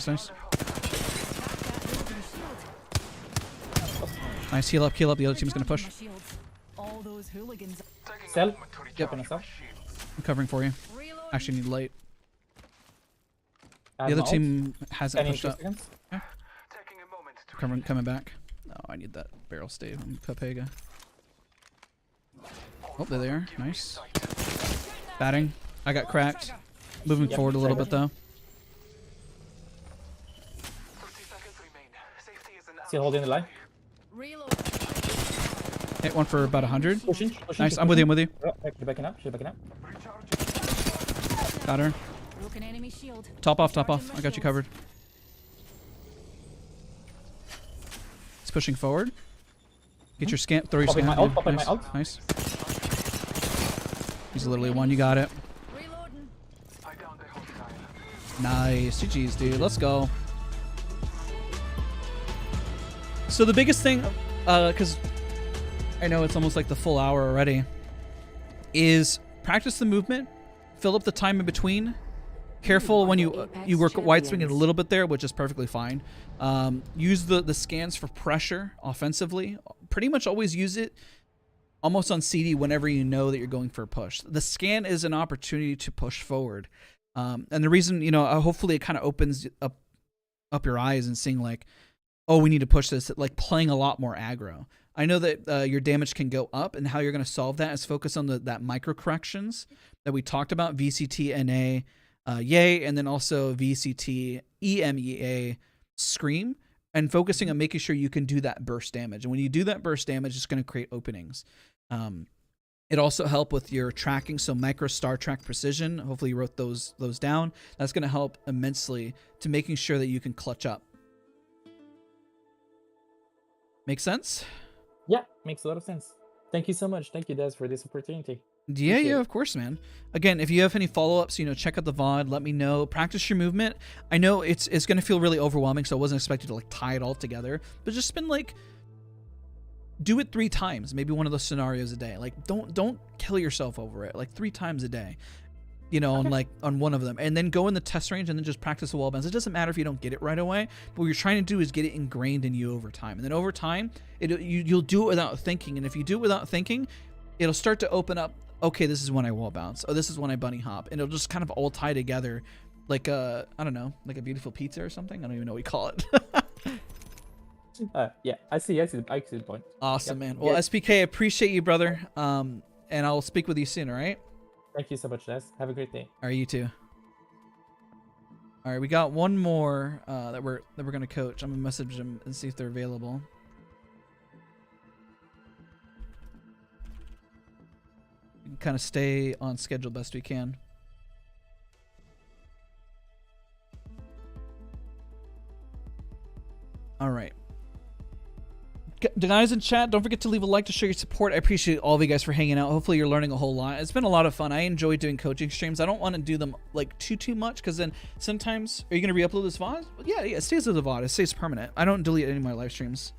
Nice. Heal up. The other team's gonna push. My shields. All those hooligans. Cell. Yep. Gonna sell. I'm covering for you. Reload. Actually need light. I The have other my ult. team hasn't 10 in pushed 2 up. seconds. Coming back. Oh, I need that barrel stave. I'm Papega. Oh, there they are. Nice. Batting. I got cracked. Moving Yep, forward a little bit though. Still holding the line. Reload. Hit one for about 100. Pushing. Nice. I'm with you. She's backing up. Got her. Broken enemy shield. Top off. Recharging I my got you shields. covered. He's pushing forward. Get your scan. Throw your Popping scan. my ult, Yeah, popping my nice. ult. Nice. He's literally one. You got it. Reloading. Nice. GG's, dude. Let's go. So the biggest thing, because I know it's almost like the full hour already, is practice the movement, fill up the time in between. Careful when you work wide swing a little bit there, which is perfectly fine. Use the scans for pressure offensively. Pretty much always use it almost on CD whenever you know that you're going for a push. The scan is an opportunity to push forward. And the reason, hopefully it kind of opens up your eyes and seeing like, oh, we need to push this, like playing a lot more aggro. I know that your damage can go up, and how you're going to solve that is focus on that micro corrections that we talked about, VCT, NA, Yay, and then also VCT, EMEA, Scream, and focusing on making sure you can do that burst damage. And when you do that burst damage, it's going to create openings. It also help with your tracking, so micro star track precision. Hopefully you wrote those down. That's going to help immensely to making sure that you can clutch up. Make sense? Yeah, makes a lot of sense. Thank you so much. Thank you, Des, for this opportunity. Yeah, of course, man. Again, if you have any follow-ups, check out the VOD, let me know. Practice your movement. I know it's going to feel really overwhelming, so I wasn't expecting to like tie it all together, but just been like, do it 3 times, maybe one of those scenarios a day. Like, don't kill yourself over it. Like 3 times a day, on one of them, and then go in the test range and then just practice the wall bounce. It doesn't matter if you don't get it right away, but what you're trying to do is get it ingrained in you over time. And then over time, you'll do it without thinking. And if you do it without thinking, it'll start to open up. Okay, this is when I wall bounce. Oh, this is when I bunny hop, and it'll just kind of all tie together, like I don't know, like a beautiful pizza or something. I don't even know what we call it. Yeah, I see the point. Awesome, Yep. man. Well, SPK, I appreciate you, brother. And I'll speak with you soon. All right. Thank you so much, Des. Have a great day. All right, you too. All right, we got one more that we're gonna coach. I'm gonna message them and see if they're available. Kind of stay on schedule best we can. All right. Guys in chat, don't forget to leave a like to show your support. I appreciate all of you guys for hanging out. Hopefully you're learning a whole lot. It's been a lot of fun. I enjoy doing coaching streams. I don't want to do them like too much, because then sometimes, are you going to re-upload this VOD? Well, yeah, it stays as a VOD. It stays permanent. I don't delete any of my live streams.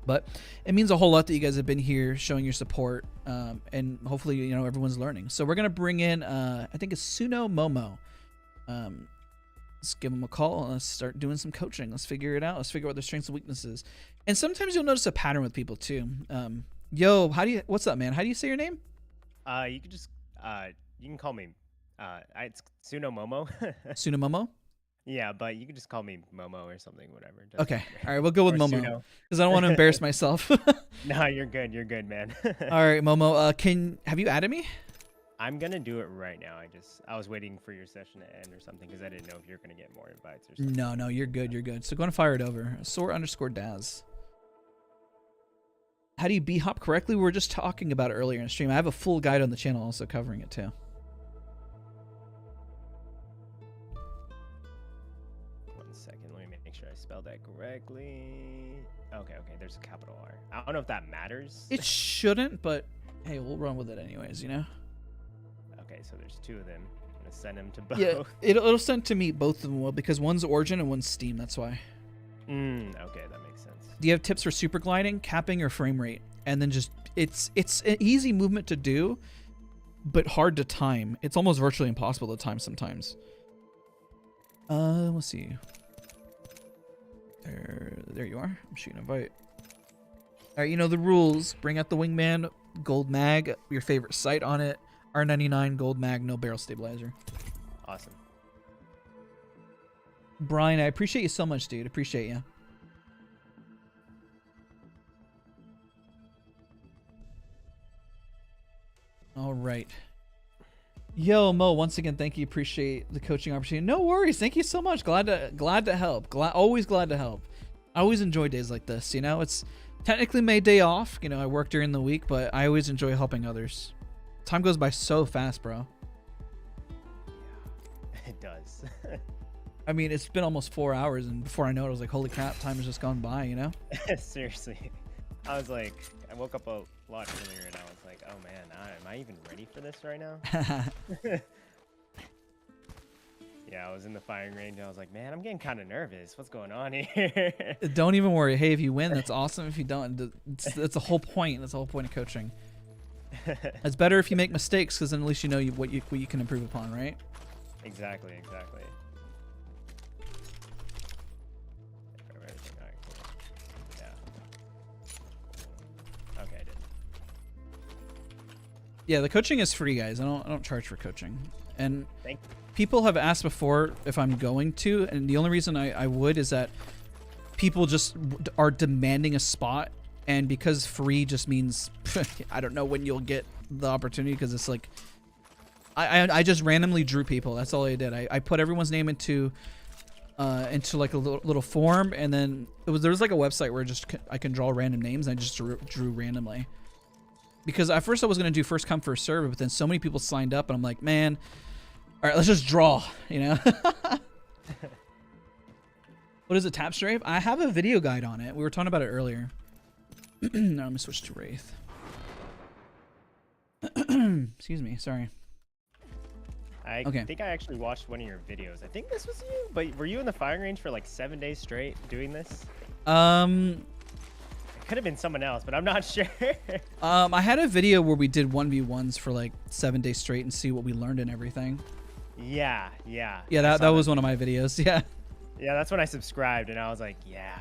But it means a whole lot that you guys have been here showing your support, and hopefully, everyone's learning. So we're going to bring in, I think it's Suno Momo. Let's give him a call and let's start doing some coaching. Let's figure it out. Let's figure out their strengths and weaknesses. And sometimes you'll notice a pattern with people too. Yo, what's up, man? How do you say your name? You can just, you can call me, it's Suno Momo. Suno Momo? Yeah, but you can just call me Momo or something, whatever. Okay. All right, we'll go with Momo, because I don't want to embarrass myself. No, you're good. You're good, man. All right, Momo, have you added me? I'm going to do it right now. I was waiting for your session to end or something, because I didn't know if you're going to get more invites or something. No, you're good. You're good. So go and fire it over. Soar_Daz. How do you b-hop correctly? We were just talking about it earlier in stream. I have a full guide on the channel also covering it too. Make sure I spelled that correctly. Okay, there's a capital R. I don't know if that matters. It shouldn't, but hey, we'll run with it anyways, Okay, so there's 2 of them. I'm gonna send them to both. Yeah, it'll send to me both of them will, because one's Origin and one's Steam, that's why. Okay, that makes sense. Do you have tips for super gliding, capping, or frame rate? And then just, it's an easy movement to do, but hard to time. It's almost virtually impossible to time sometimes. Let's see. There you are. I'm shooting a invite. All right, the rules. Bring out the wingman, gold mag, your favorite sight on it, R99, gold mag, no barrel stabilizer. Awesome. Brian, I appreciate you so much, dude. Appreciate you. All right. Yo, Mo, once again, thank you. Appreciate the coaching opportunity. No worries. Thank you so much. Glad to help. Always glad to help. I always enjoy days like this. It's technically my day off. I work during the week, but I always enjoy helping others. Time goes by so fast, bro. Yeah, it does. I mean, it's been almost 4 hours, and before I know it, I was like, holy crap, time has just gone by, Seriously. I was like, I woke up a lot earlier, and I was like, oh man, am I even ready for this right now? Yeah, I was in the firing range. And I was like, man, I'm getting kind of nervous. What's going on here? Don't even worry. Hey, if you win, that's awesome. If you don't, that's the whole point. That's the whole point of coaching. It's better if you make mistakes, because then at least you know what you can improve upon, right? Exactly. Yeah. Okay, I did. Yeah, the coaching is free, guys. I don't charge for coaching. And Thank you. People have asked before if I'm going to, and the only reason I would is that people just are demanding a spot, and because free just means I don't know when you'll get the opportunity, because it's like I just randomly drew people. That's all I did. I put everyone's name into like a little form, and then there was like a website where I can draw random names, and I just drew randomly. Because at first I was gonna do first come first serve, but then so many people signed up, and I'm like, man. All right, let's just draw, you know? What is it, tap strafe? I have a video guide on it. We were talking about it earlier. No, let me switch to Wraith. Excuse me, sorry. I think I actually watched one of your videos. I think this was you, but were you in the firing range for like 7 days straight doing this? It could have been someone else, but I'm not sure. I had a video where we did 1v1s for like 7 days straight and see what we learned and everything. Yeah. Yeah, that was one of my videos. Yeah. Yeah, that's when I subscribed, and I was like, yeah.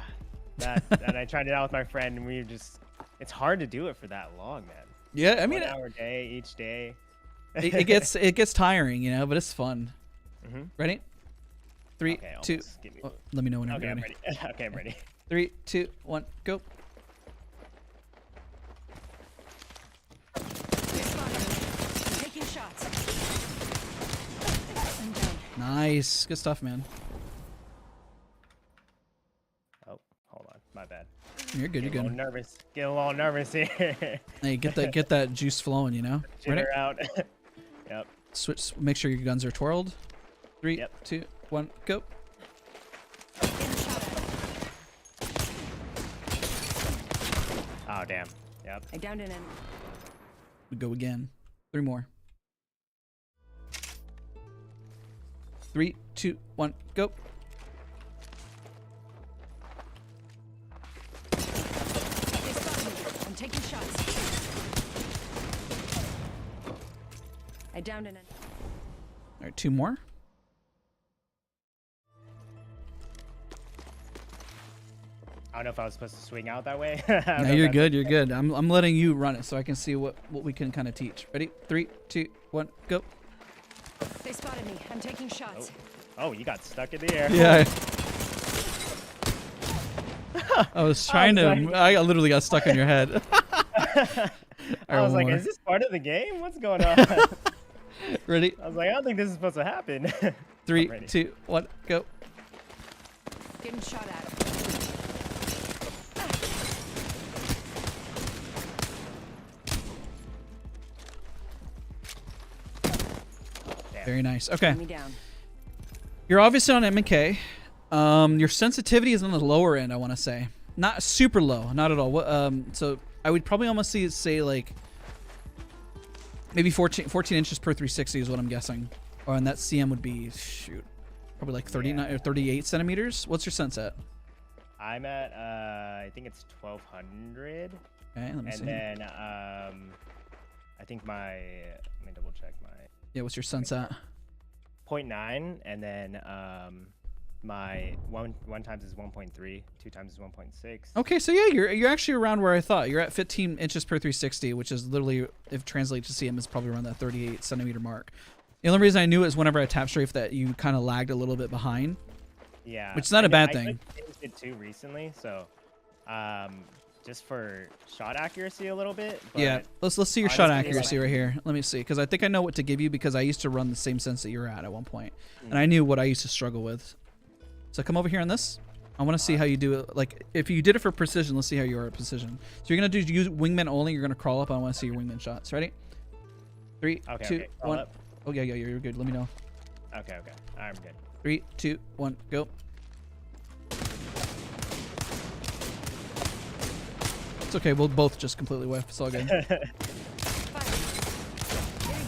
And I tried it out with my friend, and we were just, it's hard to do it for that long, man. Yeah, I mean, 1 hour day each day. it gets tiring, you know, but it's fun. Ready? 3, Okay, 2. Oh, let me know when you're ready. I'm ready. Okay, I'm ready. 3, 2, 1, go. Taking shots. Nice, good stuff, man. Oh, hold on, my bad. You're good. You're good. Get a little nervous here. Hey, get that juice flowing, you know. Ready? Out. Yep. Switch. Make sure your guns are twirled. 3, Yep. 2, 1, go. Oh damn. Yep. I downed an enemy. We go again. 3 more. 3, 2, 1, go. I'm taking shots. I downed an enemy. All right, 2 more. I don't know if I was supposed to swing out that way. No, you're good. You're good. I'm letting you run it so I can see what we can kind of teach. Ready? 3, 2, 1, go. They spotted me. I'm taking shots. Oh, you got stuck in the air. Yeah. I was trying to. I literally got stuck in your head. I was like, is this part of the game? What's going on? Ready? I was like, I don't think this is supposed to happen. 3, 2, 1, go. Getting shot at. Very nice. Okay. Me down. You're obviously on M&K. Your sensitivity is on the lower end, I want to say. Not super low, not at all. So I would probably almost say like maybe 14 inches per 360 is what I'm guessing. And that CM would be, shoot, probably like 39 or 38 centimeters. What's your sense at? I'm at, I think it's 1200. Okay, let me see. And then, I think let me double check my. Yeah, what's your sense at? 0.9, and then my one times is 1.3, 2 times is 1.6. Okay, so yeah, you're actually around where I thought. You're at 15 inches per 360, which is literally, if translated to CM, is probably around that 38 centimeter mark. The only reason I knew it is whenever I tap strafe that you kind of lagged a little bit behind. Yeah. Which is not a bad thing. I changed it too recently, so just for shot accuracy a little bit. But yeah, let's see your shot accuracy right here. Let me see, because I think I know what to give you because I used to run the same sense that you're at one point, and I knew what I used to struggle with. So come over here on this. I want to see how you do it. Like if you did it for precision, let's see how you are at precision. So you're gonna use wingman only. You're gonna crawl up. I want to see your wingman shots. Ready? 3, 2, 1. Up. Oh yeah, you're good. Let me know. Okay. I'm good. 3, 2, 1, go. It's okay. We'll both just completely whiff. It's all good. Getting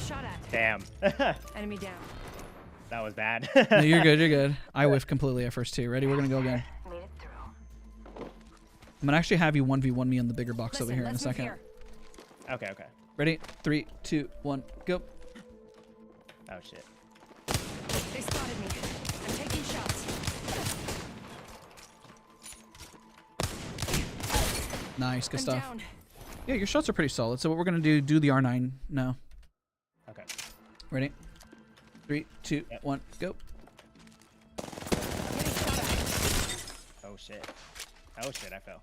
shot at. Damn. Enemy down. that was bad. No, you're good. You're good. I whiffed completely at first too. Ready? We're gonna go again. Made it through. I'm gonna actually have you 1v1 me on the bigger box over here in a second. Okay. Ready? 3, 2, 1, go. Oh shit. They spotted me. I'm taking shots. Nice, good I'm stuff. down. Yeah, your shots are pretty solid. So what we're gonna do the R9 now. Okay. Ready? 3, 2, 1, go. Getting shot at. Oh shit. Oh shit, I fell.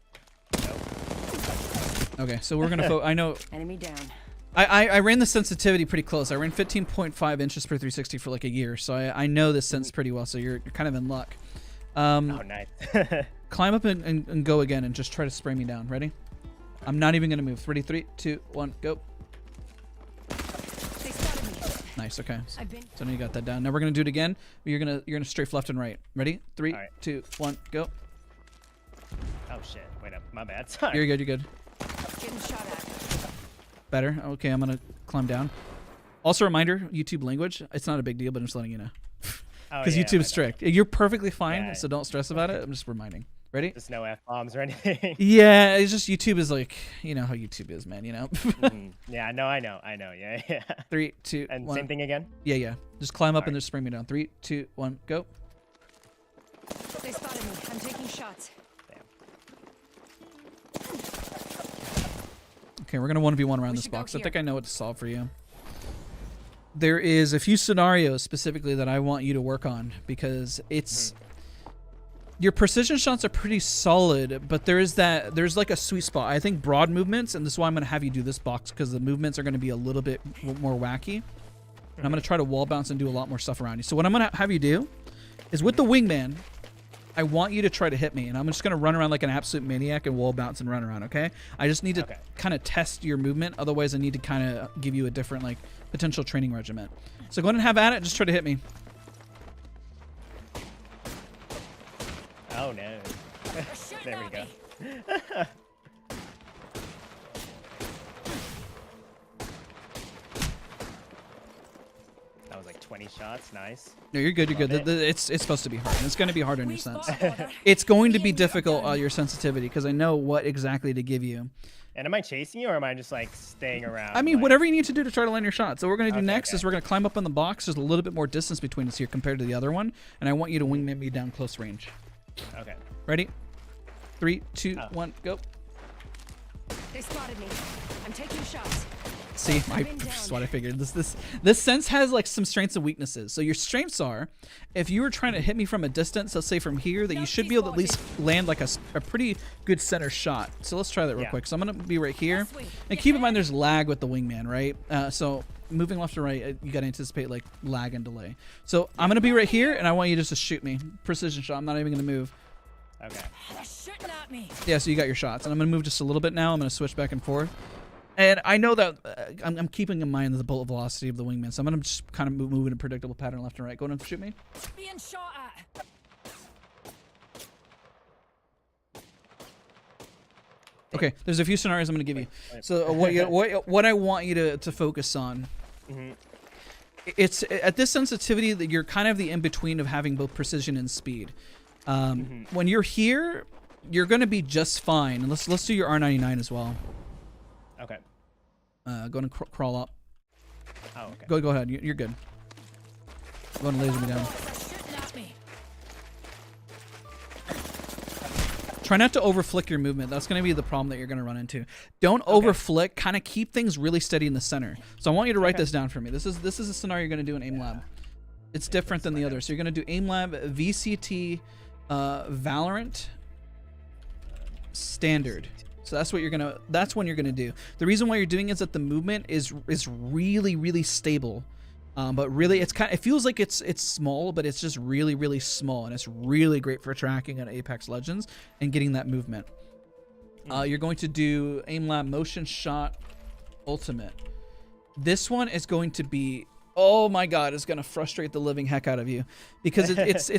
Nope. Okay, so we're gonna I know Enemy down. I ran the sensitivity pretty close. I ran 15.5 inches per 360 for like a year, so I know this sense pretty well. So you're kind of in luck. Oh, nice. Climb up and go again, and just try to spray me down. Ready? I'm not even gonna move. Ready? 3, 2, 1, go. They spotted me. Nice. Okay. I've been. So now you got that down. Now we're gonna do it again. You're gonna strafe left and right. Ready? 3, All right. 2, 1, go. Oh shit. Wait up. My bad. Sorry. You're good. You're good. Getting shot at. Better. Okay, I'm gonna climb down. Also, reminder: YouTube language. It's not a big deal, but I'm just letting you know. Because YouTube is strict. You're perfectly fine, so don't stress about it. I'm just reminding. Ready? Just no F-bombs or anything. Yeah, it's just YouTube is like, you know how YouTube is, man. You know. Yeah, no, I know. Yeah. 3, 2, and 1. same thing again. Yeah. Just climb up All and just spring me down. 3, 2, 1, go. They spotted me. I'm taking shots. Okay, we're gonna 1v1 around this box. I think I know what to solve for you. There is a few scenarios specifically that I want you to work on because it's your precision shots are pretty solid, but there's like a sweet spot. I think broad movements, and this is why I'm gonna have you do this box because the movements are gonna be a little bit more wacky, and I'm gonna try to wall bounce and do a lot more stuff around you. So what I'm gonna have you do is with the wingman, I want you to try to hit me, and I'm just gonna run around like an absolute maniac and wall bounce and run around. Okay? I just need to kind of test your movement. Otherwise, I need to kind of give you a different like potential training regimen. So go ahead and have at it. Just try to hit me. Oh no. There we go. That was like 20 shots. Nice. No, you're good. You're good. It's supposed to be hard. It's going to be hard in your sense. It's going to be difficult your sensitivity because I know what exactly to give you. And am I chasing you or am I just like staying around? I mean, like... whatever you need to do to try to land your shot. So what we're going to do next is we're going to climb up on the box. There's a little bit more distance between us here compared to the other one, and I want you to wingman me down close range. Okay. Ready? 3, 2, 1, go. They spotted me. I'm taking shots. See, that's what I figured. This sense has like some strengths and weaknesses. So your strengths are, if you were trying to hit me from a distance, let's say from here, that you should be able to at least land like a pretty good center shot. So let's try that real quick. So I'm gonna be right here, and keep in mind there's lag with the wingman, right? So moving left to right, you gotta anticipate like lag and delay. So I'm gonna be right here, and I want you just to shoot me, precision shot. I'm not even gonna move. Okay. They're shooting at me. Yeah, so you got your shots, and I'm gonna move just a little bit now. I'm gonna switch back and forth. And I know that I'm keeping in mind the bullet velocity of the wingman, so I'm going to just kind of move in a predictable pattern left and right. Go ahead and shoot me. Being shot at. Okay, there's a few scenarios I'm going to give you. So what I want you to focus on, it's at this sensitivity that you're kind of the in-between of having both precision and speed. When you're here, you're going to be just fine. And let's do your R99 as well. Okay. Go and crawl up. Oh, okay. Go ahead. You're good. Go and laser me down. Try not to overflick your movement. That's going to be the problem that you're going to run into. Don't overflick. Kind of keep things really steady in the center. So I want you to write this down for me. This is a scenario you're going to do in aim lab. It's different than the others. So you're going to do aim lab, VCT, Valorant, standard. So that's when you're gonna do. The reason why you're doing is that the movement is really, really stable. But really it feels like it's small, but it's just really, really small, and it's really great for tracking on Apex Legends and getting that movement. You're going to do aim lab, motion shot, ultimate. This one is going to be, oh my god, it's gonna frustrate the living heck out of you because it's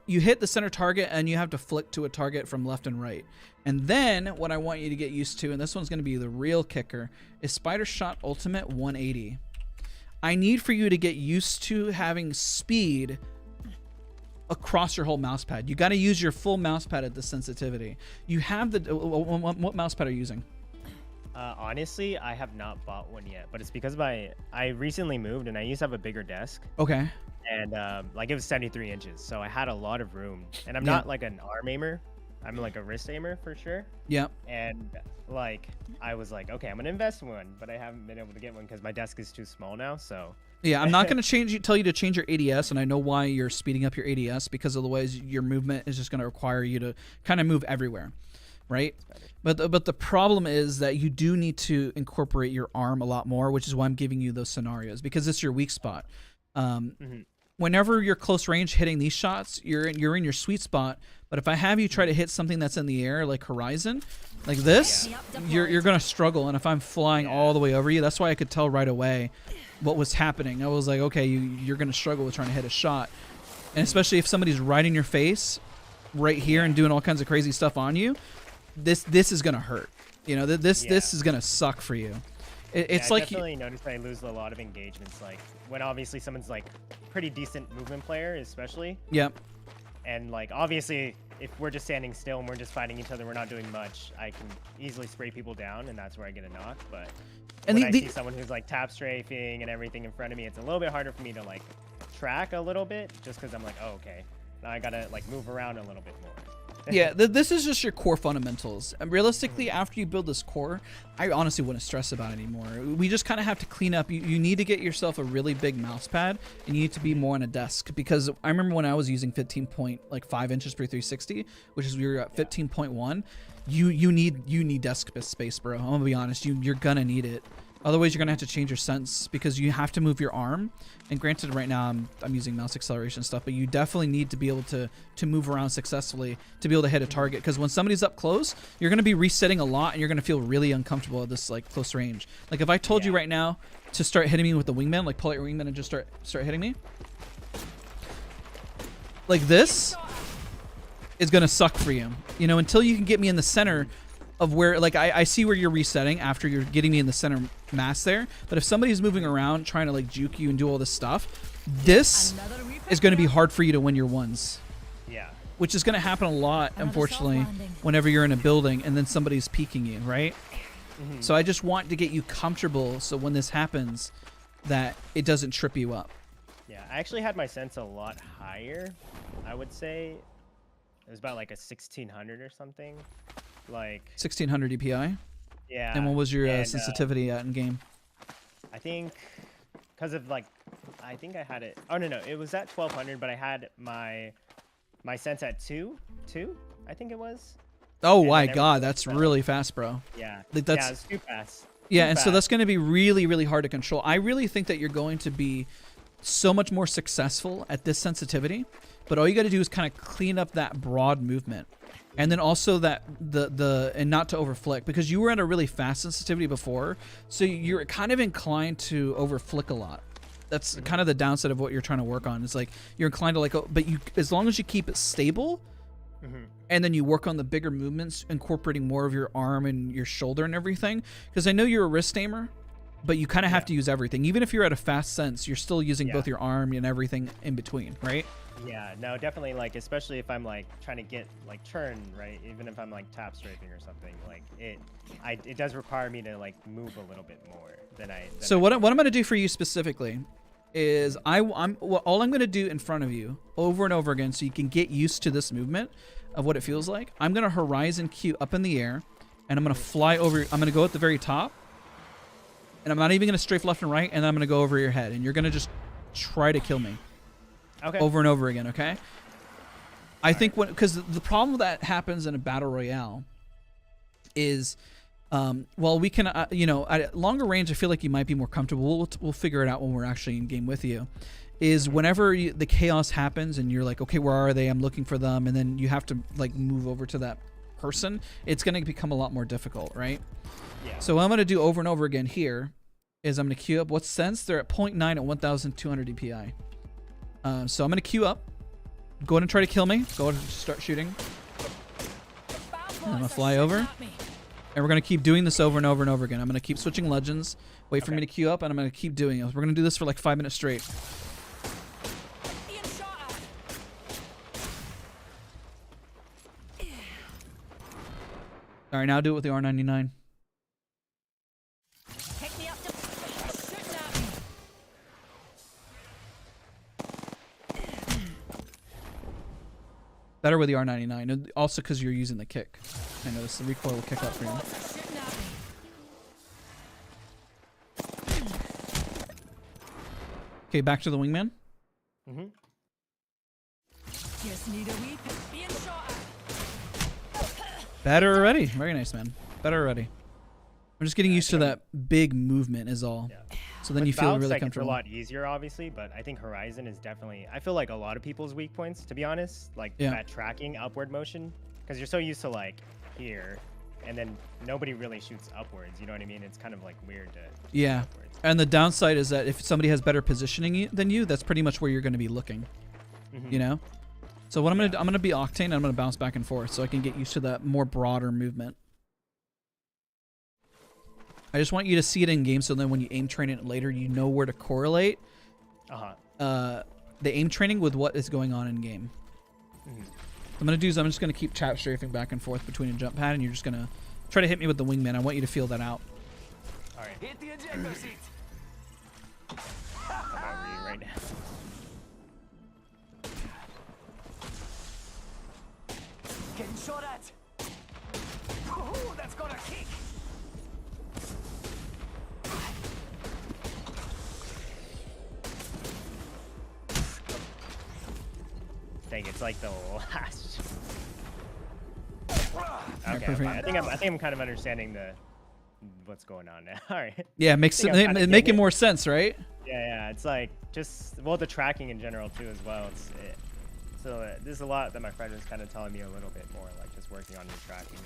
you hit the center target and you have to flick to a target from left and right. And then what I want you to get used to, and this one's gonna be the real kicker, is spider shot ultimate 180. I need for you to get used to having speed across your whole mouse pad. You got to use your full mouse pad at the sensitivity. You have the what mouse pad are you using? Honestly, I have not bought one yet, but it's because I recently moved and I used to have a bigger desk. Okay. And like it was 73 inches, so I had a lot of room. And I'm not like an arm aimer. I'm like a wrist aimer for sure. Yep. And like I was like, okay, I'm gonna invest in one, but I haven't been able to get one because my desk is too small now. So yeah, I'm not gonna tell you to change your ADS, and I know why you're speeding up your ADS because of the ways your movement is just gonna require you to kind of move everywhere, right? But the problem is that you do need to incorporate your arm a lot more, which is why I'm giving you those scenarios because it's your weak spot. Whenever you're close range hitting these shots, you're in your sweet spot. But if I have you try to hit something that's in the air, like horizon, like this, you're gonna struggle. And if I'm flying all the way over you, that's why I could tell right away what was happening. I was like, okay, you're gonna struggle with trying to hit a shot, and especially if somebody's right in your face, right here, and doing all kinds of crazy stuff on you, this is gonna hurt. You know, this is gonna suck for you. It's like I definitely noticed I lose a lot of engagements, like when obviously someone's like pretty decent movement player, especially. Yep. And like obviously, if we're just standing still and we're just fighting each other, we're not doing much, I can easily spray people down, and that's where I get a knock. But when I see someone who's like tap strafing and everything in front of me, it's a little bit harder for me to like track a little bit, just because I'm like, oh, okay, now I gotta like move around a little bit more. Yeah, this is just your core fundamentals. And realistically, after you build this core, I honestly wouldn't stress about it anymore. We just kind of have to clean up. You need to get yourself a really big mouse pad, and you need to be more on a desk. Because I remember when I was using 15.5 inches per 360, which is we were at 15.1. You need desk space, bro. I'm gonna be honest. You're gonna need it. Otherwise, you're gonna have to change your sense because you have to move your arm. And granted, right now I'm using mouse acceleration stuff, but you definitely need to be able to move around successfully to be able to hit a target. Because when somebody's up close, you're gonna be resetting a lot, and you're gonna feel really uncomfortable at this like close range. Like if I told you right now to start hitting me with the wingman, like pull out your wingman and just start hitting me, like this is gonna suck for you. You know, until you can get me in the center of where, like, I see where you're resetting after you're getting me in the center mass there. But if somebody's moving around trying to like juke you and do all this stuff, this is going to be hard for you to win your ones. Yeah. Which is going to happen a lot, unfortunately, whenever you're in a building and then somebody's peeking you, right? So I just want to get you comfortable so when this happens that it doesn't trip you up. Yeah, I actually had my sense a lot higher. I would say it was about like a 1600 or something. Like 1600 DPI. Yeah. And what was your sensitivity at in game? I think because of like, I think I had it. Oh no, it was at 1200, but I had my sense at two. I think it was. Oh my god, that's really fast, bro. Yeah. That's it's too fast. And so that's going to be really, really hard to control. I really think that you're going to be so much more successful at this sensitivity, but all you got to do is kind of clean up that broad movement. And then also that and not to overflick, because you were at a really fast sensitivity before, so you're kind of inclined to overflick a lot. That's kind of the downside of what you're trying to work on. It's like you're inclined to like, but you, as long as you keep it stable, and then you work on the bigger movements, incorporating more of your arm and your shoulder and everything. Because I know you're a wrist aimer, but you kind of have to use everything. Even if you're at a fast sense, you're still using both your arm and everything in between, right? Yeah, no, definitely, like, especially if I'm like trying to get like turn, right? Even if I'm like tap strafing or something, like it does require me to like move a little bit more than I. So what I'm going to do for you specifically is all I'm going to do in front of you over and over again, so you can get used to this movement of what it feels like. I'm going to horizon cue up in the air, and I'm going to fly over. I'm going to go at the very top, and I'm not even going to strafe left and right, and then I'm going to go over your head, and you're going to just try to kill me. Okay. Over and over again, okay? I think because the problem that happens in a battle royale is, well, we can, at longer range, I feel like you might be more comfortable. We'll figure it out when we're actually in game with you. Is whenever the chaos happens and you're like, okay, where are they? I'm looking for them, and then you have to like move over to that person. It's going to become a lot more difficult, right? Yeah. So what I'm going to do over and over again here is I'm going to queue up. What's sense? They're at 0.9 at 1,200 DPI. So I'm going to queue up. Go ahead and try to kill me. Go ahead and start shooting. And I'm going to fly over. And we're going to keep doing this over and over and over again. I'm going to keep switching legends. Wait for me to queue up, and I'm going to keep doing it. We're going to do this for like 5 minutes straight. All right, now do it with the R99. Better with the R99. Also because you're using the kick. I noticed the recoil will kick up for you. Okay, back to the wingman. Mm-hmm. Just need a wee being shot at. Better already. Very nice, man. Better already. I'm just getting used to that big movement is all. Yeah. So then With you feel bounce, really like, comfortable. It's a lot easier, obviously, but I think Horizon is definitely, I feel like a lot of people's weak points, to be honest, like that tracking upward motion, because you're so used to like here, and then nobody really shoots upwards, you know what I mean? It's kind of like weird to Yeah. upwards. And the downside is that if somebody has better positioning than you, that's pretty much where you're going to be looking. Mm-hmm. You know? So what I'm going to do, I'm going to be Octane, and I'm going to bounce back and forth so I can get used to that more broader movement. I just want you to see it in game so then when you aim train it later, you know where to correlate the aim training with what is going on in game. Mm-hmm. What I'm going to do is I'm just going to keep trap strafing back and forth between a jump pad, and you're just going to try to hit me with the wingman. I want you to feel that out. All right. Hit the ejector seat. I'm over you right now. Getting shot at. Oh, that's got a kick. Dang, it's like the last. Alright, Okay, I think I'm kind of understanding what's going on now. All right. Yeah, it making more sense, right? Yeah, it's like just the tracking in general too as well. There's a lot that my friend was kind of telling me a little bit more, like just working on your tracking.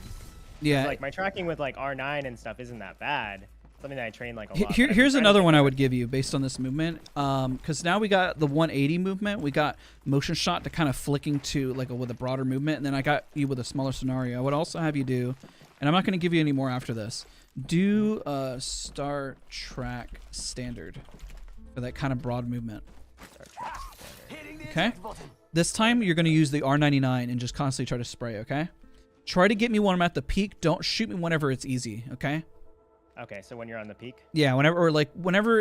Yeah. Like my tracking with like R9 and stuff isn't that bad. Something that I train like a lot. Here's another one I would give you based on this movement. Because now we got the 180 movement. We got motion shot to kind of flicking to like with a broader movement. And then I got you with a smaller scenario. I would also have you do, and I'm not going to give you any more after this, do Star Trek Standard for that kind of broad movement. Okay? This time you're going to use the R99 and just constantly try to spray, okay? Try to get me when I'm at the peak. Don't shoot me whenever it's easy, okay? Okay, so when you're on the peak? Yeah, whenever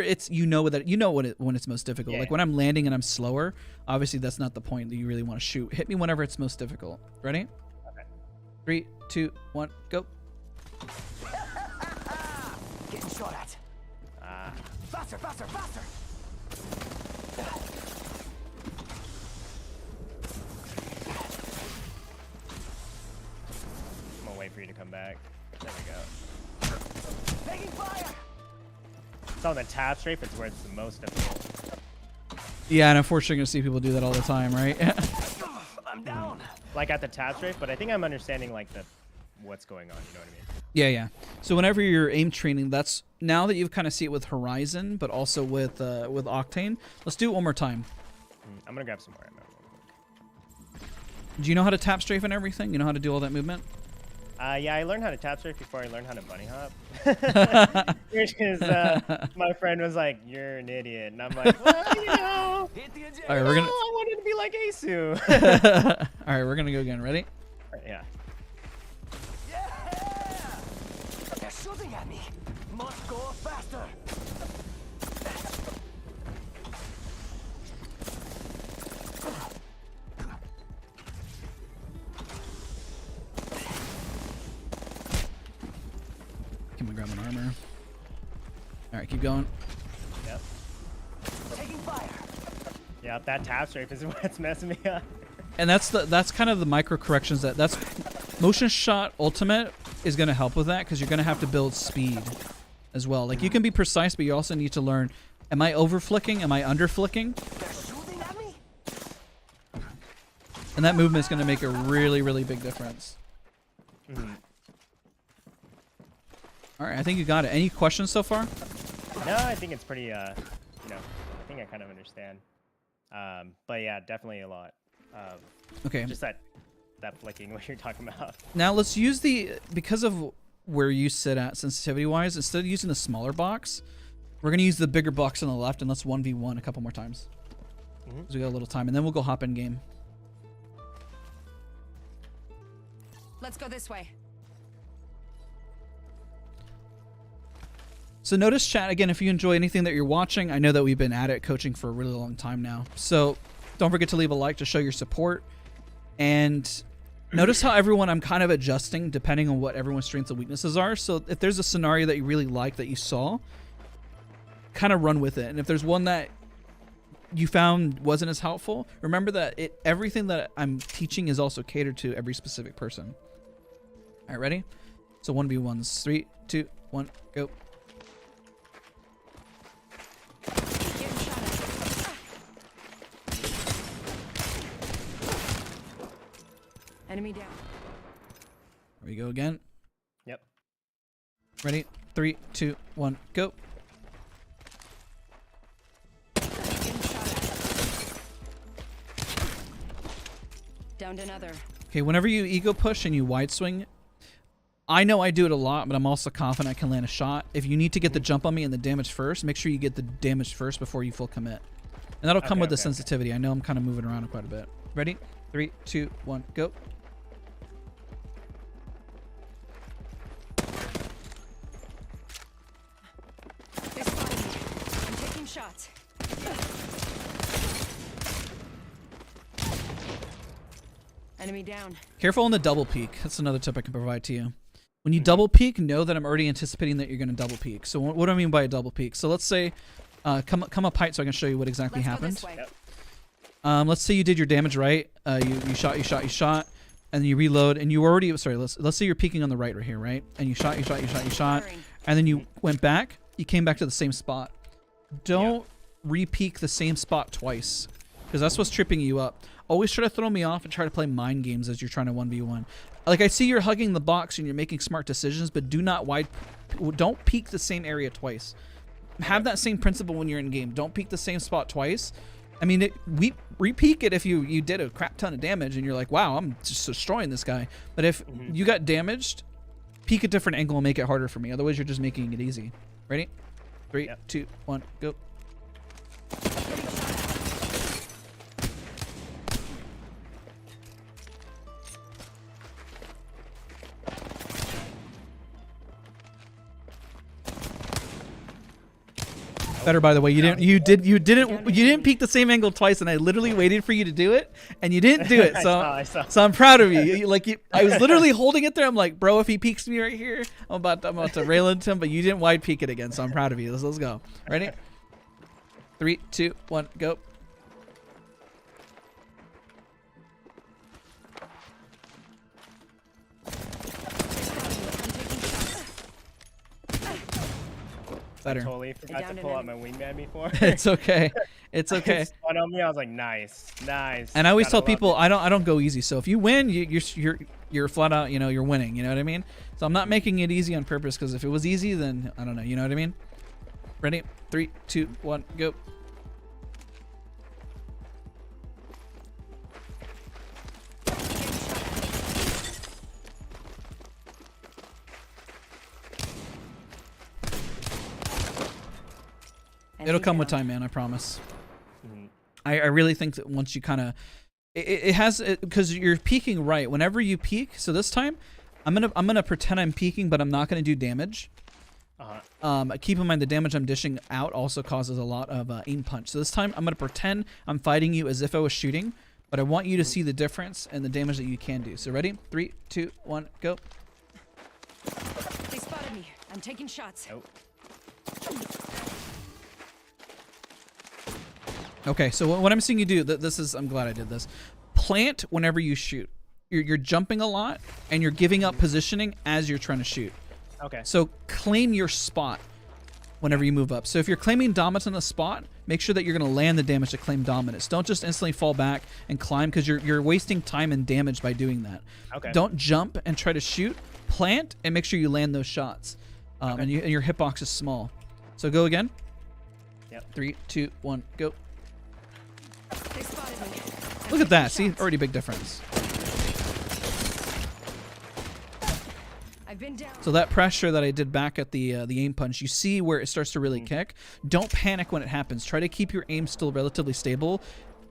it's when it's most difficult. Like when I'm landing and I'm slower, obviously that's not the point that you really want to shoot. Hit me whenever it's most difficult. Ready? Okay. 3, 2, 1, go. Getting shot at. Faster, faster, faster. I'm gonna wait for you to come back. There we go. Taking fire. It's on the tap strafe, it's where it's the most difficult. Yeah, and unfortunately, you're gonna see people do that all the time, right? I'm down. Like at the tap strafe, but I think I'm understanding like what's going on. You know what I mean? Yeah. So whenever you're aim training, that's now that you've kind of see it with Horizon, but also with Octane. Let's do it one more time. I'm gonna grab some more ammo. Do you know how to tap strafe and everything? You know how to do all that movement? Yeah, I learned how to tap strafe before I learned how to bunny hop. Because my friend was like, "You're an idiot," and I'm like, "Well, you know, all right, I wanted to be like Asu." All right, we're gonna go again. Ready? Yeah. Yeah! They're shooting at me. Must go faster. Can we grab an armor? All right, keep going. Yep. Taking fire. Yeah, that tap strafe is what's messing me up. And that's kind of the micro corrections that's motion shot ultimate is going to help with that because you're going to have to build speed as well. Like you can be precise, but you also need to learn, am I over flicking? Am I under flicking? They're shooting at me. And that movement is going to make a really, really big difference. All right, I think you got it. Any questions so far? No, I think it's pretty, I think I kind of understand. But yeah, definitely a lot. Okay. Just that flicking, what you're talking about. Now let's use because of where you sit at sensitivity wise. Instead of using the smaller box, we're gonna use the bigger box on the left, and let's 1v1 a couple more times. So we got a little time, and then we'll go hop in game. Let's go this way. So notice, chat, again, if you enjoy anything that you're watching, I know that we've been at it coaching for a really long time now. So don't forget to leave a like to show your support. And notice how everyone, I'm kind of adjusting depending on what everyone's strengths and weaknesses are. So if there's a scenario that you really like that you saw, kind of run with it. And if there's one that you found wasn't as helpful, remember that everything that I'm teaching is also catered to every specific person. All right, ready? So 1v1s. 3, 2, 1, go. Enemy down. Here we go again. Yep. Ready? 3, 2, 1, go. Downed another. Okay, whenever you ego push and you wide swing, I know I do it a lot, but I'm also confident I can land a shot. If you need to get the jump on me and the damage first, make sure you get the damage first before you full commit. And that'll come with the sensitivity. I know I'm kind of moving around quite a bit. Ready? 3, 2, 1, go. They spotted me. I'm taking shots. Enemy down. Careful on the double peek. That's another tip I can provide to you. When you double peek, know that I'm already anticipating that you're going to double peek. So what do I mean by a double peek? So let's say, come up height so I can show you what exactly happened. Let's say you did your damage right. You shot, and then you reload, and you already, sorry, let's say you're peeking on the right here, right? And you shot, and then you went back. You came back to the same spot. Don't re-peek the same spot twice, because that's what's tripping you up. Always try to throw me off and try to play mind games as you're trying to 1v1. Like, I see you're hugging the box and you're making smart decisions, but don't peek the same area twice. Have that same principle when you're in game. Don't peek the same spot twice. I mean, we re-peek it if you did a crap ton of damage and you're like, wow, I'm just destroying this guy. But if you got damaged, peek a different angle and make it harder for me. Otherwise, you're just making it easy. Ready? 3, 2, 1, go. Better, by the way. You didn't peek the same angle twice, and I literally waited for you to do it, and you didn't do it. So, I saw. So I'm proud of you. I was literally holding it there. I'm like, bro, if he peeks me right here, I'm about to rail into him, but you didn't wide peek it again. So I'm proud of you. Let's go. Ready? 3, 2, 1, go. Better. I totally forgot to pull out my wingman before. It's okay. It's okay. Spun on me. I was like, nice. And I always tell people I don't go easy. So if you win, you're flat out. You're winning. You know what I mean? So I'm not making it easy on purpose, because if it was easy, then I don't know. You know what I mean? Ready? 3, 2, 1, go. It'll come with time, man. I promise. I really think that once you kind of, it has, because you're peeking right. Whenever you peek, so this time, I'm gonna pretend I'm peeking, but I'm not gonna do damage. Keep in mind the damage I'm dishing out also causes a lot of aim punch. So this time I'm gonna pretend I'm fighting you as if I was shooting, but I want you to see the difference and the damage that you can do. So ready? 3, 2, 1, go. They spotted me. I'm taking shots. Nope. Okay, so what I'm seeing you do, I'm glad I did this. Plant whenever you shoot. You're jumping a lot, and you're giving up positioning as you're trying to shoot. Okay. So claim your spot whenever you move up. So if you're claiming dominance on the spot, make sure that you're going to land the damage to claim dominance. Don't just instantly fall back and climb, because you're wasting time and damage by doing that. Okay. Don't jump and try to shoot. Plant and make sure you land those shots. And your hitbox is small. So go again. Yep. 3, 2, 1, go. They spotted me. Look at that. See, already big difference. So that pressure that I did back at the aim punch, you see where it starts to really kick. Don't panic when it happens. Try to keep your aim still relatively stable.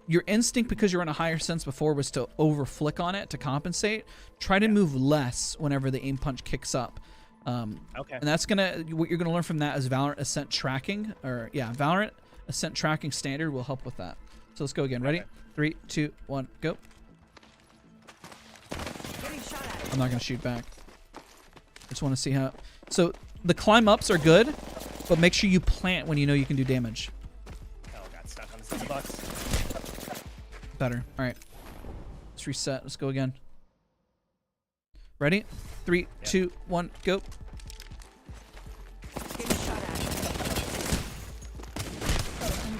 Your instinct, because you're in a higher sense before, was to over flick on it to compensate. Try to move less whenever the aim punch kicks up. Okay. And that's what you're gonna learn from that is Valorant Ascent tracking, Valorant Ascent tracking standard will help with that. So let's go again. Ready? 3, 2, 1, go. I'm not gonna shoot back. Just want to see how. So the climb ups are good, but make sure you plant when you know you can do damage. Oh, got stuck on the silver box. Better. All right. Let's reset. Let's go again. Ready? 3, 2, 1, go.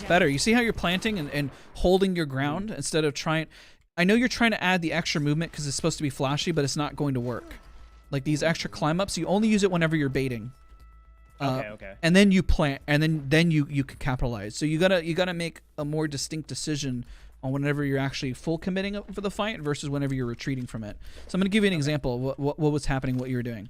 Better. You see how you're planting and holding your ground instead of trying. I know you're trying to add the extra movement because it's supposed to be flashy, but it's not going to work. Like these extra climb ups, you only use it whenever you're baiting. Okay. And then you plant, and then you can capitalize. So you gotta make a more distinct decision on whenever you're actually full committing for the fight versus whenever you're retreating from it. So I'm gonna give you an example of what was happening, what you were doing.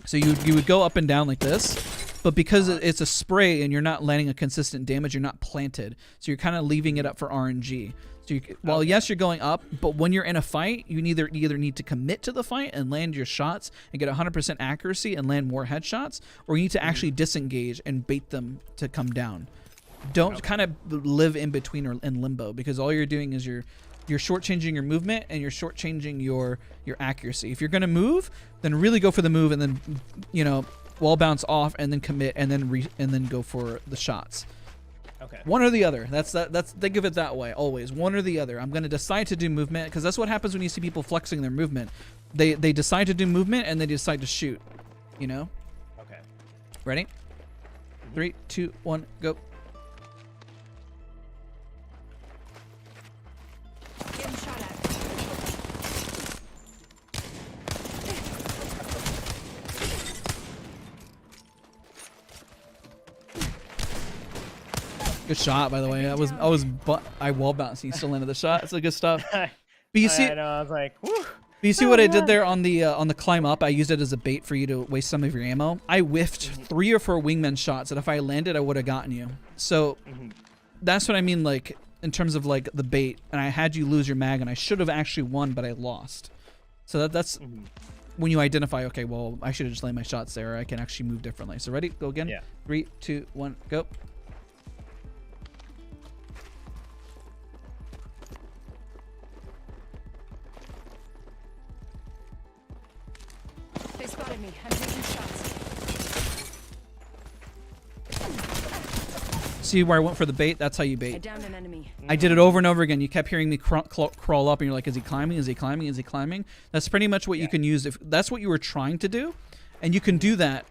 So you would go up and down like this, but because it's a spray and you're not landing a consistent damage, you're not planted. So you're kind of leaving it up for RNG. So while yes, you're going up, but when you're in a fight, you either need to commit to the fight and land your shots and get 100% accuracy and land more headshots, or you need to actually disengage and bait them to come down. Don't kind of live in between or in limbo, because all you're doing is you're shortchanging your movement and you're shortchanging your accuracy. If you're gonna move, then really go for the move and then wall bounce off and then commit and then go for the shots. Okay. One or the other. That's think of it that way always. One or the other. I'm gonna decide to do movement because that's what happens when you see people flexing their movement. They decide to do movement and they decide to shoot. You know. Okay. Ready? 3, 2, 1, go. Good shot, by the way. I wall bounced. He still landed the shot. So good stuff. But you see, I know. I was like, whew. But you see what I did there on the climb up? I used it as a bait for you to waste some of your ammo. I whiffed 3 or 4 wingman shots that if I landed, I would have gotten you. So that's what I mean, like in terms of like the bait. And I had you lose your mag, and I should have actually won, but I lost. So that's when you identify. Okay, well, I should have just laid my shots there. Or I can actually move differently. So ready? Go again. Yeah. 3, 2, 1, go. They spotted me. I'm taking shots. See where I went for the bait? That's how you bait. I downed an enemy. I did it over and over again. You kept hearing me crawl up, and you're like, is he climbing? Is he climbing? Is he climbing? That's pretty much what you can use if that's what you were trying to do. And you can do that,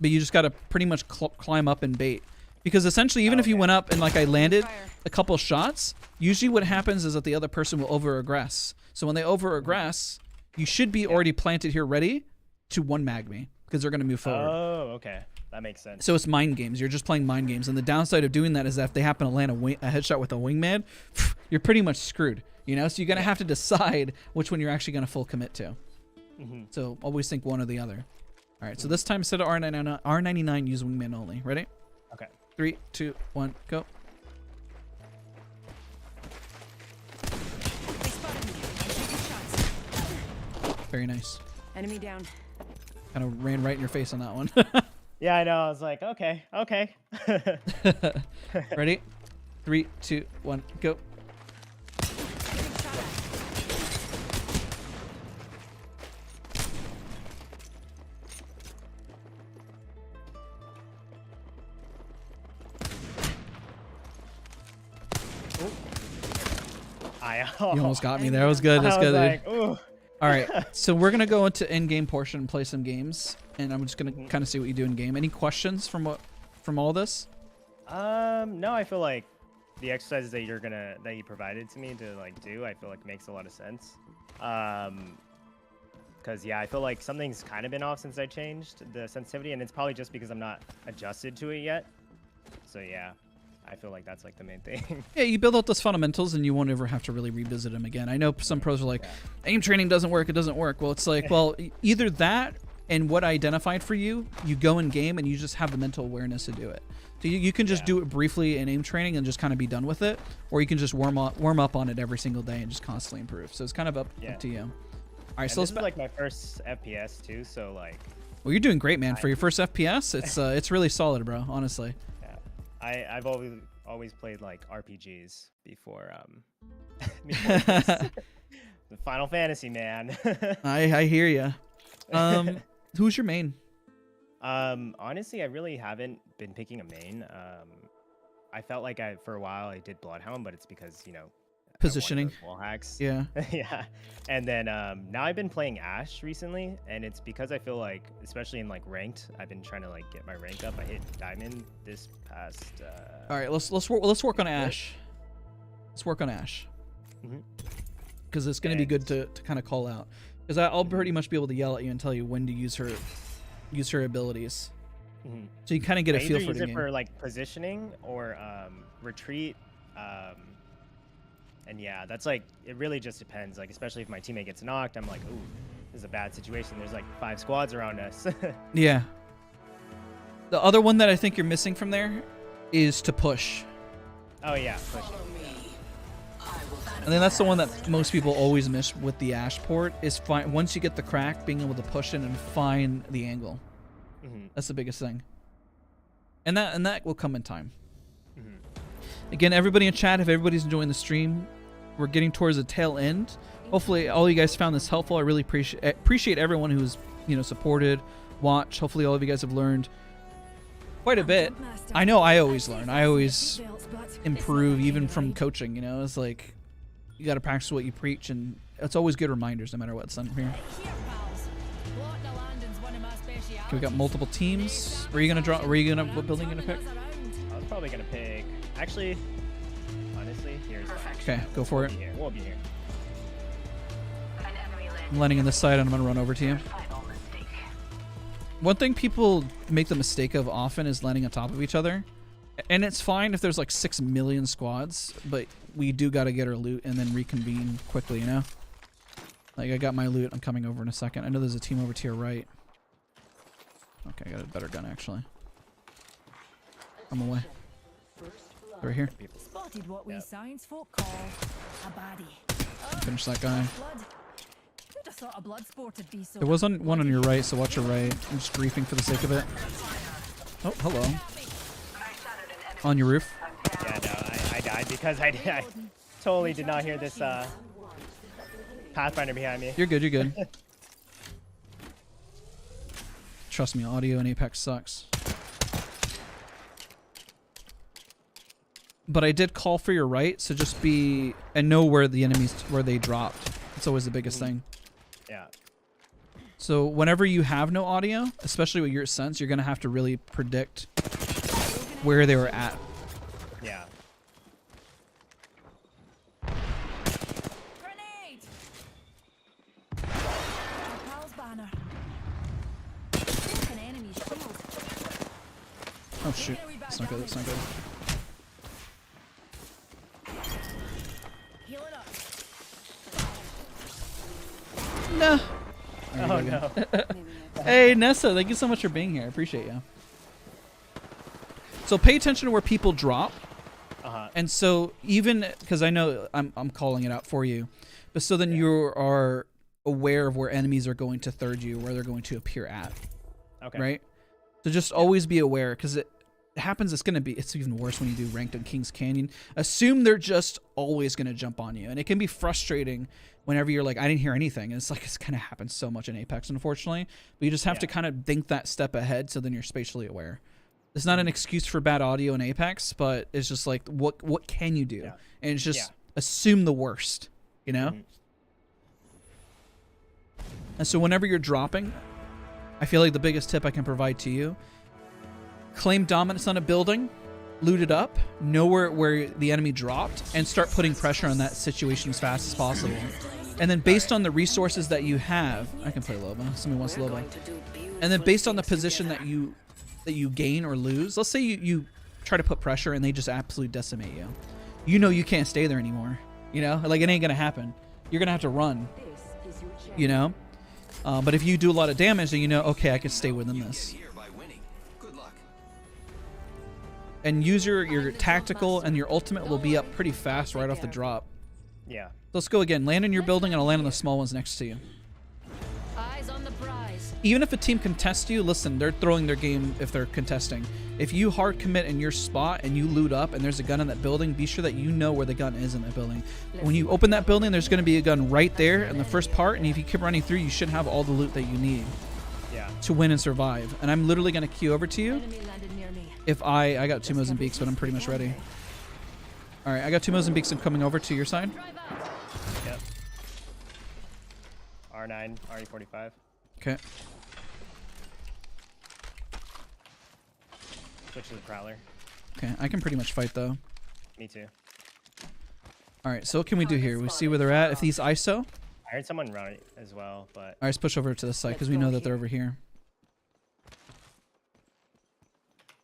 but you just got to pretty much climb up and bait. Because essentially, even if you went up and like I landed a couple shots, usually what happens is that the other person will over-aggress. So when they over-aggress, you should be already planted here ready to one-mag me, because they're going to move forward. Oh, okay. That makes sense. So it's mind games. You're just playing mind games. And the downside of doing that is that if they happen to land a headshot with a wingman, you're pretty much screwed. You know? So you're going to have to decide which one you're actually going to full commit to. So always think one or the other. All right. So this time, instead of R99, use wingman only. Ready? Okay. 3, 2, 1, go. They spotted me. I'm taking shots. Very nice. Enemy down. Kind of ran right in your face on that one. Yeah, I know. I was like, okay. Ready? 3, 2, 1, go. You almost got me there. That was good. That's good. Like, all right, so we're gonna go into in-game portion and play some games, and I'm just gonna kind of see what you do in game. Any questions from all this? No, I feel like the exercises that you provided to me to like do, I feel like makes a lot of sense. Because yeah, I feel like something's kind of been off since I changed the sensitivity, and it's probably just because I'm not adjusted to it yet. So yeah. I feel like that's like the main thing. Yeah, you build out those fundamentals and you won't ever have to really revisit them again. I know some pros are like, aim training doesn't work, it doesn't work. Well, it's like, well, either that and what I identified for you, you go in game and you just have the mental awareness to do it. So you can just do it briefly in aim training and just kind of be done with it, or you can just warm up on it every single day and just constantly improve. So it's kind of up to you. All right, so this is like my first FPS too, so like. Well, you're doing great, man. For your first FPS, it's really solid, bro. Honestly. Yeah, I've always played like RPGs before. The Final Fantasy, man. I hear ya. Who's your main? Honestly, I really haven't been picking a main. I felt like for a while I did Bloodhound, but it's because, you know, positioning, wall hacks. Yeah. Yeah. And then now I've been playing Ashe recently, and it's because I feel like, especially in like ranked, I've been trying to like get my rank up. I hit Diamond this past. All right, let's work on Ashe. Let's work on Ashe. Because it's going to be good to kind of call out. Because I'll pretty much be able to yell at you and tell you when to use her abilities. So you kind of get a feel for the game. For like positioning or retreat. And yeah, that's like, it really just depends. Like, especially if my teammate gets knocked, I'm like, ooh, this is a bad situation. There's like 5 squads around us. Yeah. The other one that I think you're missing from there is to push. Oh yeah, push. And then that's the one that most people always miss with the Ashe port is once you get the crack, being able to push in and find the angle. That's the biggest thing. And that will come in time. Again, everybody in chat, if everybody's enjoying the stream, we're getting towards the tail end. Hopefully all you guys found this helpful. I really appreciate everyone who's, you know, supported, watched. Hopefully all of you guys have learned quite a bit. I know I always learn. I always improve, even from coaching, you know. It's like you got to practice what you preach, and it's always good reminders no matter what's done here. Okay, we got multiple teams. Where are you gonna draw? What building are you gonna pick? I was probably gonna pick. Actually, honestly, here's. Okay, go for it. We'll be here. I'm landing on this side, and I'm gonna run over to you. One thing people make the mistake of often is landing on top of each other, and it's fine if there's like 6 million squads, but we do gotta get our loot and then reconvene quickly, you know. Like I got my loot. I'm coming over in a second. I know there's a team over to your right. Okay, I got a better gun actually. I'm away. Right here. Spotted what we science folk call a baddie. Finish that guy. Who'd have thought a blood sport would be so. There was one on your right, so watch your right. I'm just griefing for the sake of it. Oh, hello. On your roof. Yeah, no, I died because I totally did not hear this Pathfinder behind me. You're good, you're good. Trust me, audio in Apex sucks. But I did call for your right, so just be and know where the enemies where they dropped. It's always the biggest thing. Yeah. So whenever you have no audio, especially with your sense, you're gonna have to really predict where they were at. Yeah. Grenade! Our pal's banner. An enemy shield. Oh shoot. That's not good, that's not good. Heal it up. No. Oh no. Hey Nessa, thank you so much for being here. I appreciate you. So pay attention to where people drop. And so even because I know I'm calling it out for you, but so then you are aware of where enemies are going to third you, where they're going to appear at. Okay. Right. So just always be aware, because it happens. It's even worse when you do ranked on Kings Canyon. Assume they're just always going to jump on you, and it can be frustrating whenever you're like, I didn't hear anything. And it's like, it's kind of happens so much in Apex, unfortunately. But you just have to kind of think that step ahead, so then you're spatially aware. It's not an excuse for bad audio in Apex, but it's just like, what can you do? And it's just assume the worst, you know? And so whenever you're dropping, I feel like the biggest tip I can provide to you, claim dominance on a building, loot it up, know where the enemy dropped, and start putting pressure on that situation as fast as possible. And then based on the resources that you have, I can play Loba. Somebody wants Loba. And then based on the position that you gain or lose, let's say you try to put pressure and they just absolutely decimate you. You know you can't stay there anymore. You know, like it ain't gonna happen. You're gonna have to run. You know, But if you do a lot of damage, then you know, okay, I can stay within this. And use your tactical, and your ultimate will be up pretty fast right off the drop. Yeah. Let's go again. Land on your building, and I'll land on the small ones next to you. Eyes on the prize. Even if a team contests you, listen, they're throwing their game if they're contesting. If you hard commit in your spot and you loot up and there's a gun in that building, be sure that you know where the gun is in that building. When you open that building, there's going to be a gun right there in the first part, and if you keep running through, you should have all the loot that you need to win and survive. And I'm literally going to queue over to you. If I got 2 Mozambiques, but I'm pretty much ready. All right, I got 2 Mozambiques. I'm coming over to your side. Yep. R9, RE45. Okay. Switch to the Prowler. Okay, I can pretty much fight though. Me too. All right, so what can we do here? We see where they're at. If these ISO. I heard someone run it as well, but. All right, let's push over to the side because we know that they're over here.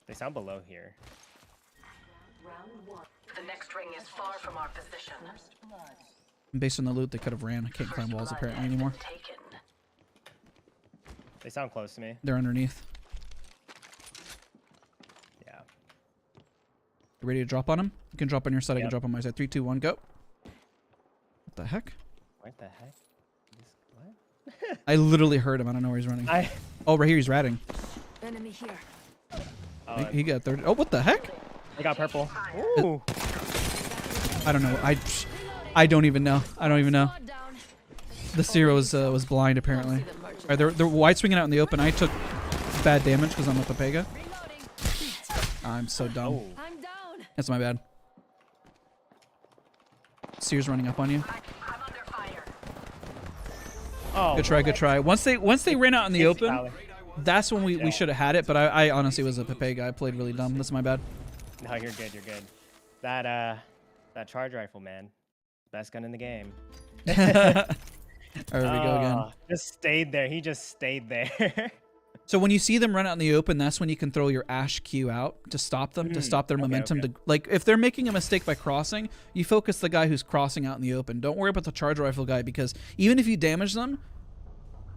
They sound below here. The next ring is far from our position. Based on the loot, they could have ran. I can't climb walls apparently anymore. They sound close to me. They're underneath. Yeah. You ready to drop on them? You can drop on your side. I can drop on my side. 3, 2, 1, go. What the heck? What the heck? What? I literally heard him. I don't know where he's running. Oh, right here. He's ratting. Enemy here. He got 30. Oh, what the heck? I got purple. Ooh. I don't know. I don't even know. I don't even know. The Zero was blind apparently. All right, they're wide swinging out in the open. I took bad damage because I'm a Pepega. I'm so dumb. Oh. That's my bad. Seer's running up on you. Oh. Good try. Good try. Once they ran out in the open, that's when we should have had it. But I honestly was a Pepega. I played really dumb. That's my bad. No, you're good. You're good. That charge rifle, man, best gun in the game. There we go again. Just stayed there. He just stayed there. So when you see them run out in the open, that's when you can throw your Ash Q out to stop them, to stop their momentum. Okay. To like, if they're making a mistake by crossing, you focus the guy who's crossing out in the open. Don't worry about the charge rifle guy, because even if you damage them,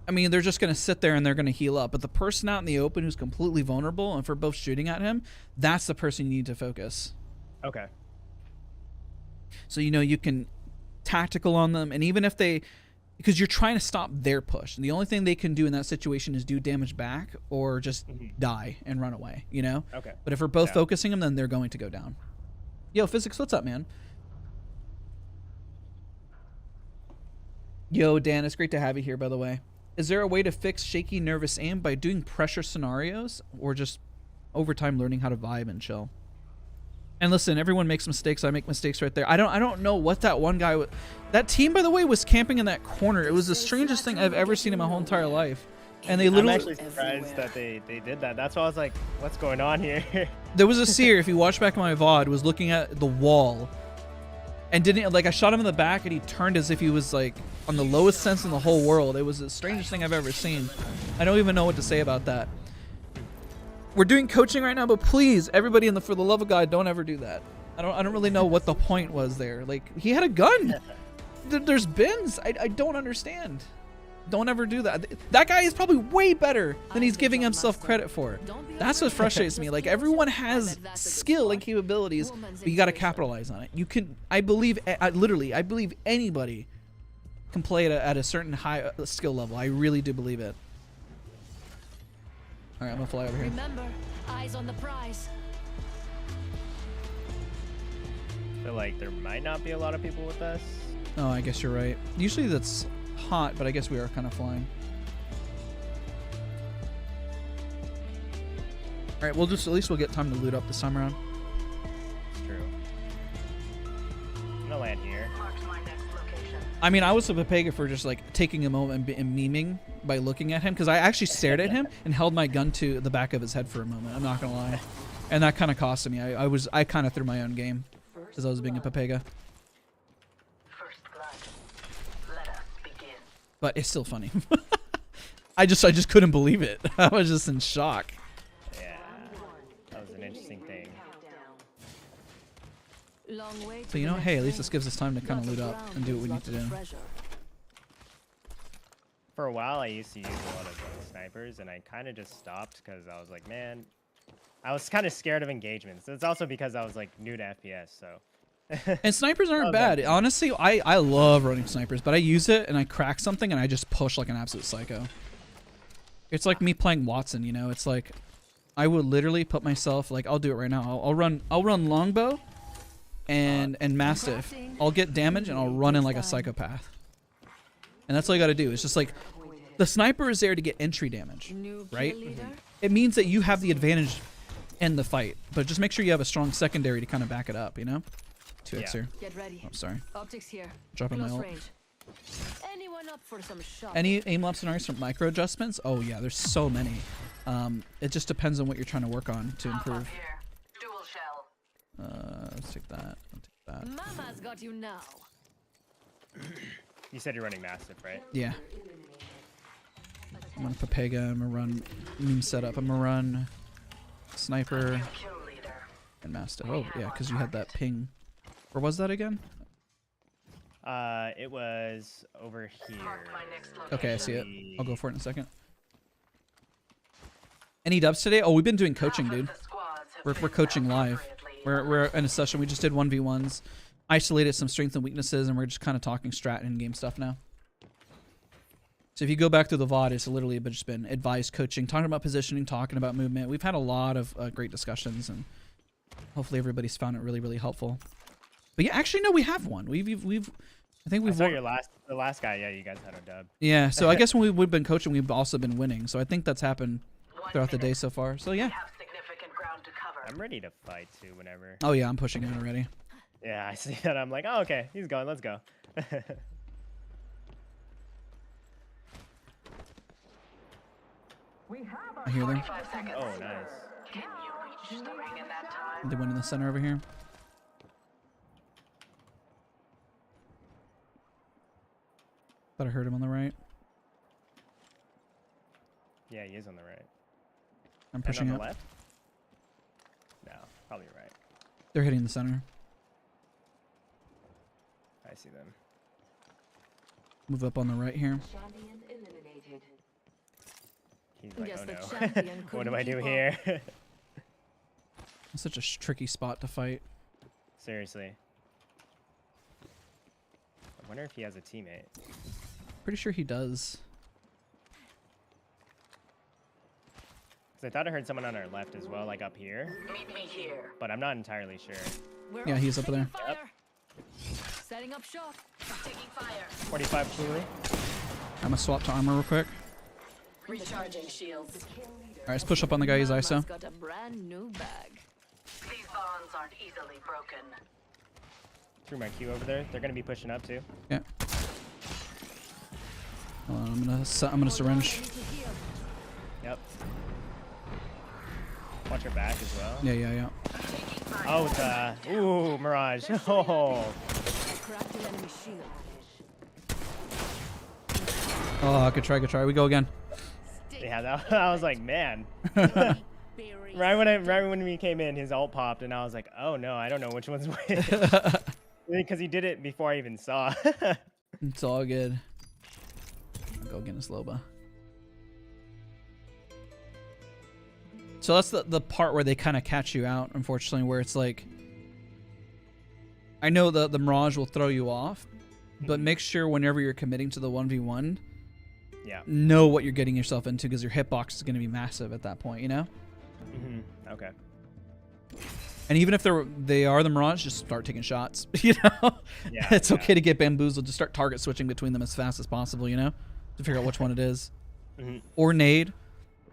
I mean, they're just going to sit there and they're going to heal up. But the person out in the open who's completely vulnerable, and if we're both shooting at him, that's the person you need to focus. Okay. So, you know, you can tactical on them, and even if they, because you're trying to stop their push, and the only thing they can do in that situation is do damage back or just die and run away, you know? Okay. But if we're both focusing them, then they're going to go down. Yo, Physics, what's up, man? Yo, Dan, it's great to have you here, by the way. Is there a way to fix shaky, nervous aim by doing pressure scenarios, or just over time learning how to vibe and chill? And listen, everyone makes mistakes. I make mistakes right there. I don't know what that one guy was. That team, by the way, was camping in that corner. It was the strangest thing I've ever seen in my whole entire life. And they literally... I'm actually surprised that they did that. That's why I was like, what's going on here? There was a seer, if you watch back my VOD, was looking at the wall and didn't, like, I shot him in the back and he turned as if he was, like, on the lowest sense in the whole world. It was the strangest thing I've ever seen. I don't even know what to say about that. We're doing coaching right now, but please, everybody, for the love of God, don't ever do that. I don't really know what the point was there. Like, he had a gun. There's bins. I don't understand. Don't ever do that. That guy is probably way better than he's giving himself credit for. That's what frustrates me. Like, everyone has skill and capabilities, but you got to capitalize on it. You can. I believe, literally, I believe anybody can play at a certain high skill level. I really do believe it. All right, I'm gonna fly over here. Remember, eyes on the prize. I feel like there might not be a lot of people with us. Oh, I guess you're right. Usually that's hot, but I guess we are kind of flying. All right, we'll just, at least we'll get time to loot up this time around. It's true. I'm gonna land here. I mean, I was a Pepega for just like taking a moment and memeing by looking at him, because I actually stared at him and held my gun to the back of his head for a moment. I'm not gonna lie, and that kind of costed me. I kind of threw my own game because I was being a Pepega. But it's still funny. I just couldn't believe it. I was just in shock. Yeah, that was an interesting thing. So, you know, hey, at least this gives us time to kind of loot up and do what we need to do. For a while, I used to use a lot of snipers, and I kind of just stopped because I was like, man, I was kind of scared of engagements. It's also because I was like new to FPS, so. And snipers aren't bad. Honestly, I love running snipers, but I use it and I crack something and I just push like an absolute psycho. It's like me playing Wattson, you know. It's like I would literally put myself like I'll do it right now. I'll run longbow and mastiff. I'll get damage and I'll run in like a psychopath. And that's all you got to do. It's just like the sniper is there to get entry damage, right? It means that you have the advantage in the fight, but just make sure you have a strong secondary to kind of back it up, you know? 2x here. Get ready. Oh, sorry. Optics here. Dropping my ult. Anyone up for some shots? Any aim left scenarios from micro adjustments? Oh yeah, there's so many. It just depends on what you're trying to work on to improve. Dual shell. Let's take that. I'll take that. Mama's got you now. You said you're running Mastiff, right? Yeah. I'm gonna Papega. I'm gonna run meme setup. I'm gonna run sniper and mastiff. Oh yeah, because you had that ping. Where was that again? It was over here. Okay, I see it. I'll go for it in a second. Any dubs today? Oh, we've been doing coaching, dude. We're coaching live. We're in a session. We just did 1v1s, isolated some strengths and weaknesses, and we're just kind of talking strat and game stuff now. So if you go back to the VOD, it's literally just been advice, coaching, talking about positioning, talking about movement. We've had a lot of great discussions, and hopefully everybody's found it really, really helpful. But yeah, actually, no, we have one. I think we've. I saw the last guy. Yeah, you guys had a dub. Yeah, so I guess when we've been coaching, we've also been winning. So I think that's happened throughout the day so far. So yeah. I'm ready to fight too. Whenever. Oh yeah, I'm pushing in already. Yeah, I see that. I'm like, oh okay, he's going. Let's go. I hear them. Oh nice. They went in the center over here. Thought I heard him on the right. Yeah, he is on the right. I'm pushing on up. the left? No, probably right. They're hitting the center. I see them. Move up on the right here. He's like, oh no. What do I do here? It's such a tricky spot to fight. Seriously. I wonder if he has a teammate. Pretty sure he does. Because I thought I heard someone on our left as well, like up here. Meet me here. But I'm not entirely sure. Yeah, he's up there. Yep. Setting up shop. Taking fire. 45 truly. I'm gonna swap to armor real quick. Recharging shields. Alright, let's push up on the guy. He's ISO. Got a brand new bag. These bonds aren't easily broken. Threw my Q over there. They're gonna be pushing up too. Yeah. Hold on, I'm gonna syringe. Yep. Watch your back as well. Yeah. Oh, ooh, Mirage. Oh. Oh, good try. We go again. Yeah, that, I was like, man. right when we came in, his ult popped, and I was like, oh no, I don't know which one's which. Because he did it before I even saw. It's all good. I'll go against Loba. So that's the part where they kind of catch you out, unfortunately, where it's like, I know the Mirage will throw you off, but make sure whenever you're committing to the 1v1, know what you're getting yourself into, because your hitbox is going to be massive at that point, you know? Okay. And even if they are the Mirage, just start taking shots, you know? Yeah, it's okay to get bamboozled. Just start target switching between them as fast as possible, you know? To figure out which one it is. Or nade.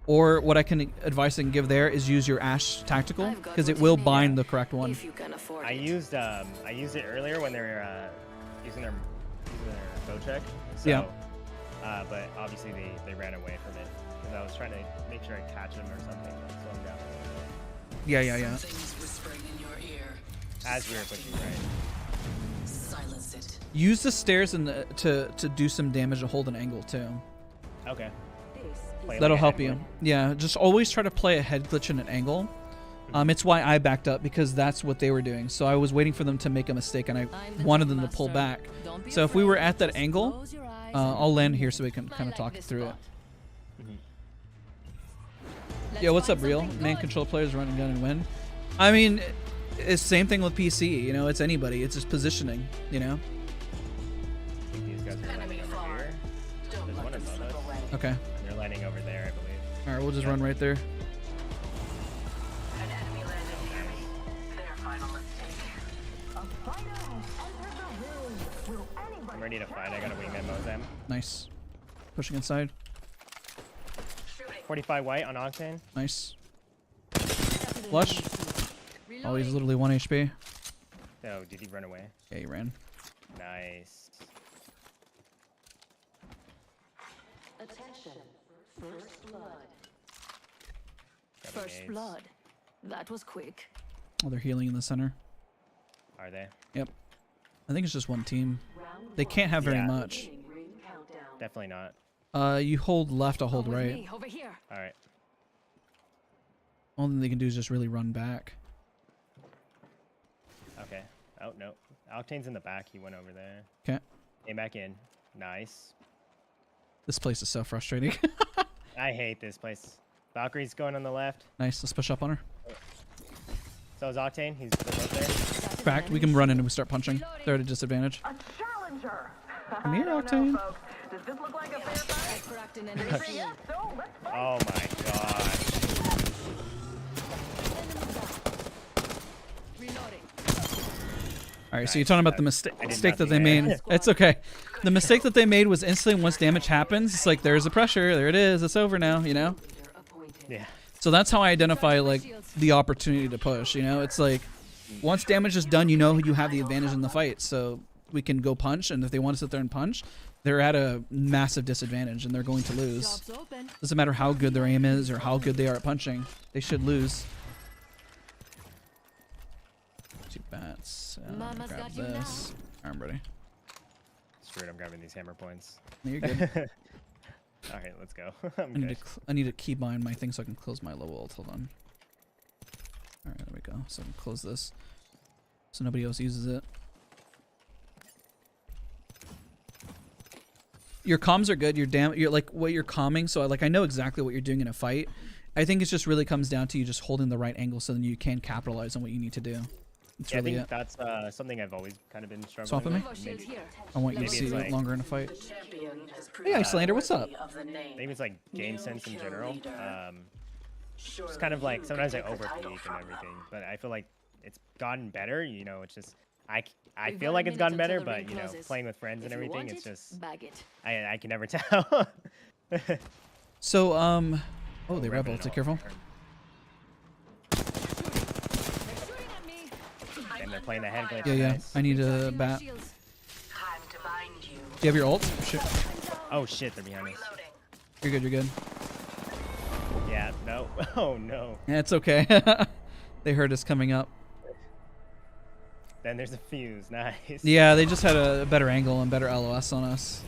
Or what I can advise and give there is use your Ash tactical, because it will bind the correct one. I used it earlier when they were using their bow check. So, yeah. But obviously they ran away from it because I was trying to make sure I catch them or something. Slow them down. Yeah. As we were pushing right. Silence it. Use the stairs and to do some damage to hold an angle too. Okay. That'll help you. Yeah, just always try to play a head glitch in an angle. It's why I backed up, because that's what they were doing. So I was waiting for them to make a mistake, and I wanted them to pull back. So if we were at that angle, I'll land here so we can kind of talk through it. Yeah, what's up, real? Man control players run and gun and win. I mean, it's same thing with PC, you know, it's anybody. It's just positioning, you know? I think these guys are landing over here. There's one above us. Okay. They're landing over there, I believe. Alright, we'll just run right there. I'm ready to fight. I got a wingman Mozam. Nice. Pushing inside. 45 white on Octane. Nice. Flush. Oh, he's literally 1 HP. Oh, did he run away? Yeah, he ran. Nice. Attention. First blood. Got First nades. blood. That was quick. Oh, they're healing in the center. Are they? Yep. I think it's just one team. They can't have very Yeah. much. Definitely not. You hold left, I'll hold Come with right. me, over here. All right. All they can do is just really run back. Okay. Oh, no. Octane's in the back. He went over there. Okay. Came back in. Nice. This place is so frustrating. I hate this place. Valkyrie's going on the left. Nice. Let's push up on her. So is Octane. They're both there. Back. We can run in and we start punching. They're at a disadvantage. A challenger. Come here, I don't Octane. know, folks. Does this look like a fair fight? Cracked an enemy Yes, shield. so let's fight. Oh my gosh. Reloading. All right, so you're talking about the I mistake did that nothing they there. made. It's okay. The mistake that they made was instantly once damage happens, it's like there's the pressure. There it is. It's over now, you know? Yeah. So that's how I identify like the opportunity to push, you know? It's like once damage is done, you know you have the advantage in the fight. So we can go punch, and if they want to sit there and punch, they're at a massive disadvantage and they're going to lose. Job's open. Doesn't matter how good their aim is or how good they are at punching. They should lose. 2 bats. Mama's Grab got you this. I'm ready. Screw it. I'm grabbing these hammer points. No, you're good. All right, let's go. I'm I good. need to keybind my thing so I can close my low ult. Hold on. Alright, there we go. So I can close this. So nobody else uses it. Your comms are good. You're like what you're calming. So I know exactly what you're doing in a fight. I think it just really comes down to you just holding the right angle so then you can capitalize on what you need to do. That's Yeah, really I it. think that's something I've always kind of been struggling Swap with me? with. Shield Maybe, here. I want you to maybe see it's it like- longer in a fight. Champion has Hey, Icelander, what's up? of the name. maybe it's like game sense in general. Surely It's kind of like you sometimes I can take the title overpeak and from everything, them. but I feel like it's gotten better. You know, it's just I We've feel got like a it's gotten minute better, until the but ring you know, closes. playing with friends and If you everything, want it's it, just bag it. I can never tell. So oh, they Revenant revolted. all Careful. turn. They're shooting at me. And they're playing the hand glitch. Yeah, yeah. Nice. I need to Recharging my bat. Do shields. Time to bind you. you have your ult? Shit. Oh shit, they're behind us. Reloading. You're good. You're good. Yeah, no. Oh no. Yeah, it's okay. They heard us coming up. Then there's a fuse. Nice. Yeah, they just had a better angle and better LOS on us.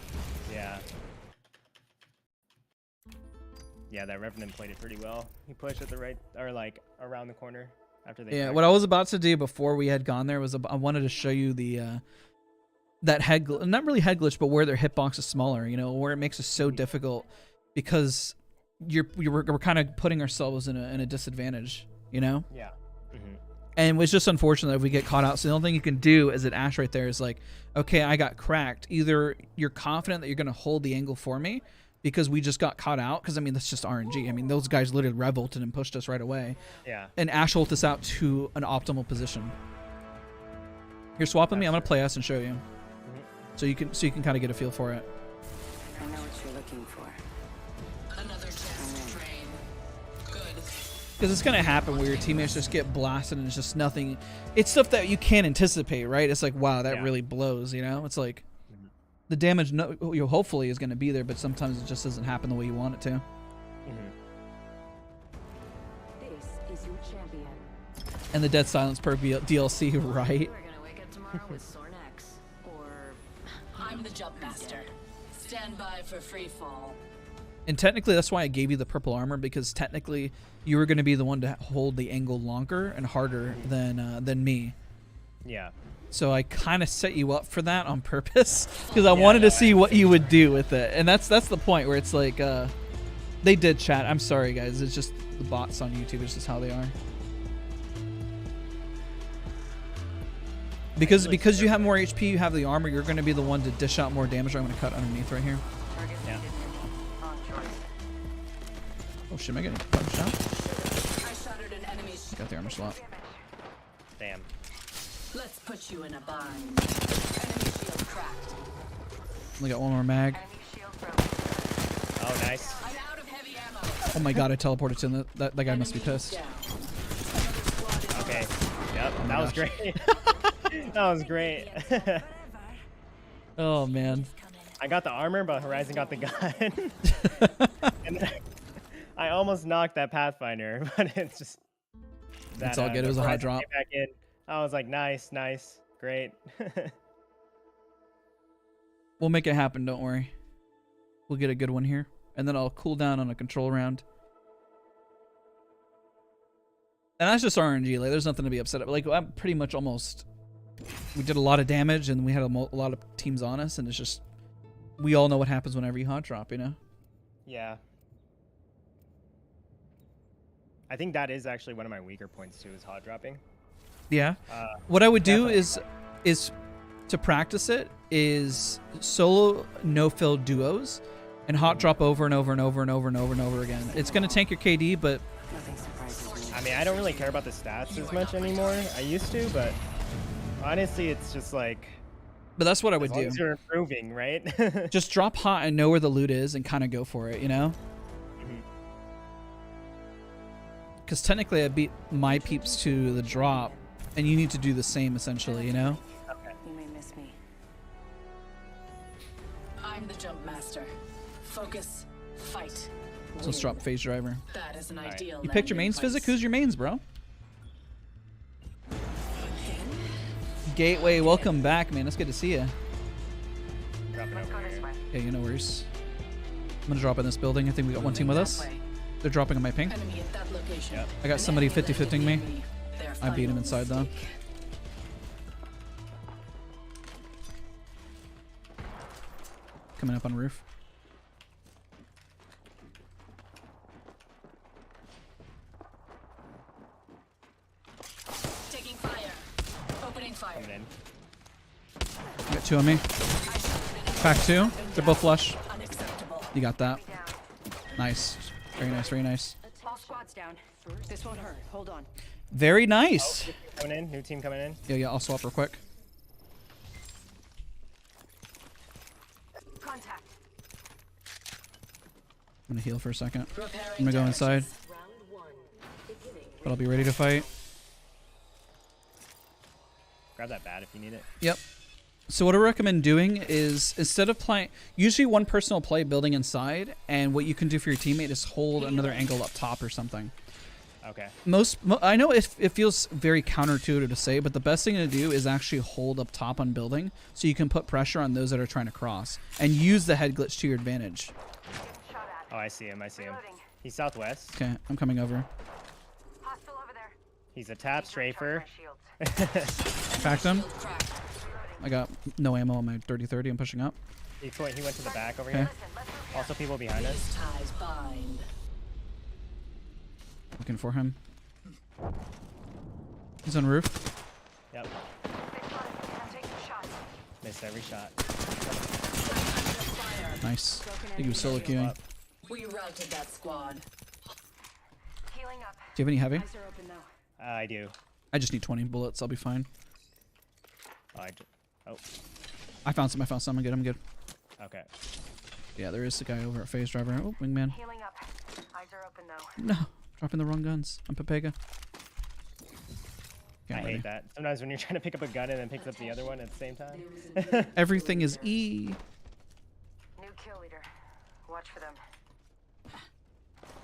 Yeah. Yeah, that Revenant played it pretty well. He pushed at the right, or like around the corner after they. Yeah, cracked what it. I was about to do before we had gone there was I wanted to show you the that head not really head glitch, but where their hitbox is smaller. You know, where it makes it so difficult because we're kind of putting ourselves in a disadvantage. You know. Yeah. And it's just unfortunate if we get caught out. So the only thing you can do as an Ash right there is like, okay, I got cracked. Either you're confident that you're going to hold the angle for me because we just got caught out. Because, I mean, that's just RNG. I mean, those guys literally revolted and pushed us right away. Yeah. And Ash ult us out to an optimal position. Here, swap with me. I'm going to play us and show you. So you can kind of get a feel for it. I know what you're looking for. Another chance to train. Good. Because it's going to happen where your teammates just get blasted and it's just nothing. It's stuff that you can't anticipate, right? It's like, wow, that really blows, you know? It's like the damage hopefully is going to be there, but sometimes it just doesn't happen the way you want it to. This is your champion. And the Dead Silence perk DLC, right? We're gonna wake up tomorrow with sore necks. Or I'm the jump master. Stand by for free fall. And technically, that's why I gave you the purple armor, because technically you were going to be the one to hold the angle longer and harder than me. Yeah. So I kind of set you up for that on purpose because I wanted to see what you would do with it. And that's the point where it's like, they did chat. I'm sorry, guys. It's just the bots on YouTube. It's just how they are. Because you have more HP, you have the armor, you're going to be the one to dish out more damage. I'm going to cut underneath right here. Yeah. Oh shit, am I getting punched out? Got the armor slot. Damn. Let's put you in a bind. Enemy shield cracked. We got one more mag. Oh, nice. I'm out of heavy ammo. Oh my god, I teleported to him. That guy must be pissed. Okay. Yep, Oh that was great. That was great. Oh man. I got the armor, but Horizon got the gun. And I almost knocked that Pathfinder, but it's just. It's all good. It was a hot drop. Back in. I was like, nice, great. We'll make it happen. Don't worry. We'll get a good one here, and then I'll cool down on a control round. And that's just RNG. Like, there's nothing to be upset about. Like, I'm pretty much almost. We did a lot of damage, and we had a lot of teams on us, and it's just. We all know what happens whenever you hot drop, you know. Yeah. I think that is actually one of my weaker points too, is hot dropping. Yeah. What I would do is to practice it is solo no-fill duos and hot drop over and over and over and over and over and over again. It's going to tank your KD, but I mean, I don't really care about the stats as much anymore. I used to, but honestly, it's just like. But that's what I would as long do. as you're improving, right? Just drop hot and know where the loot is and kind of go for it, you know? Because technically I beat my peeps to the drop, and you need to do the same essentially, you know? Okay. You may miss me. I'm the jump master. Focus, fight. So let's drop phase driver. That is an ideal. You picked your mains, Physic? Who's your mains, bro? Gateway, welcome back, man. It's good to see you. Dropping over here. Yeah, you know worries. I'm gonna drop in this building. I think we got one team with us. They're dropping on my ping. Enemy at that location. Yep. I got somebody 50-50ing me. I beat him inside though. Coming up on roof. Taking fire. Opening fire. Coming in. Got two on me. Pack two. They're both flush. Unacceptable. You got that. Nice. Very nice, very nice. All squads down. This won't hurt. Hold on. Very nice. Coming in. New team coming in. Yeah, I'll swap real quick. Contact. I'm gonna heal for a second. I'm gonna go inside. But I'll be ready to fight. Grab that bat if you need it. Yep. So what I recommend doing is, instead of playing, usually one person will play building inside, and what you can do for your teammate is hold another angle up top or something. Okay. I know it feels very counterintuitive to say, but the best thing to do is actually hold up top on building, so you can put pressure on those that are trying to cross, and use the head glitch to your advantage. Oh, I see him. I see him. He's southwest. Okay, I'm coming over. He's a tap strafer. Packed him. I got no ammo on my 30-30. I'm pushing up. He went to the back over here. Also, people behind us. Looking for him. He's on roof. Yep. Missed every shot. Nice. I think he was solo queuing. We routed that squad. Do you have any heavy? I do. I just need 20 bullets. I'll be fine. Oh. I found some. I'm good. I'm good. Okay. Yeah, there is a guy over at phase driver. Oh, wingman. Healing up. Eyes are open though. No, dropping the wrong guns. I'm Pepega. I hate that. Sometimes when you're trying to pick up a gun and then picks up the other one at the same time. Everything is E. New kill leader. Watch for them.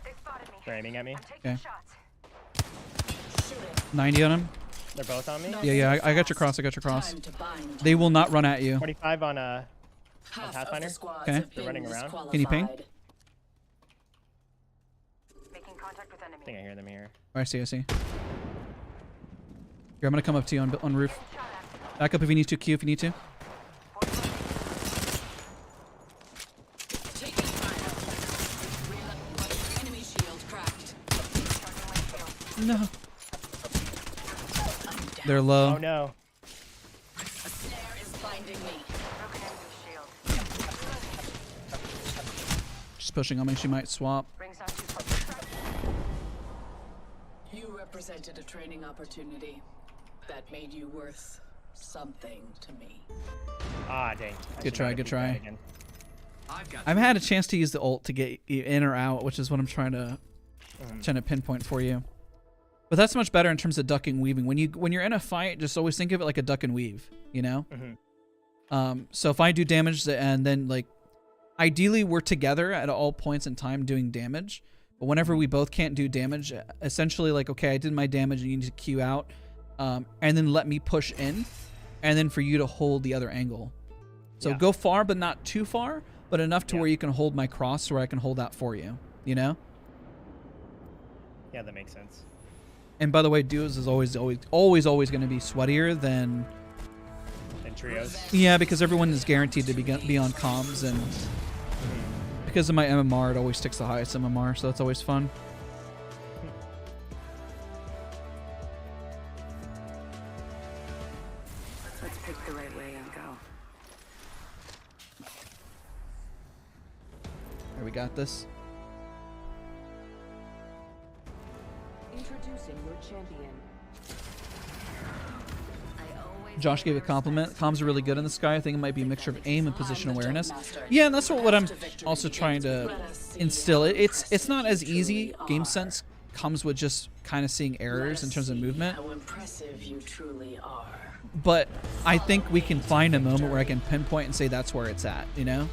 They spotted me. They're aiming at me. Okay. 90 on him. They're both on me? Yeah, I got your cross. They will not run at you. 45 on Pathfinder. Okay. They're running around. Can you ping? Making contact with enemy. I think I hear them here. Oh, I see. Here, I'm gonna come up to you on roof. Back up if you need to. Q if you need to. Taking fire. Enemy shield cracked. No. They're low. Oh no. A snare is binding me. Just pushing on me. She might swap. You represented a training opportunity that made you worth something to me. Ah, dang. Good try. Good try. I've had a chance to use the ult to get you in or out, which is what I'm trying to pinpoint for you. But that's much better in terms of ducking, weaving. When you're in a fight, just always think of it like a duck and weave, you know? So if I do damage and then like, ideally we're together at all points in time doing damage. But whenever we both can't do damage, essentially like, okay, I did my damage and you need to queue out, and then let me push in, and then for you to hold the other angle. So go far, but not too far, but enough to where you can hold my cross where I can hold that for you, you know? Yeah, that makes sense. And by the way, duos is always going to be sweatier than trios. Yeah, because everyone is guaranteed to be on comms, and because of my MMR, it always sticks the highest MMR, so that's always fun. Let's pick the right way and go. Here, we got this. Introducing your champion. Josh gave a compliment. Comms are really good in the sky. I think it might be a mixture of aim and position awareness. Yeah, and that's what I'm also trying to instill. It's not as easy. Game sense comes with just kind of seeing errors in terms of movement. How impressive you truly are. But I think we can find a moment where I can pinpoint and say that's where it's at, you know?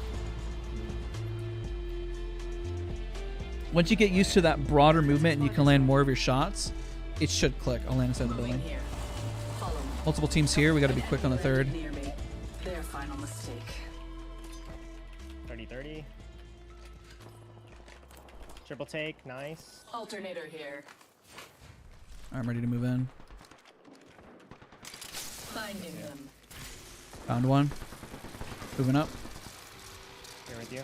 Once you get used to that broader movement and you can land more of your shots, it should click. I'll land inside the building. Multiple teams here. We got to be quick on the third. Their final mistake. 30-30. Triple take. Nice. Alternator here. I'm ready to move in. Finding them. Found one. Moving up. Here with you.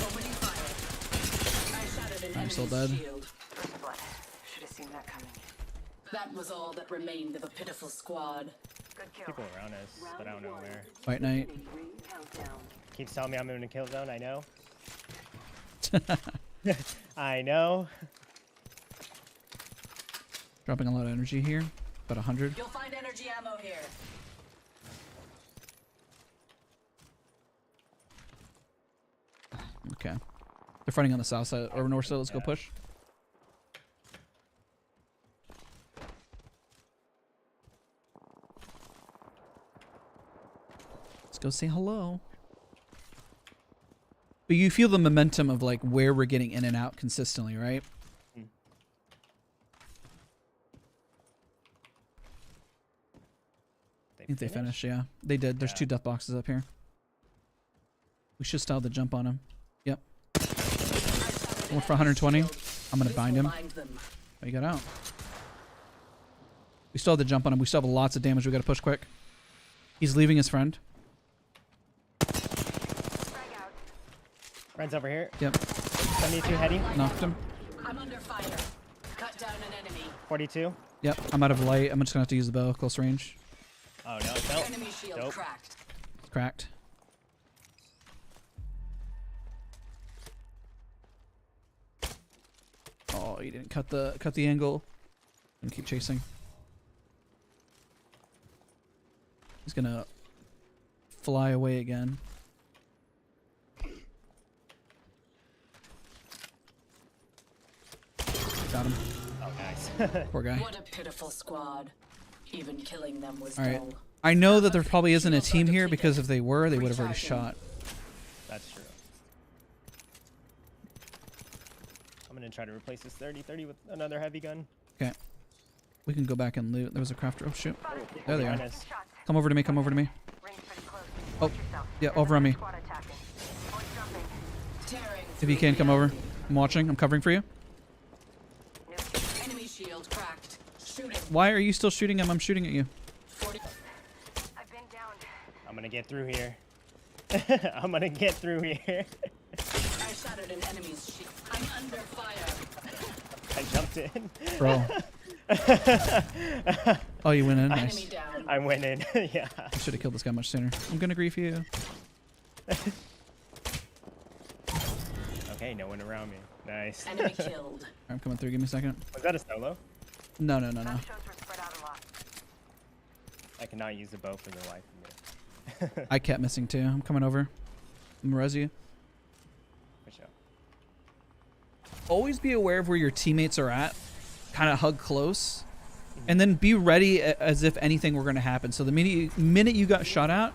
Opening fire. I shattered an I'm still enemy's dead. shield. Should have seen that coming. That was all that remained of a pitiful squad. Good kill. People around us, but I don't know where. Fight night. Keeps telling me I'm in a kill zone. I know. I know. Dropping a lot of energy here. About 100. You'll find energy ammo here. Okay. They're fighting on the south side or north side. Let's go push. Let's go say hello. But you feel the momentum of like where we're getting in and out consistently, right? I think they finished, yeah. They did. There's 2 death boxes up here. We should style the jump on him. Yep. One for 120. I'm going to bind him. Oh, you got out. We still have the jump on him. We still have lots of damage. We got to push quick. He's leaving his friend. Friend's over here. Yep. 72 heady. Knocked him. I'm under fire. Cut down an enemy. 42. Yep. I'm out of light. I'm just going to have to use the bow. Close range. Oh, no. Enemy shield Nope. cracked. Cracked. Oh, he didn't cut the angle. And keep chasing. He's gonna fly away again. Got him. Oh, nice. Poor guy. What a pitiful squad. Even killing them was All right. dull. I know that there probably isn't a team here because if they were, they would have already shot. That's true. I'm gonna try to replace this 30-30 with another heavy gun. Okay. We can go back and loot. There was a crafter. Oh shoot. There they are. Minus. Come over to me. Come over to me. Oh, yeah, over on me. If you can, come over. I'm watching. I'm covering for you. Enemy shield shield cracked. Shooting. Why are you still shooting him? I'm shooting at you. 40. I've been down. I'm gonna get through here. I'm gonna get through here. I shattered an enemy's shield. I'm under fire. I jumped in. Bro. Oh, you went in? Enemy Nice. down. I went in. Yeah. I should have killed this guy much sooner. I'm gonna grief you. Okay, no one around me. Nice. Enemy killed. I'm coming through. Give me a second. Was that a solo? No. Shows were spread out a lot. I cannot use the bow for the life of me. I kept missing too. I'm coming over. I'm gonna res you. For sure. Always be aware of where your teammates are at. Kind of hug close. And then be ready as if anything were going to happen. So the minute you got shot at,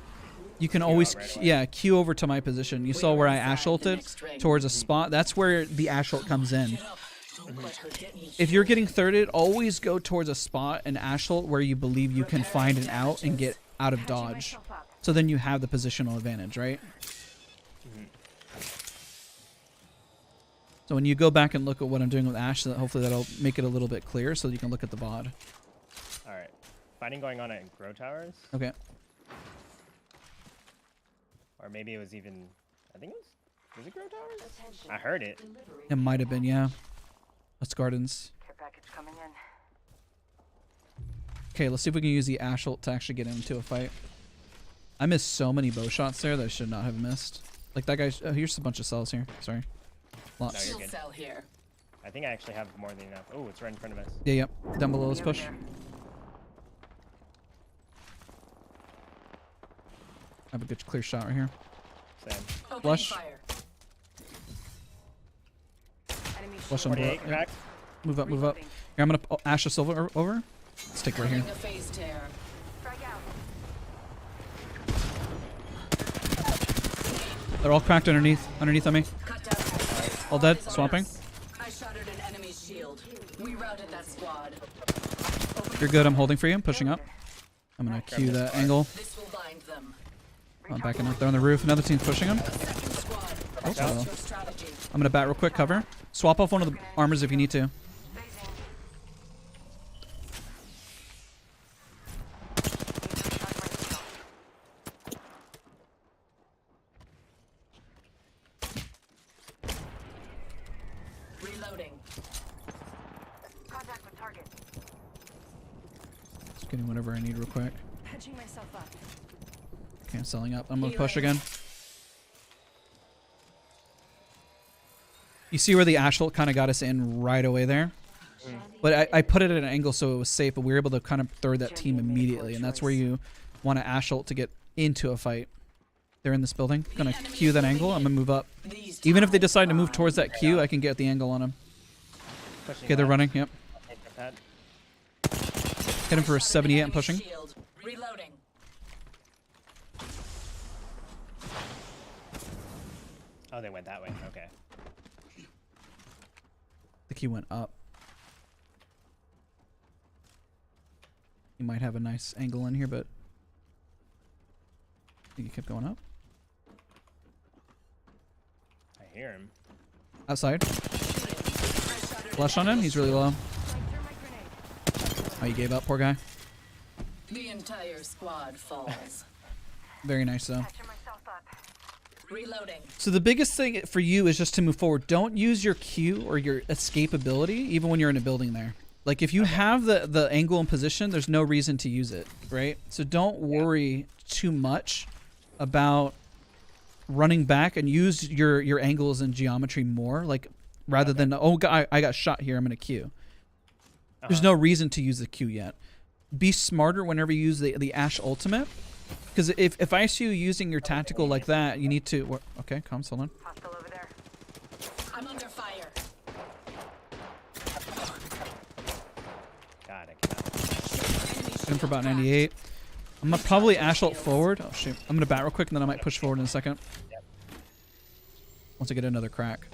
you can always, queue over to my position. You saw where I ash ulted towards a spot. That's where the ash ult comes in. If you're getting thirded, always go towards a spot and ash ult where you believe you can find an out and get out of dodge. So then you have the positional advantage, right? So when you go back and look at what I'm doing with Ash, hopefully that'll make it a little bit clearer so you can look at the VOD. Alright. Fighting going on at Grow Towers? Okay. Or maybe it was even... I think it was... Was it Grow Towers? I heard it. It might have been, yeah. Let's Gardens. Care package coming in. Okay, let's see if we can use the Ash ult to actually get into a fight. I missed so many bow shots there that I should not have missed. Like that guy's... Oh, here's a bunch of cells here. Sorry. Lots. No, you're good. Cell here. I think I actually have more than enough. Oh, it's right in front of us. Yeah, yep. Down below, let's push. I have a good clear shot right here. Same. Flush. Flush on Yep. yeah. Move up, move up. Here, I'm gonna Ash a silver over. Let's take right here. A phase tear. They're all cracked underneath on me. All dead. Swamping. I shattered an enemy's shield. We routed that squad. You're good. I'm holding for you. I'm pushing up. I'm gonna cue that angle. This will bind them. I'm backing up. They're on the roof. Another team's pushing them. Oh, I'm gonna bat real quick. Cover. Swap off one of the armors if you need to. Just getting whatever I need real quick. Patching myself up. Okay, I'm selling up. I'm gonna push again. You see where the Ash ult kind of got us in right away there? But I put it at an angle so it was safe, but we were able to kind of third that team immediately, and that's where you want to Ash ult to get into a fight. They're in this building. Gonna cue that angle. I'm gonna move up. Even if they decide to move towards that queue, I can get the angle on them. Okay, they're running. Yep. Hit him for a 78. I'm pushing. Reloading. Oh, they went that way. Okay. The queue went up. You might have a nice angle in here, but I think he kept going up. I hear him. Outside. Flush on him. He's really low. Oh, he gave up. Poor guy. The entire squad falls. Very nice, though. Reloading. So the biggest thing for you is just to move forward. Don't use your Q or your escape ability, even when you're in a building there. Like, if you have the angle and position, there's no reason to use it, right? So don't worry too much about running back, and use your angles and geometry more, like, rather than, oh, I got shot here, I'm going to Q. There's no reason to use the Q yet. Be smarter whenever you use the Ash ultimate. Because if I see you using your tactical like that, you need to... Okay, calm, hold on. I'm under fire. God, I cannot. Hit him for about 98. I'm going to probably Ash ult forward. Oh, shoot. I'm going to bat real quick, and then I might push forward in a second. Once I get another crack.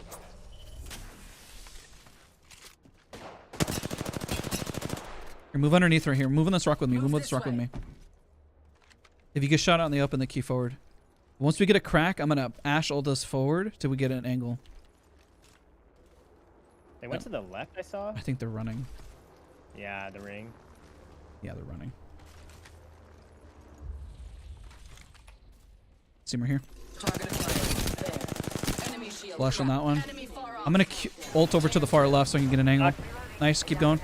Here, move underneath right here. Move on this rock with me. Move on this rock with me. If you get shot out in the open, the key forward. Once we get a crack, I'm gonna Ash ult us forward till we get an angle. They went to the left, I saw. I think they're running. Yeah, the ring. Yeah, they're running. See him right here. Flash on that one. I'm gonna ult over to the far left so I can get an angle. Nice, keep going.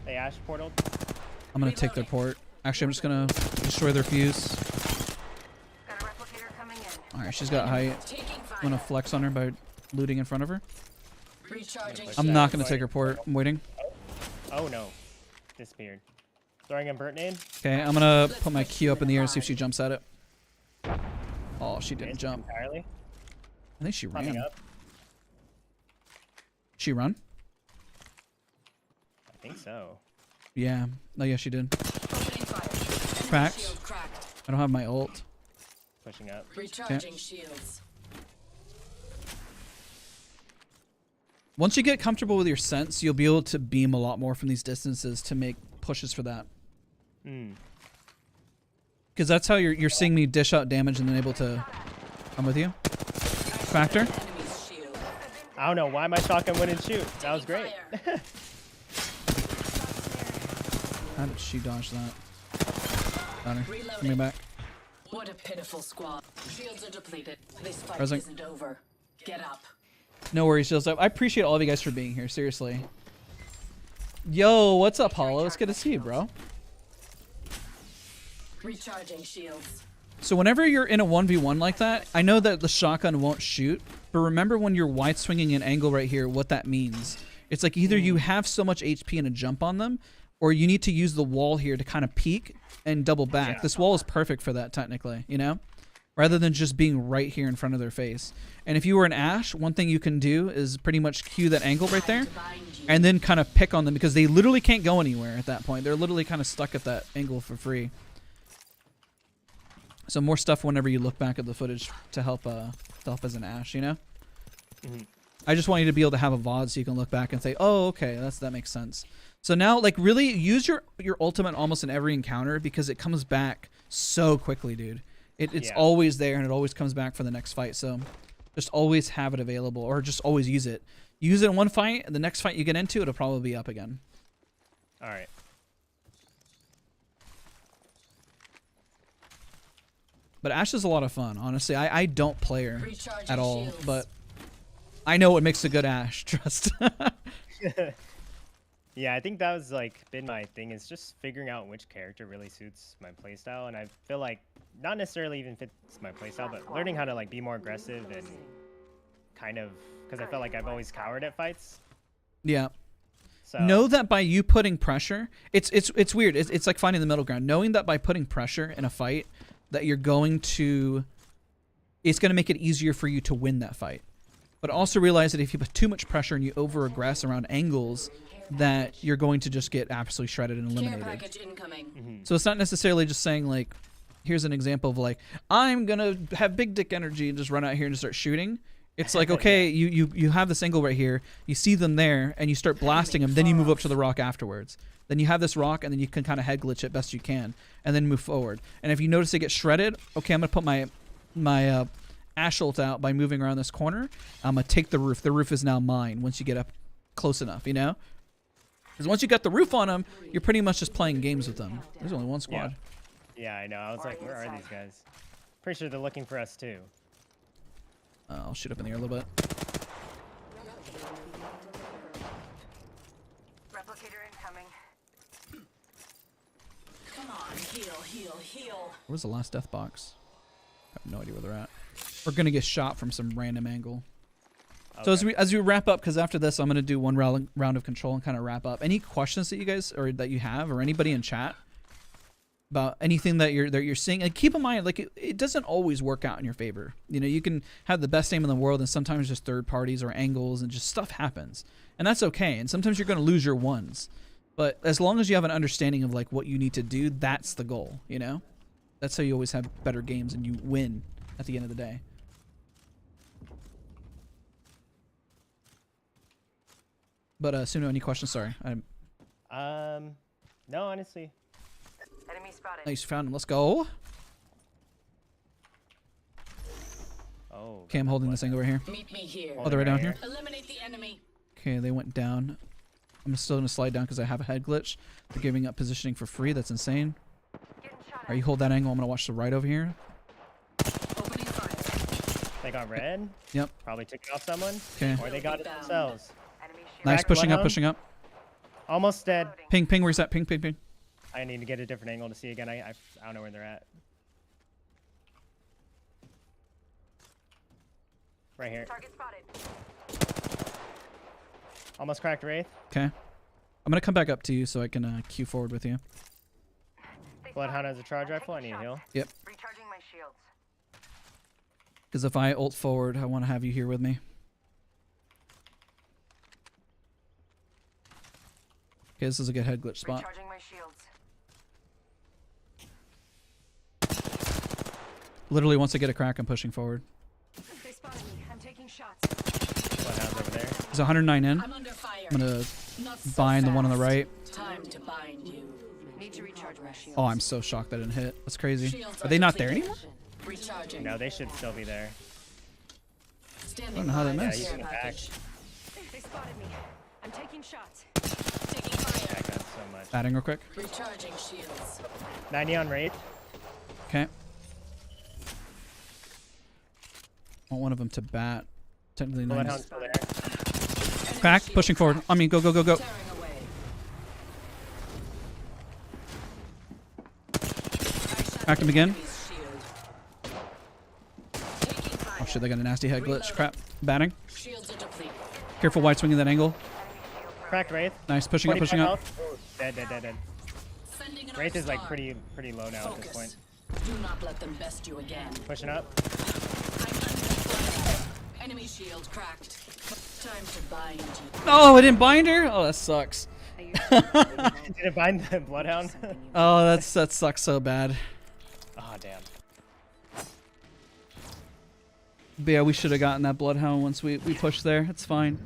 They Ash portal. I'm gonna take their port. Actually, I'm just gonna destroy their fuse. Alright, she's got height. I'm gonna flex on her by looting in front of her. I'm not gonna take her port. I'm waiting. Oh no. Disappeared. Throwing a burnt nade. Okay, I'm gonna put my Q up in the air and see if she jumps at it. Oh, she didn't jump. Entirely. I think she ran. Up. She run? I think so. Yeah. Oh yeah, she did. Cracked. I don't have my ult. Pushing up. Recharging shields. Once you get comfortable with your sense, you'll be able to beam a lot more from these distances to make pushes for that. Because that's how you're seeing me dish out damage and then able to... I'm with you. Factor. I don't know why my shotgun wouldn't shoot. That was great. How did she dodge that? Got her. Give me back. What a pitiful squad. Shields are depleted. This fight Present. isn't over. Get up. No worries, Jills. I appreciate all of you guys for being here. Seriously. Yo, what's up, Hollow? It's good to see you, bro. Recharging shields. So whenever you're in a 1v1 like that, I know that the shotgun won't shoot, but remember when you're wide swinging an angle right here, what that means. It's like either you have so much HP and a jump on them, or you need to use the wall here to kind of peek and double back. Yeah. This wall is perfect for that, technically, you know? Rather than just being right here in front of their face. And if you were an Ashe, one thing you can do is pretty much cue that angle right there, and then kind of pick on them, because they literally can't go anywhere at that point. They're literally kind of stuck at that angle for free. So more stuff whenever you look back at the footage to help as an Ashe, you know? I just want you to be able to have a VOD so you can look back and say, oh, okay, that makes sense. So now, like, really use your ultimate almost in every encounter, because it comes back so quickly, dude. It's always there, and it always comes back for the next fight. So just always have it available, or just always use it. Use it in one fight, and the next fight you get into, it'll probably be up again. All right. But Ashe is a lot of fun, honestly. I don't play her at all, but I know what makes a good Ashe, trust. Yeah, I think that was like been my thing, is just figuring out which character really suits my playstyle, and I feel like not necessarily even fits my playstyle, but learning how to like be more aggressive and kind of, because I felt like I've always cowered at fights. Yeah. So know that by you putting pressure, it's weird. It's like finding the middle ground. Knowing that by putting pressure in a fight, that it's going to make it easier for you to win that fight. But also realize that if you put too much pressure and you over aggress around angles, that you're going to just get absolutely shredded and eliminated. So it's not necessarily just saying like, here's an example of like, I'm gonna have big dick energy and just run out here and just start shooting. It's like, okay, you have this angle right here, you see them there, and you start blasting them, then you move up to the rock afterwards. Then you have this rock, and then you can kind of head glitch it best you can, and then move forward. And if you notice it gets shredded, okay, I'm gonna put my Ashe ult out by moving around this corner. I'm gonna take the roof. The roof is now mine once you get up close enough, you know? Because once you got the roof on them, you're pretty much just playing games with them. There's only one squad. Yeah, I know. I was like, where are these guys? Pretty sure they're looking for us too. I'll shoot up in the air a little bit. Replicator incoming. Come on, heal. Where's the last death box? I have no idea where they're at. We're gonna get shot from some random angle. Okay. So as we wrap up, because after this I'm gonna do one round of control and kind of wrap up. Any questions that you guys that you have, or anybody in chat about anything that you're seeing? And keep in mind, like it doesn't always work out in your favor. You know, you can have the best aim in the world, and sometimes just third parties or angles and just stuff happens, and that's okay. And sometimes you're gonna lose your ones, but as long as you have an understanding of like what you need to do, that's the goal. You know, that's how you always have better games and you win at the end of the day. But Suno, any questions? Sorry. No, honestly. Enemy spotted. Nice, found him. Let's go. Oh. Okay, I'm holding this angle right here. Meet me here. Oh, they're right down here. Eliminate the enemy. Okay, they went down. I'm still gonna slide down because I have a head glitch. They're giving up positioning for free. That's insane. Alright, you hold that angle. I'm gonna watch the right over here. Opening fire. They got red. Yep. Probably took it off someone. Okay. Or they got it themselves. Nice, Cracked pushing up, Bloodhound. pushing up. Almost dead. Ping, ping, where's that? Ping, ping, ping. I need to get a different angle to see again. I don't know where they're at. Right here. Target spotted. Almost cracked Wraith. Okay. I'm gonna come back up to you so I can queue forward with you. Bloodhound has a charge rifle. I need a heal. Yep. Recharging my shields. Because if I ult forward, I want to have you here with me. Okay, this is a good head glitch spot. Recharging my shields. Literally, once I get a crack, I'm pushing forward. They spotted me. I'm taking shots. Bloodhound's over there. There's 109 in. I'm under fire. I'm gonna Not so bind the one on the fast. right. Time to bind you. Need to recharge my shields. Oh, I'm so shocked that didn't hit. That's crazy. Shields Are they not there depleted. anymore? Recharging. No, they should still be there. Standing I don't know how they by. missed. Yeah, you can Package. They spotted me. I'm taking shots. Taking fire. That got so much. Batting real quick. Recharging shields. 90 on Wraith. Okay. Want one of them to bat. Technically, nice. Bloodhound's still there. Crack, pushing forward. I mean, go, go, go, go. Tearing away. Cracked him again. Enemy's shield. Taking fire. Oh shit, they got a nasty head glitch. Crap. Batting. Shields are depleted. Careful wide swinging that angle. Cracked Wraith. Nice, pushing up, 25 pushing up. health. Oh, dead, dead, dead, dead. Sending an Wraith is like star. pretty low now at this point. Focus. Do not let them best you again. Pushing up. I'm under fire. Enemy shield cracked. Time to bind you. Oh, I didn't bind her? Oh, that sucks. Did it bind the Bloodhound? Oh, that sucks so bad. Oh, damn. But yeah, we should have gotten that Bloodhound once we pushed there. It's fine.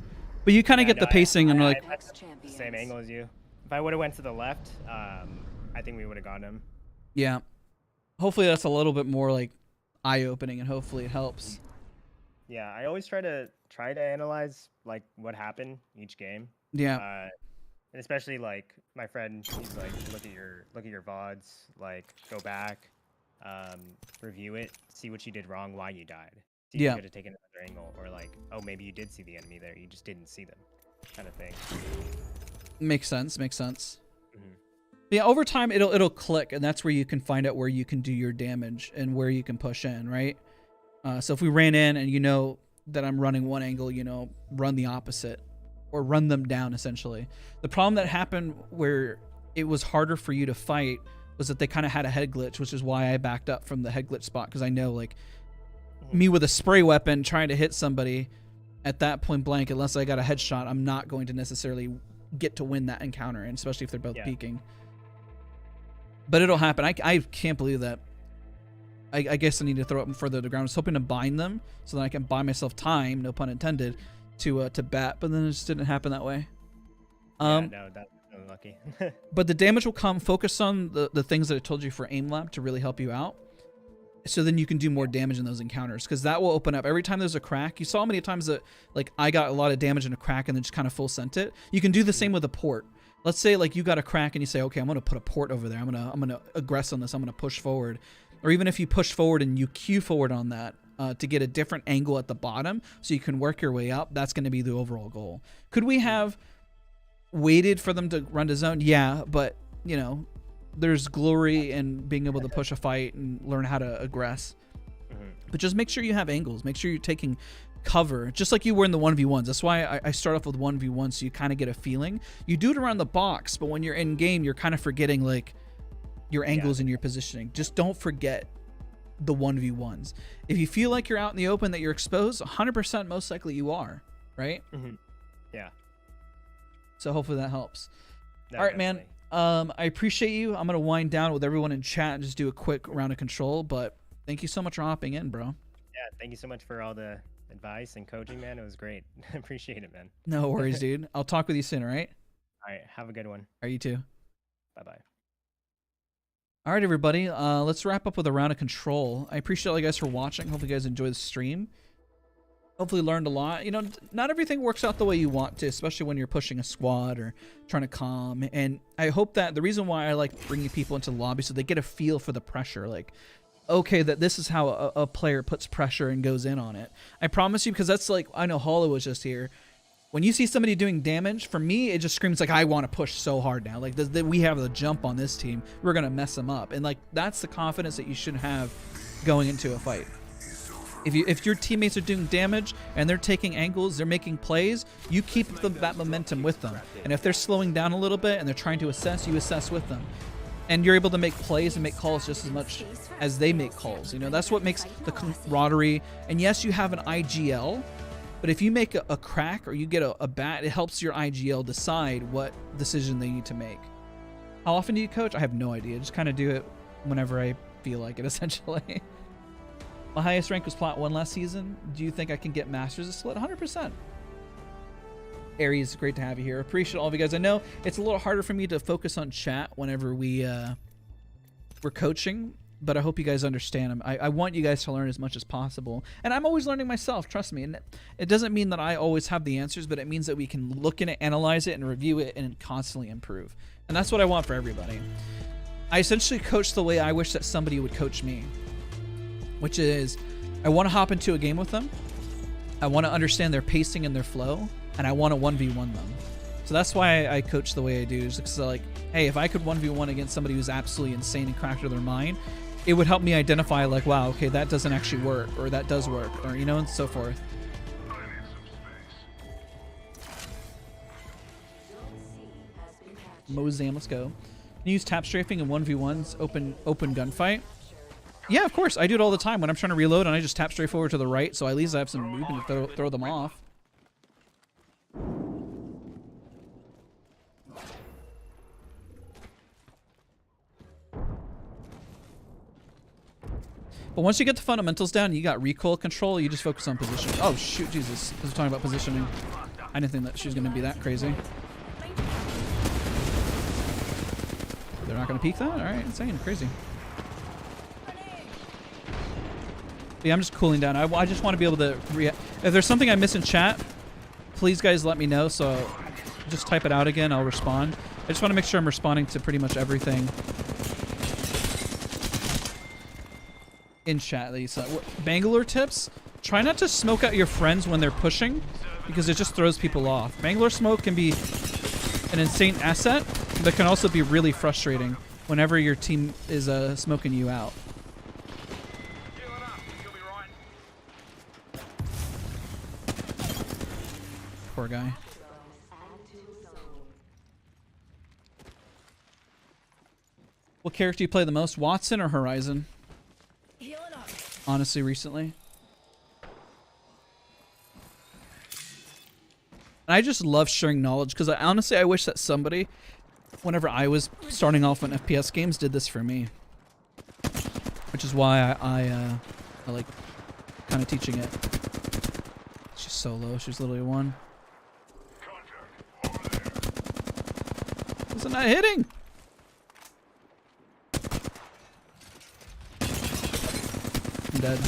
But you kind of get the pacing and like... That's the same angle as you. If I would have went to the left, I think we would have gotten him. Yeah. Hopefully that's a little bit more like eye-opening and hopefully it helps. Yeah, I always try to analyze like what happened each game. Yeah. And especially like my friend, he's like, look at your VODs, like go back, review it, see what you did wrong, why you died. See if Yeah. you could have taken another angle, or like, oh, maybe you did see the enemy there, you just didn't see them, kind of thing. Makes sense, makes sense. Mhm. Yeah, over time it'll click, and that's where you can find out where you can do your damage and where you can push in, right? So if we ran in and you know that I'm running one angle, you know, run the opposite or run them down essentially. The problem that happened where it was harder for you to fight was that they kind of had a head glitch, which is why I backed up from the head glitch spot, because I know like me with a spray weapon trying to hit somebody at that point blank, unless I got a headshot, I'm not going to necessarily get to win that encounter, and especially if they're both peeking. But it'll happen. I can't believe that. I guess I need to throw it further to the ground. I was hoping to bind them so that I can buy myself time, no pun intended, to bat, but then it just didn't happen that way. No, that's unlucky. But the damage will come. Focus on the things that I told you for aim lab to really help you out. So then you can do more damage in those encounters, because that will open up every time there's a crack. You saw many times that like I got a lot of damage in a crack and then just kind of full sent it. You can do the same with a port. Let's say like you got a crack and you say, okay, I'm gonna put a port over there. I'm gonna aggress on this. I'm gonna push forward. Or even if you push forward and you queue forward on that to get a different angle at the bottom so you can work your way up, that's going to be the overall goal. Could we have waited for them to run to zone? Yeah, but, you know, there's glory in being able to push a fight and learn how to aggress. But just make sure you have angles. Make sure you're taking cover, just like you were in the 1v1s. That's why I start off with 1v1, so you kind of get a feeling. You do it around the box, but when you're in game, you're kind of forgetting, like, your angles and your positioning. Just don't forget the 1v1s. If you feel like you're out in the open, that you're exposed, 100% most likely you are, right? Yeah. So hopefully that helps. No, all right, definitely. man. I appreciate you. I'm going to wind down with everyone in chat and just do a quick round of control, but thank you so much for hopping in, bro. Yeah, thank you so much for all the advice and coaching, man. It was great. Appreciate it, man. No worries, dude. I'll talk with you soon, all right? All right, have a good one. Are you too? Bye-bye. All right, everybody. Let's wrap up with a round of control. I appreciate all you guys for watching. Hope you guys enjoy the stream. Hopefully learned a lot. You know, not everything works out the way you want to, especially when you're pushing a squad or trying to calm. And I hope that the reason why I like bringing people into the lobby so they get a feel for the pressure. Like, okay, that this is how a player puts pressure and goes in on it. I promise you, because that's like, I know Hollow was just here. When you see somebody doing damage, for me, it just screams like, I want to push so hard now. Like, we have the jump on this team. We're going to mess them up. And like, that's the confidence that you should have going into a fight. If your teammates are doing damage and they're taking angles, they're making plays, you keep that momentum with them. And if they're slowing down a little bit and they're trying to assess, you assess with them. And you're able to make plays and make calls just as much as they make calls. You know, that's what makes the camaraderie. And yes, you have an IGL, but if you make a crack or you get a bat, it helps your IGL decide what decision they need to make. How often do you coach? I have no idea. Just kind of do it whenever I feel like it, essentially. My highest rank was Plat 1 last season. Do you think I can get Masters of Split? 100%. Aries, great to have you here. Appreciate all of you guys. I know it's a little harder for me to focus on chat whenever we're coaching, but I hope you guys understand. I want you guys to learn as much as possible. And I'm always learning myself, trust me. And it doesn't mean that I always have the answers, but it means that we can look at it, analyze it, and review it, and constantly improve. And that's what I want for everybody. I essentially coach the way I wish that somebody would coach me, which is I want to hop into a game with them. I want to understand their pacing and their flow, and I want to 1v1 them. So that's why I coach the way I do. Is because like, hey, if I could 1v1 against somebody who's absolutely insane and cracked to their mind, it would help me identify like, wow, okay, that doesn't actually work, or that does work, or you know, and so forth. Mozam, let's go. Use tap strafing in 1v1s, open gunfight. Yeah, of course. I do it all the time when I'm trying to reload and I just tap straight forward to the right, so at least I have some movement to throw them off. But once you get the fundamentals down, you got recoil control, you just focus on position. Oh, shoot, Jesus. I was talking about positioning. I didn't think that she was going to be that crazy. They're not going to peek that? All right, insane, crazy. Yeah, I'm just cooling down. I just want to be able to if there's something I miss in chat, please guys let me know. So just type it out again. I'll respond. I just want to make sure I'm responding to pretty much everything in chat that you said. Bangalore tips: try not to smoke out your friends when they're pushing, because it just throws people off. Bangalore smoke can be an insane asset, but can also be really frustrating whenever your team is smoking you out. Poor guy. What character do you play the most, Wattson or Horizon? Honestly, recently. And I just love sharing knowledge, because honestly I wish that somebody, whenever I was starting off on FPS games, did this for me. Which is why I like kind of teaching it. She's so low. She's literally 1. Is it not hitting? I'm dead.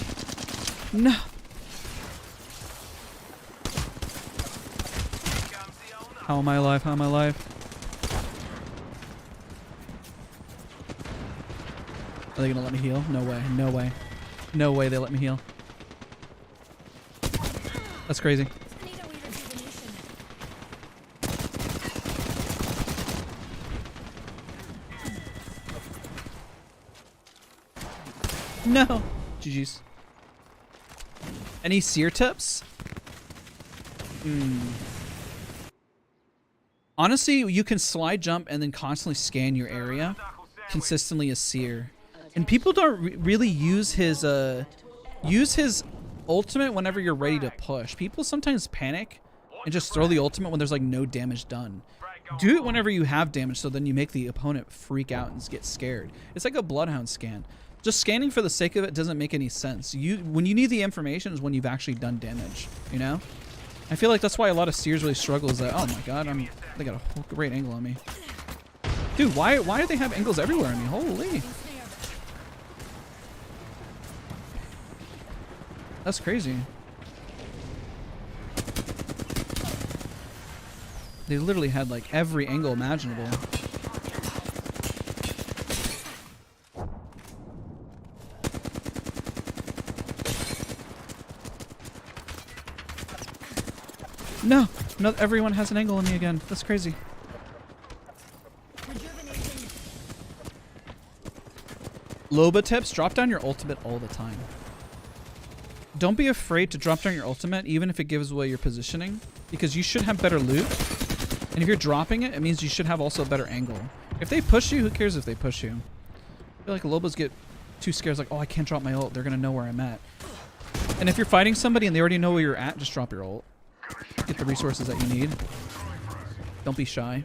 No. How am I alive? How am I alive? Are they gonna let me heal? No way. No way. No way they let me heal. That's crazy. No. GG's. Any seer tips? Honestly, you can slide jump and then constantly scan your area consistently as seer. And people don't really use his ultimate whenever you're ready to push. People sometimes panic and just throw the ultimate when there's like no damage done. Do it whenever you have damage, so then you make the opponent freak out and get scared. It's like a Bloodhound scan. Just scanning for the sake of it doesn't make any sense. When you need the information is when you've actually done damage, you know? I feel like that's why a lot of seers really struggle, is that, oh my god, they got a whole great angle on me. Dude, why do they have angles everywhere on me? Holy. That's crazy. They literally had like every angle imaginable. No, no, everyone has an angle on me again. That's crazy. Loba tips, drop down your ultimate all the time. Don't be afraid to drop down your ultimate, even if it gives away your positioning, because you should have better loot. And if you're dropping it, it means you should have also a better angle. If they push you, who cares if they push you? I feel like Lobas get too scared, like, oh, I can't drop my ult. They're going to know where I'm at. And if you're fighting somebody and they already know where you're at, just drop your ult. Get the resources that you need. Don't be shy.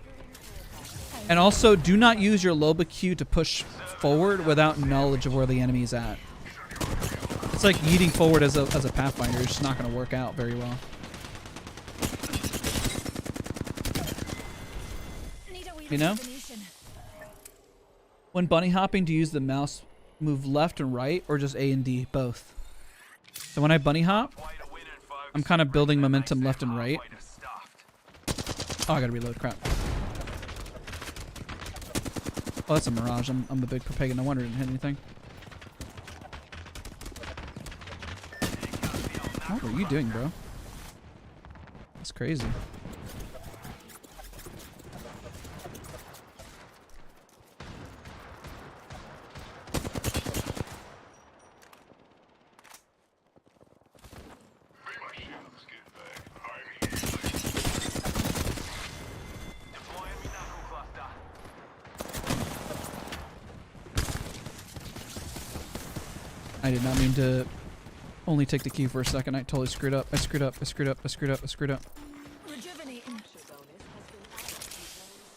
And also, do not use your Loba Q to push forward without knowledge of where the enemy is at. It's like yeeting forward as a Pathfinder. It's just not going to work out very well. You know? When bunny hopping, do you use the mouse move left and right, or just A and D? Both. So when I bunny hop, I'm kind of building momentum left and right. Oh, I gotta reload. Crap. Oh, that's a Mirage. I'm a big Propega. No wonder it didn't hit anything. What are you doing, bro? That's crazy. I did not mean to only take the Q for a second. I totally screwed up. I screwed up. I screwed up. I screwed up. I screwed up. I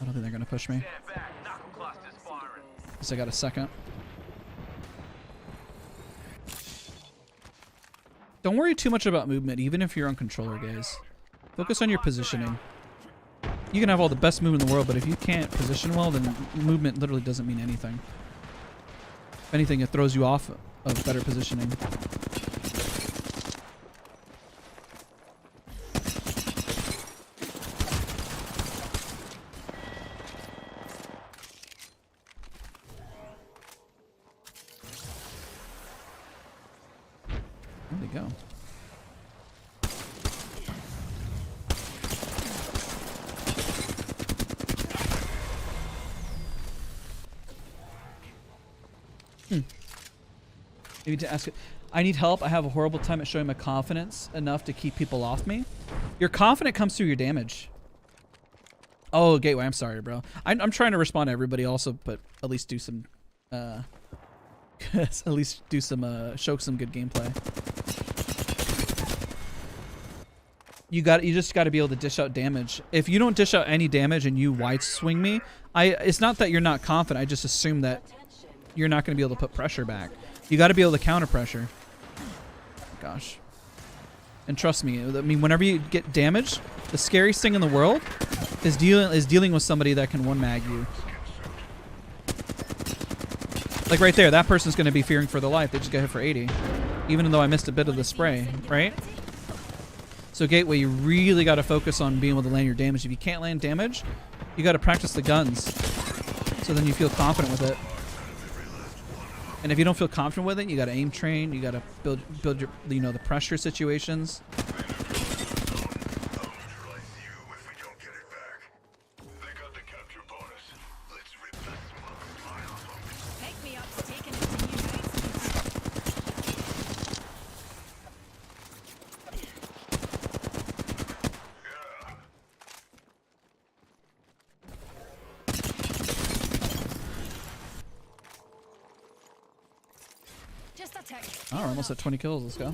don't think they're going to push me. Guess I got a second. Don't worry too much about movement, even if you're on controller, guys. Focus on your positioning. You can have all the best movement in the world, but if you can't position well, then movement literally doesn't mean anything. If anything, it throws you off of better positioning. Where'd they go? Maybe to ask it. I need help. I have a horrible time at showing my confidence enough to keep people off me. Your confidence comes through your damage. Oh, Gateway. I'm sorry, bro. I'm trying to respond to everybody also, but at least do some, at least do some, show some good gameplay. You just got to be able to dish out damage. If you don't dish out any damage and you wide swing me, it's not that you're not confident. I just assume that you're not going to be able to put pressure back. You got to be able to counter pressure. Gosh. And trust me, I mean, whenever you get damaged, the scariest thing in the world is dealing with somebody that can one mag you. Like right there, that person's going to be fearing for their life. They just got hit for 80, even though I missed a bit of the spray, right? So Gateway, you really got to focus on being able to land your damage. If you can't land damage, you got to practice the guns, so then you feel confident with it. And if you don't feel confident with it, you got to aim train. You got to build your, you know, the pressure situations. Oh, we're almost at 20 kills. Let's go.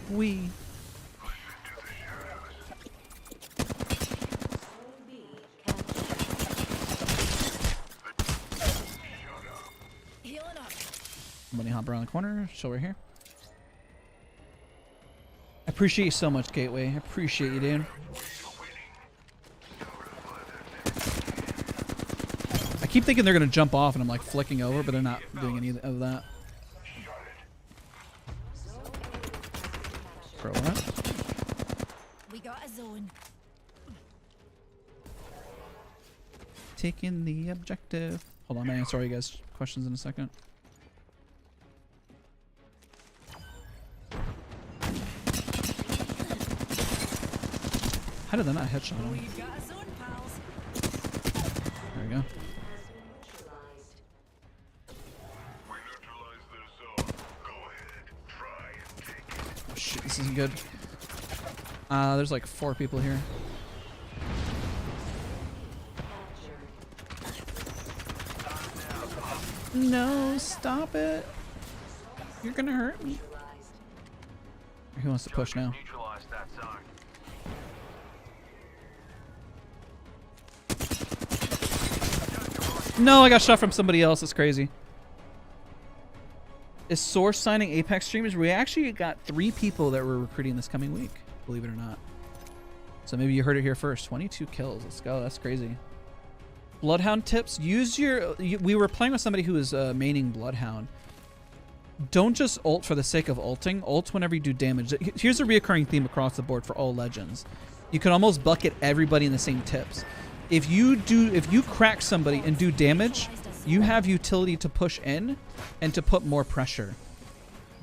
We. Somebody hop around the corner. So we're here. I appreciate you so much, Gateway. I appreciate you, dude. keep thinking they're gonna jump off, and I'm like flicking over, but they're not doing any of that. Bro, what? We got a zone. Taking the objective. Hold on, man. Sorry, you guys. Questions in a second. How did that not headshot him? We've got a zone, pals. There we go. Oh shit, this isn't good. There's like 4 people here. No, stop it. You're gonna hurt me. Who wants to push now? No, I got shot from somebody else. That's crazy. Is Source signing Apex streamers? We actually got 3 people that we're recruiting this coming week, believe it or not. So maybe you heard it here first. 22 kills. Let's go. That's crazy. Bloodhound tips. Use your... we were playing with somebody who was maining Bloodhound. Don't just ult for the sake of ulting. Ult whenever you do damage. Here's a reoccurring theme across the board for all legends. You can almost bucket everybody in the same tips. If you crack somebody and do damage, you have utility to push in and to put more pressure.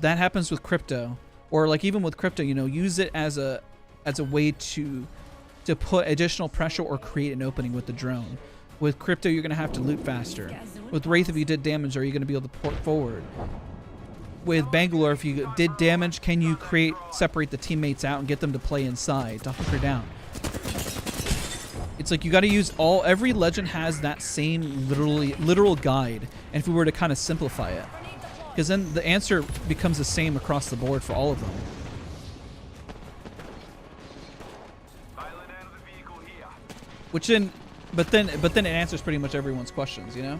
That happens with crypto, or like even with crypto, you know, use it as a way to put additional pressure or create an opening with the drone. With crypto, you're gonna have to loot faster. With Wraith, if you did damage, are you gonna be able to port forward? With Bangalore, if you did damage, can you separate the teammates out and get them to play inside to hunker down? It's like you got to use every legend has that same literal guide, and if we were to kind of simplify it, because then the answer becomes the same across the board for all of them. But then it answers pretty much everyone's questions, you know?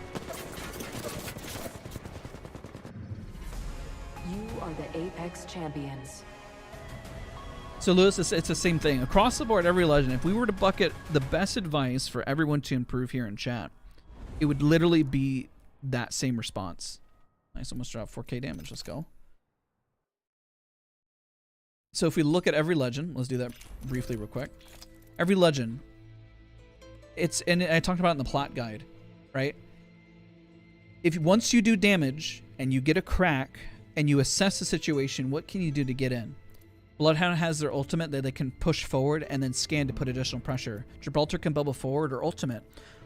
You are the Apex champions. So Lewis, it's the same thing. Across the board, every legend, if we were to bucket the best advice for everyone to improve here in chat, it would literally be that same response. Nice, almost dropped 4k damage. Let's go. So if we look at every legend, let's do that briefly real quick. Every legend, and I talked about it in the plot guide, right? Once you do damage and you get a crack and you assess the situation, what can you do to get in? Bloodhound has their ultimate that they can push forward and then scan to put additional pressure. Gibraltar can bubble forward or ultimate.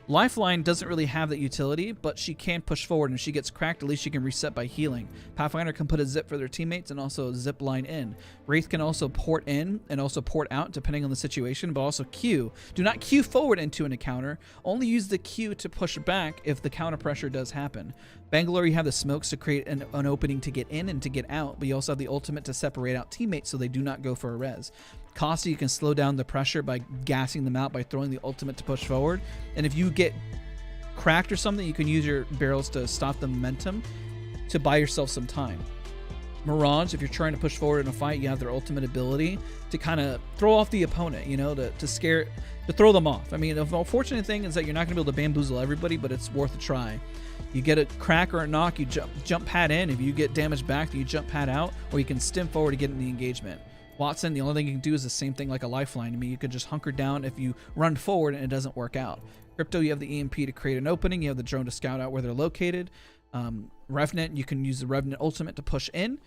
Lifeline doesn't really have that utility, but she can push forward, and if she gets cracked, at least she can reset by healing. Pathfinder can put a zip for their teammates and also a zip line in. Wraith can also port in and also port out depending on the situation, but also Q. Do not Q forward into an encounter. Only use the Q to push back if the counter pressure does happen. Bangalore, you have the smokes to create an opening to get in and to get out, but you also have the ultimate to separate out teammates so they do not go for a res. Costa, you can slow down the pressure by gassing them out by throwing the ultimate to push forward. And if you get cracked or something, you can use your barrels to stop the momentum to buy yourself some time. Mirage, if you're trying to push forward in a fight, you have their ultimate ability to kind of throw off the opponent, you know, to throw them off. I mean, the unfortunate thing is that you're not going to be able to bamboozle everybody, but it's worth a try. You get a crack or a knock, you jump pad in. If you get damage back, you jump pad out, or you can stim forward to get in the engagement. Wattson, the only thing you can do is the same thing like a lifeline. I mean, you could just hunker down if you run forward and it doesn't work out. Crypto, you have the EMP to create an opening. You have the drone to scout out where they're located. Revenant, you can use the Revenant ultimate to push in.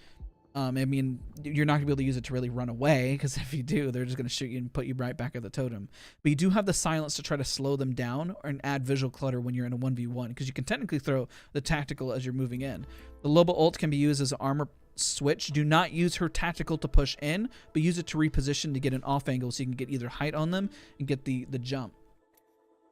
I mean, you're not going to be able to use it to really run away, because if you do, they're just going to shoot you and put you right back at the totem. But you do have the silence to try to slow them down and add visual clutter when you're in a 1v1, because you can technically throw the tactical as you're moving in. The Loba ult can be used as an armor switch. Do not use her tactical to push in, but use it to reposition to get an off angle so you can get either height on them and get the jump.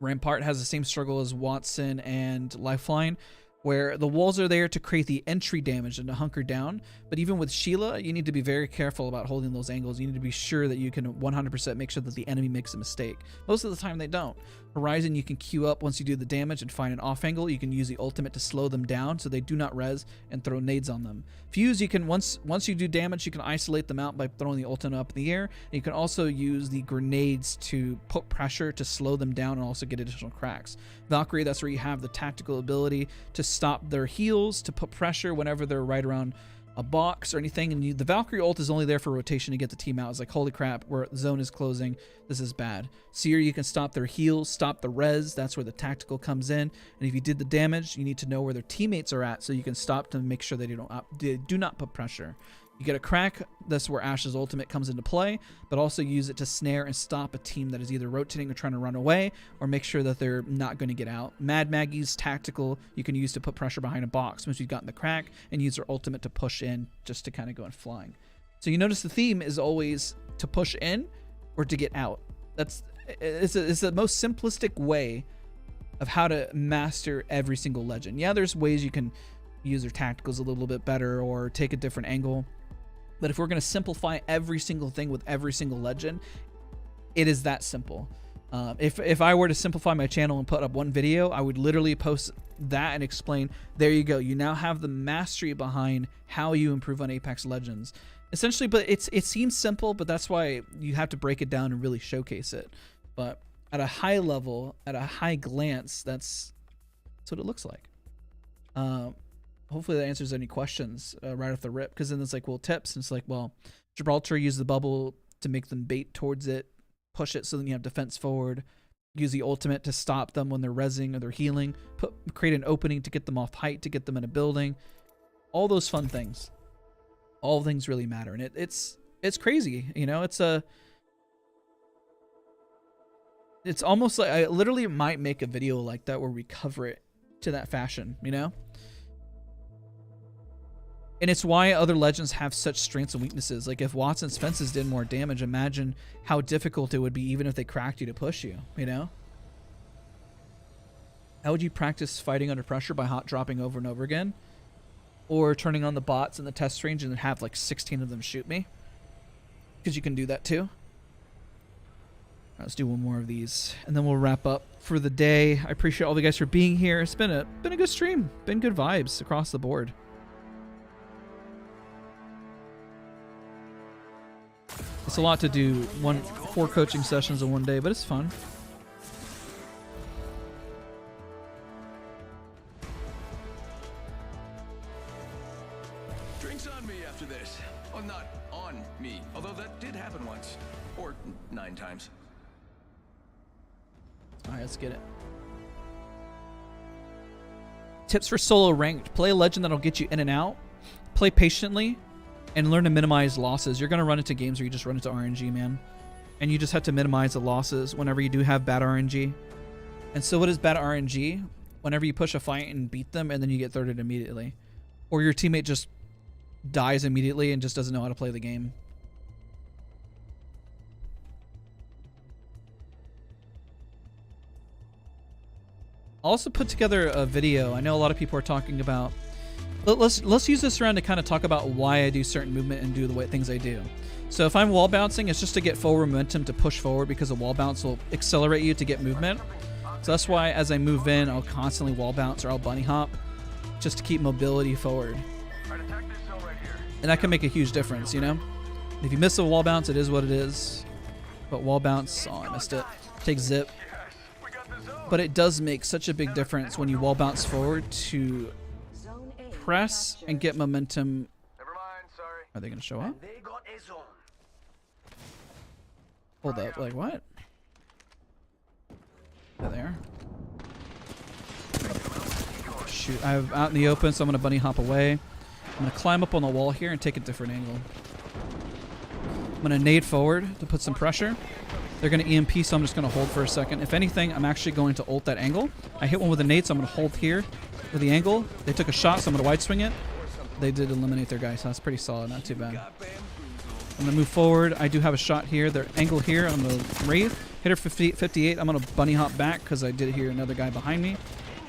Rampart has the same struggle as Wattson and Lifeline. where the walls are there to create the entry damage and to hunker down. But even with Sheila, you need to be very careful about holding those angles. You need to be sure that you can 100% make sure that the enemy makes a mistake. Most of the time they don't. Horizon, you can queue up once you do the damage and find an off angle. You can use the ultimate to slow them down so they do not res and throw nades on them. Fuse, you can once you do damage, you can isolate them out by throwing the ultimate up in the air. And you can also use the grenades to put pressure to slow them down and also get additional cracks. Valkyrie, that's where you have the tactical ability to stop their heals, to put pressure whenever they're right around a box or anything, and the Valkyrie ult is only there for rotation to get the team out. It's like, holy crap, where the zone is closing, this is bad. Seer, you can stop their heals, stop the res, that's where the tactical comes in, and if you did the damage, you need to know where their teammates are at so you can stop to make sure they do not put pressure. You get a crack, that's where Ashe's ultimate comes into play, but also use it to snare and stop a team that is either rotating or trying to run away, or make sure that they're not going to get out. Mad Maggie's tactical you can use to put pressure behind a box once you've gotten the crack, and use her ultimate to push in just to kind of go in flying. So you notice the theme is always to push in or to get out. It's the most simplistic way of how to master every single legend. Yeah, there's ways you can use their tacticals a little bit better or take a different angle. But if we're going to simplify every single thing with every single legend, it is that simple. If I were to simplify my channel and put up one video, I would literally post that and explain, there you go. You now have the mastery behind how you improve on Apex Legends. Essentially, but it seems simple, but that's why you have to break it down and really showcase it. But at a high level, at a high glance, that's what it looks like. Hopefully that answers any questions right off the rip, because then it's like, well, tips. And it's like, well, Gibraltar, use the bubble to make them bait towards it, push it so then you have defense forward, use the ultimate to stop them when they're rezzing or they're healing, create an opening to get them off height, to get them in a building, all those fun things. All things really matter, and it's crazy, you know. It's almost like I literally might make a video like that where we cover it to that fashion, you know. And it's why other legends have such strengths and weaknesses. Like if Wattson's fences did more damage, imagine how difficult it would be even if they cracked you to push you, you know? How would you practice fighting under pressure? By hot dropping over and over again? Or turning on the bots in the test range and then have like 16 of them shoot me? Because you can do that too. Let's do one more of these and then we'll wrap up for the day. I appreciate all of you guys for being here. It's been a good stream. Been good vibes across the board. It's a lot to do, 4 coaching sessions in one day, but it's fun. Drinks on me after this. Well, not on me, although that did happen once. Or 9 times. Alright, let's get it. Tips for solo ranked. Play a legend that'll get you in and out. Play patiently. And learn to minimize losses. You're going to run into games where you just run into RNG, man. And you just have to minimize the losses whenever you do have bad RNG. And so what is bad RNG? Whenever you push a fight and beat them and then you get thirded immediately. Or your teammate just dies immediately and just doesn't know how to play the game. I'll also put together a video. I know a lot of people are talking about... Let's use this round to kind of talk about why I do certain movement and do the way things I do. So if I'm wall bouncing, it's just to get forward momentum to push forward because a wall bounce will accelerate you to get movement. So that's why as I move in, I'll constantly wall bounce or I'll bunny hop just to keep mobility forward. And that can make a huge difference, you know? If you miss a wall bounce, it is what it is. But wall bounce, oh, I missed it. Take zip. But it does make such a big difference when you wall bounce forward to press and get momentum. Are they going to show up? Hold up, like what? There they are. Shoot, I'm out in the open, so I'm going to bunny hop away. I'm going to climb up on the wall here and take a different angle. I'm going to nade forward to put some pressure. They're going to EMP, so I'm just going to hold for a second. If anything, I'm actually going to ult that angle. I hit one with a nade, so I'm going to hold here with the angle. They took a shot, so I'm going to wide swing it. They did eliminate their guy, so that's pretty solid. Not too bad. I'm going to move forward. I do have a shot here. Their angle here. I'm going to Wraith. Hit her 58. I'm going to bunny hop back because I did hear another guy behind me.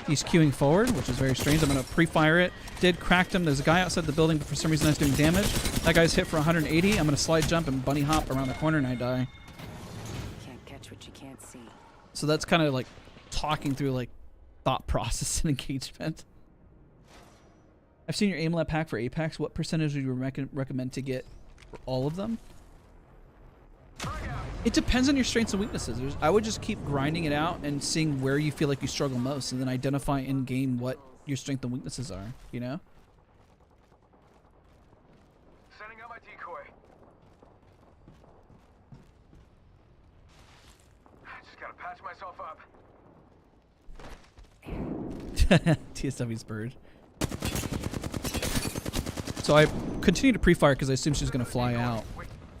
He's queuing forward, which is very strange. I'm going to pre-fire it. Did cracked him. There's a guy outside the building, but for some reason that's doing damage. That guy's hit for 180. I'm going to slide jump and bunny hop around the corner and I die. Can't catch what you can't see. So that's kind of like talking through like thought process and engagement. I've seen your aim lab pack for Apex. What percentage would you recommend to get for all of them? It depends on your strengths and weaknesses. I would just keep grinding it out and seeing where you feel like you struggle most, and then identify in game what your strengths and weaknesses are, you know? Sending out my decoy. Just gotta patch myself up. TSW's bird. So I continue to pre-fire because I assume she's going to fly out.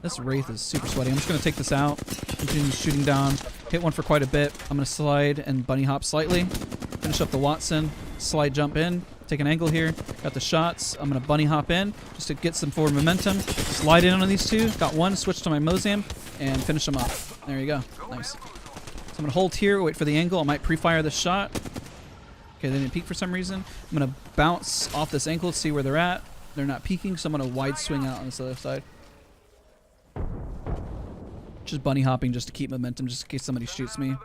This Wraith is super sweaty. I'm just going to take this out. Continue shooting down. Hit one for quite a bit. I'm going to slide and bunny hop slightly. Finish up the Wattson. Slide jump in. Take an angle here. Got the shots. I'm going to bunny hop in just to get some forward momentum. Slide in on these two. Got one. Switch to my Mozam and finish them off. There you go. Nice. So I'm going to hold here. Wait for the angle. I might pre-fire this shot. Okay, they didn't peek for some reason. I'm going to bounce off this ankle to see where they're at. They're not peeking, so I'm going to wide swing out on this other side. Just bunny hopping just to keep momentum, just in case somebody shoots me. So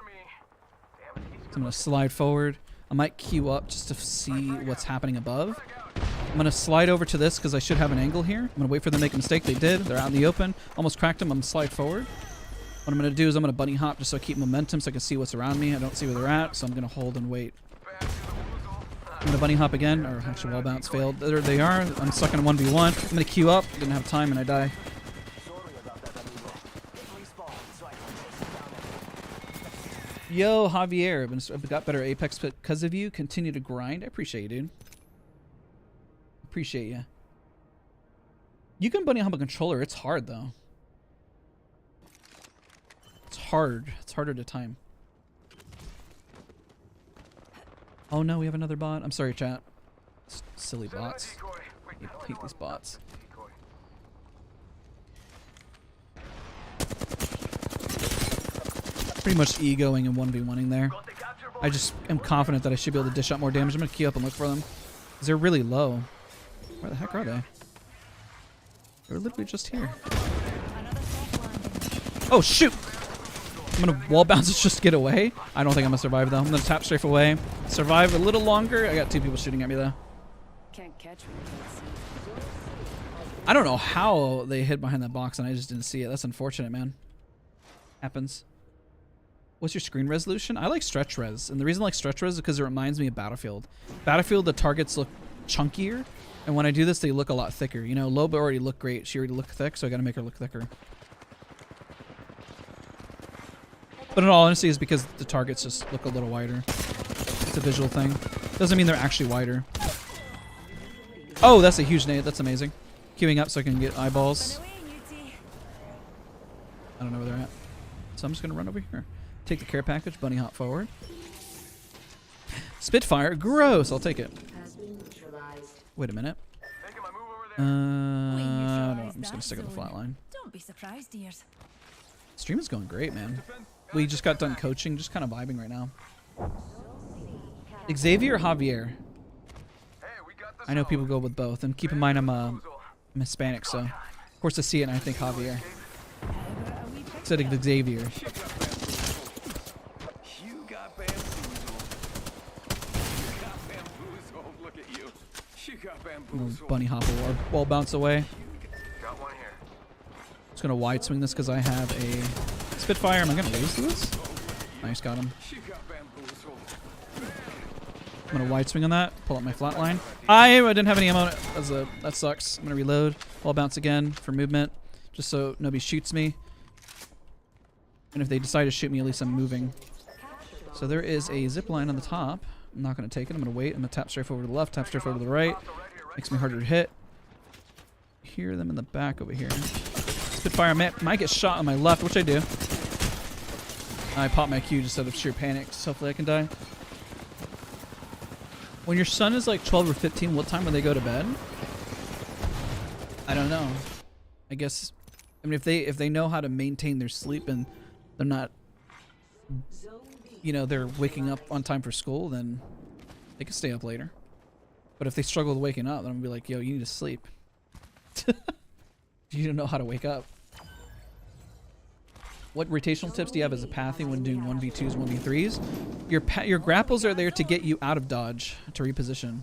I'm going to slide forward. I might queue up just to see what's happening above. I'm going to slide over to this because I should have an angle here. I'm going to wait for them to make a mistake. They did. They're out in the open. Almost cracked them. I'm going to slide forward. What I'm going to do is I'm going to bunny hop just so I keep momentum so I can see what's around me. I don't see where they're at, so I'm going to hold and wait. I'm going to bunny hop again, or actually wall bounce failed. There they are. I'm stuck in a 1v1. I'm going to queue up. Didn't have time and I die. Yo, Javier. I've got better Apex because of you. Continue to grind. I appreciate you, dude. Appreciate you. You can bunny hop a controller. It's hard, though. It's hard. It's harder to time. Oh no, we have another bot. I'm sorry, chat. Silly bots. I hate these bots. Pretty much egoing and 1v1ing there. I just am confident that I should be able to dish out more damage. I'm going to queue up and look for them. Because they're really low. Where the heck are they? They're literally just here. Oh, shoot! I'm going to wall bounce just to get away. I don't think I'm going to survive, though. I'm going to tap strafe away. Survive a little longer. I got two people shooting at me, though. Can't catch me. I don't know how they hid behind that box and I just didn't see it. That's unfortunate, man. Happens. What's your screen resolution? I like stretch res. And the reason I like stretch res is because it reminds me of Battlefield. Battlefield, the targets look chunkier. And when I do this, they look a lot thicker. You know, Loba already looked great. She already looked thick, so I got to make her look thicker. But in all honesty, it's because the targets just look a little wider. It's a visual thing. Doesn't mean they're actually wider. Oh, that's a huge nade. That's amazing. Queuing up so I can get eyeballs. I don't know where they're at. So I'm just going to run over here. Take the care package. Bunny hop forward. Spitfire. Gross. I'll take it. Wait a minute. No, I'm just going to stick with the flat line. Don't be surprised, dears. Stream is going great, man. We just got done coaching, just kind of vibing right now. Xavier or Javier? I know people go with both, and keep in mind I'm Hispanic, so of course I see it and I think Javier. Instead of Xavier. You got bamboozled. You got bamboozled. Look at you. You got bamboozled. Bunny hop or wall bounce away. Got one here. Just gonna wide swing this because I have a Spitfire. Am I gonna lose to this? Nice, got him. I'm gonna wide swing on that. Pull up my flat line. I didn't have any ammo. That sucks. I'm gonna reload. Wall bounce again for movement, just so nobody shoots me. And if they decide to shoot me, at least I'm moving. So there is a zip line on the top. I'm not gonna take it. I'm gonna wait. I'm gonna tap strafe over to the left, tap strafe over to the right. Makes me harder to hit. Hear them in the back over here. Spitfire might get shot on my left, which I do. I pop my Q just out of sheer panic, so hopefully I can die. When your son is like 12 or 15, what time would they go to bed? I don't know. I guess, I mean, if they know how to maintain their sleep and they're not, you know, they're waking up on time for school, then They can stay up later. But if they struggle with waking up, then I'm gonna be like, yo, you need to sleep. You don't know how to wake up. What rotational tips do you have as a pathy when doing 1v2s, 1v3s? Your grapples are there to get you out of dodge, to reposition.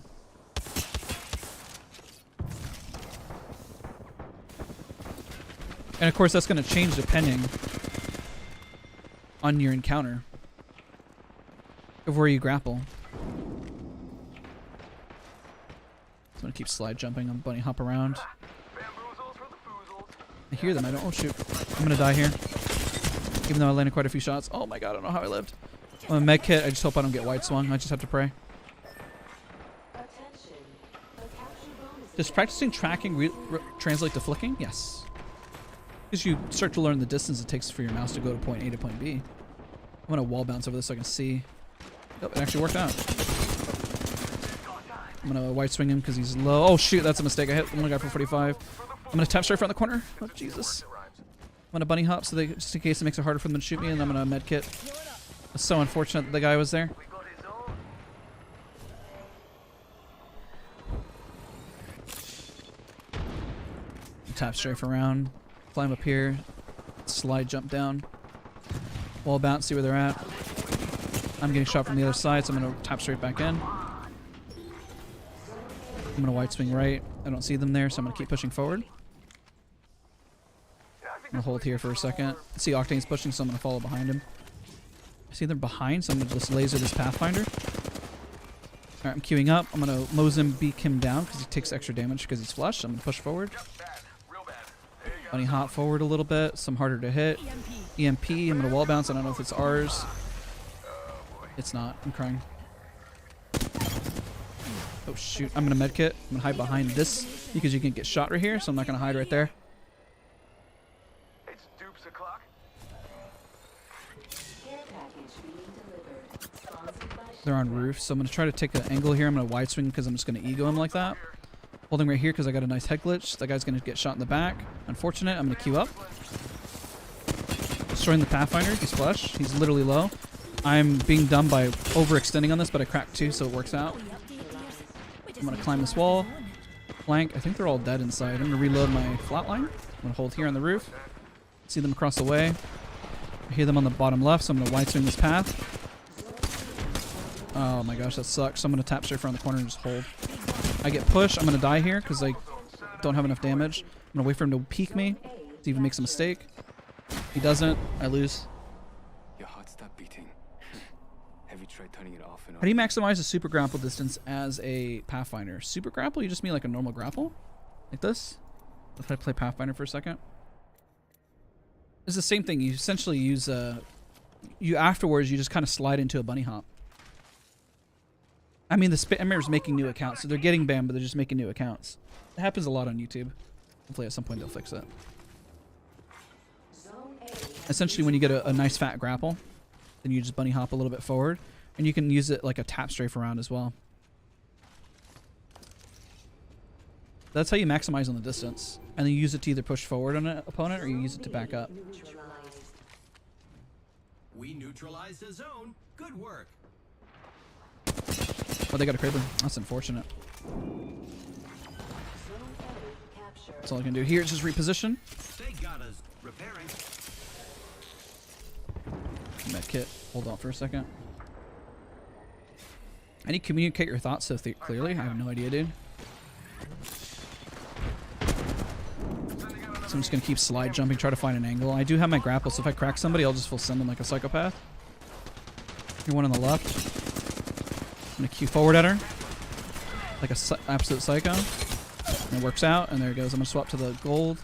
And of course that's going to change depending on your encounter of where you grapple. So I'm going to keep slide jumping and bunny hop around. I hear them. I don't. Oh shoot! I'm gonna die here. Even though I landed quite a few shots. Oh my god! I don't know how I lived. I'm a med kit. I just hope I don't get wide swung. I just have to pray. Does practicing tracking translate to flicking? Yes. Because you start to learn the distance it takes for your mouse to go to point A to point B. I'm gonna wall bounce over this so I can see. Oh, it actually worked out. I'm gonna wide swing him because he's low. Oh shoot! That's a mistake. I hit one guy for 45. I'm gonna tap straight front the corner. Oh Jesus! I'm gonna bunny hop so they, just in case it makes it harder for them to shoot me, and I'm gonna med kit. It's so unfortunate that the guy was there. Tap strafe around, climb up here, slide jump down, wall bounce, see where they're at. I'm getting shot from the other side, so I'm gonna tap straight back in. I'm gonna wide swing right. I don't see them there, so I'm gonna keep pushing forward. I'm gonna hold here for a second. I see Octane's pushing, so I'm gonna follow behind him. I see they're behind, so I'm gonna just laser this Pathfinder. Alright, I'm queuing up. I'm gonna Mozambique him down because he takes extra damage because he's flush. I'm gonna push forward. Bunny hop forward a little bit. Some harder to hit. EMP. I'm gonna wall bounce. I don't know if it's ours. It's not. I'm crying. Oh shoot. I'm gonna medkit. I'm gonna hide behind this because you can get shot right here, so I'm not gonna hide right there. They're on roof, so I'm gonna try to take an angle here. I'm gonna wide swing because I'm just gonna ego him like that. Holding right here because I got a nice head glitch. That guy's gonna get shot in the back. Unfortunate. I'm gonna queue up. Destroying the Pathfinder. He's flush. He's literally low. I'm being dumb by overextending on this, but I cracked 2, so it works out. I'm gonna climb this wall. Flank. I think they're all dead inside. I'm gonna reload my flatline. I'm gonna hold here on the roof. See them across the way. I hear them on the bottom left, so I'm gonna wide swing this path. Oh my gosh, that sucks. So I'm gonna tap straight around the corner and just hold. I get pushed. I'm gonna die here because I don't have enough damage. I'm gonna wait for him to peek me. See if he makes a mistake. He doesn't. I lose. Your heart stopped beating. Have you tried turning it off and on? How do you maximize the super grapple distance as a Pathfinder? Super grapple? You just mean like a normal grapple? Like this? If I play Pathfinder for a second. It's the same thing. You essentially use you afterwards you just kind of slide into a bunny hop. I mean the spammer's making new accounts, so they're getting banned, but they're just making new accounts. It happens a lot on YouTube. Hopefully at some point they'll fix it. Essentially when you get a nice fat grapple, then you just bunny hop a little bit forward, and you can use it like a tap strafe around as well. That's how you maximize on the distance. And then you use it to either push forward on an opponent or you use it to back up. We neutralized the zone. Good work. Oh, they got a Kraber. That's unfortunate. That's all I can do here is just reposition. They got us repairing. Med kit. Hold on for a second. I need to communicate your thoughts so clearly. I have no idea, dude. So I'm just going to keep slide jumping, try to find an angle. I do have my grapple, so if I crack somebody, I'll just full send them like a psychopath. You're one on the left. I'm going to queue forward at her. Like a absolute psycho. And it works out, and there it goes. I'm going to swap to the gold.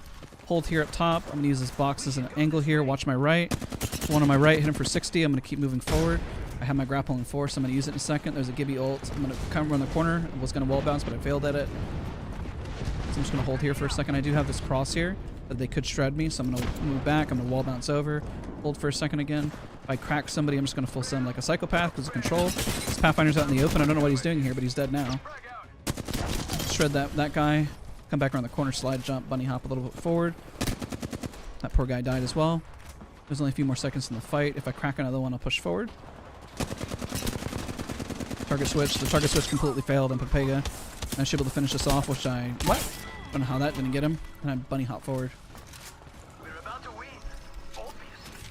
Hold here up top. I'm going to use this box as an angle here. Watch my right. One on my right, hit him for 60. I'm going to keep moving forward. I have my grapple in force. I'm going to use it in a second. There's a Gibby ult. I'm going to come around the corner. I was going to wall bounce, but I failed at it. So I'm just going to hold here for a second. I do have this cross here that they could shred me, so I'm going to move back. I'm going to wall bounce over. Hold for a second again. If I crack somebody, I'm just going to full send like a psychopath because of control. This Pathfinder's out in the open. I don't know what he's doing here, but he's dead now. Shred that guy. Come back around the corner, slide jump, bunny hop a little bit forward. That poor guy died as well. There's only a few more seconds in the fight. If I crack another one, I'll push forward. Target switch. The target switch completely failed on Pepega. I was able to finish this off, which I... What? I don't know how that didn't get him. And I bunny hop forward.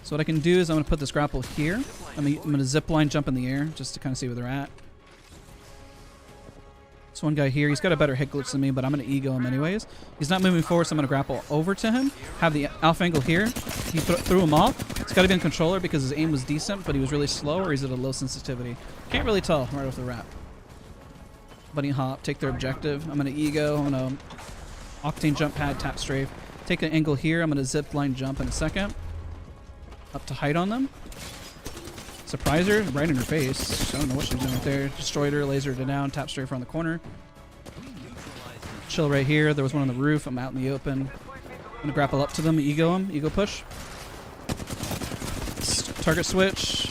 So what I can do is I'm going to put this grapple here. I'm going to zip line jump in the air just to kind of see where they're at. This one guy here, he's got a better hit glitch than me, but I'm going to ego him anyways. He's not moving forward, so I'm going to grapple over to him. Have the alpha angle here. He threw him off. It's got to be on controller because his aim was decent, but he was really slow, or he's at a low sensitivity. Can't really tell right off the wrap. Bunny hop, take their objective. I'm going to ego. I'm going to octane jump pad, tap strafe. Take an angle here. I'm going to zip line jump in a second. Up to height on them. Surprise her right in her face. I don't know what she's doing right there. Destroyed her, lasered her down, tap straight around the corner. Chill right here. There was one on the roof. I'm out in the open. I'm gonna grapple up to them, ego them, ego push. Target switch.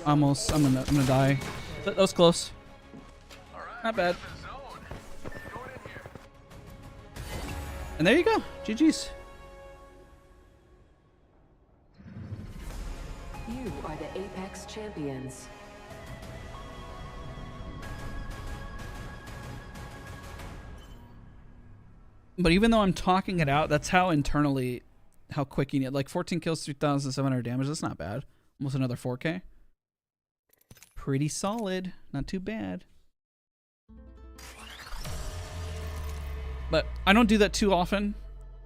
Almost. I'm gonna die. That was close. Not bad. And there you go. GG's. You are the Apex champions. But even though I'm talking it out, that's how internally, how quick you need. Like 14 kills, 3,700 damage. That's not bad. Almost another 4K. Pretty solid. Not too bad. But I don't do that too often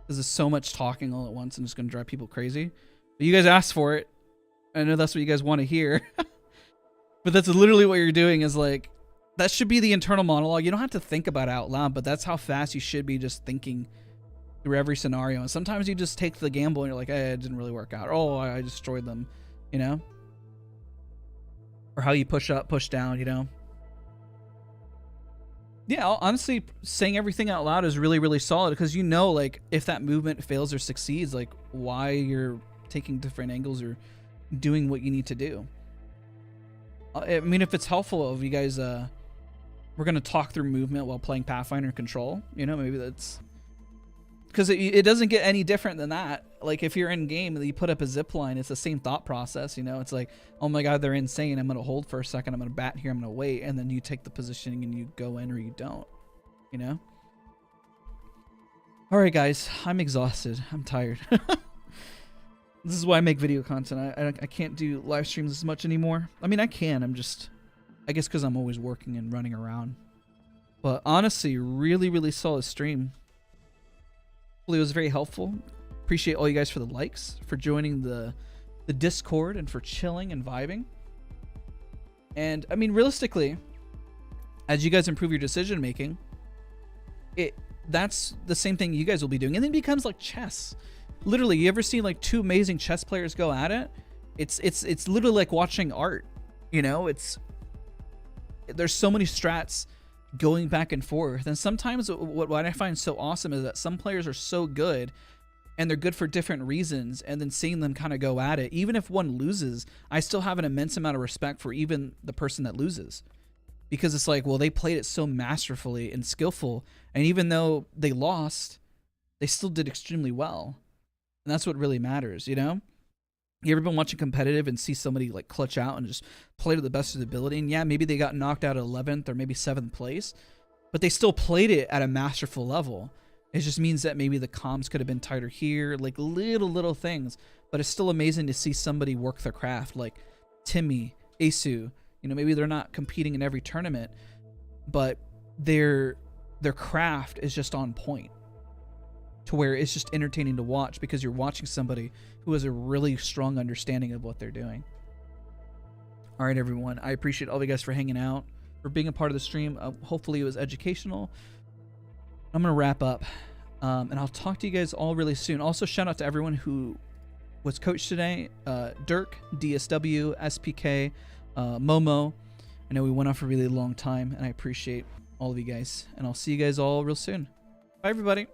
because there's so much talking all at once and it's going to drive people crazy. But you guys asked for it. I know that's what you guys want to hear. But that's literally what you're doing is like, that should be the internal monologue. You don't have to think about it out loud, but that's how fast you should be just thinking through every scenario. And sometimes you just take the gamble and you're like, hey, it didn't really work out. Oh, I destroyed them, you know? Or how you push up, push down, you know? Yeah, honestly, saying everything out loud is really, really solid because you know, like, if that movement fails or succeeds, like, why you're taking different angles or doing what you need to do. I mean, if it's helpful of you guys, we're going to talk through movement while playing Pathfinder Control, you know, maybe that's because it doesn't get any different than that. Like if you're in game and you put up a zip line, it's the same thought process, you know, it's like, oh my God, they're insane. I'm going to hold for a second. I'm going to bat here. I'm going to wait. And then you take the positioning and you go in or you don't, you know? All right, guys, I'm exhausted. I'm tired. This is why I make video content. I can't do live streams as much anymore. I mean, I can. I'm just, I guess because I'm always working and running around. But honestly, really, really solid stream. Hopefully it was very helpful. Appreciate all you guys for the likes, for joining the Discord, and for chilling and vibing. And I mean, realistically, as you guys improve your decision making, that's the same thing you guys will be doing. And then it becomes like chess. Literally, you ever see like two amazing chess players go at it? It's literally like watching art, you know? There's so many strats going back and forth. And sometimes what I find so awesome is that some players are so good and they're good for different reasons, and then seeing them kind of go at it, even if one loses, I still have an immense amount of respect for even the person that loses. Because it's like, well, they played it so masterfully and skillful, and even though they lost, they still did extremely well. And that's what really matters, you know? You ever been watching competitive and see somebody like clutch out and just play to the best of their ability? And yeah, maybe they got knocked out at 11th or maybe 7th place, but they still played it at a masterful level. It just means that maybe the comms could have been tighter here, like little things. But it's still amazing to see somebody work their craft, like Timmy, Asu. You know, maybe they're not competing in every tournament, but their craft is just on point, to where it's just entertaining to watch because you're watching somebody who has a really strong understanding of what they're doing. All right, everyone. I appreciate all of you guys for hanging out, for being a part of the stream. Hopefully it was educational. I'm going to wrap up, and I'll talk to you guys all really soon. Also, shout out to everyone who was coached today. Dirk, DSW, SPK, Momo. I know we went on for a really long time, and I appreciate all of you guys. And I'll see you guys all real soon. Bye, everybody.